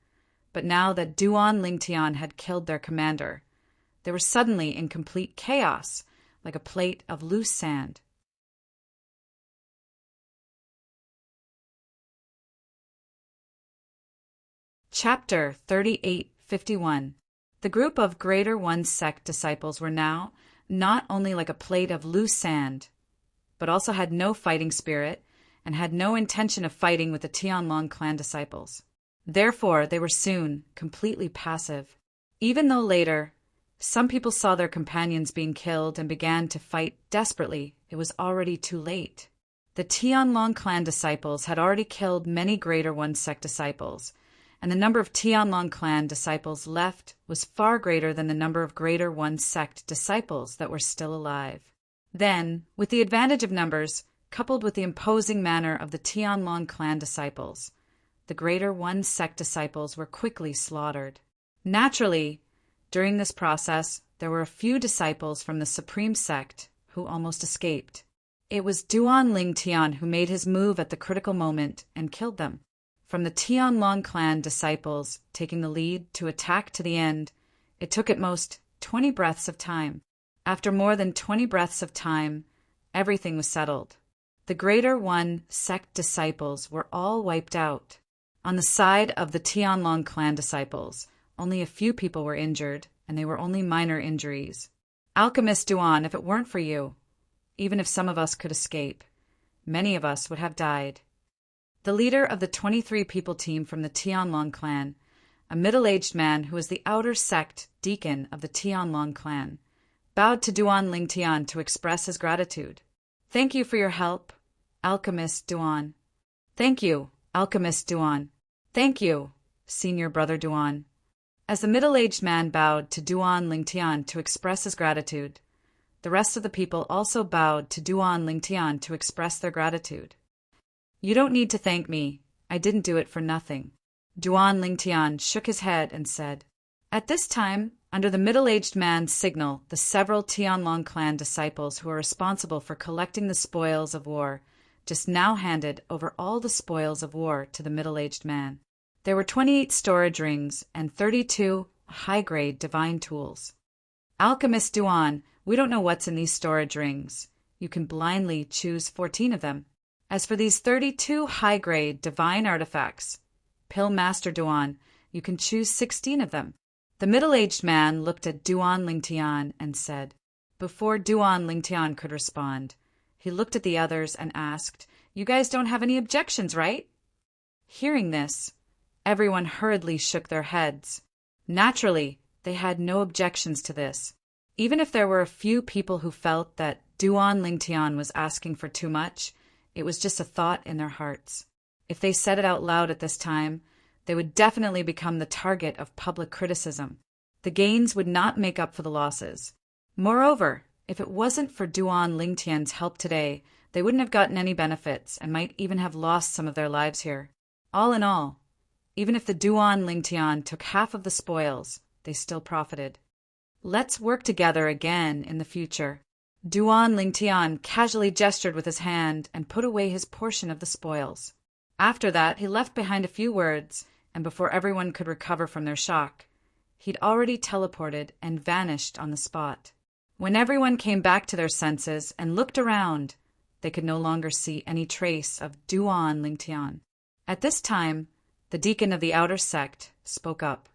but now that Duan Lingtian had killed their commander, they were suddenly in complete chaos, like a plate of loose sand. Chapter 38:51. The group of Greater One Sect disciples were now not only like a plate of loose sand, but also had no fighting spirit and had no intention of fighting with the Tianlong clan disciples. Therefore, they were soon completely passive. Even though later, some people saw their companions being killed and began to fight desperately, it was already too late. The Tianlong clan disciples had already killed many Greater One Sect disciples, and the number of Tianlong clan disciples left was far greater than the number of Greater One Sect disciples that were still alive. Then, with the advantage of numbers, coupled with the imposing manner of the Tianlong clan disciples, the Greater One Sect disciples were quickly slaughtered. Naturally, during this process, there were a few disciples from the Supreme Sect who almost escaped. It was Duan Lingtian who made his move at the critical moment and killed them. From the Tianlong clan disciples taking the lead to attack to the end, it took at most 20 breaths of time. After more than 20 breaths of time, everything was settled. The Greater One Sect disciples were all wiped out. On the side of the Tianlong clan disciples, only a few people were injured, and they were only minor injuries. Alchemist Duan, if it weren't for you, even if some of us could escape, many of us would have died. The leader of the 23-people team from the Tianlong clan, a middle-aged man who was the outer sect deacon of the Tianlong clan, bowed to Duan Lingtian to express his gratitude. Thank you for your help, Alchemist Duan. Thank you, Alchemist Duan. Thank you, Senior Brother Duan. As the middle-aged man bowed to Duan Lingtian to express his gratitude, the rest of the people also bowed to Duan Lingtian to express their gratitude. You don't need to thank me. I didn't do it for nothing. Duan Lingtian shook his head and said. At this time, under the middle-aged man's signal, the several Tianlong clan disciples who were responsible for collecting the spoils of war just now handed over all the spoils of war to the middle-aged man. There were 28 storage rings and 32 high-grade divine tools. Alchemist Duan, we don't know what's in these storage rings. You can blindly choose 14 of them. As for these 32 high-grade divine artifacts, Pill Master Duan, you can choose 16 of them. The middle-aged man looked at Duan Lingtian and said. Before Duan Lingtian could respond, he looked at the others and asked, You guys don't have any objections, right? Hearing this, everyone hurriedly shook their heads. Naturally, they had no objections to this. Even if there were a few people who felt that Duan Lingtian was asking for too much, it was just a thought in their hearts. If they said it out loud at this time, they would definitely become the target of public criticism. The gains would not make up for the losses. Moreover, if it wasn't for Duan Lingtian's help today, they wouldn't have gotten any benefits and might even have lost some of their lives here. All in all, even if the Duan Lingtian took half of the spoils, they still profited. Let's work together again in the future. Duan Lingtian casually gestured with his hand and put away his portion of the spoils. After that, he left behind a few words, and before everyone could recover from their shock, he'd already teleported and vanished on the spot. When everyone came back to their senses and looked around, they could no longer see any trace of Duan Lingtian. At this time, the deacon of the outer sect spoke up.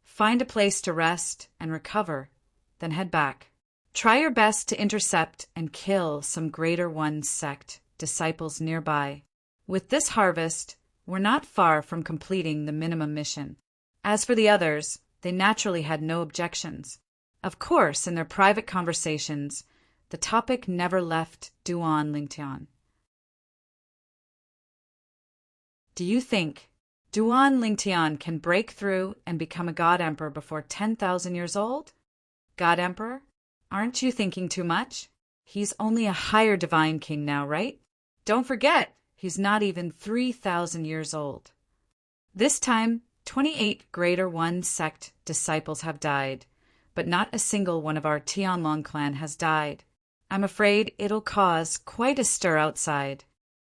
Find a place to rest and recover, then head back. Try your best to intercept and kill some Greater One sect disciples nearby. With this harvest, we're not far from completing the minimum mission. As for the others, they naturally had no objections. Of course, in their private conversations, the topic never left Duan Lingtian. Do you think Duan Lingtian can break through and become a God Emperor before 10,000 years old? God Emperor? Aren't you thinking too much? He's only a higher divine king now, right? Don't forget, he's not even 3,000 years old. This time, 28 Greater One sect disciples have died, but not a single one of our Tianlong clan has died. I'm afraid it'll cause quite a stir outside.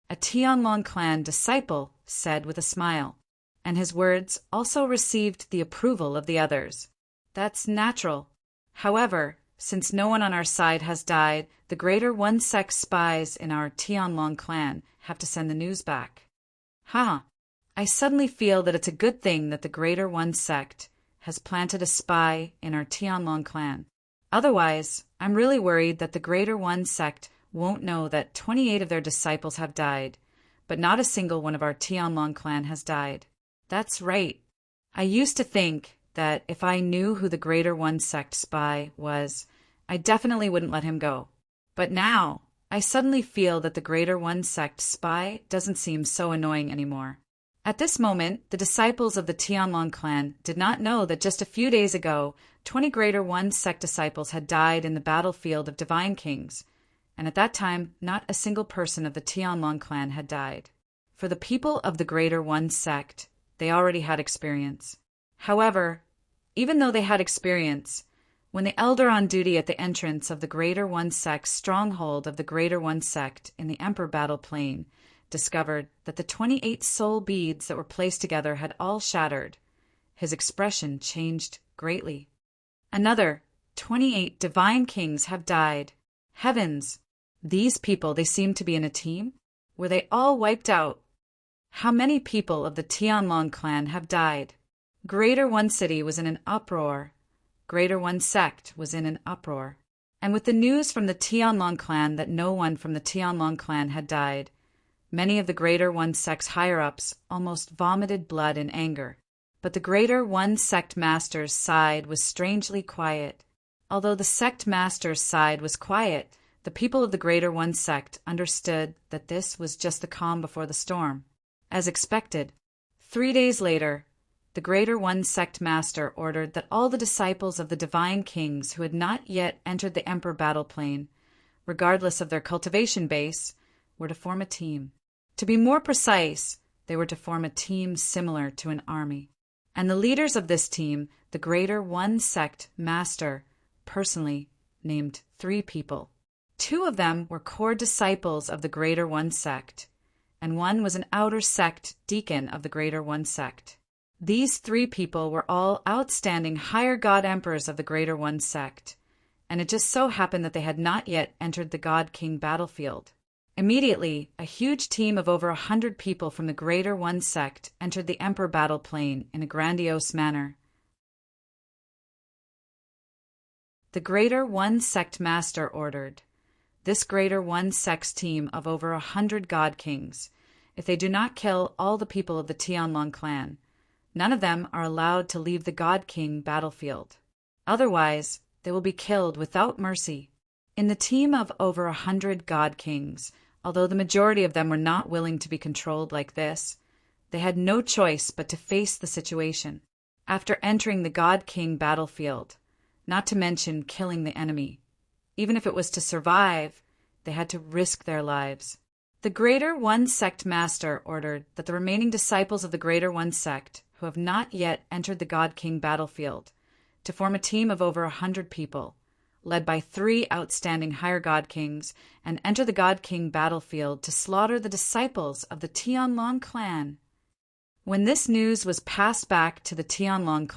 A Tianlong clan disciple said with a smile, and his words also received the approval of the others. That's natural. However, since no one on our side has died, the Greater One sect spies in our Tianlong clan have to send the news back. I suddenly feel that it's a good thing that the Greater One sect has planted a spy in our Tianlong clan. Otherwise, I'm really worried that the Greater One sect won't know that 28 of their disciples have died, but not a single one of our Tianlong clan has died. That's right. I used to think that if I knew who the Greater One sect spy was, I definitely wouldn't let him go. But now, I suddenly feel that the Greater One sect spy doesn't seem so annoying anymore. At this moment, the disciples of the Tianlong clan did not know that just a few days ago, 20 Greater One sect disciples had died in the battlefield of Divine Kings, and at that time, not a single person of the Tianlong clan had died. For the people of the Greater One sect, they already had experience. However, even though they had experience, when the elder on duty at the entrance of the Greater One sect's stronghold of the Greater One sect in the Emperor Battle Plain discovered that the 28 soul beads that were placed together had all shattered, his expression changed greatly. Another 28 divine kings have died. Heavens! These people, they seem to be in a team? Were they all wiped out? How many people of the Tianlong clan have died? Greater One City was in an uproar. Greater One Sect was in an uproar. And with the news from the Tianlong clan that no one from the Tianlong clan had died, many of the Greater One Sect's higher-ups almost vomited blood in anger. But the Greater One Sect master's side was strangely quiet. Although the sect master's side was quiet, The people of the Greater One sect understood that this was just the calm before the storm. As expected, 3 days later, the Greater One sect master ordered that all the disciples of the divine kings who had not yet entered the emperor battle plane, regardless of their cultivation base, were to form a team. To be more precise, they were to form a team similar to an army. And the leaders of this team, the Greater One sect master, personally named 3 people. 2 of them were core disciples of the Greater One sect, and 1 was an outer sect deacon of the Greater One sect. These 3 people were all outstanding higher god emperors of the Greater One sect, and it just so happened that they had not yet entered the God King battlefield. Immediately, a huge team of over 100 people from the Greater One sect entered the emperor battle plane in a grandiose manner. The Greater One sect master ordered, "This Greater One sect's team of over 100 god kings, if they do not kill all the people of the Tianlong clan, none of them are allowed to leave the God King battlefield. Otherwise, they will be killed without mercy." In the team of over 100 god kings, although the majority of them were not willing to be controlled like this, they had no choice but to face the situation. After entering the God King battlefield, not to mention killing the enemy, even if it was to survive, they had to risk their lives. The Greater One sect master ordered that the remaining disciples of the Greater One sect, who have not yet entered the God King battlefield, to form a team of over 100 people, led by 3 outstanding higher god kings, and enter the God King battlefield to slaughter the disciples of the Tianlong clan. When this news was passed back to the Tianlong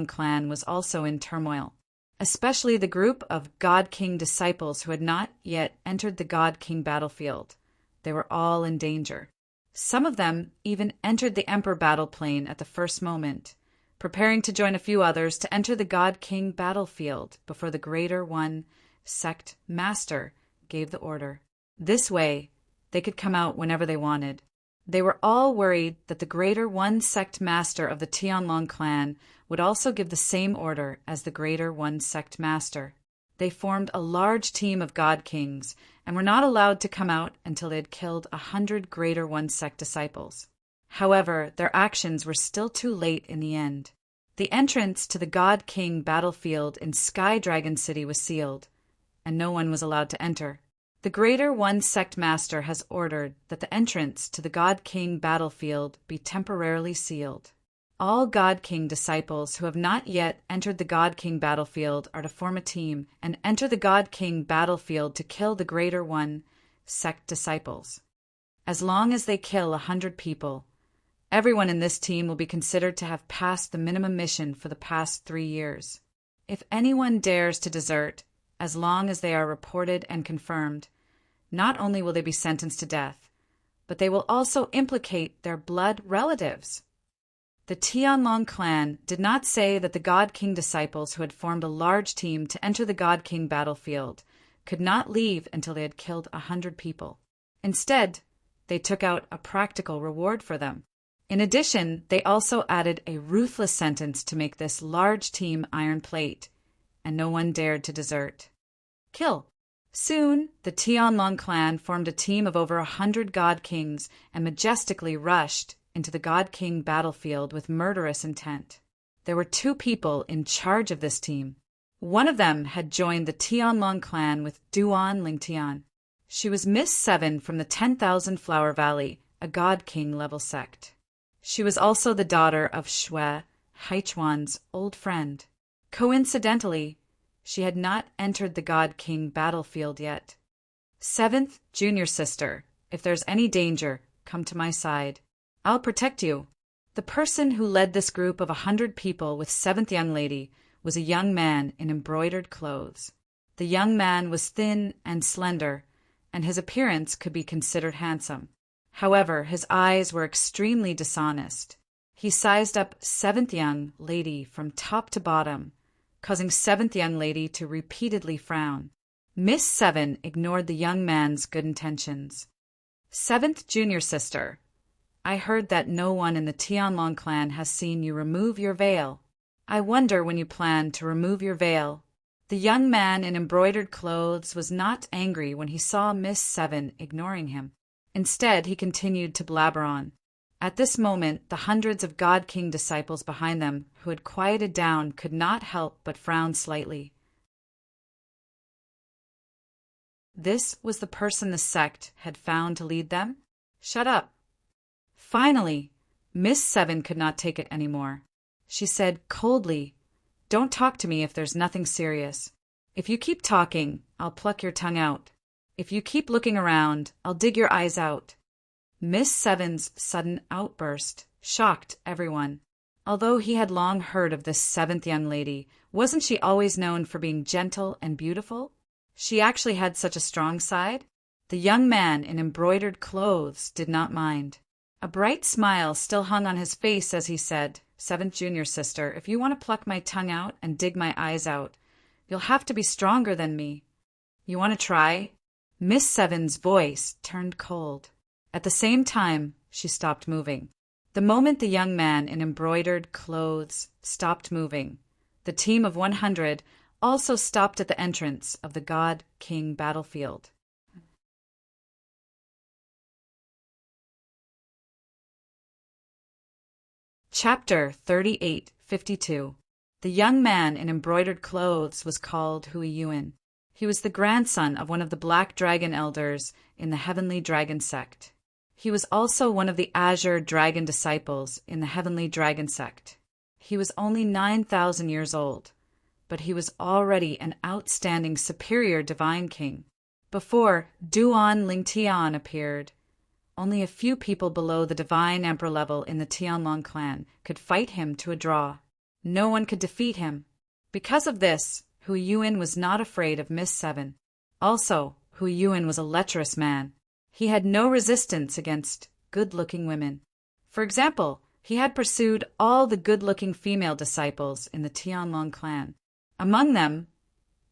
clan was also in turmoil, especially the group of God King disciples who had not yet entered the God King battlefield. They were all in danger. Some of them even entered the emperor battle plane at the first moment, preparing to join a few others to enter the God King battlefield before the Greater One sect master gave the order. This way, they could come out whenever they wanted. They were all worried that the Greater One sect master of the Tianlong clan would also give the same order as the Greater One sect master. They formed a large team of God Kings and were not allowed to come out until they had killed 100 Greater One sect disciples. However, their actions were still too late in the end. The entrance to the God King battlefield in Sky Dragon City was sealed, and no one was allowed to enter. The Greater One sect master has ordered that the entrance to the God King battlefield be temporarily sealed. All God King disciples who have not yet entered the God King battlefield are to form a team and enter the God King battlefield to kill the Greater One sect disciples. As long as they kill 100 people, everyone in this team will be considered to have passed the minimum mission for the past 3 years. If anyone dares to desert, as long as they are reported and confirmed, not only will they be sentenced to death, but they will also implicate their blood relatives. The Tianlong clan did not say that the God King disciples who had formed a large team to enter the God King battlefield could not leave until they had killed 100 people. Instead, they took out a practical reward for them. In addition, they also added a ruthless sentence to make this large team iron plate, and no one dared to desert. Kill. Soon, the Tianlong clan formed a team of over 100 God Kings and majestically rushed into the God King battlefield with murderous intent. There were 2 people in charge of this team. One of them had joined the Tianlong clan with Duan Lingtian. She was Miss 7 from the 10,000 Flower Valley, a God King level sect. She was also the daughter of Shui, Haichuan's old friend. Coincidentally, she had not entered the God King battlefield yet. 7th junior sister, if there's any danger, come to my side. I'll protect you. The person who led this group of 100 people with 7th young lady was a young man in embroidered clothes. The young man was thin and slender, and his appearance could be considered handsome. However, his eyes were extremely dishonest. He sized up 7th young lady from top to bottom, causing 7th young lady to repeatedly frown. Miss 7 ignored the young man's good intentions. 7th junior sister, I heard that no one in the Tianlong clan has seen you remove your veil. I wonder when you plan to remove your veil. The young man in embroidered clothes was not angry when he saw Miss Seven ignoring him. Instead, he continued to blabber on. At this moment, the hundreds of God King disciples behind them, who had quieted down, could not help but frown slightly. This was the person the sect had found to lead them? Shut up. Finally, Miss Seven could not take it any more. She said coldly, "Don't talk to me if there's nothing serious. If you keep talking, I'll pluck your tongue out. If you keep looking around, I'll dig your eyes out." Miss Seven's sudden outburst shocked everyone. Although he had long heard of this seventh young lady, wasn't she always known for being gentle and beautiful? She actually had such a strong side? The young man in embroidered clothes did not mind. A bright smile still hung on his face as he said, "Seventh junior sister, if you want to pluck my tongue out and dig my eyes out, you'll have to be stronger than me. You want to try?" Miss Seven's voice turned cold. At the same time, she stopped moving. The moment the young man in embroidered clothes stopped moving, the team of 100 also stopped at the entrance of the God King battlefield. Chapter 38:52. The young man in embroidered clothes was called Hui Yuan. He was the grandson of one of the Black Dragon elders in the Heavenly Dragon sect. He was also one of the Azure Dragon disciples in the Heavenly Dragon sect. He was only 9,000 years old, but he was already an outstanding superior divine king. Before Duan Lingtian appeared, only a few people below the divine emperor level in the Tianlong clan could fight him to a draw. No one could defeat him. Because of this, Hui Yuan was not afraid of Miss Seven. Also, Hui Yuan was a lecherous man. He had no resistance against good-looking women. For example, he had pursued all the good-looking female disciples in the Tianlong clan. Among them,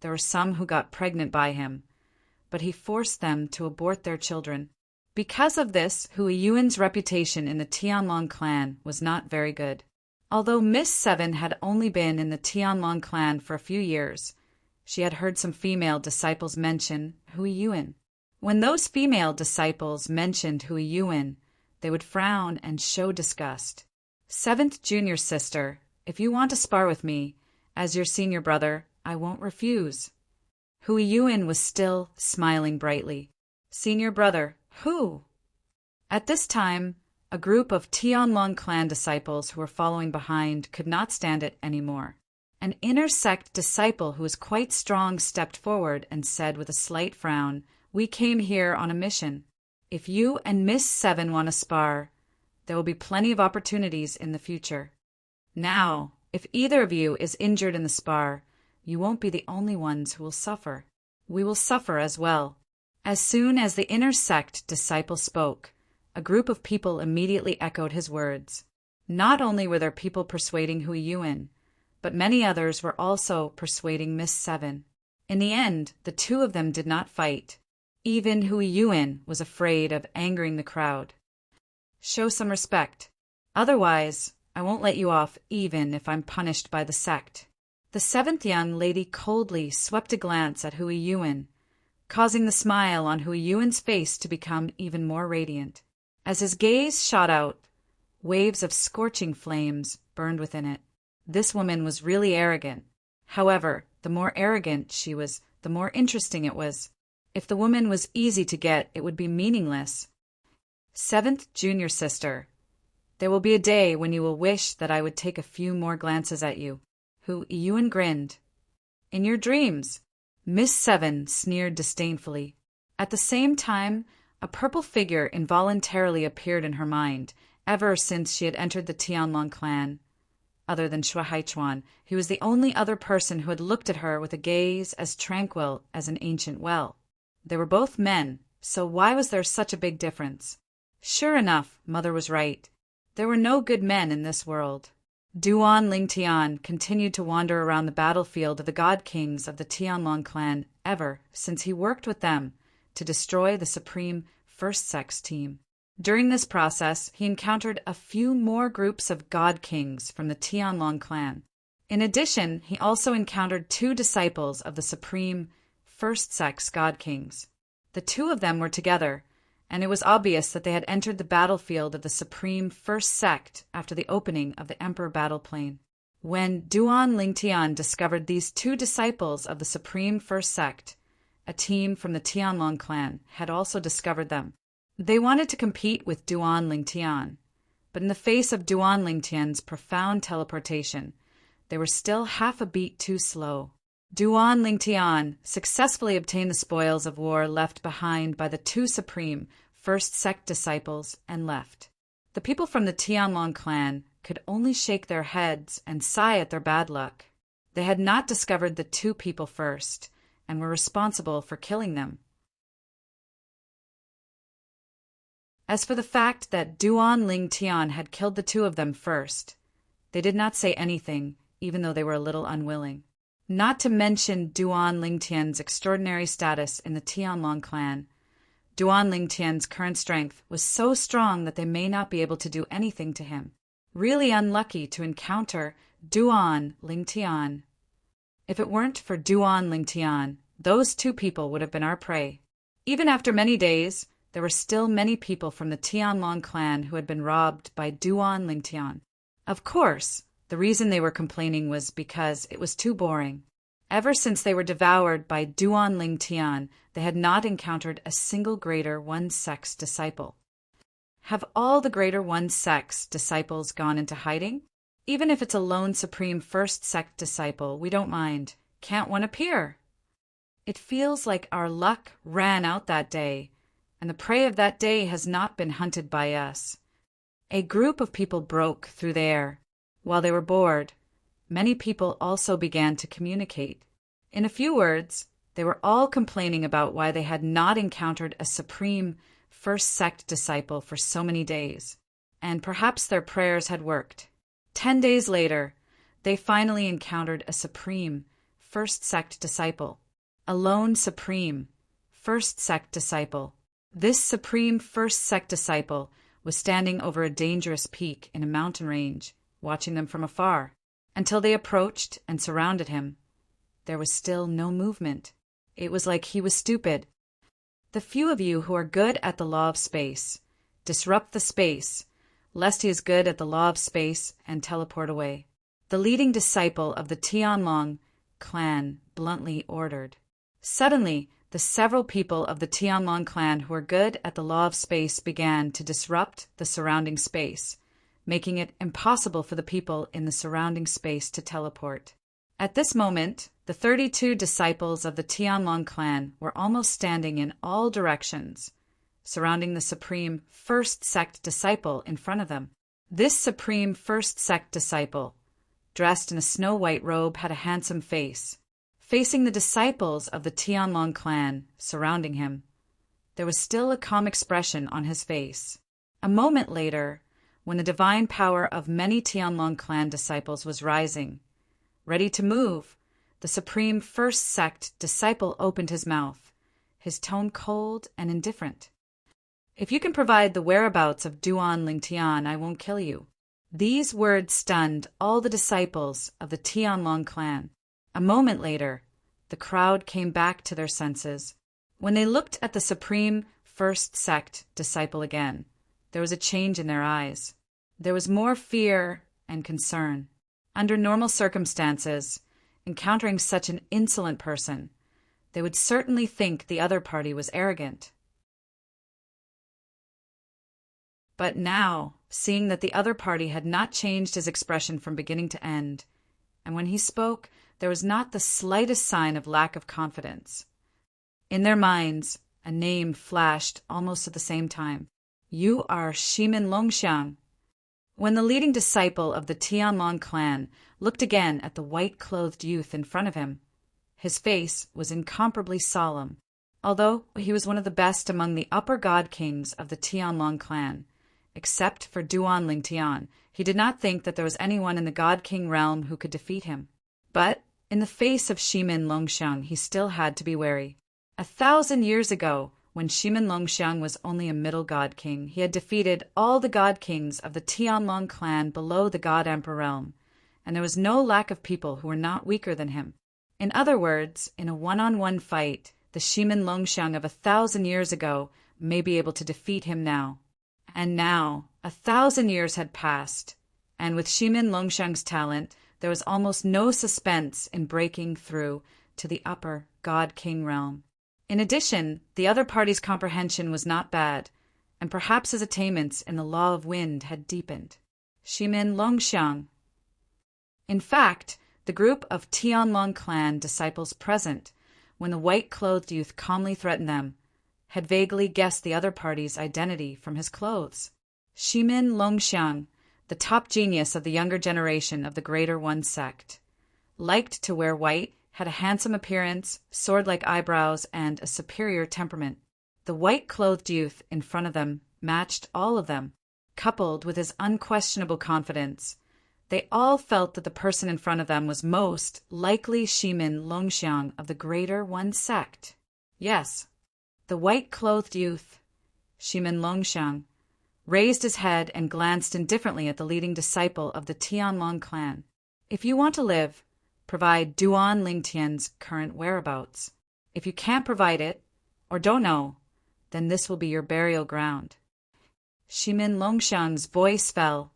there were some who got pregnant by him, but he forced them to abort their children. Because of this, Hui Yuan's reputation in the Tianlong clan was not very good. Although Miss Seven had only been in the Tianlong clan for a few years, she had heard some female disciples mention Hui Yuan. When those female disciples mentioned Hui Yuan, they would frown and show disgust. "Seventh junior sister, if you want to spar with me, as your senior brother, I won't refuse." Hui Yuan was still smiling brightly. "Senior brother, who?" At this time, a group of Tianlong clan disciples who were following behind could not stand it anymore. An inner sect disciple who was quite strong stepped forward and said with a slight frown, "We came here on a mission. If you and Miss Seven want to spar, there will be plenty of opportunities in the future. Now, if either of you is injured in the spar, you won't be the only ones who will suffer. We will suffer as well." As soon as the inner sect disciple spoke, a group of people immediately echoed his words. Not only were there people persuading Hui Yuan, but many others were also persuading Miss Seven. In the end, the two of them did not fight. Even Hui Yuan was afraid of angering the crowd. "Show some respect. Otherwise, I won't let you off even if I'm punished by the sect." The seventh young lady coldly swept a glance at Hui Yuan, causing the smile on Hui Yuan's face to become even more radiant. As his gaze shot out, waves of scorching flames burned within it. This woman was really arrogant. However, the more arrogant she was, the more interesting it was. If the woman was easy to get, it would be meaningless. "Seventh junior sister, there will be a day when you will wish that I would take a few more glances at you." Hui Yuan grinned. "In your dreams," Miss Seven sneered disdainfully. At the same time, a purple figure involuntarily appeared in her mind, ever since she had entered the Tianlong clan. Other than Shui Haichuan, he was the only other person who had looked at her with a gaze as tranquil as an ancient well. They were both men, so why was there such a big difference? Sure enough, Mother was right. There were no good men in this world. Duan Lingtian continued to wander around the battlefield of the God Kings of the Tianlong clan ever since he worked with them to destroy the supreme First Sex team. During this process, he encountered a few more groups of God Kings from the Tianlong clan. In addition, he also encountered 2 disciples of the supreme first sect god kings. The 2 of them were together, and it was obvious that they had entered the battlefield of the supreme first sect after the opening of the Emperor battle plane. When Duan Lingtian discovered these 2 disciples of the supreme first sect, a team from the Tianlong clan had also discovered them. They wanted to compete with Duan Lingtian, but in the face of Duan Lingtian's profound teleportation, they were still half a beat too slow. Duan Lingtian successfully obtained the spoils of war left behind by the 2 supreme first sect disciples and left. The people from the Tianlong clan could only shake their heads and sigh at their bad luck. They had not discovered the 2 people first and were responsible for killing them. As for the fact that Duan Lingtian had killed the 2 of them first, they did not say anything, even though they were a little unwilling. Not to mention Duan Lingtian's extraordinary status in the Tianlong clan. Duan Lingtian's current strength was so strong that they may not be able to do anything to him. Really unlucky to encounter Duan Lingtian. If it weren't for Duan Lingtian, those 2 people would have been our prey. Even after many days, there were still many people from the Tianlong clan who had been robbed by Duan Lingtian. Of course, the reason they were complaining was because it was too boring. Ever since they were devoured by Duan Lingtian, they had not encountered a single Greater One Sect's disciple. Have all the Greater One Sect's disciples gone into hiding? Even if it's a lone Supreme First Sect disciple, we don't mind. Can't one appear? It feels like our luck ran out that day, and the prey of that day has not been hunted by us. A group of people broke through the air. While they were bored, many people also began to communicate. In a few words, they were all complaining about why they had not encountered a supreme first sect disciple for so many days, and perhaps their prayers had worked. 10 days later, they finally encountered a supreme first sect disciple, a lone supreme first sect disciple. This supreme first sect disciple was standing over a dangerous peak in a mountain range, watching them from afar, until they approached and surrounded him. There was still no movement. It was like he was stupid. The few of you who are good at the law of space, disrupt the space, lest he is good at the law of space and teleport away. The leading disciple of the Tianlong clan bluntly ordered. Suddenly, the several people of the Tianlong clan who were good at the law of space began to disrupt the surrounding space, making it impossible for the people in the surrounding space to teleport. At this moment, the 32 disciples of the Tianlong clan were almost standing in all directions, surrounding the supreme first sect disciple in front of them. This supreme first sect disciple, dressed in a snow-white robe, had a handsome face. Facing the disciples of the Tianlong clan surrounding him, there was still a calm expression on his face. A moment later, when the divine power of many Tianlong clan disciples was rising, ready to move, the supreme first sect disciple opened his mouth, his tone cold and indifferent. If you can provide the whereabouts of Duan Lingtian, I won't kill you. These words stunned all the disciples of the Tianlong clan. A moment later, the crowd came back to their senses. When they looked at the supreme first sect disciple again, there was a change in their eyes. There was more fear and concern. Under normal circumstances, encountering such an insolent person, they would certainly think the other party was arrogant. But now, seeing that the other party had not changed his expression from beginning to end, and when he spoke, there was not the slightest sign of lack of confidence. In their minds, a name flashed almost at the same time. You are Shimin Longxiang. When the leading disciple of the Tianlong clan looked again at the white-clothed youth in front of him, his face was incomparably solemn. Although he was one of the best among the upper god kings of the Tianlong clan, except for Duan Lingtian, he did not think that there was anyone in the god king realm who could defeat him. But in the face of Shimin Longxiang, he still had to be wary. 1,000 years ago, when Shimin Longxiang was only a middle god king, he had defeated all the god kings of the Tianlong clan below the god emperor realm, and there was no lack of people who were not weaker than him. In other words, in a one-on-one fight, the Shimin Longxiang of 1,000 years ago may be able to defeat him now. And now, 1,000 years had passed, and with Shimin Longxiang's talent, there was almost no suspense in breaking through to the upper God-King realm. In addition, the other party's comprehension was not bad, and perhaps his attainments in the law of wind had deepened. Shimin Longxiang. In fact, the group of Tianlong clan disciples present, when the white-clothed youth calmly threatened them, had vaguely guessed the other party's identity from his clothes. Shimin Longxiang, the top genius of the younger generation of the Greater One sect, liked to wear white, had a handsome appearance, sword-like eyebrows, and a superior temperament. The white-clothed youth in front of them matched all of them. Coupled with his unquestionable confidence, they all felt that the person in front of them was most likely Shimin Longxiang of the Greater One sect. Yes, the white-clothed youth, Shimin Longxiang, raised his head and glanced indifferently at the leading disciple of the Tianlong clan. If you want to live, provide Duan Lingtian's current whereabouts. If you can't provide it, or don't know, then this will be your burial ground. Shimin Longxiang's voice fell,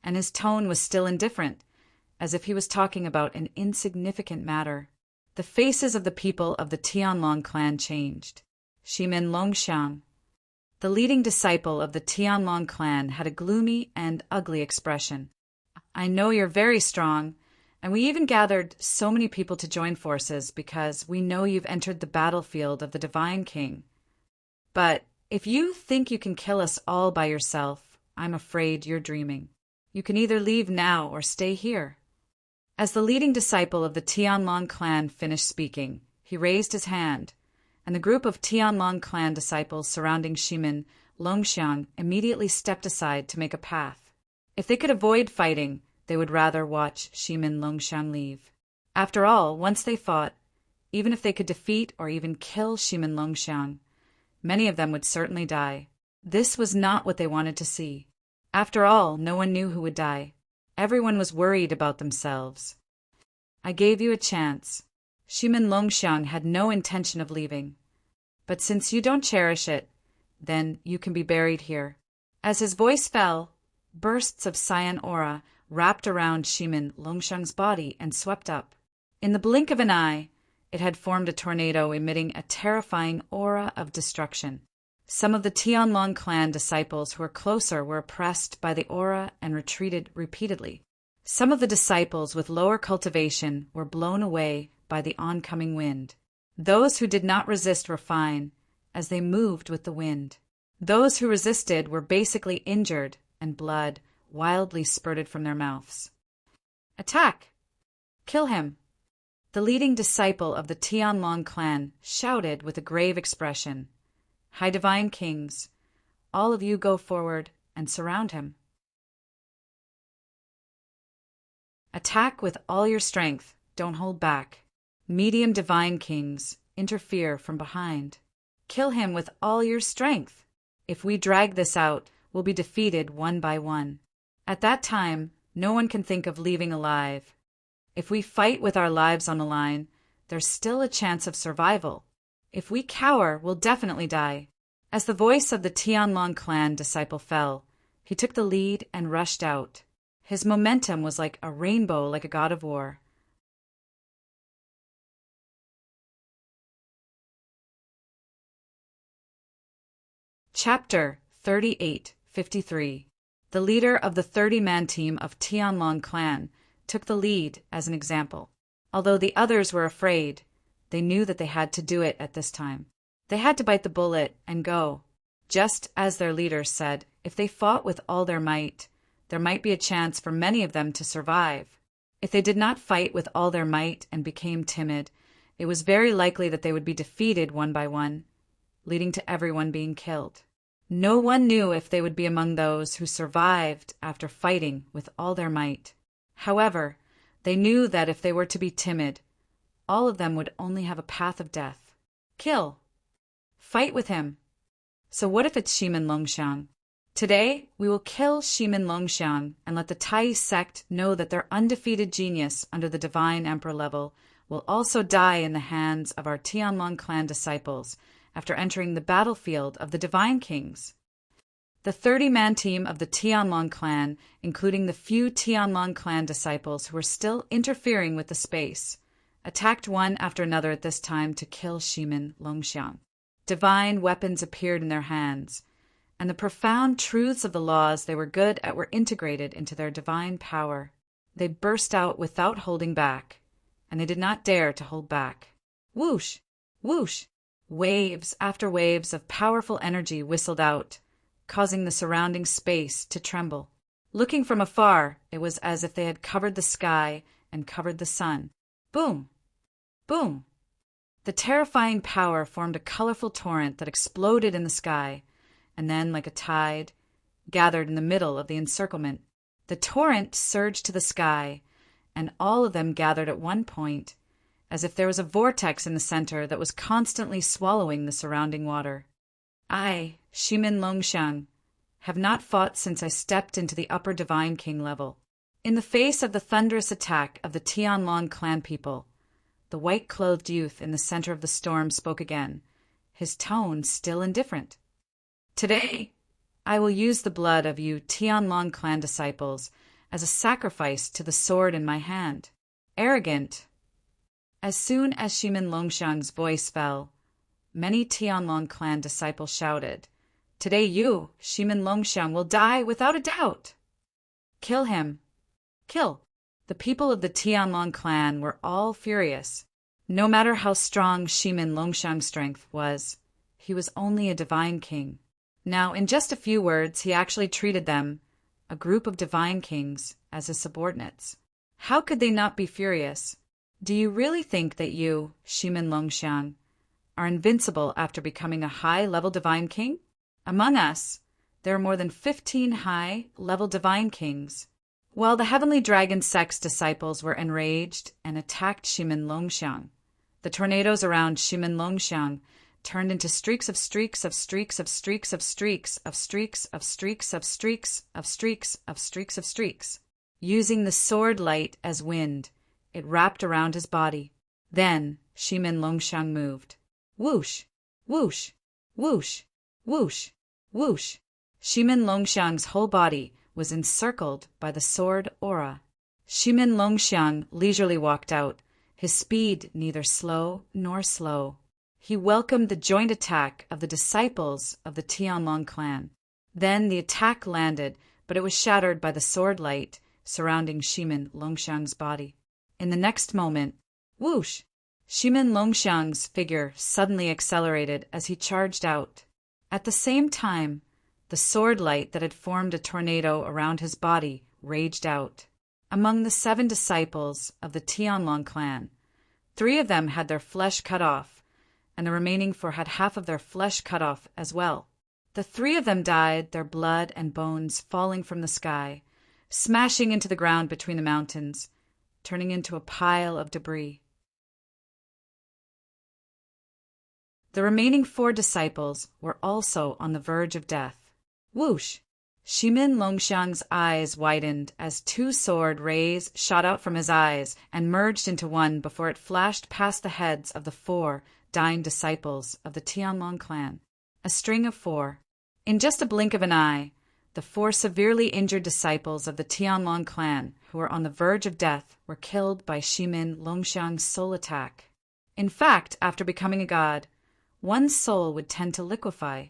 and his tone was still indifferent, as if he was talking about an insignificant matter. The faces of the people of the Tianlong clan changed. Shimin Longxiang, the leading disciple of the Tianlong clan, had a gloomy and ugly expression. I know you're very strong, and we even gathered so many people to join forces because we know you've entered the battlefield of the Divine King. But if you think you can kill us all by yourself, I'm afraid you're dreaming. You can either leave now or stay here. As the leading disciple of the Tianlong clan finished speaking, he raised his hand, and the group of Tianlong clan disciples surrounding Shimin Longxiang immediately stepped aside to make a path. If they could avoid fighting, they would rather watch Shimin Longxiang leave. After all, once they fought, even if they could defeat or even kill Shimin Longxiang, many of them would certainly die. This was not what they wanted to see. After all, no one knew who would die. Everyone was worried about themselves. I gave you a chance. Shimin Longxiang had no intention of leaving. But since you don't cherish it, then you can be buried here. As his voice fell, bursts of cyan aura wrapped around Shimin Longxiang's body and swept up. In the blink of an eye, it had formed a tornado emitting a terrifying aura of destruction. Some of the Tianlong clan disciples who were closer were oppressed by the aura and retreated repeatedly. Some of the disciples with lower cultivation were blown away by the oncoming wind. Those who did not resist were fine, as they moved with the wind. Those who resisted were basically injured, and blood wildly spurted from their mouths. Attack! Kill him! The leading disciple of the Tianlong clan shouted with a grave expression. High Divine Kings, all of you go forward and surround him. Attack with all your strength, don't hold back. Medium Divine Kings, interfere from behind. Kill him with all your strength. If we drag this out, we'll be defeated one by one. At that time, no one can think of leaving alive. If we fight with our lives on the line, there's still a chance of survival. If we cower, we'll definitely die. As the voice of the Tianlong clan disciple fell, he took the lead and rushed out. His momentum was like a rainbow, like a god of war. Chapter 38:53. The leader of the 30-man team of Tianlong clan took the lead as an example. Although the others were afraid, they knew that they had to do it at this time. They had to bite the bullet and go. Just as their leaders said, if they fought with all their might, there might be a chance for many of them to survive. If they did not fight with all their might and became timid, it was very likely that they would be defeated one by one, leading to everyone being killed. No one knew if they would be among those who survived after fighting with all their might. However, they knew that if they were to be timid, all of them would only have a path of death. Kill. Fight with him. So what if it's Shimin Longxiang? Today, we will kill Shimin Longxiang and let the Tai sect know that their undefeated genius under the Divine Emperor level will also die in the hands of our Tianlong clan disciples after entering the battlefield of the Divine Kings. The 30-man team of the Tianlong clan, including the few Tianlong clan disciples who were still interfering with the space, attacked one after another at this time to kill Shimin Longxiang. Divine weapons appeared in their hands, and the profound truths of the laws they were good at were integrated into their divine power. They burst out without holding back, and they did not dare to hold back. Whoosh! Whoosh! Waves after waves of powerful energy whistled out, causing the surrounding space to tremble. Looking from afar, it was as if they had covered the sky and covered the sun. Boom! Boom! The terrifying power formed a colorful torrent that exploded in the sky, and then, like a tide, gathered in the middle of the encirclement. The torrent surged to the sky, and all of them gathered at one point, as if there was a vortex in the center that was constantly swallowing the surrounding water. I, Shimin Longxiang, have not fought since I stepped into the upper Divine King level. In the face of the thunderous attack of the Tianlong clan people, the white-clothed youth in the center of the storm spoke again, his tone still indifferent. Today, I will use the blood of you Tianlong clan disciples as a sacrifice to the sword in my hand. Arrogant. As soon as Shimin Longxiang's voice fell, many Tianlong clan disciples shouted, "Today you, Shimin Longxiang, will die without a doubt!" Kill him. Kill. The people of the Tianlong clan were all furious. No matter how strong Shimin Longxiang's strength was, he was only a divine king. Now, in just a few words, he actually treated them, a group of divine kings, as his subordinates. How could they not be furious? Do you really think that you, Shimin Longxiang, are invincible after becoming a high-level divine king? Among us, there are more than 15 high-level divine kings. While the heavenly dragon sect's disciples were enraged and attacked Shimin Longxiang, the tornadoes around Shimin Longxiang turned into streaks of streaks of streaks of streaks of streaks of streaks of streaks of streaks of streaks of streaks of streaks. Using the sword light as wind, it wrapped around his body. Then Shimin Longxiang moved. Whoosh! Whoosh! Whoosh! Whoosh! Whoosh! Shimin Longxiang's whole body was encircled by the sword aura. Shimin Longxiang leisurely walked out, his speed neither slow nor slow. He welcomed the joint attack of the disciples of the Tianlong clan. Then the attack landed, but it was shattered by the sword light surrounding Shimin Longxiang's body. In the next moment, whoosh! Shimin Longxiang's figure suddenly accelerated as he charged out. At the same time, the sword light that had formed a tornado around his body raged out. Among the 7 disciples of the Tianlong clan, 3 of them had their flesh cut off, and the remaining 4 had half of their flesh cut off as well. The 3 of them died, their blood and bones falling from the sky, smashing into the ground between the mountains, turning into a pile of debris. The remaining 4 disciples were also on the verge of death. Whoosh! Shimin Longxiang's eyes widened as 2 sword rays shot out from his eyes and merged into one before it flashed past the heads of the 4 dying disciples of the Tianlong clan. A string of 4. In just a blink of an eye, the 4 severely injured disciples of the Tianlong clan who were on the verge of death were killed by Shimin Longxiang's soul attack. In fact, after becoming a god, one's soul would tend to liquefy.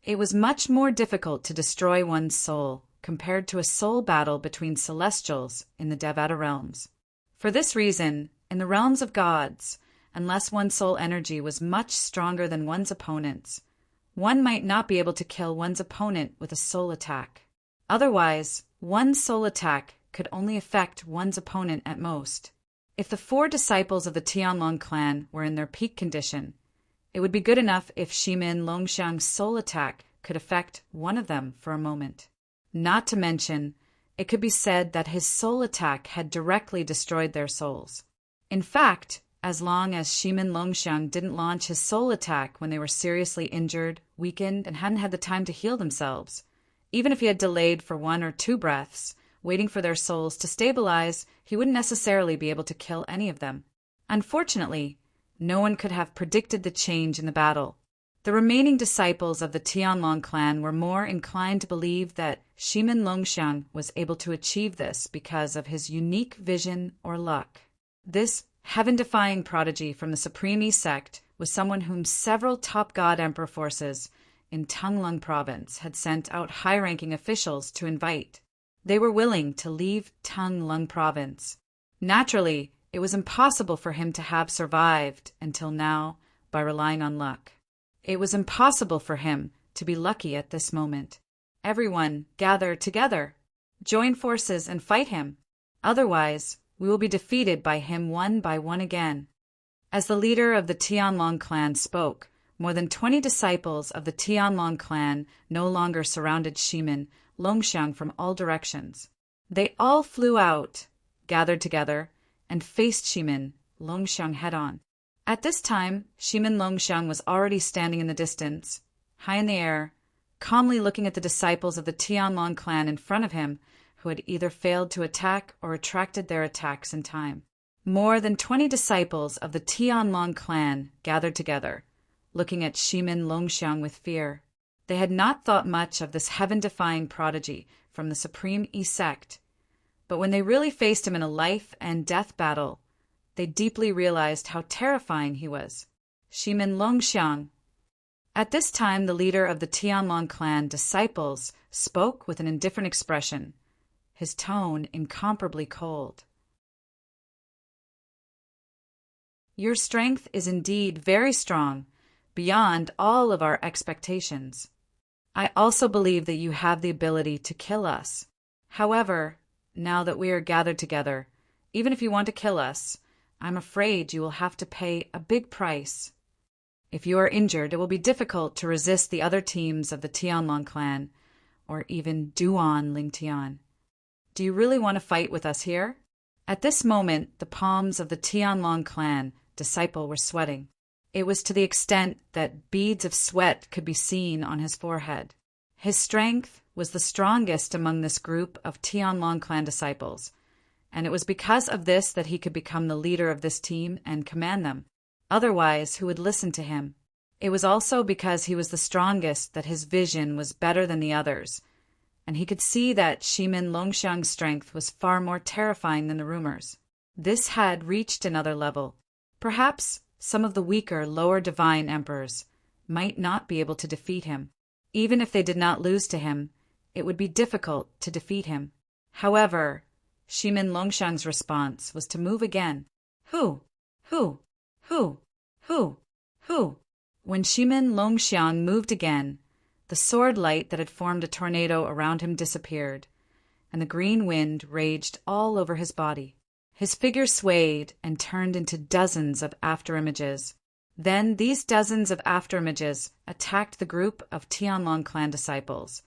It was much more difficult to destroy one's soul compared to a soul battle between celestials in the Devata realms. For this reason, in the realms of gods, unless one's soul energy was much stronger than one's opponent's, one might not be able to kill one's opponent with a soul attack. Otherwise, one soul attack could only affect one's opponent at most. If the 4 disciples of the Tianlong clan were in their peak condition, it would be good enough if Shimin Longxiang's soul attack could affect one of them for a moment. Not to mention, it could be said that his soul attack had directly destroyed their souls. In fact, as long as Shimin Longxiang didn't launch his soul attack when they were seriously injured, weakened, and hadn't had the time to heal themselves, Even if he had delayed for 1 or 2 breaths, waiting for their souls to stabilize, he wouldn't necessarily be able to kill any of them. Unfortunately, no one could have predicted the change in the battle. The remaining disciples of the Tianlong clan were more inclined to believe that Shimin Longxiang was able to achieve this because of his unique vision or luck. This heaven-defying prodigy from the Supreme Yi sect was someone whom several top god emperor forces in Tanglong province had sent out high-ranking officials to invite. They were willing to leave Tanglong province. Naturally, it was impossible for him to have survived until now by relying on luck. It was impossible for him to be lucky at this moment. Everyone, gather together. Join forces and fight him. Otherwise, we will be defeated by him one by one again. As the leader of the Tianlong clan spoke, more than 20 disciples of the Tianlong clan no longer surrounded Shimin Longxiang from all directions. They all flew out, gathered together, and faced Shimin Longxiang head-on. At this time, Shimin Longxiang was already standing in the distance, high in the air, calmly looking at the disciples of the Tianlong clan in front of him who had either failed to attack or retracted their attacks in time. More than 20 disciples of the Tianlong clan gathered together, looking at Shimin Longxiang with fear. They had not thought much of this heaven-defying prodigy from the Supreme Yi sect, but when they really faced him in a life-and-death battle, they deeply realized how terrifying he was. Shimin Longxiang. At this time, the leader of the Tianlong clan disciples spoke with an indifferent expression, his tone incomparably cold. Your strength is indeed very strong, beyond all of our expectations. I also believe that you have the ability to kill us. However, now that we are gathered together, even if you want to kill us, I'm afraid you will have to pay a big price. If you are injured, it will be difficult to resist the other teams of the Tianlong clan, or even Duan Lingtian. Do you really want to fight with us here? At this moment, the palms of the Tianlong clan disciple were sweating. It was to the extent that beads of sweat could be seen on his forehead. His strength was the strongest among this group of Tianlong clan disciples, and it was because of this that he could become the leader of this team and command them. Otherwise, who would listen to him? It was also because he was the strongest that his vision was better than the others, and he could see that Shimin Longxiang's strength was far more terrifying than the rumors. This had reached another level. Perhaps some of the weaker, lower divine emperors might not be able to defeat him. Even if they did not lose to him, it would be difficult to defeat him. However, Shimin Longxiang's response was to move again. Who? When Shimin Longxiang moved again, the sword light that had formed a tornado around him disappeared, and the green wind raged all over his body. His figure swayed and turned into dozens of afterimages. Then these dozens of afterimages attacked the group of Tianlong clan disciples,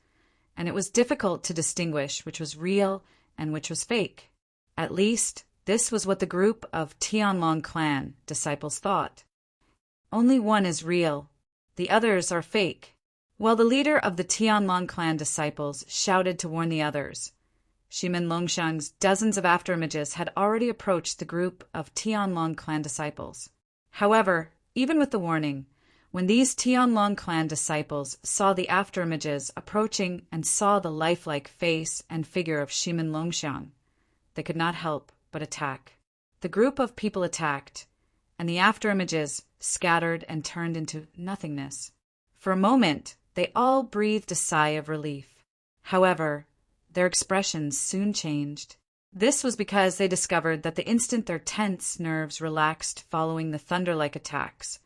and it was difficult to distinguish which was real and which was fake. At least, this was what the group of Tianlong clan disciples thought. Only one is real. The others are fake. While the leader of the Tianlong clan disciples shouted to warn the others, Shimin Longxiang's dozens of afterimages had already approached the group of Tianlong clan disciples. However, even with the warning, when these Tianlong clan disciples saw the afterimages approaching and saw the lifelike face and figure of Shimin Longxiang, they could not help but attack. The group of people attacked, and the afterimages scattered and turned into nothingness. For a moment, they all breathed a sigh of relief. However, their expressions soon changed. This was because they discovered that the instant their tense nerves relaxed following the thunder-like attacks,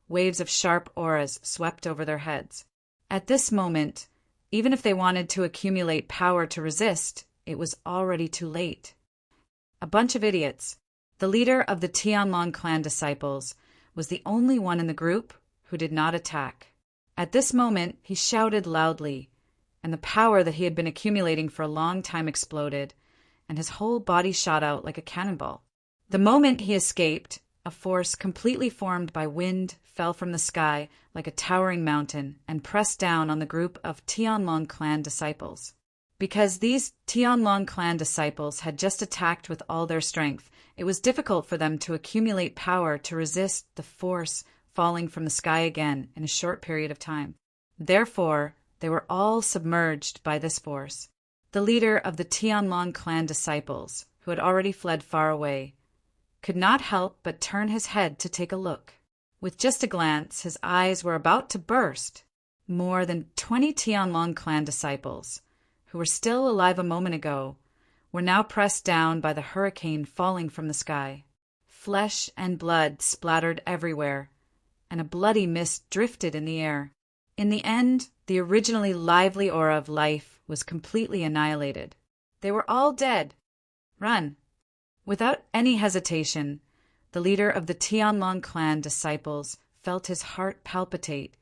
waves of sharp auras swept over their heads. At this moment, even if they wanted to accumulate power to resist, it was already too late. A bunch of idiots. The leader of the Tianlong clan disciples was the only one in the group who did not attack. At this moment, he shouted loudly, and the power that he had been accumulating for a long time exploded, and his whole body shot out like a cannonball. The moment he escaped, a force completely formed by wind fell from the sky like a towering mountain and pressed down on the group of Tianlong clan disciples. Because these Tianlong clan disciples had just attacked with all their strength, it was difficult for them to accumulate power to resist the force falling from the sky again in a short period of time. Therefore, they were all submerged by this force. The leader of the Tianlong clan disciples, who had already fled far away, could not help but turn his head to take a look. With just a glance, his eyes were about to burst. More than 20 Tianlong clan disciples, who were still alive a moment ago, were now pressed down by the hurricane falling from the sky. Flesh and blood splattered everywhere, and a bloody mist drifted in the air. In the end, the originally lively aura of life was completely annihilated. They were all dead. Run! Without any hesitation, the leader of the Tianlong clan disciples felt his heart palpitate,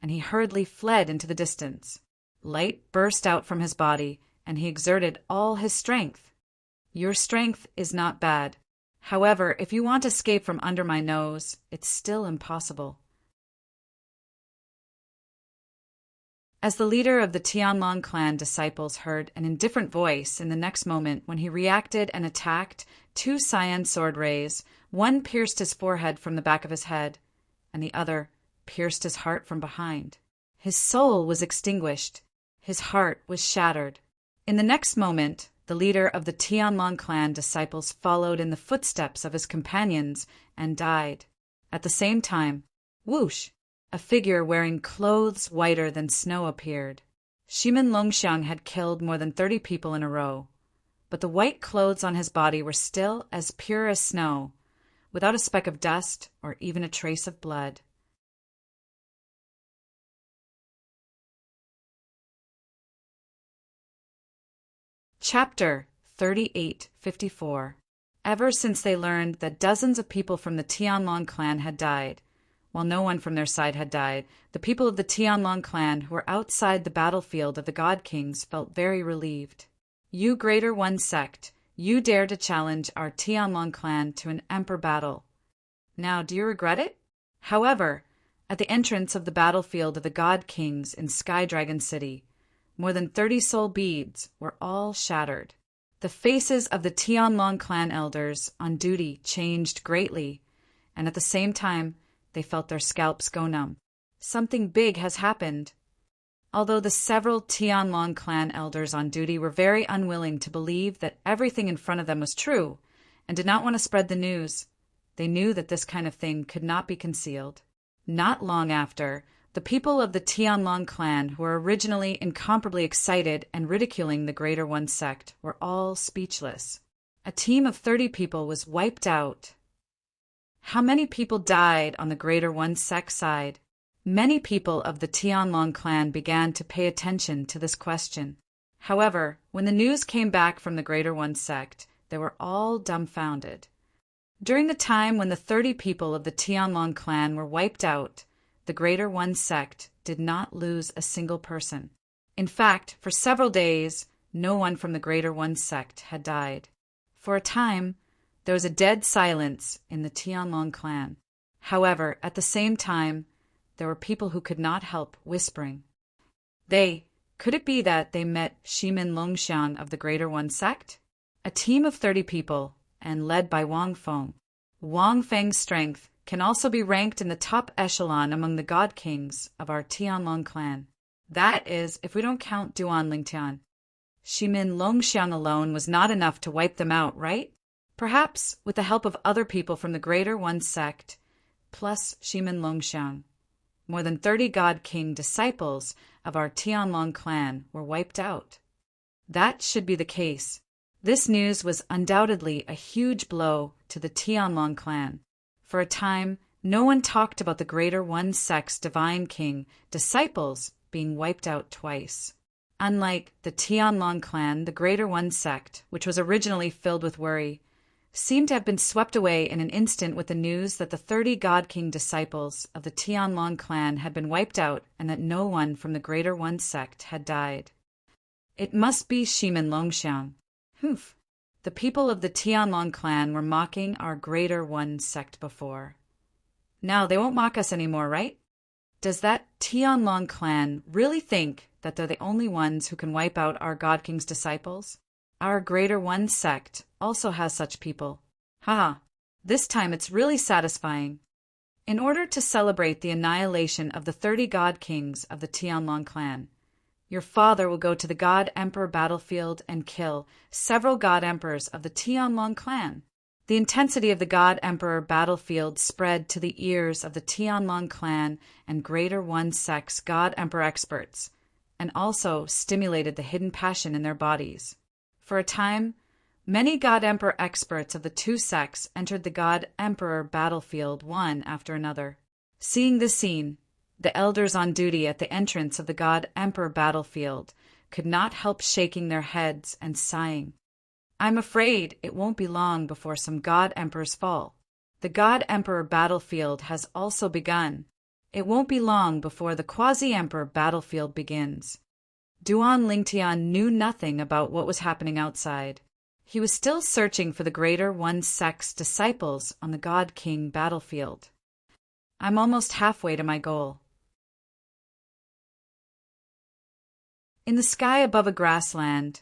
and he hurriedly fled into the distance. Light burst out from his body, and he exerted all his strength. Your strength is not bad. However, if you want to escape from under my nose, it's still impossible. As the leader of the Tianlong clan disciples heard an indifferent voice in the next moment when he reacted and attacked, two cyan sword rays, one pierced his forehead from the back of his head, and the other pierced his heart from behind. His soul was extinguished. His heart was shattered. In the next moment, the leader of the Tianlong clan disciples followed in the footsteps of his companions and died. At the same time, whoosh! A figure wearing clothes whiter than snow appeared. Shimin Longxiang had killed more than 30 people in a row, but the white clothes on his body were still as pure as snow, without a speck of dust or even a trace of blood. Chapter 3854. Ever since they learned that dozens of people from the Tianlong clan had died, while no one from their side had died, the people of the Tianlong clan who were outside the battlefield of the God Kings felt very relieved. You Greater One sect, you dare to challenge our Tianlong clan to an emperor battle. Now, do you regret it? However, at the entrance of the battlefield of the God Kings in Sky Dragon City, more than 30 soul beads were all shattered. The faces of the Tianlong clan elders on duty changed greatly, and at the same time, they felt their scalps go numb. Something big has happened. Although the several Tianlong clan elders on duty were very unwilling to believe that everything in front of them was true and did not want to spread the news, they knew that this kind of thing could not be concealed. Not long after, the people of the Tianlong clan who were originally incomparably excited and ridiculing the Greater One sect were all speechless. A team of 30 people was wiped out. How many people died on the Greater One sect side? Many people of the Tianlong clan began to pay attention to this question. However, when the news came back from the Greater One sect, they were all dumbfounded. During the time when the 30 people of the Tianlong clan were wiped out, the Greater One sect did not lose a single person. In fact, for several days, no one from the Greater One sect had died. For a time, there was a dead silence in the Tianlong clan. However, at the same time, there were people who could not help whispering. Could it be that they met Shimin Longxiang of the Greater One sect? A team of 30 people, and led by Wang Feng. Wang Feng's strength can also be ranked in the top echelon among the God Kings of our Tianlong clan. That is, if we don't count Duan Lingtian. Shimin Longxiang alone was not enough to wipe them out, right? Perhaps with the help of other people from the Greater One sect, plus Shimin Longxiang, more than 30 God King disciples of our Tianlong clan were wiped out. That should be the case. This news was undoubtedly a huge blow to the Tianlong clan. For a time, no one talked about the Greater One sect's divine king disciples being wiped out twice. Unlike the Tianlong clan, the Greater One sect, which was originally filled with worry, seemed to have been swept away in an instant with the news that the 30 God King disciples of the Tianlong clan had been wiped out and that no one from the Greater One sect had died. It must be Shimin Longxiang. Humph. The people of the Tianlong clan were mocking our Greater One sect before. Now they won't mock us anymore, right? Does that Tianlong clan really think that they're the only ones who can wipe out our God King's disciples? Our Greater One sect also has such people. Haha, this time it's really satisfying. In order to celebrate the annihilation of the 30 God Kings of the Tianlong clan, your father will go to the God Emperor battlefield and kill several God Emperors of the Tianlong clan. The intensity of the God Emperor battlefield spread to the ears of the Tianlong clan and Greater One sect's God Emperor experts, and also stimulated the hidden passion in their bodies. For a time, many God Emperor experts of the two sects entered the God Emperor battlefield one after another. Seeing this scene, the elders on duty at the entrance of the God Emperor battlefield could not help shaking their heads and sighing. I'm afraid it won't be long before some God Emperors fall. The God Emperor battlefield has also begun. It won't be long before the Quasi-Emperor battlefield begins. Duan Lingtian knew nothing about what was happening outside. He was still searching for the Greater One sect's disciples on the God King battlefield. I'm almost halfway to my goal. In the sky above a grassland,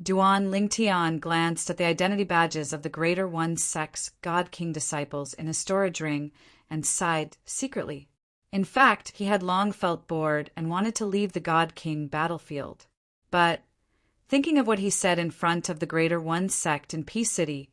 Duan Lingtian glanced at the identity badges of the Greater One sect's God King disciples in a storage ring and sighed secretly. In fact, he had long felt bored and wanted to leave the God King battlefield. But, thinking of what he said in front of the Greater One sect in Peace City,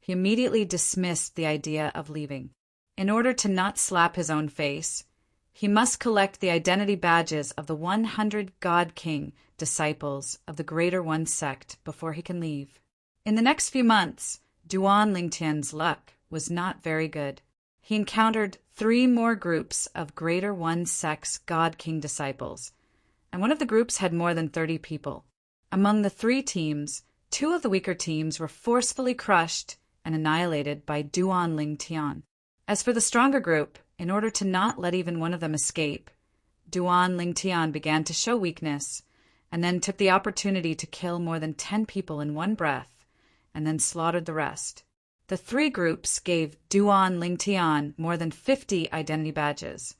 he immediately dismissed the idea of leaving. In order to not slap his own face, he must collect the identity badges of the 100 God King disciples of the Greater One sect before he can leave. In the next few months, Duan Lingtian's luck was not very good. He encountered 3 more groups of Greater One sect's God King disciples, and one of the groups had more than 30 people. Among the 3 teams, 2 of the weaker teams were forcefully crushed and annihilated by Duan Lingtian. As for the stronger group, in order to not let even one of them escape, Duan Lingtian began to show weakness, and then took the opportunity to kill more than 10 people in one breath, and then slaughtered the rest. The 3 groups gave Duan Lingtian more than 50 identity badges.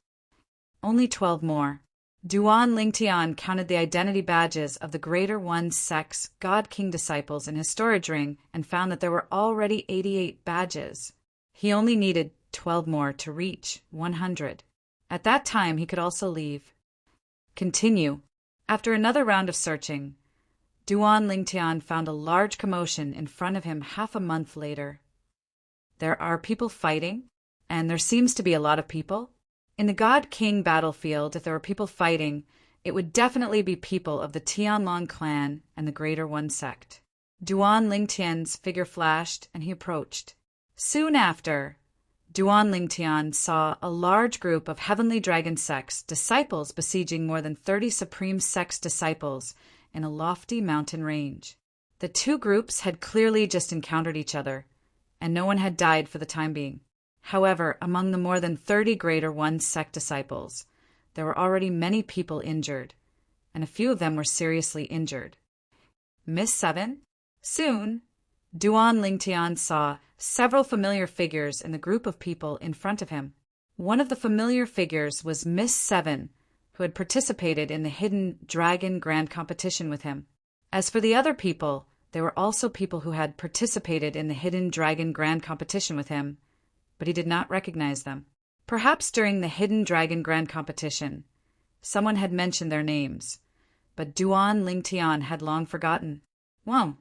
Only 12 more. Duan Lingtian counted the identity badges of the Greater One sect's God King disciples in his storage ring and found that there were already 88 badges. He only needed 12 more to reach 100. At that time, he could also leave. Continue. After another round of searching, Duan Lingtian found a large commotion in front of him half a month later. There are people fighting, and there seems to be a lot of people. In the God King battlefield, if there were people fighting, it would definitely be people of the Tianlong clan and the Greater One sect. Duan Lingtian's figure flashed, and he approached. Soon after, Duan Lingtian saw a large group of Heavenly Dragon sect's disciples besieging more than 30 Supreme sect's disciples in a lofty mountain range. The 2 groups had clearly just encountered each other, and no one had died for the time being. However, among the more than 30 Greater One sect disciples, there were already many people injured, and a few of them were seriously injured. Miss 7? Soon, Duan Lingtian saw several familiar figures in the group of people in front of him. One of the familiar figures was Miss 7, who had participated in the Hidden Dragon Grand Competition with him. As for the other people, there were also people who had participated in the Hidden Dragon Grand Competition with him, but he did not recognize them. Perhaps during the Hidden Dragon Grand Competition, someone had mentioned their names, but Duan Lingtian had long forgotten. Wow!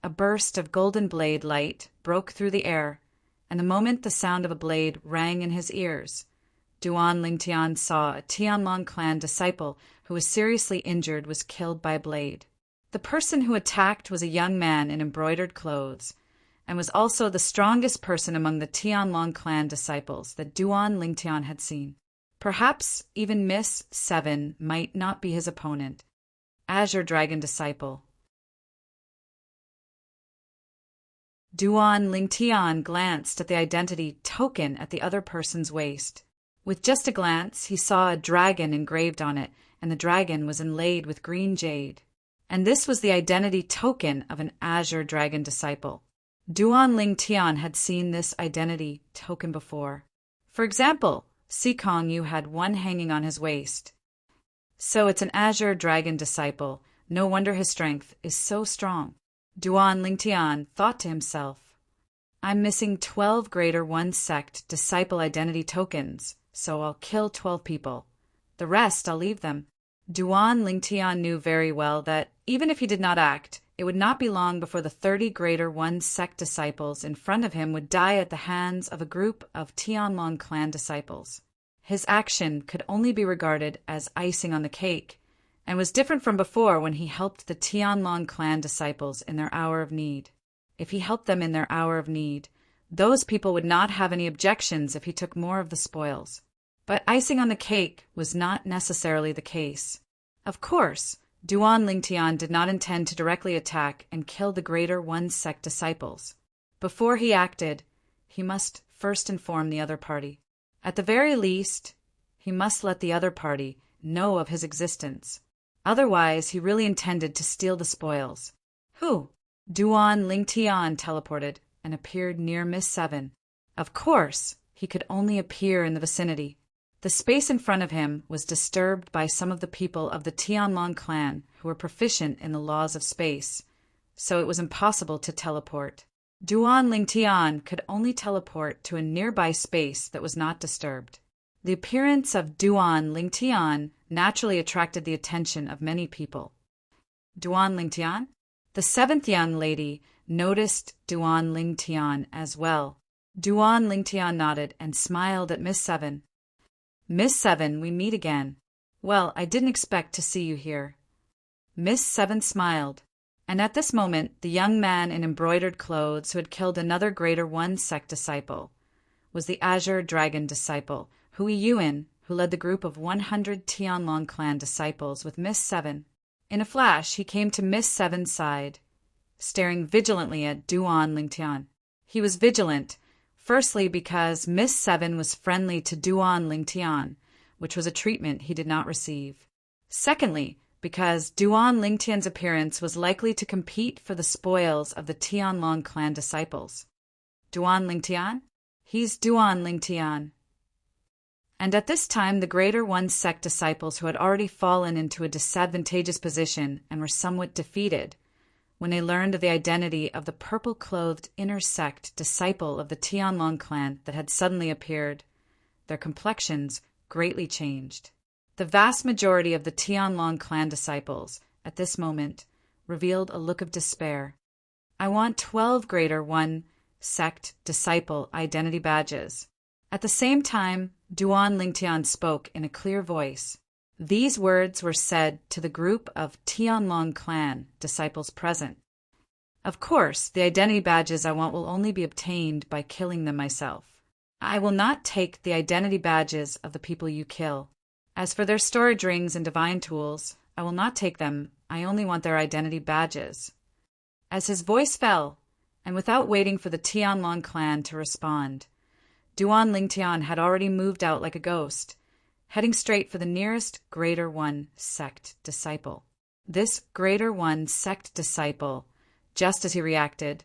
A burst of golden blade light broke through the air, and the moment the sound of a blade rang in his ears, Duan Lingtian saw a Tianlong clan disciple who was seriously injured was killed by a blade. The person who attacked was a young man in embroidered clothes, and was also the strongest person among the Tianlong clan disciples that Duan Lingtian had seen. Perhaps even Miss 7 might not be his opponent. Azure Dragon disciple. Duan Lingtian glanced at the identity token at the other person's waist. With just a glance, he saw a dragon engraved on it, and the dragon was inlaid with green jade. and this was the identity token of an Azure Dragon disciple. Duan Ling Tian had seen this identity token before. For example, Si Kong Yu had one hanging on his waist. So it's an Azure Dragon disciple. No wonder his strength is so strong. Duan Ling Tian thought to himself, I'm missing 12 Greater One Sect disciple identity tokens, so I'll kill 12 people. The rest I'll leave them. Duan Ling Tian knew very well that, even if he did not act, it would not be long before the 30 Greater One Sect disciples in front of him would die at the hands of a group of Tianlong clan disciples. His action could only be regarded as icing on the cake, and was different from before when he helped the Tianlong clan disciples in their hour of need. If he helped them in their hour of need, those people would not have any objections if he took more of the spoils. But icing on the cake was not necessarily the case. Of course, Duan Ling Tian did not intend to directly attack and kill the Greater One Sect disciples. Before he acted, he must first inform the other party. At the very least, he must let the other party know of his existence. Otherwise, he really intended to steal the spoils. Who? Duan Ling Tian teleported and appeared near Miss Seven. Of course, he could only appear in the vicinity. The space in front of him was disturbed by some of the people of the Tianlong clan who were proficient in the laws of space, so it was impossible to teleport. Duan Ling Tian could only teleport to a nearby space that was not disturbed. The appearance of Duan Ling Tian naturally attracted the attention of many people. Duan Ling Tian? The seventh young lady noticed Duan Ling Tian as well. Duan Ling Tian nodded and smiled at Miss Seven. Miss Seven, we meet again. Well, I didn't expect to see you here. Miss Seven smiled, and at this moment the young man in embroidered clothes who had killed another Greater One Sect disciple was the Azure Dragon disciple, Hui Yuan, who led the group of 100 Tianlong clan disciples with Miss Seven. In a flash, he came to Miss Seven's side, staring vigilantly at Duan Ling Tian. He was vigilant, firstly because Miss Seven was friendly to Duan Ling Tian, which was a treatment he did not receive. Secondly, because Duan Ling Tian's appearance was likely to compete for the spoils of the Tianlong clan disciples. Duan Ling Tian? He's Duan Ling Tian. And at this time the Greater One Sect disciples who had already fallen into a disadvantageous position and were somewhat defeated, when they learned of the identity of the purple-clothed inner sect disciple of the Tianlong clan that had suddenly appeared, their complexions greatly changed. The vast majority of the Tianlong clan disciples, at this moment, revealed a look of despair. I want 12 Greater One Sect disciple identity badges. At the same time, Duan Ling Tian spoke in a clear voice. These words were said to the group of Tianlong clan disciples present. Of course, the identity badges I want will only be obtained by killing them myself. I will not take the identity badges of the people you kill. As for their storage rings and divine tools, I will not take them. I only want their identity badges. As his voice fell, and without waiting for the Tianlong clan to respond, Duan Ling Tian had already moved out like a ghost, heading straight for the nearest Greater One Sect disciple. This Greater One Sect disciple, just as he reacted,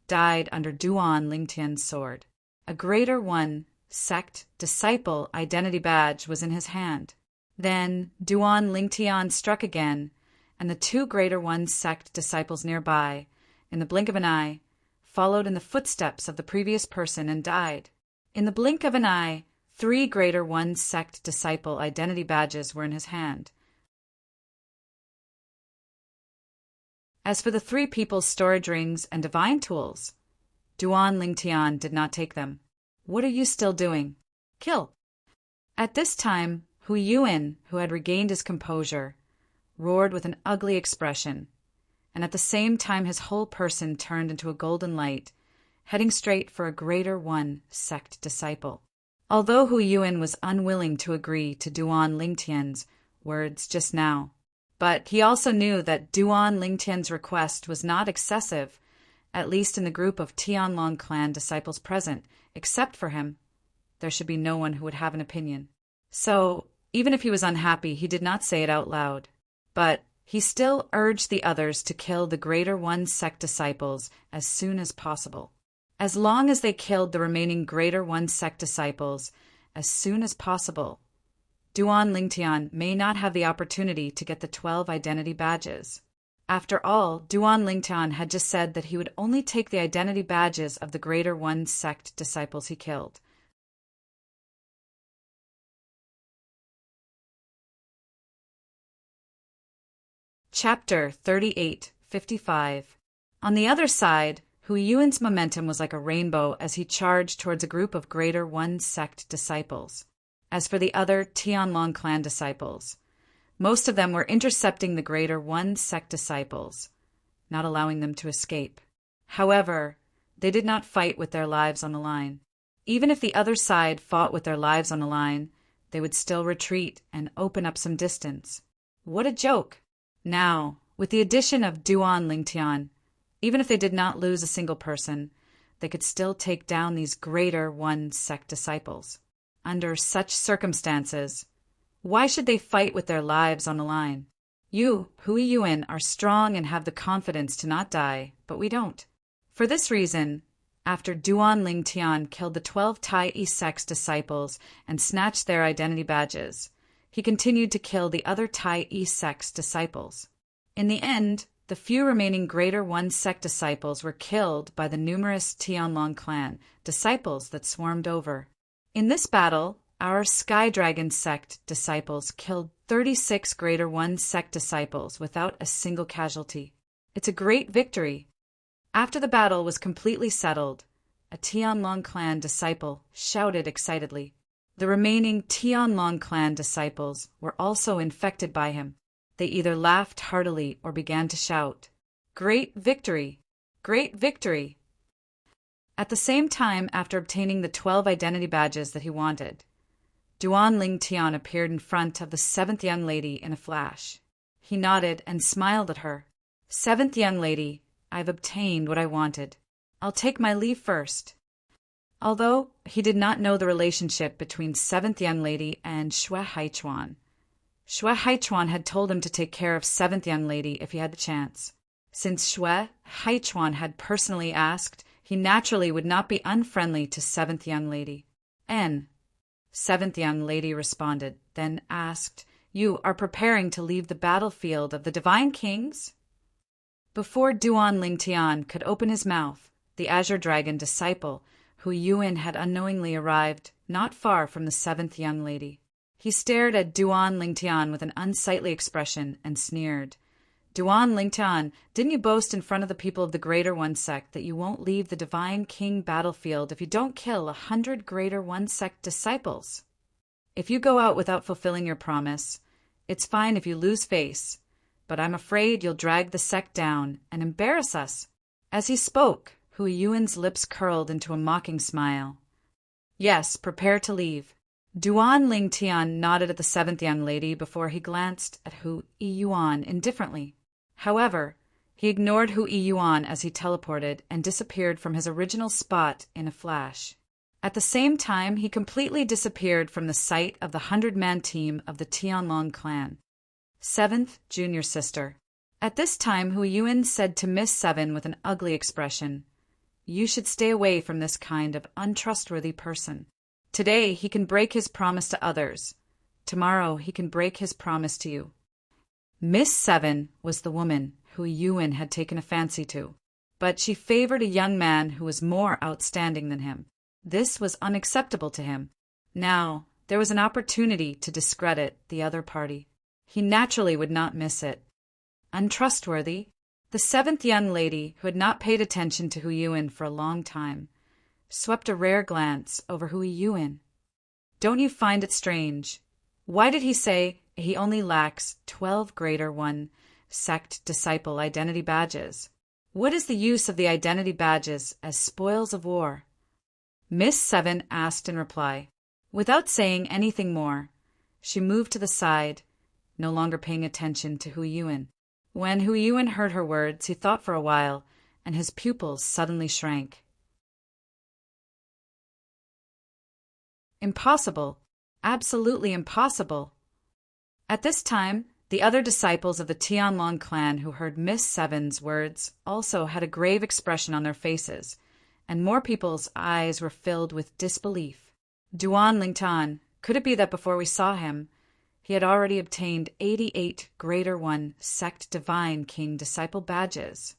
died under Duan Ling Tian's sword. A Greater One Sect disciple identity badge was in his hand. Then Duan Ling Tian struck again, and the 2 Greater One Sect disciples nearby, in the blink of an eye, followed in the footsteps of the previous person and died. In the blink of an eye, 3 Greater One Sect disciple identity badges were in his hand. As for the 3 people's storage rings and divine tools, Duan Ling Tian did not take them. What are you still doing? Kill. At this time, Hui Yuan, who had regained his composure, roared with an ugly expression, and at the same time his whole person turned into a golden light, heading straight for a Greater One Sect disciple. Although Hui Yuan was unwilling to agree to Duan Ling Tian's words just now, but he also knew that Duan Ling Tian's request was not excessive, at least in the group of Tianlong clan disciples present. Except for him, there should be no one who would have an opinion. So, even if he was unhappy, he did not say it out loud. But He still urged the others to kill the Greater One sect disciples as soon as possible. As long as they killed the remaining Greater One sect disciples as soon as possible, Duan Lingtian may not have the opportunity to get the 12 identity badges. After all, Duan Lingtian had just said that he would only take the identity badges of the Greater One sect disciples he killed. Chapter 38:55. On the other side, Hui Yuan's momentum was like a rainbow as he charged towards a group of Greater One sect disciples. As for the other Tianlong clan disciples, most of them were intercepting the Greater One sect disciples, not allowing them to escape. However, they did not fight with their lives on the line. Even if the other side fought with their lives on the line, they would still retreat and open up some distance. What a joke! Now, with the addition of Duan Lingtian, even if they did not lose a single person, they could still take down these Greater One sect disciples. Under such circumstances, why should they fight with their lives on the line? You, Hui Yuan, are strong and have the confidence to not die, but we don't. For this reason, after Duan Lingtian killed the 12 Tai Yi sect's disciples and snatched their identity badges, he continued to kill the other Tai Yi sect's disciples. In the end, the few remaining Greater One sect disciples were killed by the numerous Tianlong clan disciples that swarmed over. In this battle, our Sky Dragon sect disciples killed 36 Greater One sect disciples without a single casualty. It's a great victory. After the battle was completely settled, a Tianlong clan disciple shouted excitedly. The remaining Tianlong clan disciples were also infected by him. They either laughed heartily or began to shout, "Great victory! Great victory!" At the same time, after obtaining the 12 identity badges that he wanted, Duan Lingtian appeared in front of the 7th young lady in a flash. He nodded and smiled at her. "7th young lady, I've obtained what I wanted. I'll take my leave first." Although he did not know the relationship between 7th young lady and Xue Haichuan, Xue Haichuan had told him to take care of 7th young lady if he had the chance. Since Xue Haichuan had personally asked, he naturally would not be unfriendly to 7th young lady. "N," 7th young lady responded, then asked, "You are preparing to leave the battlefield of the Divine Kings?" Before Duan Lingtian could open his mouth, the Azure Dragon disciple, Hui Yuan, had unknowingly arrived not far from the 7th young lady. He stared at Duan Lingtian with an unsightly expression and sneered. "Duan Lingtian, didn't you boast in front of the people of the Greater One sect that you won't leave the Divine King battlefield if you don't kill 100 Greater One sect disciples? If you go out without fulfilling your promise, it's fine if you lose face, but I'm afraid you'll drag the sect down and embarrass us." As he spoke, Hui Yuan's lips curled into a mocking smile. "Yes, prepare to leave." Duan Lingtian nodded at the 7th young lady before he glanced at Hui Yuan indifferently. However, he ignored Hui Yuan as he teleported and disappeared from his original spot in a flash. At the same time, he completely disappeared from the sight of the 100-man team of the Tianlong clan. 7th junior sister. At this time, Hui Yuan said to Miss 7 with an ugly expression, "You should stay away from this kind of untrustworthy person. Today he can break his promise to others. Tomorrow he can break his promise to you." Miss 7 was the woman Hui Yuan had taken a fancy to, but she favored a young man who was more outstanding than him. This was unacceptable to him. Now, there was an opportunity to discredit the other party. He naturally would not miss it. Untrustworthy? The 7th young lady, who had not paid attention to Hui Yuan for a long time, swept a rare glance over Hui Yuan. "Don't you find it strange? Why did he say he only lacks 12 Greater One sect disciple identity badges? What is the use of the identity badges as spoils of war?" Miss 7 asked in reply. Without saying anything more, she moved to the side, no longer paying attention to Hui Yuan. When Hui Yuan heard her words, he thought for a while, and his pupils suddenly shrank. Impossible. Absolutely impossible. At this time, The other disciples of the Tianlong clan who heard Miss Seven's words also had a grave expression on their faces, and more people's eyes were filled with disbelief. Duan Lingtan, could it be that before we saw him, he had already obtained 88 Greater One Sect Divine King disciple badges?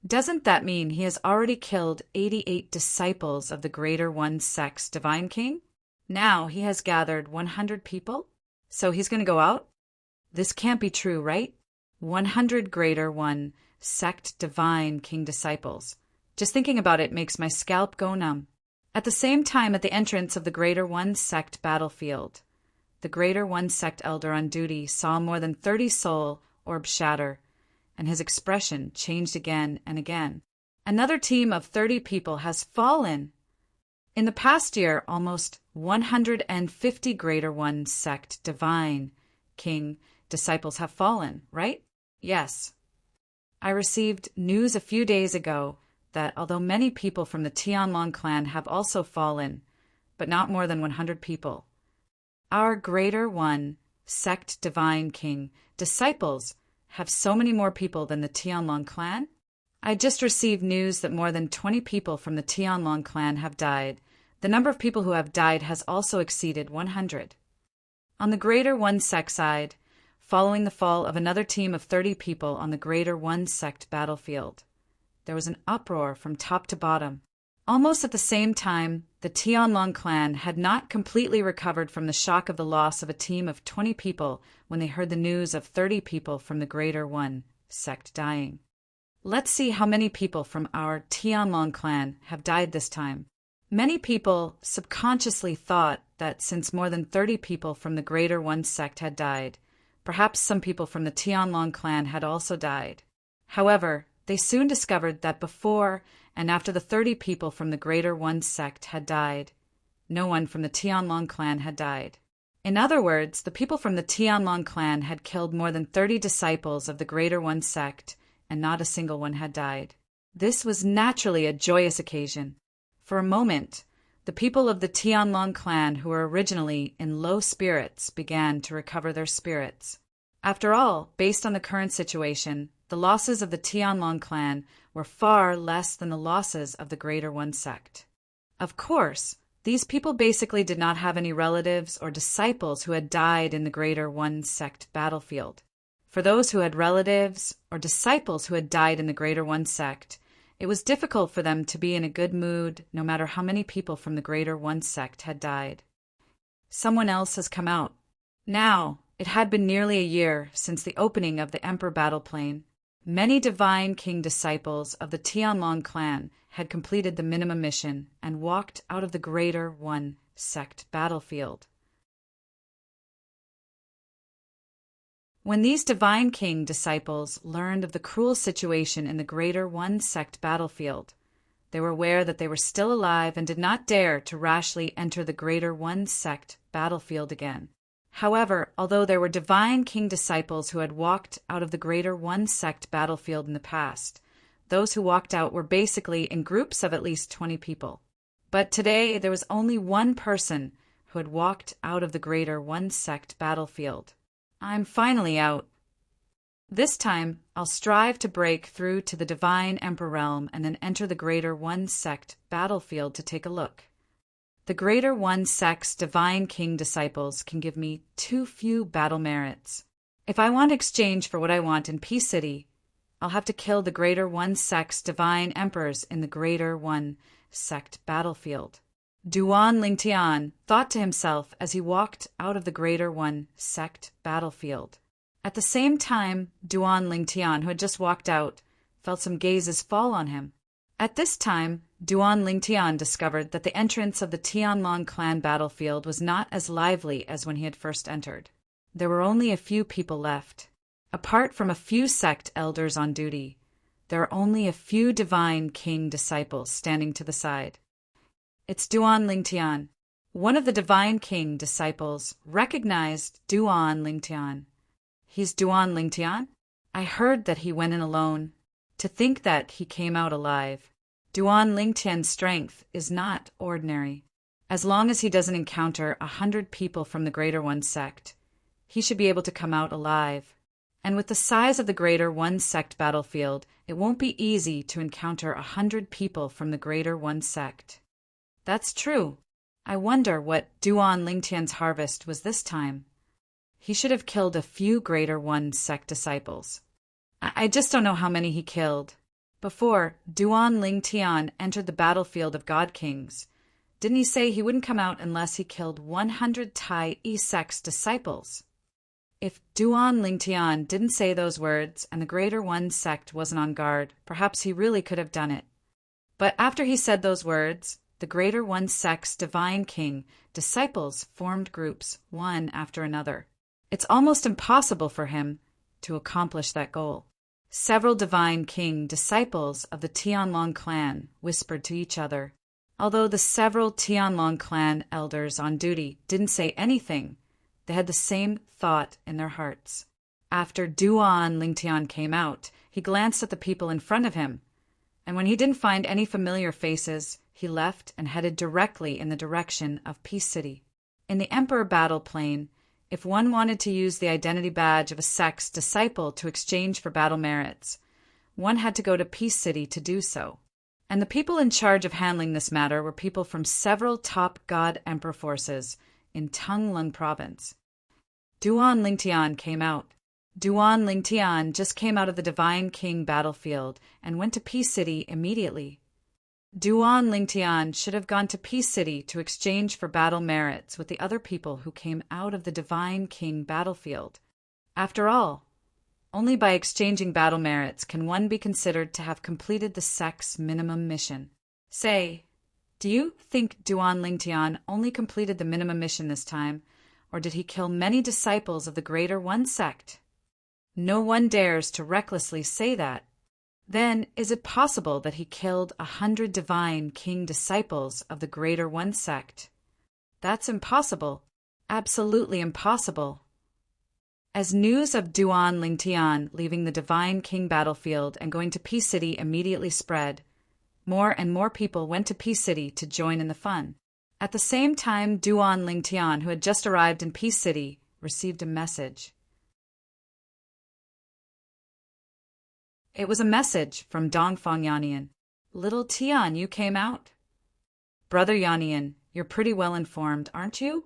Doesn't that mean he has already killed 88 disciples of the Greater One Sect's Divine King? Now he has gathered 100 people? So he's going to go out? This can't be true, right? 100 Greater One Sect Divine King disciples. Just thinking about it makes my scalp go numb. At the same time, at the entrance of the Greater One Sect battlefield, the Greater One Sect elder on duty saw more than 30 soul orbs shatter, and his expression changed again and again. Another team of 30 people has fallen. In the past year, almost 150 Greater One Sect Divine King disciples have fallen, right? Yes. I received news a few days ago that although many people from the Tianlong clan have also fallen, but not more than 100 people, our Greater One Sect Divine King disciples have so many more people than the Tianlong clan? I just received news that more than 20 people from the Tianlong clan have died. The number of people who have died has also exceeded 100. On the Greater One Sect side, following the fall of another team of 30 people on the Greater One Sect battlefield, there was an uproar from top to bottom. Almost at the same time, the Tianlong clan had not completely recovered from the shock of the loss of a team of 20 people when they heard the news of 30 people from the Greater One Sect dying. Let's see how many people from our Tianlong clan have died this time. Many people subconsciously thought that since more than 30 people from the Greater One Sect had died, perhaps some people from the Tianlong clan had also died. However, they soon discovered that before and after the 30 people from the Greater One Sect had died, no one from the Tianlong clan had died. In other words, the people from the Tianlong clan had killed more than 30 disciples of the Greater One Sect, and not a single one had died. This was naturally a joyous occasion. For a moment, the people of the Tianlong clan who were originally in low spirits began to recover their spirits. After all, based on the current situation, the losses of the Tianlong clan were far less than the losses of the Greater One Sect. Of course, these people basically did not have any relatives or disciples who had died in the Greater One Sect battlefield. For those who had relatives or disciples who had died in the Greater One Sect, it was difficult for them to be in a good mood no matter how many people from the Greater One Sect had died. Someone else has come out. Now, it had been nearly a year since the opening of the Emperor battle plane. Many Divine King disciples of the Tianlong clan had completed the minimum mission and walked out of the Greater One Sect battlefield. When these Divine King disciples learned of the cruel situation in the Greater One Sect battlefield, they were aware that they were still alive and did not dare to rashly enter the Greater One Sect battlefield again. However, although there were Divine King disciples who had walked out of the Greater One Sect battlefield in the past, those who walked out were basically in groups of at least 20 people. But today there was only one person who had walked out of the Greater One Sect battlefield. I'm finally out. This time, I'll strive to break through to the Divine Emperor realm and then enter the Greater One Sect battlefield to take a look. The Greater One Sect's Divine King disciples can give me too few battle merits. If I want exchange for what I want in Peace City, I'll have to kill the Greater One Sect's Divine Emperors in the Greater One Sect battlefield. Duan Lingtian thought to himself as he walked out of the Greater One Sect battlefield. At the same time, Duan Lingtian, who had just walked out, felt some gazes fall on him. At this time, Duan Lingtian discovered that the entrance of the Tianlong clan battlefield was not as lively as when he had first entered. There were only a few people left. Apart from a few sect elders on duty, there are only a few Divine King disciples standing to the side. It's Duan Lingtian. One of the Divine King disciples recognized Duan Lingtian. He's Duan Lingtian? I heard that he went in alone. To think that he came out alive. Duan Lingtian's strength is not ordinary. As long as he doesn't encounter 100 people from the Greater One Sect, he should be able to come out alive. And with the size of the Greater One Sect battlefield, it won't be easy to encounter 100 people from the Greater One Sect. That's true. I wonder what Duan Lingtian's harvest was this time. He should have killed a few Greater One Sect disciples. I just don't know how many he killed. Before Duan Lingtian entered the battlefield of God Kings, didn't he say he wouldn't come out unless he killed 100 Tai E Sect's disciples? If Duan Lingtian didn't say those words and the Greater One Sect wasn't on guard, perhaps he really could have done it. But after he said those words, the Greater One Sect's Divine King disciples formed groups one after another. It's almost impossible for him to accomplish that goal. Several Divine King disciples of the Tianlong clan whispered to each other. Although the several Tianlong clan elders on duty didn't say anything, they had the same thought in their hearts. After Duan Lingtian came out, he glanced at the people in front of him, and when he didn't find any familiar faces, he left and headed directly in the direction of Peace City. In the Emperor battle plane, if one wanted to use the identity badge of a sect's disciple to exchange for battle merits, one had to go to Peace City to do so. And the people in charge of handling this matter were people from several top God Emperor forces in Tunglung province. Duan Lingtian came out. Duan Lingtian just came out of the Divine King battlefield and went to Peace City immediately. Duan Lingtian should have gone to Peace City to exchange for battle merits with the other people who came out of the Divine King battlefield. After all, only by exchanging battle merits can one be considered to have completed the sect's minimum mission. Say, do you think Duan Lingtian only completed the minimum mission this time, or did he kill many disciples of the Greater One Sect? No one dares to recklessly say that. Then is it possible that he killed 100 Divine King disciples of the Greater One Sect? That's impossible. Absolutely impossible. As news of Duan Lingtian leaving the Divine King battlefield and going to Peace City immediately spread, more and more people went to Peace City to join in the fun. At the same time, Duan Lingtian, who had just arrived in Peace City, received a message. It was a message from Dongfang Yannian. Little Tian, you came out? Brother Yannian, you're pretty well informed, aren't you?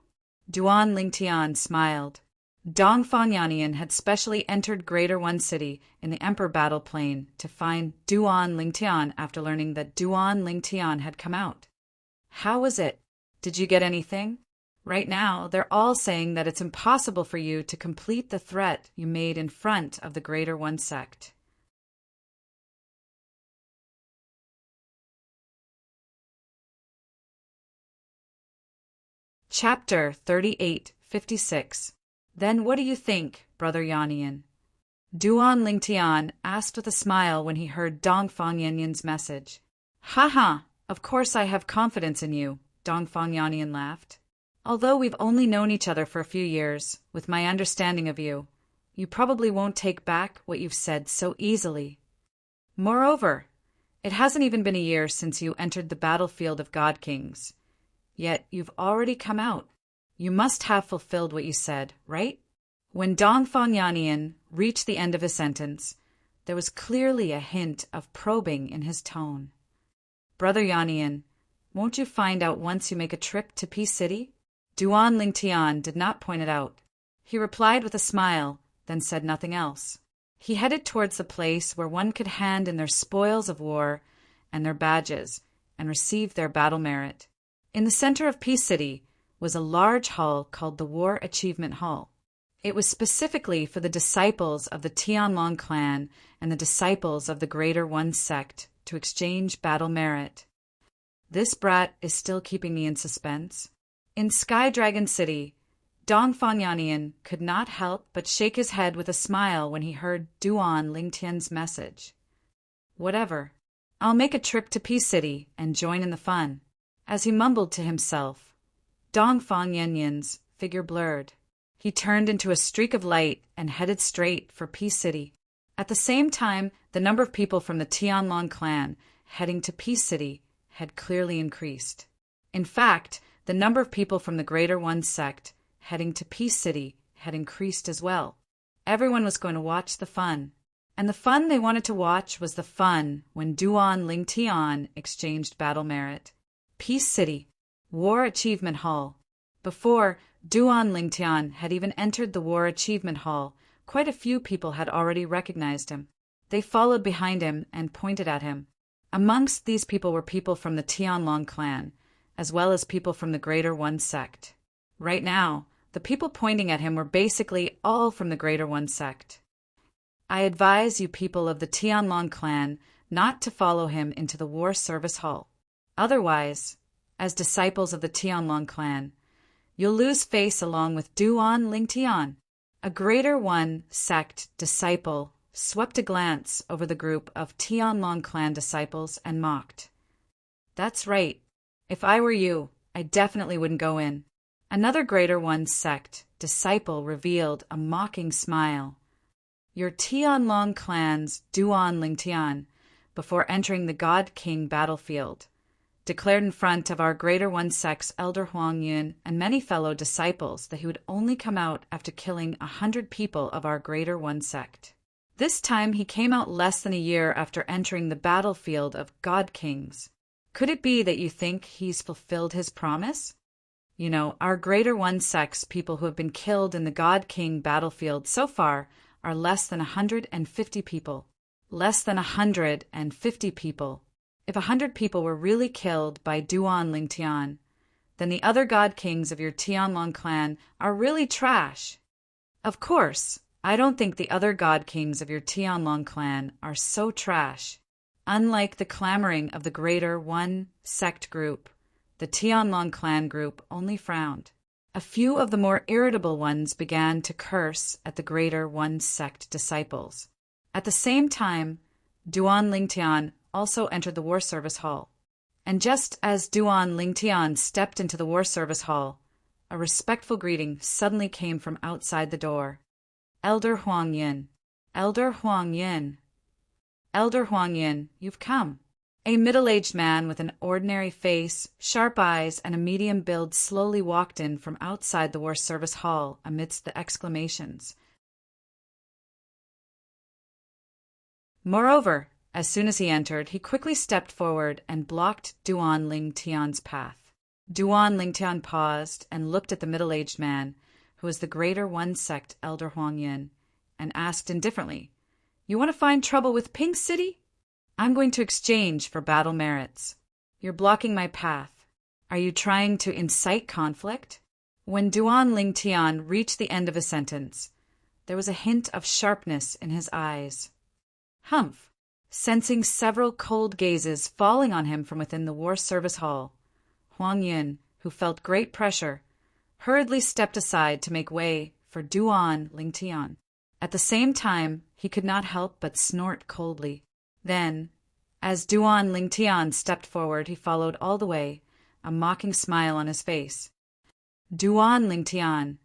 Duan Lingtian smiled. Dongfang Yannian had specially entered Greater One City in the Emperor battle plane to find Duan Lingtian after learning that Duan Lingtian had come out. How was it? Did you get anything? Right now, they're all saying that it's impossible for you to complete the threat you made in front of the Greater One Sect. Chapter 3856. Then what do you think, Brother Yannian? Duan Lingtian asked with a smile when he heard Dongfang Yannian's message. Ha ha, of course I have confidence in you, Dongfang Yannian laughed. Although we've only known each other for a few years, with my understanding of you, you probably won't take back what you've said so easily. Moreover, it hasn't even been a year since you entered the battlefield of God Kings. Yet you've already come out. You must have fulfilled what you said, right? When Dongfang Yannian reached the end of his sentence, there was clearly a hint of probing in his tone. Brother Yannian, won't you find out once you make a trip to Peace City? Duan Lingtian did not point it out. He replied with a smile, then said nothing else. He headed towards the place where one could hand in their spoils of war and their badges and receive their battle merit. In the center of Peace City was a large hall called the War Achievement Hall. It was specifically for the disciples of the Tianlong clan and the disciples of the Greater One Sect to exchange battle merit. This brat is still keeping me in suspense. In Sky Dragon City, Dongfang Yannian could not help but shake his head with a smile when he heard Duan Lingtian's message. Whatever. I'll make a trip to Peace City and join in the fun. As he mumbled to himself, Dongfang Yannian's figure blurred. He turned into a streak of light and headed straight for Peace City. At the same time, the number of people from the Tianlong clan heading to Peace City had clearly increased. In fact, the number of people from the Greater One Sect heading to Peace City had increased as well. Everyone was going to watch the fun. And the fun they wanted to watch was the fun when Duan Lingtian exchanged battle merit. Peace City, War Achievement Hall. Before Duan Lingtian had even entered the War Achievement Hall, quite a few people had already recognized him. They followed behind him and pointed at him. Amongst these people were people from the Tianlong clan, as well as people from the Greater One sect. Right now, the people pointing at him were basically all from the Greater One sect. I advise you people of the Tianlong clan not to follow him into the War Service Hall. Otherwise, as disciples of the Tianlong clan, you'll lose face along with Duan Lingtian. A Greater One sect disciple swept a glance over the group of Tianlong clan disciples and mocked. That's right. If I were you, I definitely wouldn't go in. Another Greater One sect disciple revealed a mocking smile. Your Tianlong clan's Duan Lingtian, before entering the God King battlefield, declared in front of our Greater One sect's Elder Huang Yun and many fellow disciples that he would only come out after killing 100 people of our Greater One sect. This time he came out less than a year after entering the battlefield of God Kings. Could it be that you think he's fulfilled his promise? You know, our Greater One sect's people who have been killed in the God King battlefield so far are less than 150 people. Less than 150 people. If 100 people were really killed by Duan Lingtian, then the other God Kings of your Tianlong clan are really trash. Of course, I don't think the other God Kings of your Tianlong clan are so trash. Unlike the clamoring of the Greater One sect group, the Tianlong clan group only frowned. A few of the more irritable ones began to curse at the Greater One sect disciples. At the same time, Duan Lingtian also entered the War Service Hall. And just as Duan Lingtian stepped into the War Service Hall, a respectful greeting suddenly came from outside the door. Elder Huang Yin. Elder Huang Yin. Elder Huang Yin, you've come. A middle-aged man with an ordinary face, sharp eyes, and a medium build slowly walked in from outside the War Service Hall amidst the exclamations. Moreover, as soon as he entered, he quickly stepped forward and blocked Duan Lingtian's path. Duan Lingtian paused and looked at the middle-aged man, who was the Greater One sect Elder Huang Yin, and asked indifferently, "You want to find trouble with Pink City? I'm going to exchange for battle merits. You're blocking my path. Are you trying to incite conflict?" When Duan Lingtian reached the end of his sentence, there was a hint of sharpness in his eyes. Humph! Sensing several cold gazes falling on him from within the War Service Hall, Huang Yin, who felt great pressure, hurriedly stepped aside to make way for Duan Lingtian. At the same time, he could not help but snort coldly. Then, as Duan Lingtian stepped forward, he followed all the way, a mocking smile on his face. Duan Lingtian,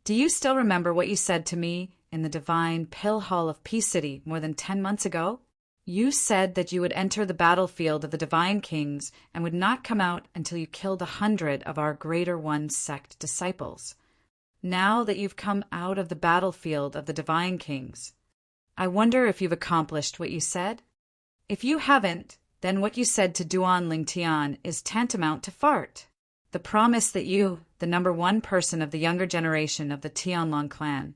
do you still remember what you said to me in the divine Pill Hall of Peace City more than 10 months ago? You said that you would enter the battlefield of the Divine Kings and would not come out until you killed 100 of our Greater One sect disciples. Now that you've come out of the battlefield of the Divine Kings, I wonder if you've accomplished what you said? If you haven't, then what you said to Duan Lingtian is tantamount to fart. The promise that you, the number one person of the younger generation of the Tianlong clan,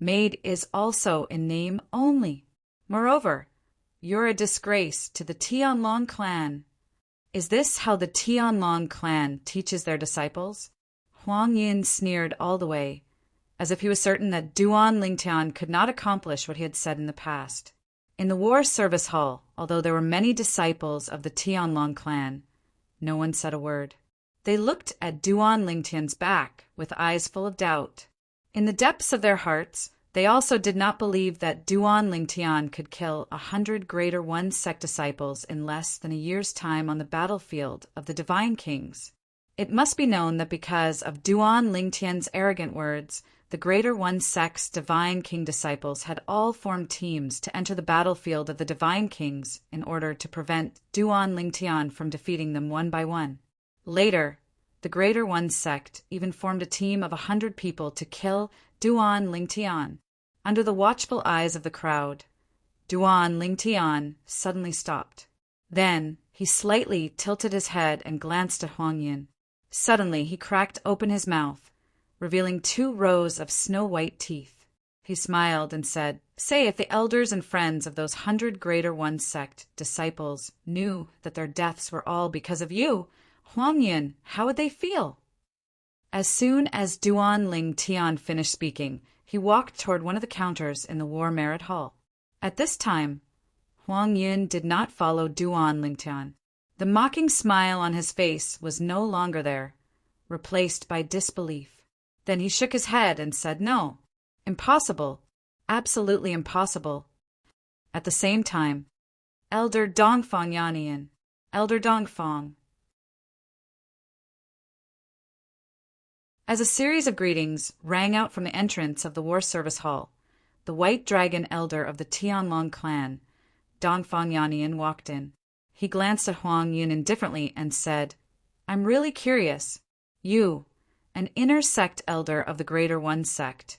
made is also in name only. Moreover, you're a disgrace to the Tianlong clan. Is this how the Tianlong clan teaches their disciples? Huang Yin sneered all the way, as if he was certain that Duan Lingtian could not accomplish what he had said in the past. In the War Service Hall, although there were many disciples of the Tianlong clan, no one said a word. They looked at Duan Lingtian's back with eyes full of doubt. In the depths of their hearts, they also did not believe that Duan Lingtian could kill 100 Greater One sect disciples in less than a year's time on the battlefield of the Divine Kings. It must be known that because of Duan Lingtian's arrogant words, the Greater One sect's Divine King disciples had all formed teams to enter the battlefield of the Divine Kings in order to prevent Duan Lingtian from defeating them one by one. Later, the Greater One sect even formed a team of 100 people to kill Duan Lingtian. Under the watchful eyes of the crowd, Duan Lingtian suddenly stopped. Then he slightly tilted his head and glanced at Huang Yin. Suddenly he cracked open his mouth, revealing 2 rows of snow-white teeth. He smiled and said, "Say, if the elders and friends of those 100 Greater One sect disciples knew that their deaths were all because of you, Huang Yin, how would they feel?" As soon as Duan Lingtian finished speaking, he walked toward one of the counters in the War Merit Hall. At this time, Huang Yin did not follow Duan Lingtian. The mocking smile on his face was no longer there, replaced by disbelief. Then he shook his head and said, "No. Impossible. Absolutely impossible." At the same time, Elder Dongfang Yanian, Elder Dongfang. As a series of greetings rang out from the entrance of the War Service Hall, the White Dragon Elder of the Tianlong clan, Dongfang Yanian, walked in. He glanced at Huang Yin indifferently and said, "I'm really curious. You, an inner sect elder of the Greater One sect,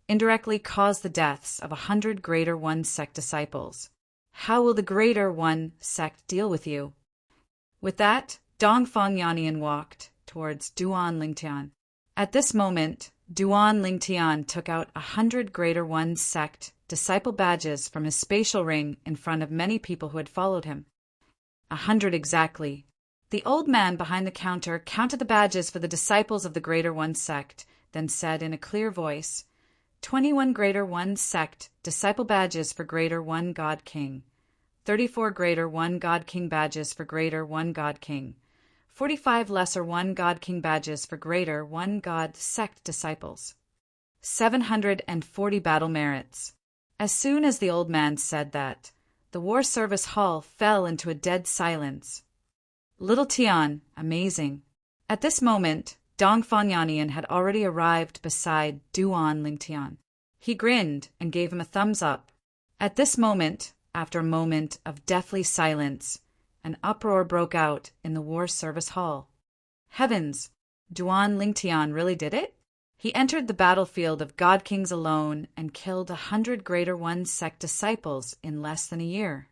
indirectly caused the deaths of 100 Greater One sect disciples. How will the Greater One sect deal with you?" With that, Dongfang Yanian walked towards Duan Lingtian. At this moment, Duan Lingtian took out 100 Greater One sect disciple badges from his spatial ring in front of many people who had followed him. 100 exactly. The old man behind the counter counted the badges for the disciples of the Greater One sect, then said in a clear voice, 21 Greater One sect disciple badges for Greater One God King, 34 Greater One God King badges for Greater One God King, 45 Lesser One God King badges for Greater One God sect disciples, 740 battle merits. As soon as the old man said that, the War Service Hall fell into a dead silence. Little Tian, amazing. At this moment, Dongfang Yanian had already arrived beside Duan Lingtian. He grinned and gave him a thumbs up. At this moment, after a moment of deathly silence, an uproar broke out in the War Service Hall. Heavens! Duan Lingtian really did it? He entered the battlefield of God Kings alone and killed 100 Greater One sect disciples in less than a year.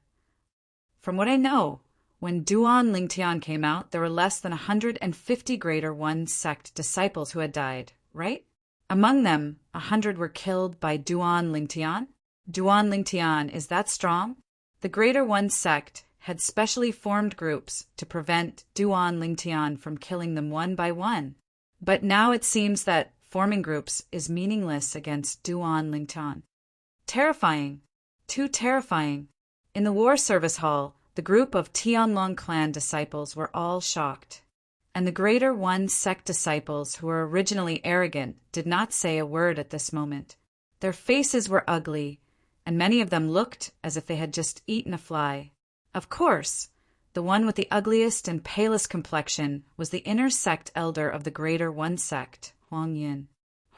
From what I know, when Duan Lingtian came out, there were less than 150 Greater One sect disciples who had died, right? Among them, 100 were killed by Duan Lingtian. Duan Lingtian is that strong? The Greater One sect had specially formed groups to prevent Duan Lingtian from killing them one by one. But now it seems that forming groups is meaningless against Duan Lingtian. Terrifying. Too terrifying. In the War Service Hall, the group of Tianlong clan disciples were all shocked. And the Greater One sect disciples, who were originally arrogant, did not say a word at this moment. Their faces were ugly, and many of them looked as if they had just eaten a fly. Of course, the one with the ugliest and palest complexion was the inner sect elder of the Greater One sect, Huang Yin.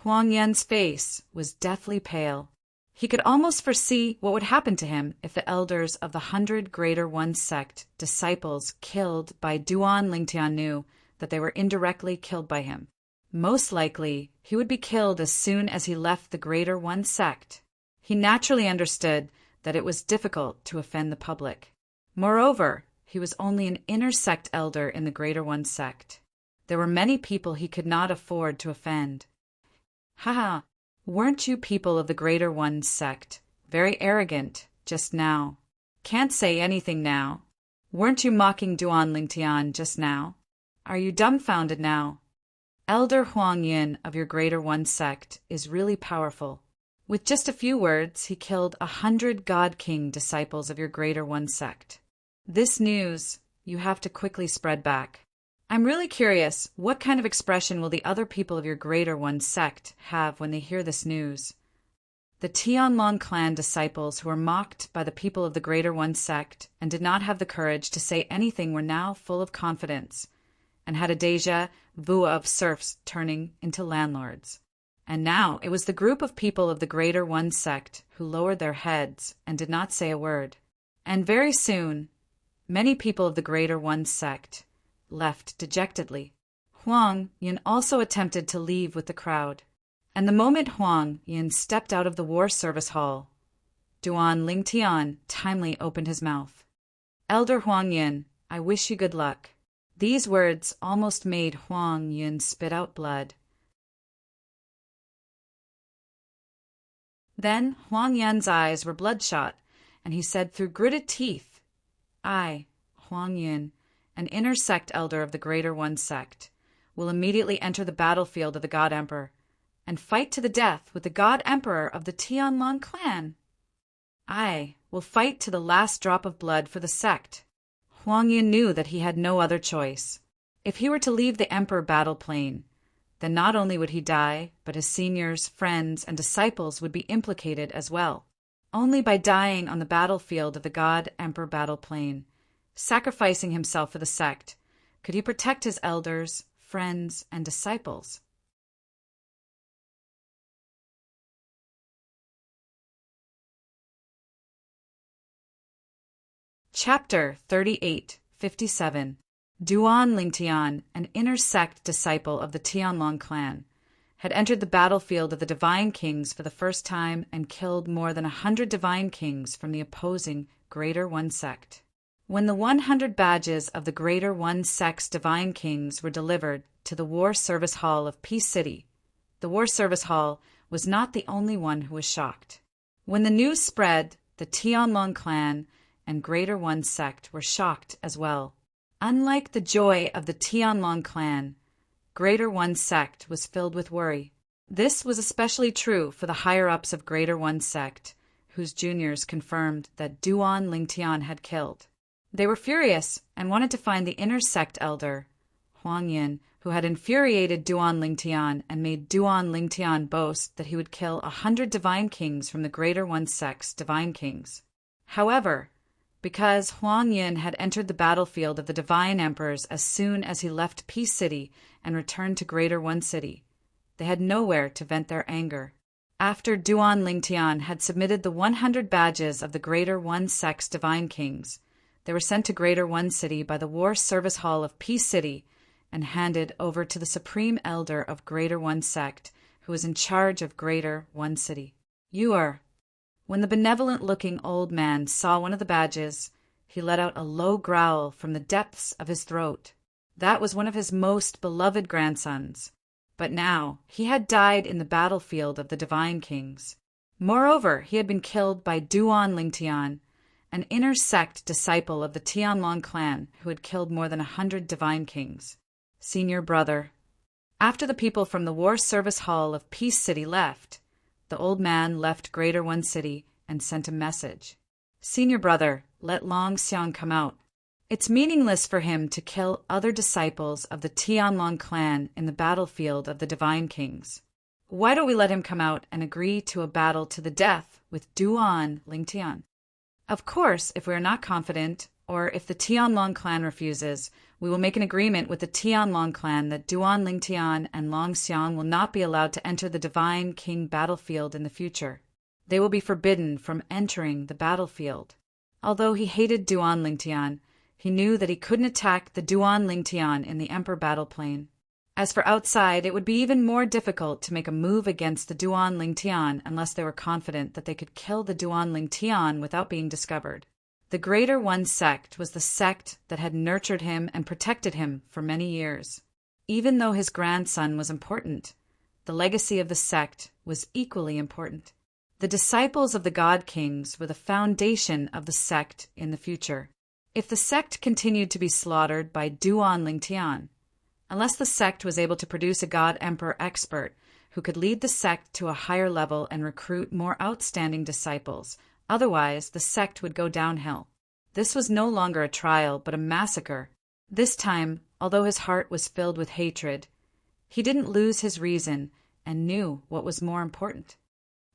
Huang Yin's face was deathly pale. He could almost foresee what would happen to him if the elders of the 100 Greater One sect disciples killed by Duan Lingtian knew that they were indirectly killed by him. Most likely, he would be killed as soon as he left the Greater One sect. He naturally understood that it was difficult to offend the public. Moreover, he was only an inner sect elder in the Greater One sect. There were many people he could not afford to offend. Haha, weren't you people of the Greater One sect very arrogant just now? Can't say anything now. Weren't you mocking Duan Lingtian just now? Are you dumbfounded now? Elder Huang Yin of your Greater One sect is really powerful. With just a few words, he killed 100 God King disciples of your Greater One sect. This news you have to quickly spread back. I'm really curious, what kind of expression will the other people of your Greater One sect have when they hear this news? The Tianlong clan disciples who were mocked by the people of the Greater One sect and did not have the courage to say anything were now full of confidence and had a déjà vu of serfs turning into landlords. And now it was the group of people of the Greater One sect who lowered their heads and did not say a word. And very soon, many people of the Greater One sect left dejectedly. Huang Yin also attempted to leave with the crowd. And the moment Huang Yin stepped out of the war service hall, Duan Lingtian timely opened his mouth. Elder Huang Yin, I wish you good luck. These words almost made Huang Yin spit out blood. Then Huang Yan's eyes were bloodshot, and he said through gritted teeth, I, Huang Yin, an inner sect elder of the Greater One sect, will immediately enter the battlefield of the God Emperor and fight to the death with the God Emperor of the Tianlong clan. I will fight to the last drop of blood for the sect. Huang Yin knew that he had no other choice. If he were to leave the Emperor battle plane, then not only would he die, but his seniors, friends, and disciples would be implicated as well. Only by dying on the battlefield of the God Emperor battle plane, sacrificing himself for the sect, could he protect his elders, friends, and disciples. Chapter 38:57 Duan Lingtian, an inner sect disciple of the Tianlong clan, had entered the battlefield of the Divine Kings for the first time and killed more than 100 Divine Kings from the opposing Greater One sect. When the 100 badges of the Greater One sect's Divine Kings were delivered to the War Service Hall of Peace City, the War Service Hall was not the only one who was shocked. When the news spread, the Tianlong clan and Greater One sect were shocked as well. Unlike the joy of the Tianlong clan, Greater One sect was filled with worry. This was especially true for the higher-ups of Greater One sect, whose juniors confirmed that Duan Lingtian had killed. They were furious and wanted to find the inner sect elder, Huang Yin, who had infuriated Duan Lingtian and made Duan Lingtian boast that he would kill 100 Divine Kings from the Greater One sect's Divine Kings. However, because Huang Yin had entered the battlefield of the Divine Emperors as soon as he left Peace City and returned to Greater One City, they had nowhere to vent their anger. After Duan Lingtian had submitted the 100 badges of the Greater One sect's Divine Kings, they were sent to Greater One City by the War Service Hall of Peace City and handed over to the Supreme Elder of Greater One sect, who was in charge of Greater One City. When the benevolent-looking old man saw one of the badges, he let out a low growl from the depths of his throat. That was one of his most beloved grandsons. But now he had died in the battlefield of the Divine Kings. Moreover, he had been killed by Duan Lingtian, an inner sect disciple of the Tianlong clan who had killed more than 100 Divine Kings. Senior brother. After the people from the War Service Hall of Peace City left, the old man left Greater One City and sent a message. Senior brother, let Long Xiang come out. It's meaningless for him to kill other disciples of the Tianlong clan in the battlefield of the Divine Kings. Why don't we let him come out and agree to a battle to the death with Duan Lingtian? Of course, if we are not confident, or if the Tianlong clan refuses, we will make an agreement with the Tianlong clan that Duan Lingtian and Long Xiang will not be allowed to enter the Divine King battlefield in the future. They will be forbidden from entering the battlefield. Although he hated Duan Lingtian, he knew that he couldn't attack the Duan Lingtian in the Emperor battle plane. As for outside, it would be even more difficult to make a move against the Duan Lingtian unless they were confident that they could kill the Duan Lingtian without being discovered. The Greater One sect was the sect that had nurtured him and protected him for many years. Even though his grandson was important, the legacy of the sect was equally important. The disciples of the God Kings were the foundation of the sect in the future. If the sect continued to be slaughtered by Duan Lingtian, unless the sect was able to produce a God Emperor expert who could lead the sect to a higher level and recruit more outstanding disciples, otherwise the sect would go downhill. This was no longer a trial, but a massacre. This time, although his heart was filled with hatred, he didn't lose his reason and knew what was more important.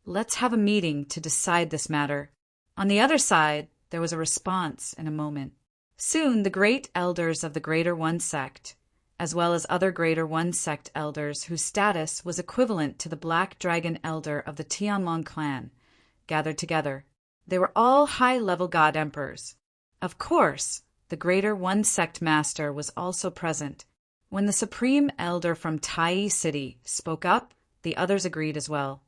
Let's have a meeting to decide this matter. On the other side, there was a response in a moment. Soon the great elders of the Greater One sect, as well as other Greater One sect elders whose status was equivalent to the Black Dragon elder of the Tianlong clan, gathered together. They were all high-level God Emperors. Of course, the Greater One sect master was also present. When the Supreme Elder from Tai City spoke up, The others agreed as well.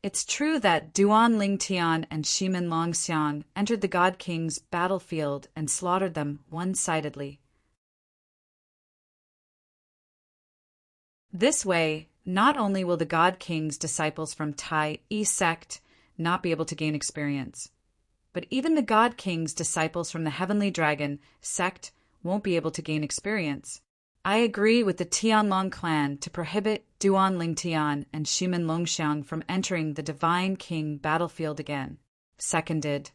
It's true that Duan Lingtian and Shimin Longxiang entered the God King's battlefield and slaughtered them one-sidedly. This way, not only will the God King's disciples from Tai E sect not be able to gain experience, but even the God King's disciples from the Heavenly Dragon sect won't be able to gain experience. I agree with the Tianlong clan to prohibit Duan Lingtian and Shimin Longxiang from entering the Divine King battlefield again. Seconded.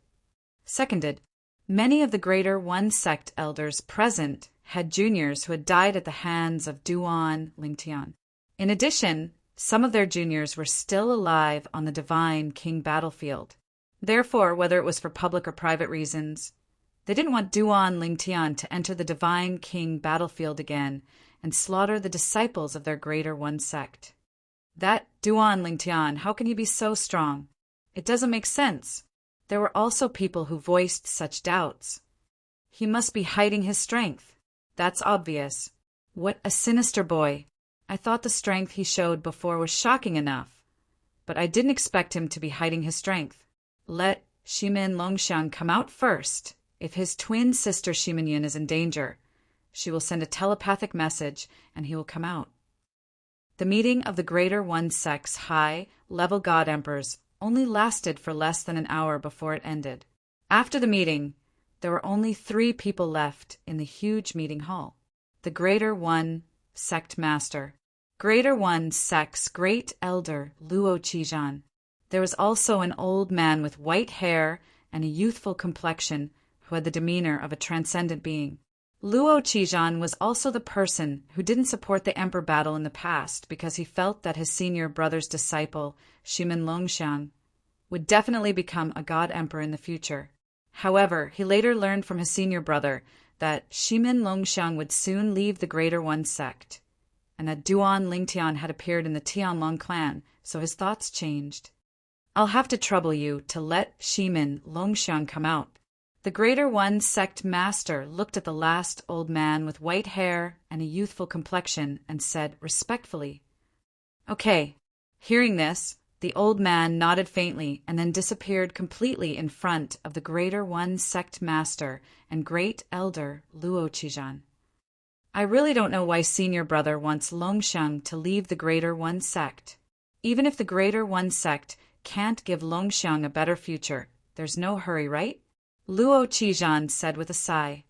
Many of the Greater One sect elders present had juniors who had died at the hands of Duan Lingtian. In addition, some of their juniors were still alive on the Divine King battlefield. Therefore, whether it was for public or private reasons, they didn't want Duan Lingtian to enter the Divine King battlefield again and slaughter the disciples of their Greater One sect. That Duan Lingtian, how can he be so strong? It doesn't make sense. There were also people who voiced such doubts. He must be hiding his strength. That's obvious. What a sinister boy. I thought the strength he showed before was shocking enough, but I didn't expect him to be hiding his strength. Let Shimin Longxiang come out first. If his twin sister Shimin is in danger, she will send a telepathic message and he will come out. The meeting of the Greater One sect's high-level God Emperors only lasted for less than an hour before it ended. After the meeting, there were only 3 people left in the huge meeting hall. The Greater One sect master, Greater One sect's great elder Luo Qizhan. There was also an old man with white hair and a youthful complexion who had the demeanor of a transcendent being. Luo Qizhan was also the person who didn't support the emperor battle in the past because he felt that his senior brother's disciple, Shimin Longxiang, would definitely become a god emperor in the future. However, he later learned from his senior brother that Shimin Longxiang would soon leave the Greater One sect, and that Duan Lingtian had appeared in the Tianlong clan, so his thoughts changed. I'll have to trouble you to let Shimin Longxiang come out. The Greater One sect master looked at the last old man with white hair and a youthful complexion and said respectfully, "Okay." Hearing this, the old man nodded faintly and then disappeared completely in front of the Greater One sect master and great elder Luo Qizhan. I really don't know why senior brother wants Longxiang to leave the Greater One sect. Even if the Greater One sect can't give Longxiang a better future, there's no hurry, right? Luo Qizhan said with a sigh.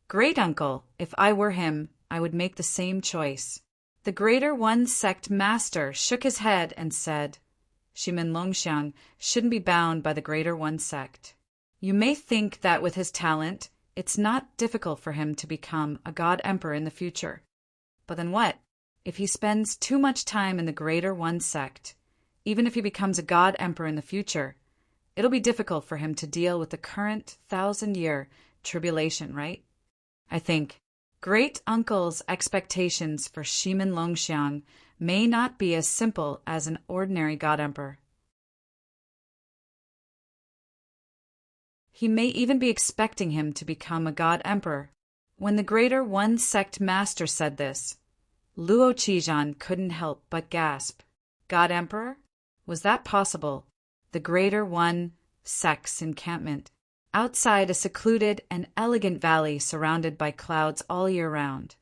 Great uncle, if I were him, I would make the same choice. The Greater One sect master shook his head and said, Shimin Longxiang shouldn't be bound by the Greater One sect. You may think that with his talent, it's not difficult for him to become a god emperor in the future. But then what? If he spends too much time in the Greater One sect, even if he becomes a god emperor in the future, it'll be difficult for him to deal with the current 1,000-year tribulation, right? I think great uncle's expectations for Shimin Longxiang may not be as simple as an ordinary god emperor. He may even be expecting him to become a god emperor. When the Greater One sect master said this, Luo Qizhan couldn't help but gasp. God emperor? Was that possible? The Greater One sect's encampment. Outside a secluded and elegant valley surrounded by clouds all year round.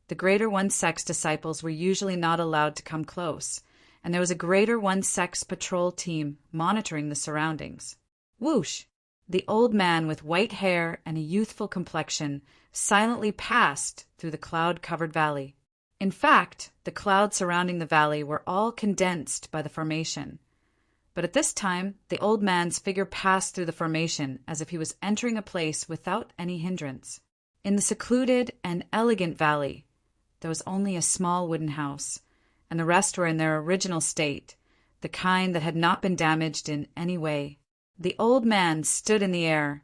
The Greater One sect's disciples were usually not allowed to come close, and there was a Greater One sect's patrol team monitoring the surroundings. Whoosh! The old man with white hair and a youthful complexion silently passed through the cloud-covered valley. In fact, the clouds surrounding the valley were all condensed by the formation. But at this time, the old man's figure passed through the formation as if he was entering a place without any hindrance. In the secluded and elegant valley, there was only a small wooden house, and the rest were in their original state, the kind that had not been damaged in any way. The old man stood in the air,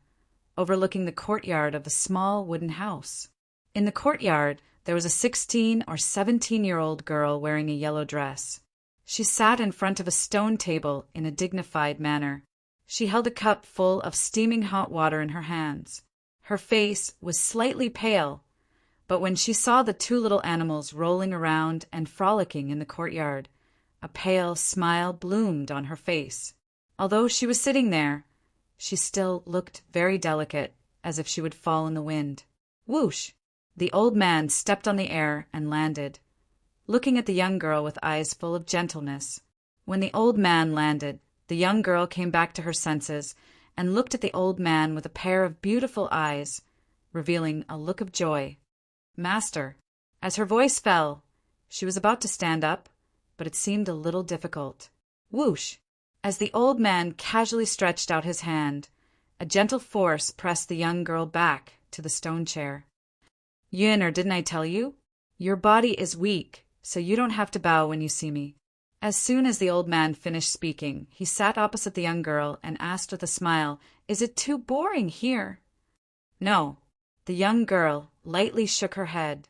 overlooking the courtyard of a small wooden house. In the courtyard, there was a 16 or 17-year-old girl wearing a yellow dress. She sat in front of a stone table in a dignified manner. She held a cup full of steaming hot water in her hands. Her face was slightly pale, but when she saw the 2 little animals rolling around and frolicking in the courtyard, A pale smile bloomed on her face. Although she was sitting there, she still looked very delicate, as if she would fall in the wind. Whoosh! The old man stepped on the air and landed, looking at the young girl with eyes full of gentleness. When the old man landed, the young girl came back to her senses and looked at the old man with a pair of beautiful eyes, revealing a look of joy. Master. As her voice fell, she was about to stand up, but it seemed a little difficult. Whoosh! As the old man casually stretched out his hand, a gentle force pressed the young girl back to the stone chair. Yun, didn't I tell you? Your body is weak, so you don't have to bow when you see me. As soon as the old man finished speaking, he sat opposite the young girl and asked with a smile, "Is it too boring here?" No. The young girl lightly shook her head.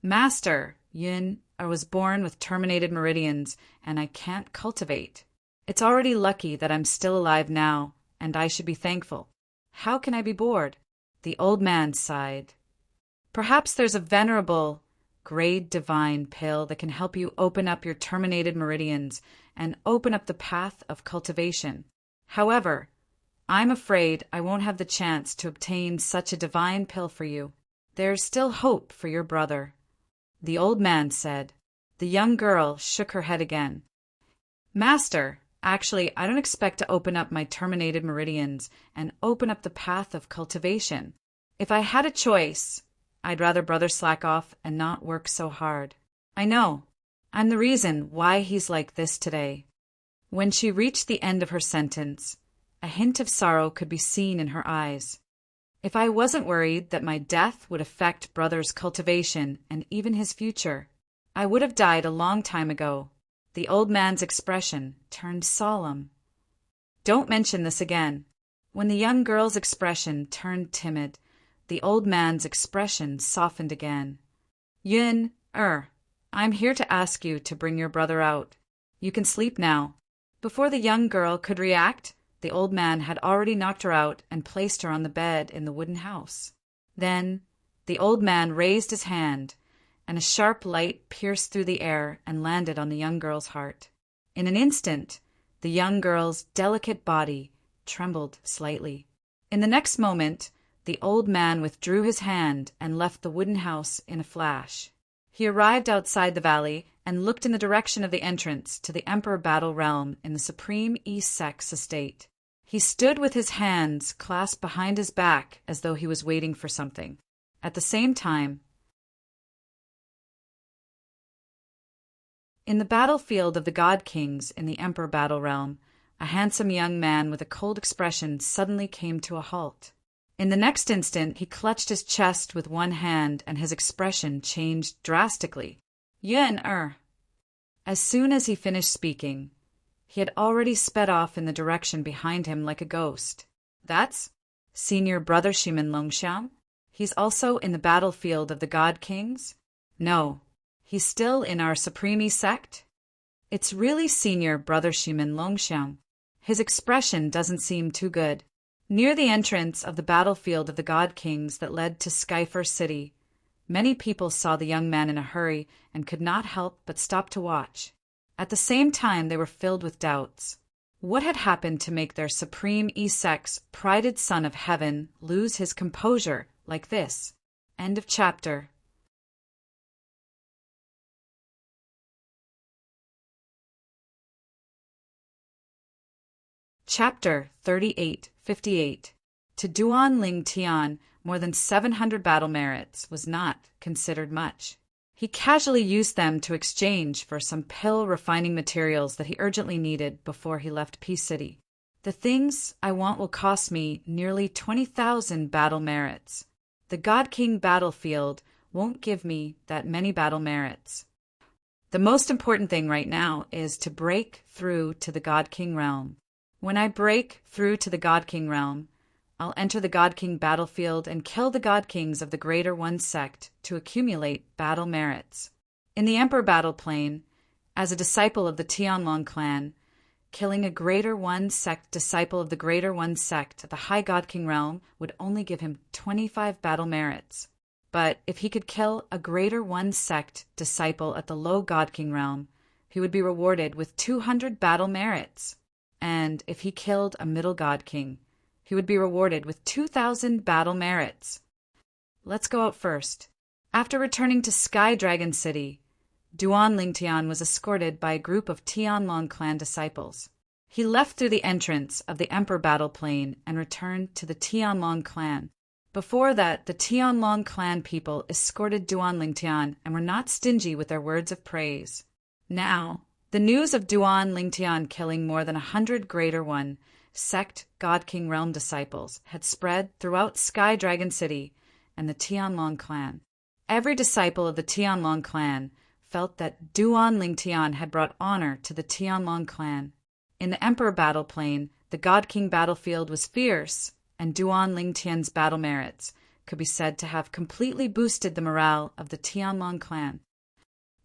Master, Yun, I was born with terminated meridians, and I can't cultivate. It's already lucky that I'm still alive now, and I should be thankful. How can I be bored? The old man sighed. Perhaps there's a venerable, great divine pill that can help you open up your terminated meridians and open up the path of cultivation. However, I'm afraid I won't have the chance to obtain such a divine pill for you. There's still hope for your brother, the old man said. The young girl shook her head again. Master, actually, I don't expect to open up my terminated meridians and open up the path of cultivation. If I had a choice, I'd rather brother slack off and not work so hard. I know. I'm the reason why he's like this today. When she reached the end of her sentence, a hint of sorrow could be seen in her eyes. If I wasn't worried that my death would affect brother's cultivation and even his future, I would have died a long time ago. The old man's expression turned solemn. Don't mention this again. When the young girl's expression turned timid, the old man's expression softened again. Yun, I'm here to ask you to bring your brother out. You can sleep now. Before the young girl could react, the old man had already knocked her out and placed her on the bed in the wooden house. Then the old man raised his hand, and a sharp light pierced through the air and landed on the young girl's heart. In an instant, the young girl's delicate body trembled slightly. In the next moment, the old man withdrew his hand and left the wooden house in a flash. He arrived outside the valley and looked in the direction of the entrance to the Emperor Battle Realm in the Supreme East estate. He stood with his hands clasped behind his back as though he was waiting for something. At the same time, in the battlefield of the God Kings in the Emperor Battle Realm, a handsome young man with a cold expression suddenly came to a halt. In the next instant, he clutched his chest with one hand and his expression changed drastically. Yun. As soon as he finished speaking, he had already sped off in the direction behind him like a ghost. That's Senior Brother Shimin Longxiang? He's also in the battlefield of the God Kings? No, he's still in our Supreme sect? It's really Senior Brother Shimin Longxiang. His expression doesn't seem too good. Near the entrance of the battlefield of the God Kings that led to Skyfer City, many people saw the young man in a hurry and could not help but stop to watch. At the same time, they were filled with doubts. What had happened to make their Supreme Sect's prided son of heaven lose his composure like this? End of chapter. Chapter 3858. To Duan Ling Tian, more than 700 battle merits was not considered much. He casually used them to exchange for some pill refining materials that he urgently needed before he left Peace City. The things I want will cost me nearly 20,000 battle merits. The God King battlefield won't give me that many battle merits. The most important thing right now is to break through to the God King realm. When I break through to the God King realm, I'll enter the God King battlefield and kill the God Kings of the Greater One sect to accumulate battle merits. In the Emperor battle plane, as a disciple of the Tianlong clan, killing a Greater One sect disciple of the Greater One sect at the High God King realm would only give him 25 battle merits. But if he could kill a Greater One sect disciple at the Low God King realm, he would be rewarded with 200 battle merits. And if he killed a middle god king, he would be rewarded with 2,000 battle merits. Let's go out first. After returning to Sky Dragon City, Duan Lingtian was escorted by a group of Tianlong clan disciples. He left through the entrance of the Emperor Battle Plain and returned to the Tianlong clan. Before that, the Tianlong clan people escorted Duan Lingtian and were not stingy with their words of praise. Now, the news of Duan Lingtian killing more than 100 Greater One sect God King Realm disciples had spread throughout Sky Dragon City and the Tianlong clan. Every disciple of the Tianlong clan felt that Duan Lingtian had brought honor to the Tianlong clan. In the Emperor Battle Plain, the God King battlefield was fierce, and Duan Lingtian's battle merits could be said to have completely boosted the morale of the Tianlong clan.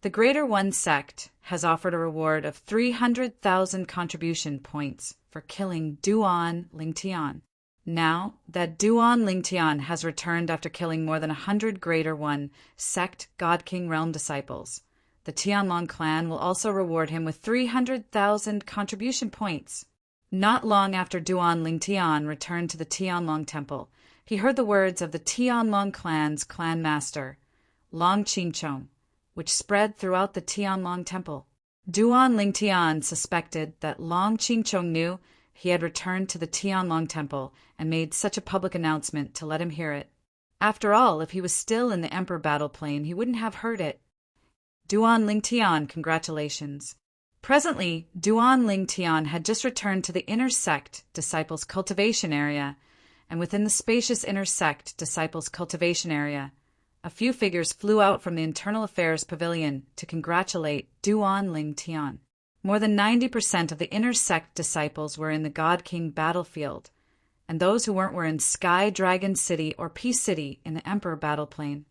The Greater One sect has offered a reward of 300,000 contribution points for killing Duan Lingtian. Now that Duan Lingtian has returned after killing more than 100 Greater One sect God King Realm disciples, the Tianlong clan will also reward him with 300,000 contribution points. Not long after Duan Lingtian returned to the Tianlong temple, he heard the words of the Tianlong clan's clan master, Long Qingchong, which spread throughout the Tianlong temple. Duan Lingtian suspected that Long Qingchong knew he had returned to the Tianlong temple and made such a public announcement to let him hear it. After all, if he was still in the Emperor Battle Plain, he wouldn't have heard it. Duan Lingtian, congratulations. Presently, Duan Lingtian had just returned to the inner sect disciples' cultivation area, and within the spacious inner sect disciples' cultivation area, a few figures flew out from the Internal Affairs Pavilion to congratulate Duan Lingtian. More than 90% of the inner sect disciples were in the God King battlefield, and those who weren't were in Sky Dragon City or Peace City in the Emperor Battle Plain.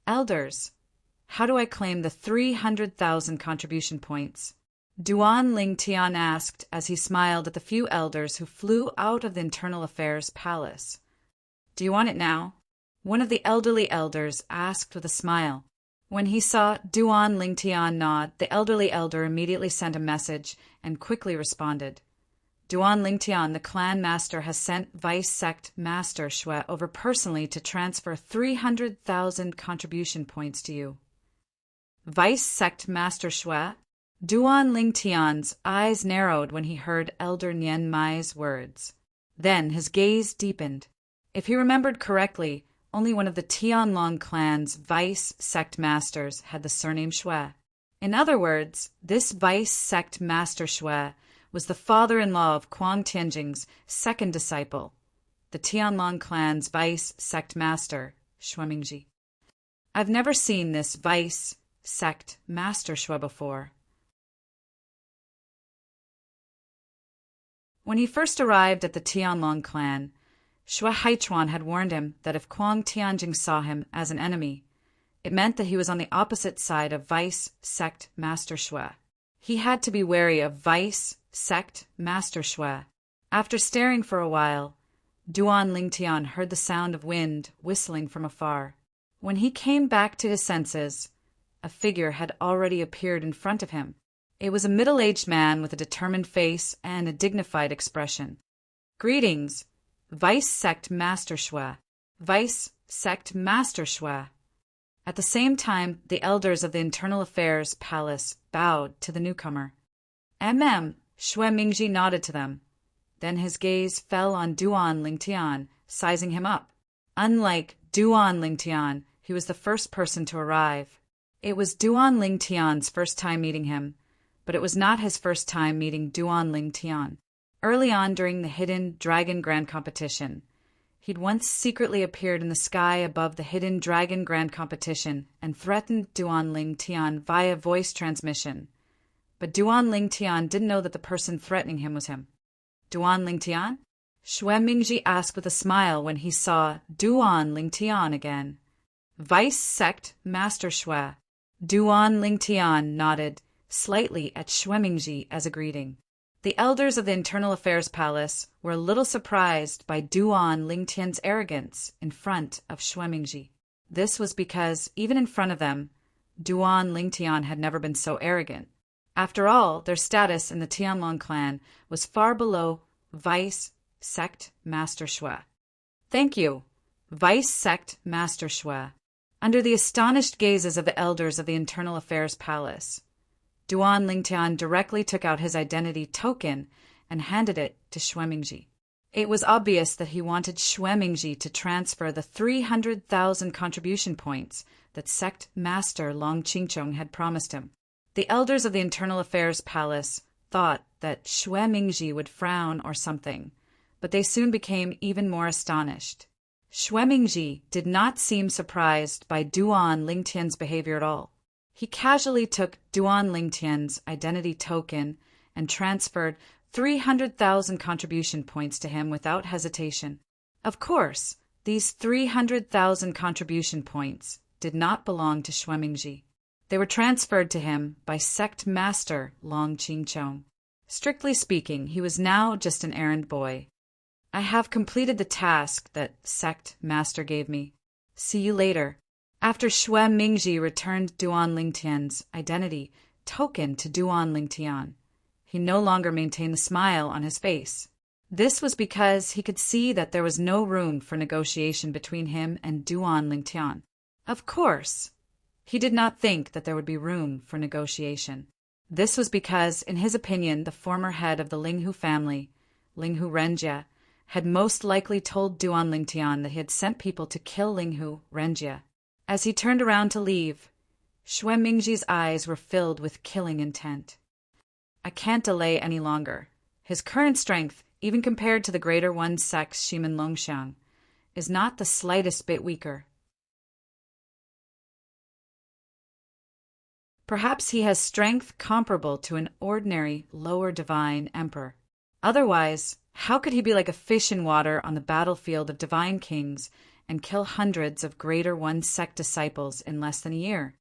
Elders, how do I claim the 300,000 contribution points? Duan Lingtian asked as he smiled at the few elders who flew out of the Internal Affairs Palace. Do you want it now? One of the elderly elders asked with a smile. When he saw Duan Lingtian nod, the elderly elder immediately sent a message and quickly responded. Duan Lingtian, the clan master, has sent Vice Sect Master Shui over personally to transfer 300,000 contribution points to you. Vice Sect Master Shui? Duan Lingtian's eyes narrowed when he heard Elder Nian Mai's words. Then his gaze deepened. If he remembered correctly, only one of the Tianlong clan's vice sect masters had the surname Shui. In other words, this vice sect master Shui was the father-in-law of Kuang Tianjing's second disciple, the Tianlong clan's vice sect master, Shui Mingji. I've never seen this vice sect master Shui before. When he first arrived at the Tianlong clan, Shui Haichuan had warned him that if Kuang Tianjing saw him as an enemy, it meant that he was on the opposite side of Vice Sect Master Shui. He had to be wary of Vice Sect Master Shui. After staring for a while, Duan Lingtian heard the sound of wind whistling from afar. When he came back to his senses, a figure had already appeared in front of him. It was a middle-aged man with a determined face and a dignified expression. Greetings, Vice Sect Master Shui. Vice Sect Master Shui. At the same time, the elders of the Internal Affairs Palace bowed to the newcomer. Shui Mingji nodded to them. Then his gaze fell on Duan Lingtian, sizing him up. Unlike Duan Lingtian, he was the first person to arrive. It was Duan Lingtian's first time meeting him, but it was not his first time meeting Duan Lingtian. Early on during the Hidden Dragon Grand Competition, he'd once secretly appeared in the sky above the Hidden Dragon Grand Competition and threatened Duan Lingtian via voice transmission. But Duan Lingtian didn't know that the person threatening him was him. Duan Lingtian? Shui Mingji asked with a smile when he saw Duan Lingtian again. Vice Sect Master Shui. Duan Lingtian nodded slightly at Shui Mingji as a greeting. The elders of the Internal Affairs Palace were a little surprised by Duan Lingtian's arrogance in front of Shui Mingji. This was because, even in front of them, Duan Lingtian had never been so arrogant. After all, their status in the Tianlong clan was far below Vice Sect Master Shui. Thank you, Vice Sect Master Shui. Under the astonished gazes of the elders of the Internal Affairs Palace, Duan Lingtian directly took out his identity token and handed it to Shui Mingji. It was obvious that he wanted Shui Mingji to transfer the 300,000 contribution points that Sect Master Long Qingchong had promised him. The elders of the Internal Affairs Palace thought that Shui Mingji would frown or something, but they soon became even more astonished. Shui Mingji did not seem surprised by Duan Lingtian's behavior at all. He casually took Duan Lingtian's identity token and transferred 300,000 contribution points to him without hesitation. Of course, these 300,000 contribution points did not belong to Shui Mingji. They were transferred to him by Sect Master Long Qingchong. Strictly speaking, he was now just an errand boy. I have completed the task that Sect Master gave me. See you later. After Shui Mingji returned Duan Lingtian's identity token to Duan Lingtian, he no longer maintained the smile on his face. This was because he could see that there was no room for negotiation between him and Duan Lingtian. Of course, he did not think that there would be room for negotiation. This was because, in his opinion, the former head of the Linghu family, Linghu Renjie, had most likely told Duan Lingtian that he had sent people to kill Linghu Renjie. As he turned around to leave, Shui Mingji's eyes were filled with killing intent. I can't delay any longer. His current strength, even compared to the Greater One Sect's Shimen Longxiang, is not the slightest bit weaker. Perhaps he has strength comparable to an ordinary lower divine emperor. Otherwise, how could he be like a fish in water on the battlefield of divine kings and kill hundreds of Greater One Sect disciples in less than a year?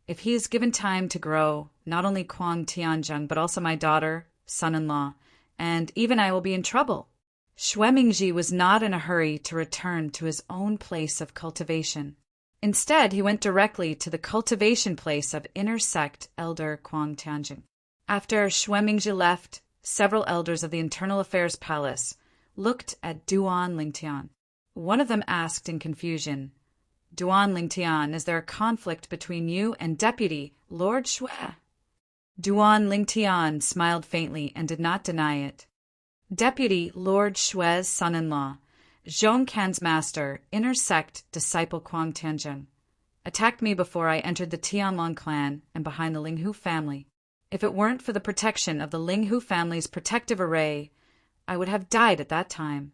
If he is given time to grow, not only Kuang Tianzheng, but also my daughter, son-in-law, and even I will be in trouble. Shui Mingji was not in a hurry to return to his own place of cultivation. Instead, he went directly to the cultivation place of inner sect elder Kuang Tianzheng. After Shui Mingji left, several elders of the Internal Affairs Palace looked at Duan Lingtian. One of them asked in confusion, Duan Lingtian, is there a conflict between you and Deputy Lord Shui? Duan Lingtian smiled faintly and did not deny it. Deputy Lord Shui's son-in-law, Zhongkan's master, inner sect disciple Kuang Tianzheng, attacked me before I entered the Tianlong clan and behind the Linghu family. If it weren't for the protection of the Linghu family's protective array, I would have died at that time.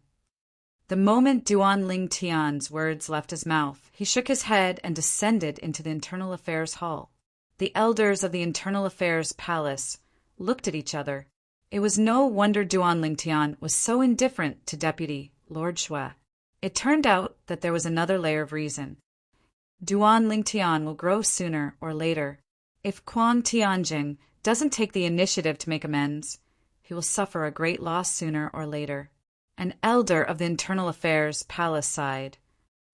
The moment Duan Lingtian's words left his mouth, he shook his head and descended into the Internal Affairs Hall. The elders of the Internal Affairs Palace looked at each other. It was no wonder Duan Lingtian was so indifferent to Deputy Lord Shui. It turned out that there was another layer of reason. Duan Lingtian will grow sooner or later. If Kuang Tianzheng doesn't take the initiative to make amends, he will suffer a great loss sooner or later. An elder of the Internal Affairs Palace sighed.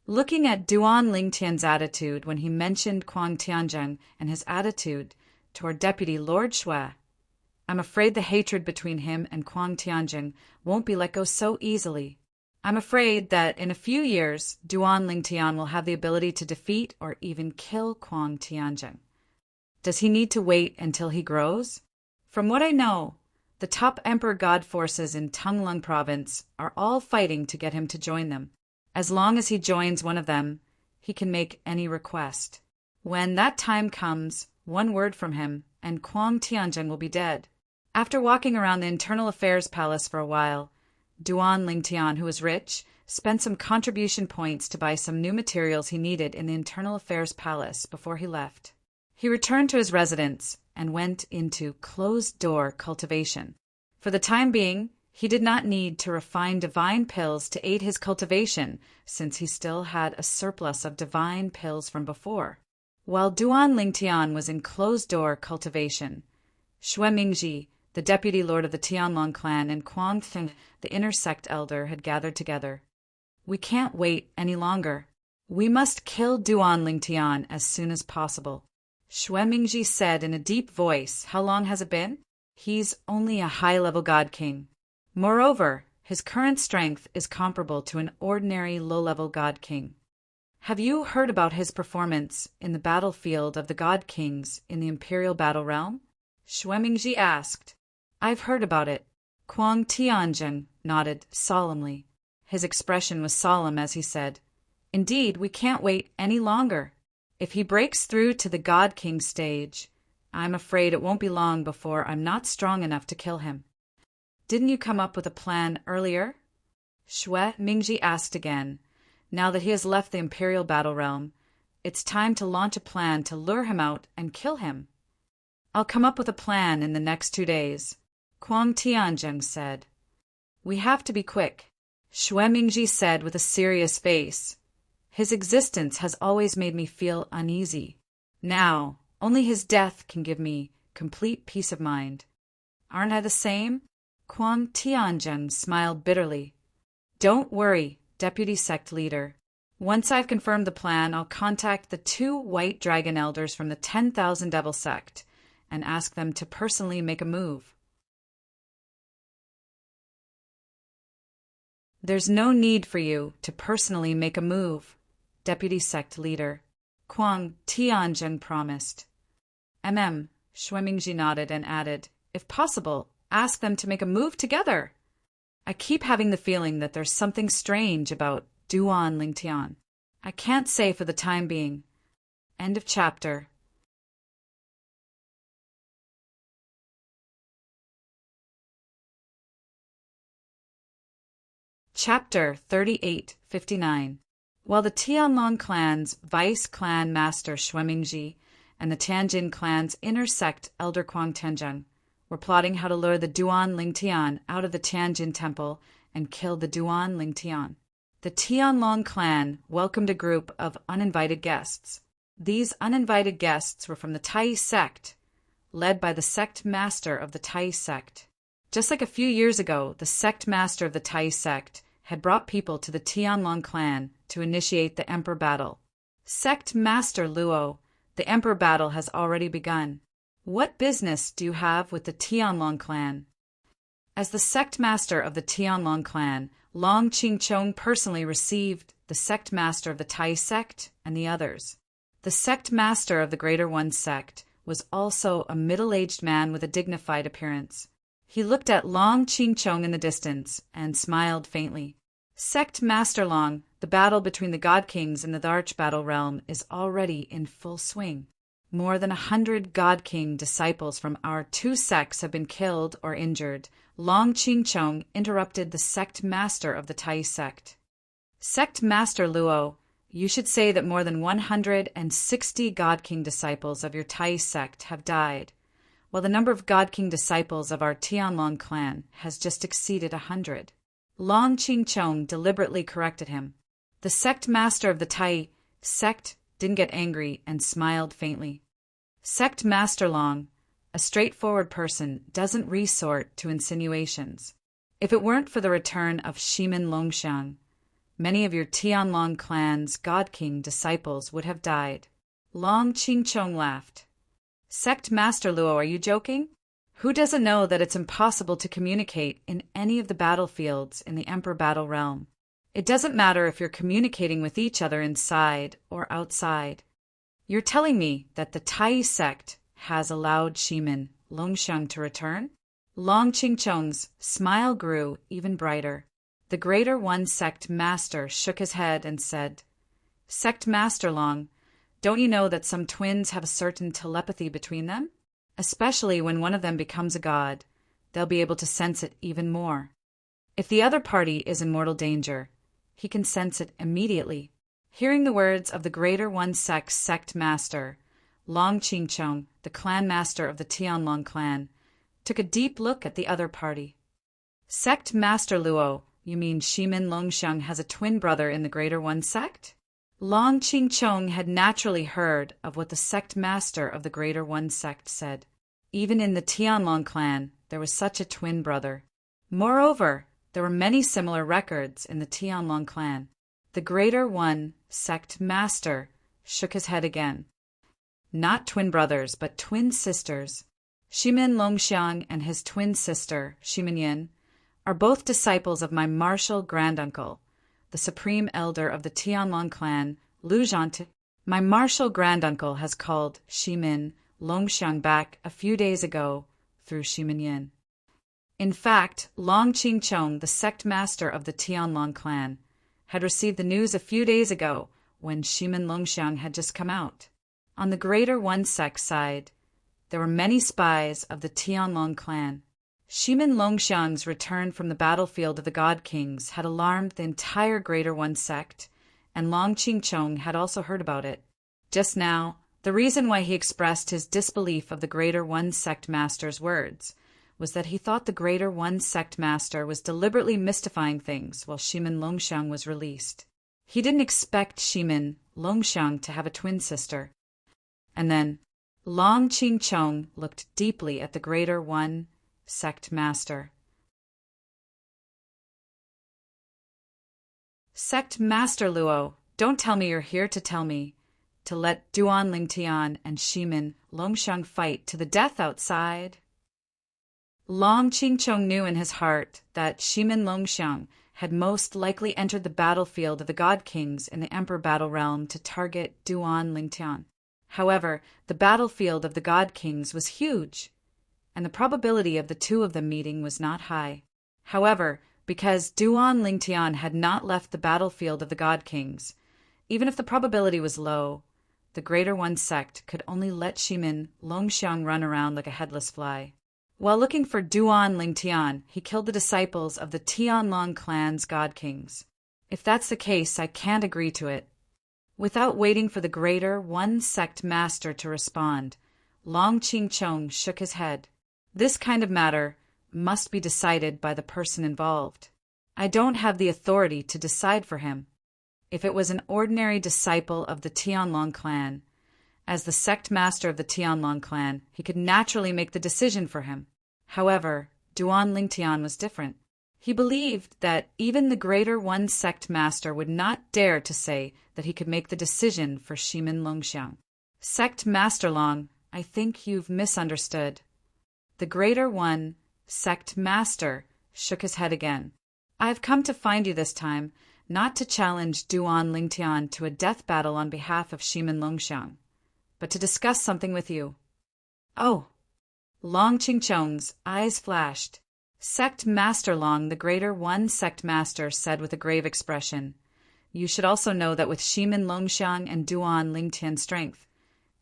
Looking at Duan Lingtian's attitude when he mentioned Kuang Tianzheng and his attitude toward Deputy Lord Shui, I'm afraid the hatred between him and Kuang Tianzheng won't be let go so easily. I'm afraid that in a few years, Duan Lingtian will have the ability to defeat or even kill Kuang Tianzheng. Does he need to wait until he grows? From what I know, the top Emperor God forces in Tanglong province are all fighting to get him to join them. As long as he joins one of them, he can make any request. When that time comes, one word from him, and Kuang Tianzheng will be dead. After walking around the Internal Affairs Palace for a while, Duan Lingtian, who was rich, spent some contribution points to buy some new materials he needed in the Internal Affairs Palace before he left. He returned to his residence and went into closed-door cultivation. For the time being, he did not need to refine divine pills to aid his cultivation, since he still had a surplus of divine pills from before. While Duan Lingtian was in closed-door cultivation, Shui Mingji, the deputy lord of the Tianlong clan, and Kuang Thing, the inner sect elder, had gathered together. We can't wait any longer. We must kill Duan Lingtian as soon as possible. Xue Mingji said in a deep voice. How long has it been? He's only a high-level god king. Moreover, his current strength is comparable to an ordinary low-level god king. Have you heard about his performance in the battlefield of the god kings in the imperial battle realm? Xue Mingji asked. I've heard about it. Kuang Tianzhen nodded solemnly. His expression was solemn as he said, Indeed, we can't wait any longer. If he breaks through to the God King stage, I'm afraid it won't be long before I'm not strong enough to kill him. Didn't you come up with a plan earlier? Xue Mingji asked again. Now that he has left the imperial battle realm, it's time to launch a plan to lure him out and kill him. I'll come up with a plan in the next 2 days, Kuang Tianzhen said. We have to be quick, Xue Mingji said with a serious face. His existence has always made me feel uneasy. Now, only his death can give me complete peace of mind. Aren't I the same? Kuang Tianzhen smiled bitterly. Don't worry, Deputy Sect Leader. Once I've confirmed the plan, I'll contact the 2 White Dragon Elders from the 10,000 Devil Sect and ask them to personally make a move. There's no need for you to personally make a move, Deputy Sect Leader, Kuang Tianzhen promised. Xue Mingji nodded and added, if possible, ask them to make a move together. I keep having the feeling that there's something strange about Duan Lingtian. I can't say for the time being. End of chapter. Chapter 3859. While the Tianlong clan's vice-clan master Xue Mingji and the Tianjin clan's inner sect Elder Kuang Tianzhen were plotting how to lure the Duan Lingtian out of the Tianjin temple and kill the Duan Lingtian, the Tianlong clan welcomed a group of uninvited guests. These uninvited guests were from the Tai sect, led by the sect master of the Tai sect. Just like a few years ago, the sect master of the Tai sect had brought people to the Tianlong clan to initiate the Emperor battle. Sect Master Luo, the Emperor battle has already begun. What business do you have with the Tianlong clan? As the sect master of the Tianlong clan, Long Qingchong personally received the sect master of the Tai sect and the others. The sect master of the Greater One sect was also a middle-aged man with a dignified appearance. He looked at Long Qingchong in the distance and smiled faintly. Sect Master Long, the battle between the God Kings in the Arch Battle Realm is already in full swing. More than 100 God King disciples from our 2 sects have been killed or injured. Long Qingchong interrupted the sect master of the Tai sect. Sect Master Luo, you should say that more than 160 God King disciples of your Tai sect have died, while the number of God King disciples of our Tianlong clan has just exceeded 100. Long Qingchong deliberately corrected him. The sect master of the Tai sect didn't get angry and smiled faintly. Sect Master Long, a straightforward person, doesn't resort to insinuations. If it weren't for the return of Shimin Longxiang, many of your Tianlong clan's God King disciples would have died. Long Qingchong laughed. Sect Master Luo, are you joking? Who doesn't know that it's impossible to communicate in any of the battlefields in the Emperor Battle Realm? It doesn't matter if you're communicating with each other inside or outside. You're telling me that the Tai sect has allowed Shimin Longxiang to return? Long Qingchong's smile grew even brighter. The Greater One sect master shook his head and said, Sect Master Long, don't you know that some twins have a certain telepathy between them? Especially when one of them becomes a god, they'll be able to sense it even more. If the other party is in mortal danger, he can sense it immediately. Hearing the words of the Greater One sect's sect master, Long Qingchong, the clan master of the Tianlong clan, took a deep look at the other party. Sect Master Luo, you mean Shimin Longxiang has a twin brother in the Greater One sect? Long Qingchong had naturally heard of what the sect master of the Greater One sect said. Even in the Tianlong clan, there was such a twin brother. Moreover, there were many similar records in the Tianlong clan. The Greater One sect master shook his head again. Not twin brothers, but twin sisters. Shimin Longxiang and his twin sister, Shimin Yin, are both disciples of my martial granduncle, the supreme elder of the Tianlong clan, Lu Zhanti. My martial granduncle has called Shimin Longxiang back a few days ago through Shimin Yin. In fact, Long Qingchong, the sect master of the Tianlong clan, had received the news a few days ago when Shimin Longxiang had just come out. On the Greater One sect side, there were many spies of the Tianlong clan. Shimin Longxiang's return from the battlefield of the God Kings had alarmed the entire Greater One sect, and Long Qingchong had also heard about it. Just now, the reason why he expressed his disbelief of the Greater One sect master's words was that he thought the Greater One sect master was deliberately mystifying things while Shimin Longxiang was released. He didn't expect Shimin Longxiang to have a twin sister. And then Long Qingchong looked deeply at the Greater One sect master. Sect Master Luo, don't tell me you're here to tell me to let Duan Lingtian and Shimin Longxiang fight to the death outside. Long Qingchong knew in his heart that Shimin Longxiang had most likely entered the battlefield of the God Kings in the Emperor Battle Realm to target Duan Lingtian. However, the battlefield of the God Kings was huge, and the probability of the two of them meeting was not high. However, because Duan Lingtian had not left the battlefield of the God Kings, even if the probability was low, the Greater One sect could only let Shimin Longxiang run around like a headless fly. While looking for Duan Lingtian, he killed the disciples of the Tianlong clan's God Kings. If that's the case, I can't agree to it. Without waiting for the Greater One sect master to respond, Long Qingchong shook his head. This kind of matter must be decided by the person involved. I don't have the authority to decide for him. If it was an ordinary disciple of the Tianlong clan, as the sect master of the Tianlong clan, he could naturally make the decision for him. However, Duan Lingtian was different. He believed that even the Greater One sect master would not dare to say that he could make the decision for Shimin Longxiang. Sect Master Long, I think you've misunderstood. The Greater One sect master shook his head again. I've come to find you this time, not to challenge Duan Lingtian to a death battle on behalf of Shimin Longxiang, but to discuss something with you. Oh! Long Qingchong's eyes flashed. Sect Master Long, the Greater One sect master, said with a grave expression, you should also know that with Shimin Longxiang and Duan Lingtian's strength,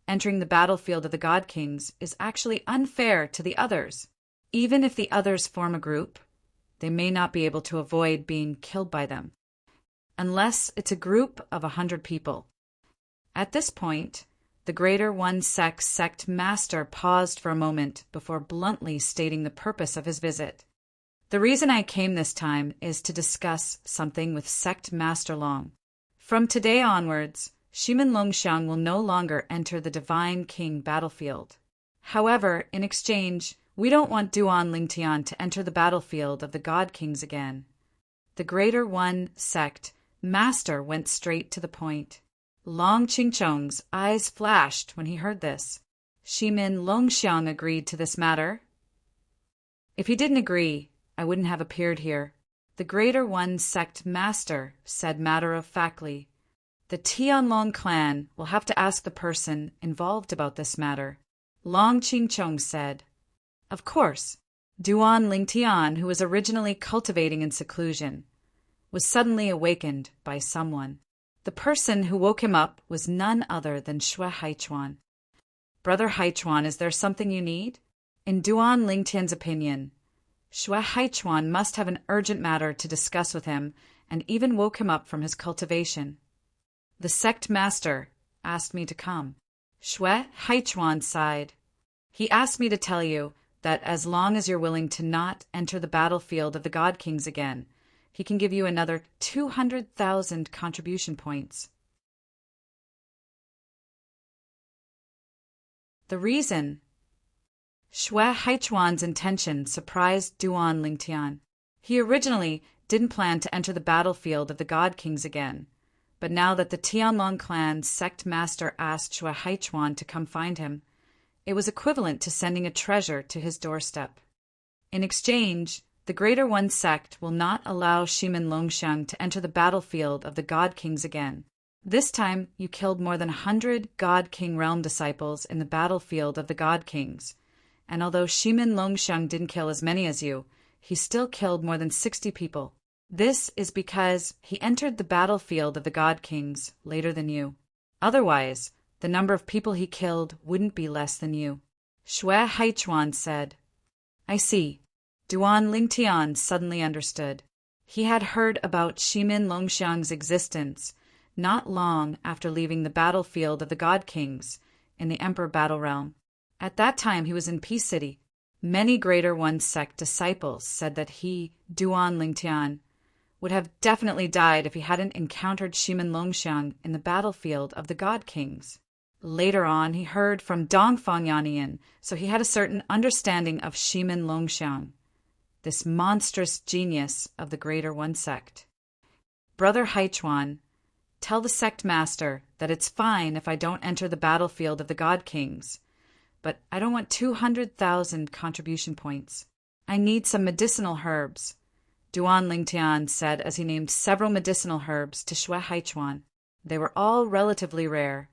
entering the battlefield of the God Kings is actually unfair to the others. Even if the others form a group, they may not be able to avoid being killed by them, unless it's a group of 100 people. At this point, the Greater One sect master paused for a moment before bluntly stating the purpose of his visit. The reason I came this time is to discuss something with Sect Master Long. From today onwards, Shimin Longxiang will no longer enter the Divine King battlefield. However, in exchange, we don't want Duan Lingtian to enter the battlefield of the God Kings again. The Greater One sect master went straight to the point. Long Qingchong's eyes flashed when he heard this. Shimin Longxiang agreed to this matter. If he didn't agree, I wouldn't have appeared here. The Greater One sect master said matter-of-factly. The Tianlong clan will have to ask the person involved about this matter. Long Qingchong said, of course. Duan Lingtian, who was originally cultivating in seclusion, was suddenly awakened by someone. The person who woke him up was none other than Shui Haichuan. Brother Haichuan, is there something you need? In Duan Lingtian's opinion, Shui Haichuan must have an urgent matter to discuss with him, and even woke him up from his cultivation. The sect master asked me to come. Shui Haichuan sighed. He asked me to tell you that as long as you're willing to not enter the battlefield of the God Kings again, he can give you another 200,000 contribution points. The reason Shui Haichuan's intention surprised Duan Lingtian. He originally didn't plan to enter the battlefield of the God Kings again, but now that the Tianlong clan sect master asked Xue Haichuan to come find him, it was equivalent to sending a treasure to his doorstep. In exchange, the Greater One sect will not allow Shimin Longxiang to enter the battlefield of the God Kings again. This time, you killed more than 100 God King realm disciples in the battlefield of the God Kings, and although Shimin Longxiang didn't kill as many as you, he still killed more than 60 people. This is because he entered the battlefield of the God Kings later than you. Otherwise, the number of people he killed wouldn't be less than you. Xue Haichuan said. I see. Duan Lingtian suddenly understood. He had heard about Shimin Longxiang's existence not long after leaving the battlefield of the God Kings in the Emperor Battle Realm. At that time he was in Peace City. Many Greater One sect disciples said that he, Duan Lingtian, would have definitely died if he hadn't encountered Shimin Longxiang in the battlefield of the God Kings. Later on, he heard from Dongfang Yannian, so he had a certain understanding of Shimin Longxiang, this monstrous genius of the Greater One sect. Brother Haichuan, tell the sect master that it's fine if I don't enter the battlefield of the God Kings, but I don't want 200,000 contribution points. I need some medicinal herbs, Duan Lingtian said as he named several medicinal herbs to Xue Haichuan. They were all relatively rare,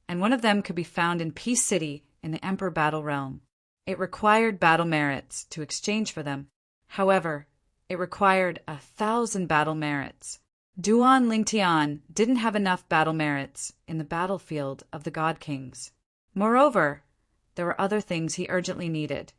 and one of them could be found in Peace City in the Emperor Battle Realm. It required battle merits to exchange for them. However, it required 1,000 battle merits. Duan Lingtian didn't have enough battle merits in the battlefield of the God Kings. Moreover, there were other things he urgently needed,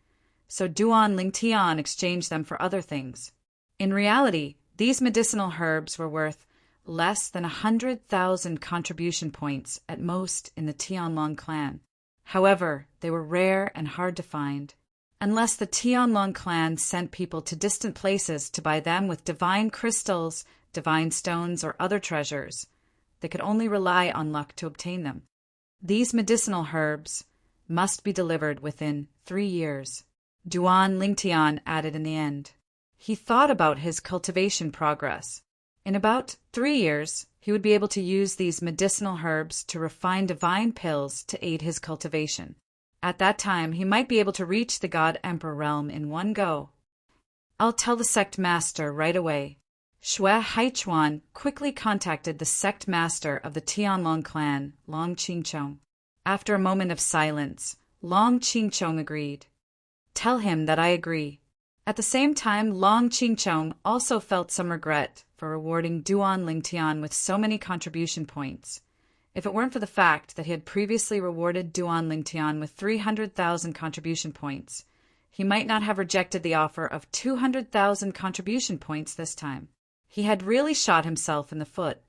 so Duan Lingtian exchanged them for other things. In reality, these medicinal herbs were worth less than 100,000 contribution points at most in the Tianlong clan. However, they were rare and hard to find. Unless the Tianlong clan sent people to distant places to buy them with divine crystals, divine stones, or other treasures, they could only rely on luck to obtain them. These medicinal herbs must be delivered within 3 years. Duan Lingtian added in the end. He thought about his cultivation progress. In about 3 years, he would be able to use these medicinal herbs to refine divine pills to aid his cultivation. At that time, he might be able to reach the God Emperor realm in one go. I'll tell the sect master right away. Xue Haichuan quickly contacted the sect master of the Tianlong clan, Long Qingchong. After a moment of silence, Long Qingchong agreed. Tell him that I agree. At the same time, Long Qingchong also felt some regret for rewarding Duan Lingtian with so many contribution points. If it weren't for the fact that he had previously rewarded Duan Lingtian with 300,000 contribution points, he might not have rejected the offer of 200,000 contribution points this time. He had really shot himself in the foot.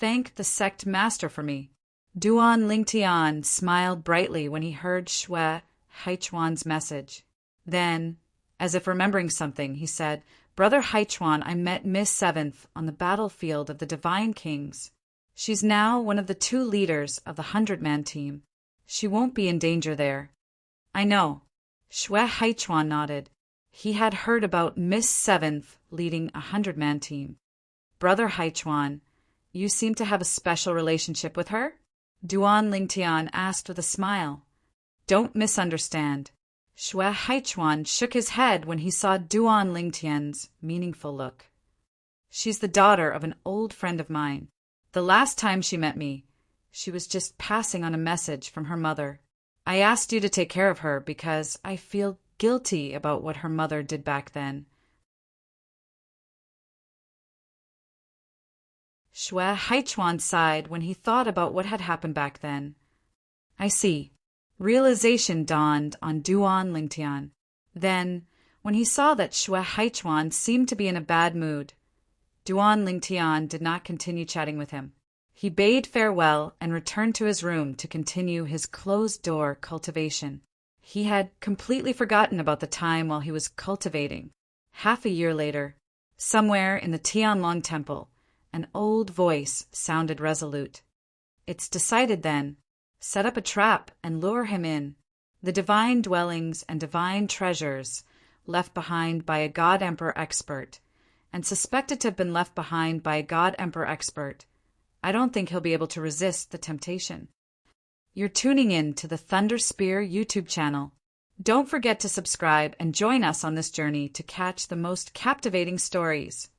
Thank the sect master for me. Duan Lingtian smiled brightly when he heard Xue Haichuan's message. Then, as if remembering something, he said, Brother Haichuan, I met Miss Seventh on the battlefield of the Divine Kings. She's now one of the 2 leaders of the 100-man team. She won't be in danger there. I know. Xue Haichuan nodded. He had heard about Miss Seventh leading a 100-man team. Brother Haichuan, you seem to have a special relationship with her? Duan Lingtian asked with a smile. Don't misunderstand. Xue Haichuan shook his head when he saw Duan Lingtian's meaningful look. She's the daughter of an old friend of mine. The last time she met me, she was just passing on a message from her mother. I asked you to take care of her because I feel guilty about what her mother did back then. Xue Haichuan sighed when he thought about what had happened back then. I see. Realization dawned on Duan Lingtian. Then, when he saw that Xue Haichuan seemed to be in a bad mood, Duan Lingtian did not continue chatting with him. He bade farewell and returned to his room to continue his closed-door cultivation. He had completely forgotten about the time while he was cultivating. Half a year later, somewhere in the Tianlong temple, an old voice sounded resolute. It's decided then. Set up a trap and lure him in. The divine dwellings and divine treasures left behind by a God Emperor expert, and suspected to have been left behind by a God Emperor expert, I don't think he'll be able to resist the temptation. You're tuning in to the Thunder Spear YouTube channel. Don't forget to subscribe and join us on this journey to catch the most captivating stories.